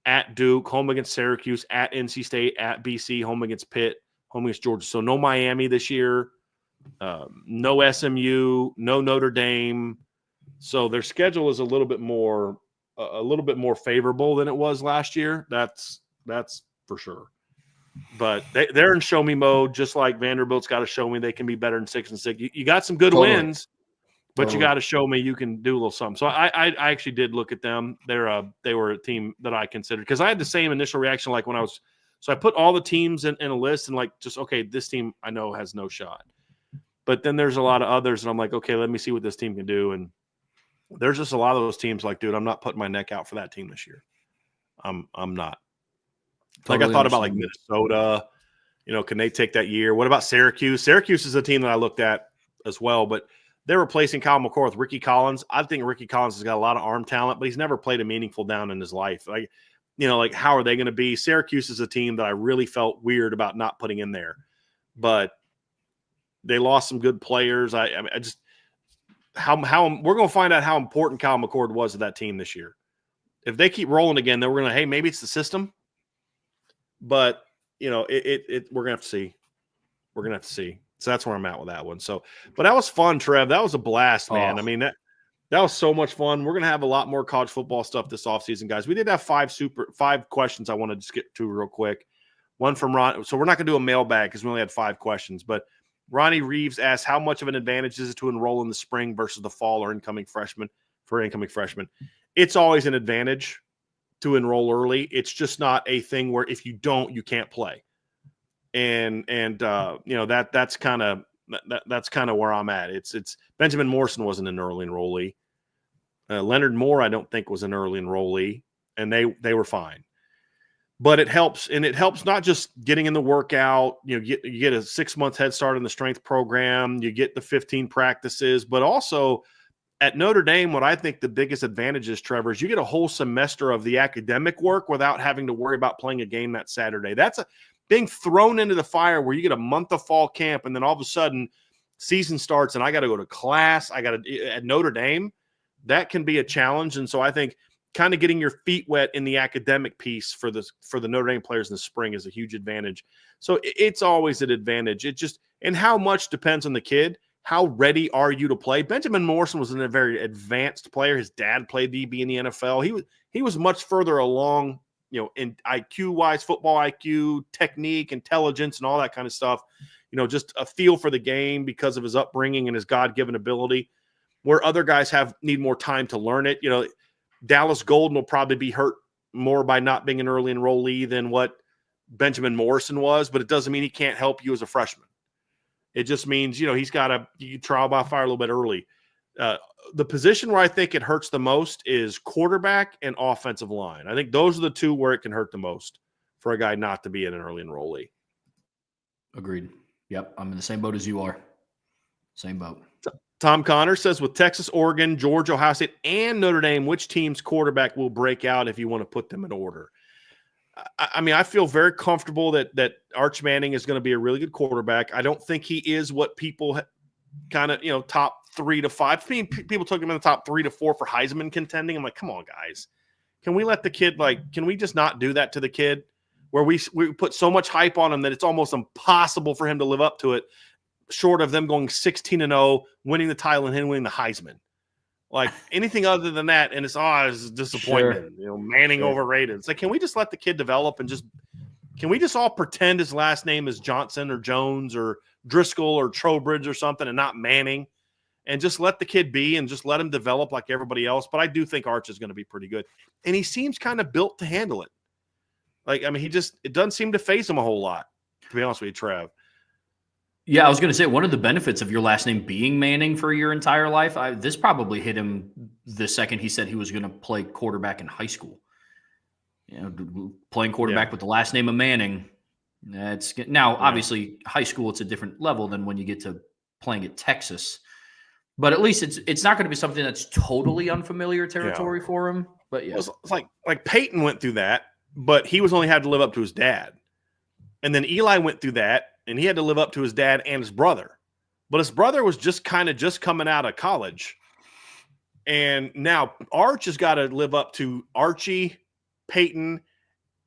at Duke, home against Syracuse, at NC State, at BC, home against Pitt, home against Georgia. So no Miami this year, no SMU, no Notre Dame. So their schedule is a little bit more favorable than it was last year. That's for sure. But they're in show me mode, just like Vanderbilt's got to show me they can be better than 6-6. You got some good wins, but you got to show me you can do a little something. So I actually did look at them. They were a team that I considered, because I had the same initial reaction like when I was. So I put all the teams in a list and okay, this team I know has no shot. But then there's a lot of others, and I'm like, okay, let me see what this team can do. And there's just a lot of those teams like, dude, I'm not putting my neck out for that team this year. I'm not. Totally I thought about like Minnesota, can they take that year? What about Syracuse? Syracuse is a team that I looked at as well, but they're replacing Kyle McCord with Ricky Collins. I think Ricky Collins has got a lot of arm talent, but he's never played a meaningful down in his life. Like, how are they going to be? Syracuse is a team that I really felt weird about not putting in there, but they lost some good players. I just how we're going to find out how important Kyle McCord was to that team this year. If they keep rolling again, then we're going to, hey, maybe it's the system. But, we're going to have to see. We're going to have to see. So that's where I'm at with that one. So, but that was fun, Trev. That was a blast, man. I mean, that was so much fun. We're going to have a lot more college football stuff this offseason, guys. We did have five questions I wanted to skip to real quick. One from Ron. So we're not going to do a mailbag because we only had 5 questions. But Ronnie Reeves asked, how much of an advantage is it to enroll in the spring versus the fall or incoming freshmen? It's always an advantage to enroll early. It's just not a thing where if you don't, you can't play. And that's kind of where I'm at. It's Benjamin Morrison wasn't an early enrollee. Leonard Moore, I don't think, was an early enrollee, and they were fine. But it helps, and it helps not just getting in the workout. You get a 6 month head start in the strength program. You get the 15 practices, but also at Notre Dame, what I think the biggest advantage is, Trevor, is you get a whole semester of the academic work without having to worry about playing a game that Saturday. That's being thrown into the fire where you get a month of fall camp, and then all of a sudden season starts and I got to go to class. At Notre Dame, that can be a challenge. And so I think kind of getting your feet wet in the academic piece for the Notre Dame players in the spring is a huge advantage. So it's always an advantage. It just, and how much depends on the kid. How ready are you to play? Benjamin Morrison was a very advanced player. His dad played DB in the NFL. He was much further along, in IQ-wise, football IQ, technique, intelligence, and all that kind of stuff. Just a feel for the game because of his upbringing and his God-given ability, where other guys need more time to learn it. Dallas Golden will probably be hurt more by not being an early enrollee than what Benjamin Morrison was, but it doesn't mean he can't help you as a freshman. It just means, he's got to trial by fire a little bit early. The position where I think it hurts the most is quarterback and offensive line. I think those are the two where it can hurt the most for a guy not to be an early enrollee. Agreed. Yep. I'm in the same boat as you are. Same boat. Tom Connor says, with Texas, Oregon, Georgia, Ohio State, and Notre Dame, which team's quarterback will break out if you want to put them in order? I mean, I feel very comfortable that Arch Manning is going to be a really good quarterback. I don't think he is what people kind of, top 3 to 5. I mean, people took him in the top 3 to 4 for Heisman contending. I'm like, come on, guys. Can we let the kid, can we just not do that to the kid where we put so much hype on him that it's almost impossible for him to live up to it, short of them going 16-0, winning the title and him winning the Heisman? Like anything other than that, and it's a disappointment. Sure. Manning overrated. It's like, can we just let the kid develop and just Can we just all pretend his last name is Johnson or Jones or Driscoll or Trowbridge or something and not Manning, and just let the kid be and just let him develop like everybody else? But I do think Arch is going to be pretty good. And he seems kind of built to handle it. Like, I mean, it doesn't seem to faze him a whole lot, to be honest with you, Trev. Yeah, I was going to say, one of the benefits of your last name being Manning for your entire life, this probably hit him the second he said he was going to play quarterback in high school. Playing quarterback with the last name of Manning. Obviously, high school, it's a different level than when you get to playing at Texas. But at least it's not going to be something that's totally unfamiliar territory for him. But yeah, it's like Peyton went through that, but he was only had to live up to his dad. And then Eli went through that, and he had to live up to his dad and his brother. But his brother was just coming out of college. And now Arch has got to live up to Archie, Peyton,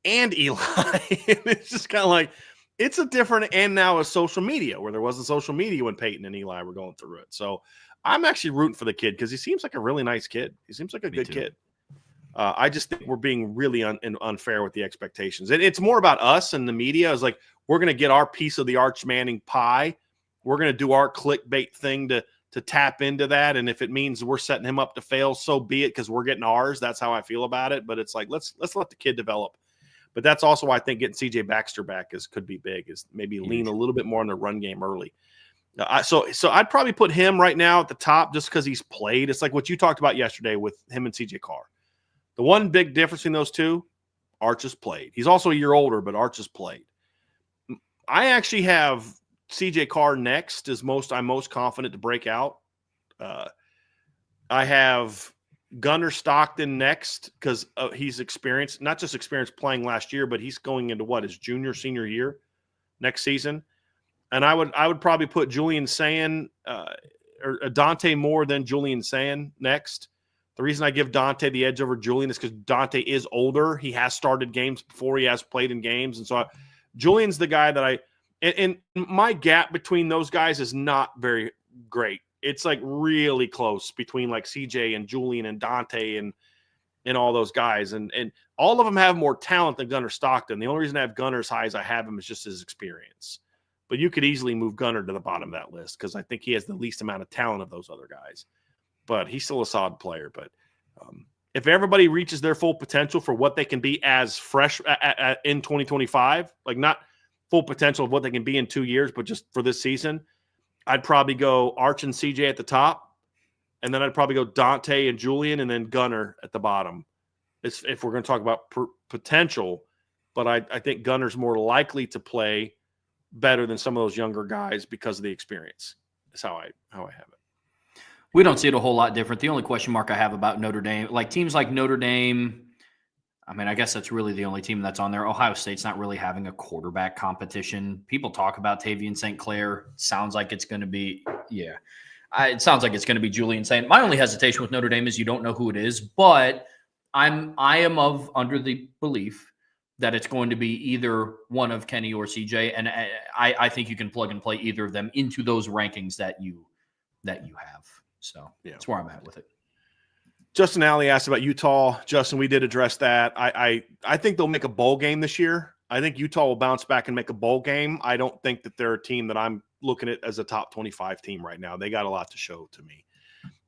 and Eli. It's just kind of like, it's a different, and now a social media where there wasn't social media when Peyton and Eli were going through it. So I'm actually rooting for the kid because he seems like a really nice kid. He seems like a good kid. I just think we're being really unfair with the expectations. And it's more about us and the media is like, we're going to get our piece of the Arch Manning pie. We're going to do our clickbait thing to tap into that. And if it means we're setting him up to fail, so be it, because we're getting ours. That's how I feel about it. But it's like, let's let the kid develop. But that's also why I think getting CJ Baxter back could be big, is maybe lean a little bit more on the run game early. So I'd probably put him right now at the top just because he's played. It's like what you talked about yesterday with him and CJ Carr. The one big difference between those two, Arch has played. He's also a year older, but Arch has played. I actually have CJ Carr next I'm most confident to break out. I have Gunnar Stockton next because he's experienced, not just experienced playing last year, but he's going into his senior year next season. And I would probably put Julian Sayin or Dante more than Julian Sayin next. The reason I give Dante the edge over Julian is because Dante is older. He has started games before. He has played in games. And so Julian's the guy that and my gap between those guys is not very great. It's like really close between like CJ and Julian and Dante and all those guys. And all of them have more talent than Gunnar Stockton. The only reason I have Gunnar as high as I have him is just his experience. But you could easily move Gunnar to the bottom of that list because I think he has the least amount of talent of those other guys. But he's still a solid player. But if everybody reaches their full potential for what they can be as fresh in 2025, like not full potential of what they can be in 2 years, but just for this season, I'd probably go Arch and CJ at the top, and then I'd probably go Dante and Julian, and then Gunnar at the bottom. If we're going to talk about potential, but I think Gunnar's more likely to play better than some of those younger guys because of the experience. That's how I have it. We don't see it a whole lot different. The only question mark I have about Notre Dame, like teams like Notre Dame, I mean, I guess that's really the only team that's on there. Ohio State's not really having a quarterback competition. People talk about Tavian St. Clair. Sounds like it's going to be, it sounds like it's going to be Julian Sayin. My only hesitation with Notre Dame is you don't know who it is, but I am under the belief that it's going to be either one of Kenny or CJ, and I think you can plug and play either of them into those rankings that you have. So that's where I'm at with it. Justin Alley asked about Utah. Justin, we did address that. I think they'll make a bowl game this year. I think Utah will bounce back and make a bowl game. I don't think that they're a team that I'm looking at as a top 25 team right now. They got a lot to show to me.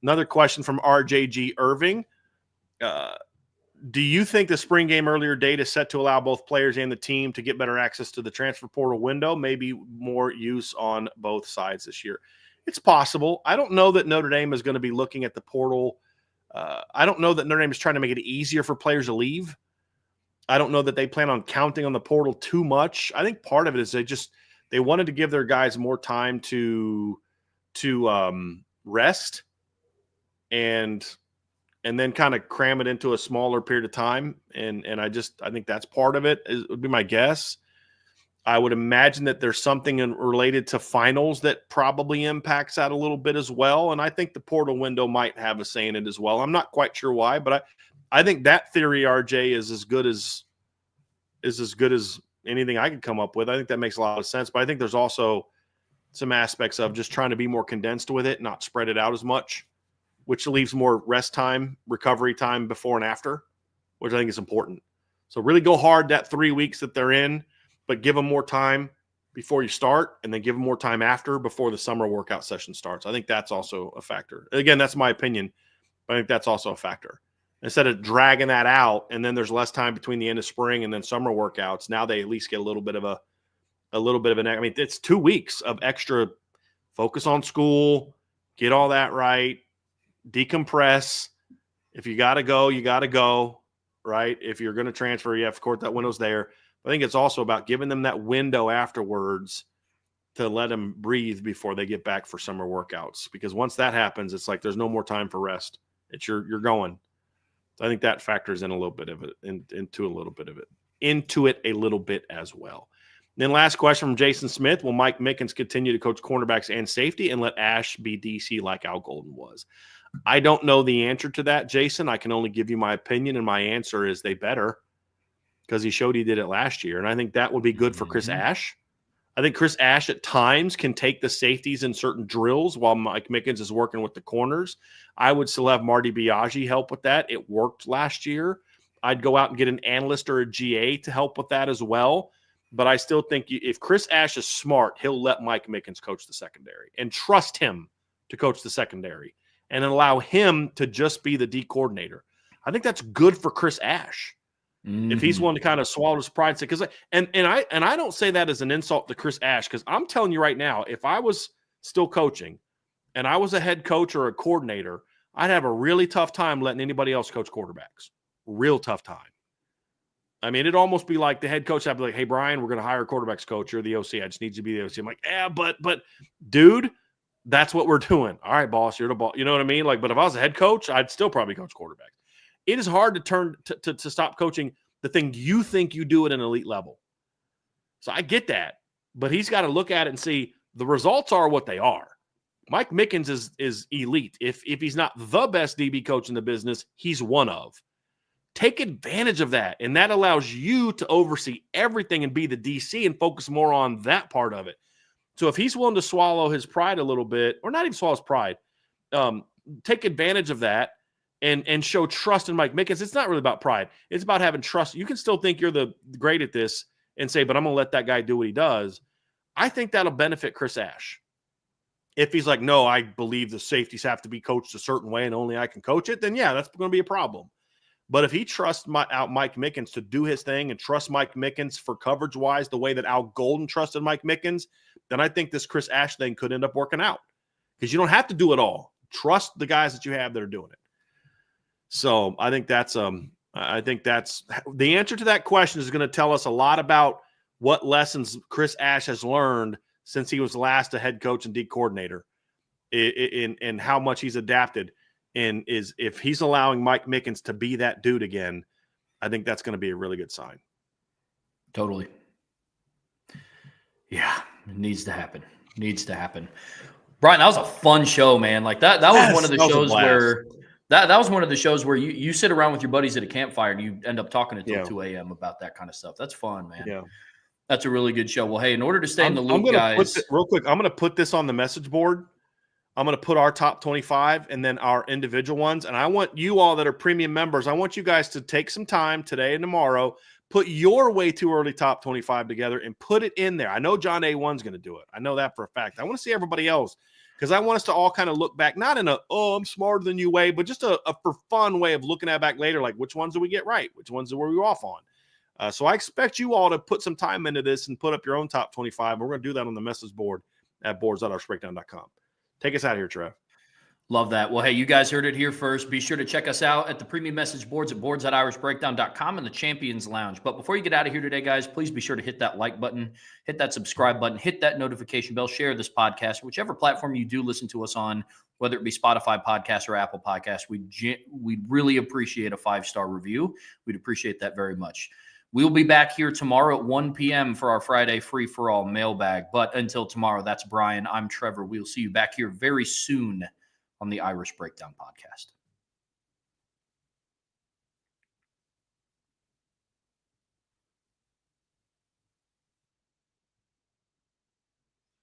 Another question from RJG Irving. Do you think the spring game earlier date is set to allow both players and the team to get better access to the transfer portal window? Maybe more use on both sides this year. It's possible. I don't know that Notre Dame is going to be looking at the portal. I don't know that Notre Dame is trying to make it easier for players to leave. I don't know that they plan on counting on the portal too much. I think part of it is they wanted to give their guys more time to rest and then kind of cram it into a smaller period of time. And I think that's part of it, would be my guess. I would imagine that there's something related to finals that probably impacts that a little bit as well. And I think the portal window might have a say in it as well. I'm not quite sure why, but I think that theory, RJ, is as good as anything I could come up with. I think that makes a lot of sense. But I think there's also some aspects of just trying to be more condensed with it, not spread it out as much, which leaves more rest time, recovery time before and after, which I think is important. So really go hard that 3 weeks that they're in. but give them more time before you start, and then give them more time after, before the summer workout session starts. I think that's also a factor. Again, that's my opinion, but I think that's also a factor. Instead of dragging that out, and then there's less time between the end of spring and then summer workouts, now they at least get a little bit of an, I mean, it's 2 weeks of extra focus on school, get all that right, decompress. If you got to go, you got to go, right? If you're going to transfer, you have to court that window's there. I think it's also about giving them that window afterwards to let them breathe before they get back for summer workouts. Because once that happens, it's like there's no more time for rest. It's you're going. So I think that factors in a little bit of it, into it a little bit as well. And then last question from Jason Smith: will Mike Mickens continue to coach cornerbacks and safety and let Ash be DC like Al Golden was? I don't know the answer to that, Jason. I can only give you my opinion, and my answer is they better, because he showed he did it last year. And I think that would be good for Chris Ash. I think Chris Ash at times can take the safeties in certain drills while Mike Mickens is working with the corners. I would still have Marty Biaggi help with that. It worked last year. I'd go out and get an analyst or a GA to help with that as well. But I still think if Chris Ash is smart, he'll let Mike Mickens coach the secondary and trust him to coach the secondary and allow him to just be the D coordinator. I think that's good for Chris Ash. If he's willing to kind of swallow his pride, because and I don't say that as an insult to Chris Ash, because I'm telling you right now, if I was still coaching and I was a head coach or a coordinator, I'd have a really tough time letting anybody else coach quarterbacks. Real tough time. I mean, it'd almost be like the head coach would be like, "Hey, Brian, we're going to hire a quarterbacks coach. You're the OC. I just need you to be the OC." I'm like, "Yeah, but dude, that's what we're doing. All right, boss, you're the boss." You know what I mean? Like, but if I was a head coach, I'd still probably coach quarterbacks. It is hard to turn to stop coaching the thing you think you do at an elite level. So I get that, but he's got to look at it and see the results are what they are. Mike Mickens is elite. If he's not the best DB coach in the business, he's one of. Take advantage of that, and that allows you to oversee everything and be the DC and focus more on that part of it. So if he's willing to swallow his pride a little bit, or not even swallow his pride, take advantage of that and show trust in Mike Mickens. It's not really about pride. It's about having trust. You can still think you're the great at this and say, but I'm going to let that guy do what he does. I think that'll benefit Chris Ash. If he's like, no, I believe the safeties have to be coached a certain way and only I can coach it, then yeah, that's going to be a problem. But if he trusts out Mike Mickens to do his thing and trusts Mike Mickens for coverage-wise the way that Al Golden trusted Mike Mickens, then I think this Chris Ash thing could end up working out. Because you don't have to do it all. Trust the guys that you have that are doing it. So I think that's the answer to that question is going to tell us a lot about what lessons Chris Ash has learned since he was last a head coach and D coordinator, and how much he's adapted. And if he's allowing Mike Mickens to be that dude again, I think that's going to be a really good sign. Totally. Yeah, it needs to happen. Brian, that was a fun show, man. Like that was one of the shows where that was one of the shows where you sit around with your buddies at a campfire and you end up talking until 2 a.m. about that kind of stuff. That's fun, man. Yeah. That's a really good show. Well, hey, in order to stay in the loop, guys. Real quick, I'm going to put this on the message board. I'm going to put our top 25 and then our individual ones. And I want you all that are premium members, I want you guys to take some time today and tomorrow, put your way too early top 25 together and put it in there. I know John A1's going to do it. I know that for a fact. I want to see everybody else, because I want us to all kind of look back, not in a, oh, I'm smarter than you way, but just a for fun way of looking at back later, like which ones did we get right? Which ones were we off on? So I expect you all to put some time into this and put up your own top 25. We're going to do that on the message board at boards.irishbreakdown.com. Take us out of here, Trev. Love that. Well, hey, you guys heard it here first. Be sure to check us out at the premium message boards at boards.irishbreakdown.com and the Champions Lounge. But before you get out of here today, guys, please be sure to hit that like button, hit that subscribe button, hit that notification bell, share this podcast, whichever platform you do listen to us on, whether it be Spotify podcast or Apple podcast. We'd really appreciate a 5-star review. We'd appreciate that very much. We'll be back here tomorrow at 1 p.m. for our Friday free-for-all mailbag. But until tomorrow, that's Brian. I'm Trevor. We'll see you back here very soon on the Irish Breakdown Podcast.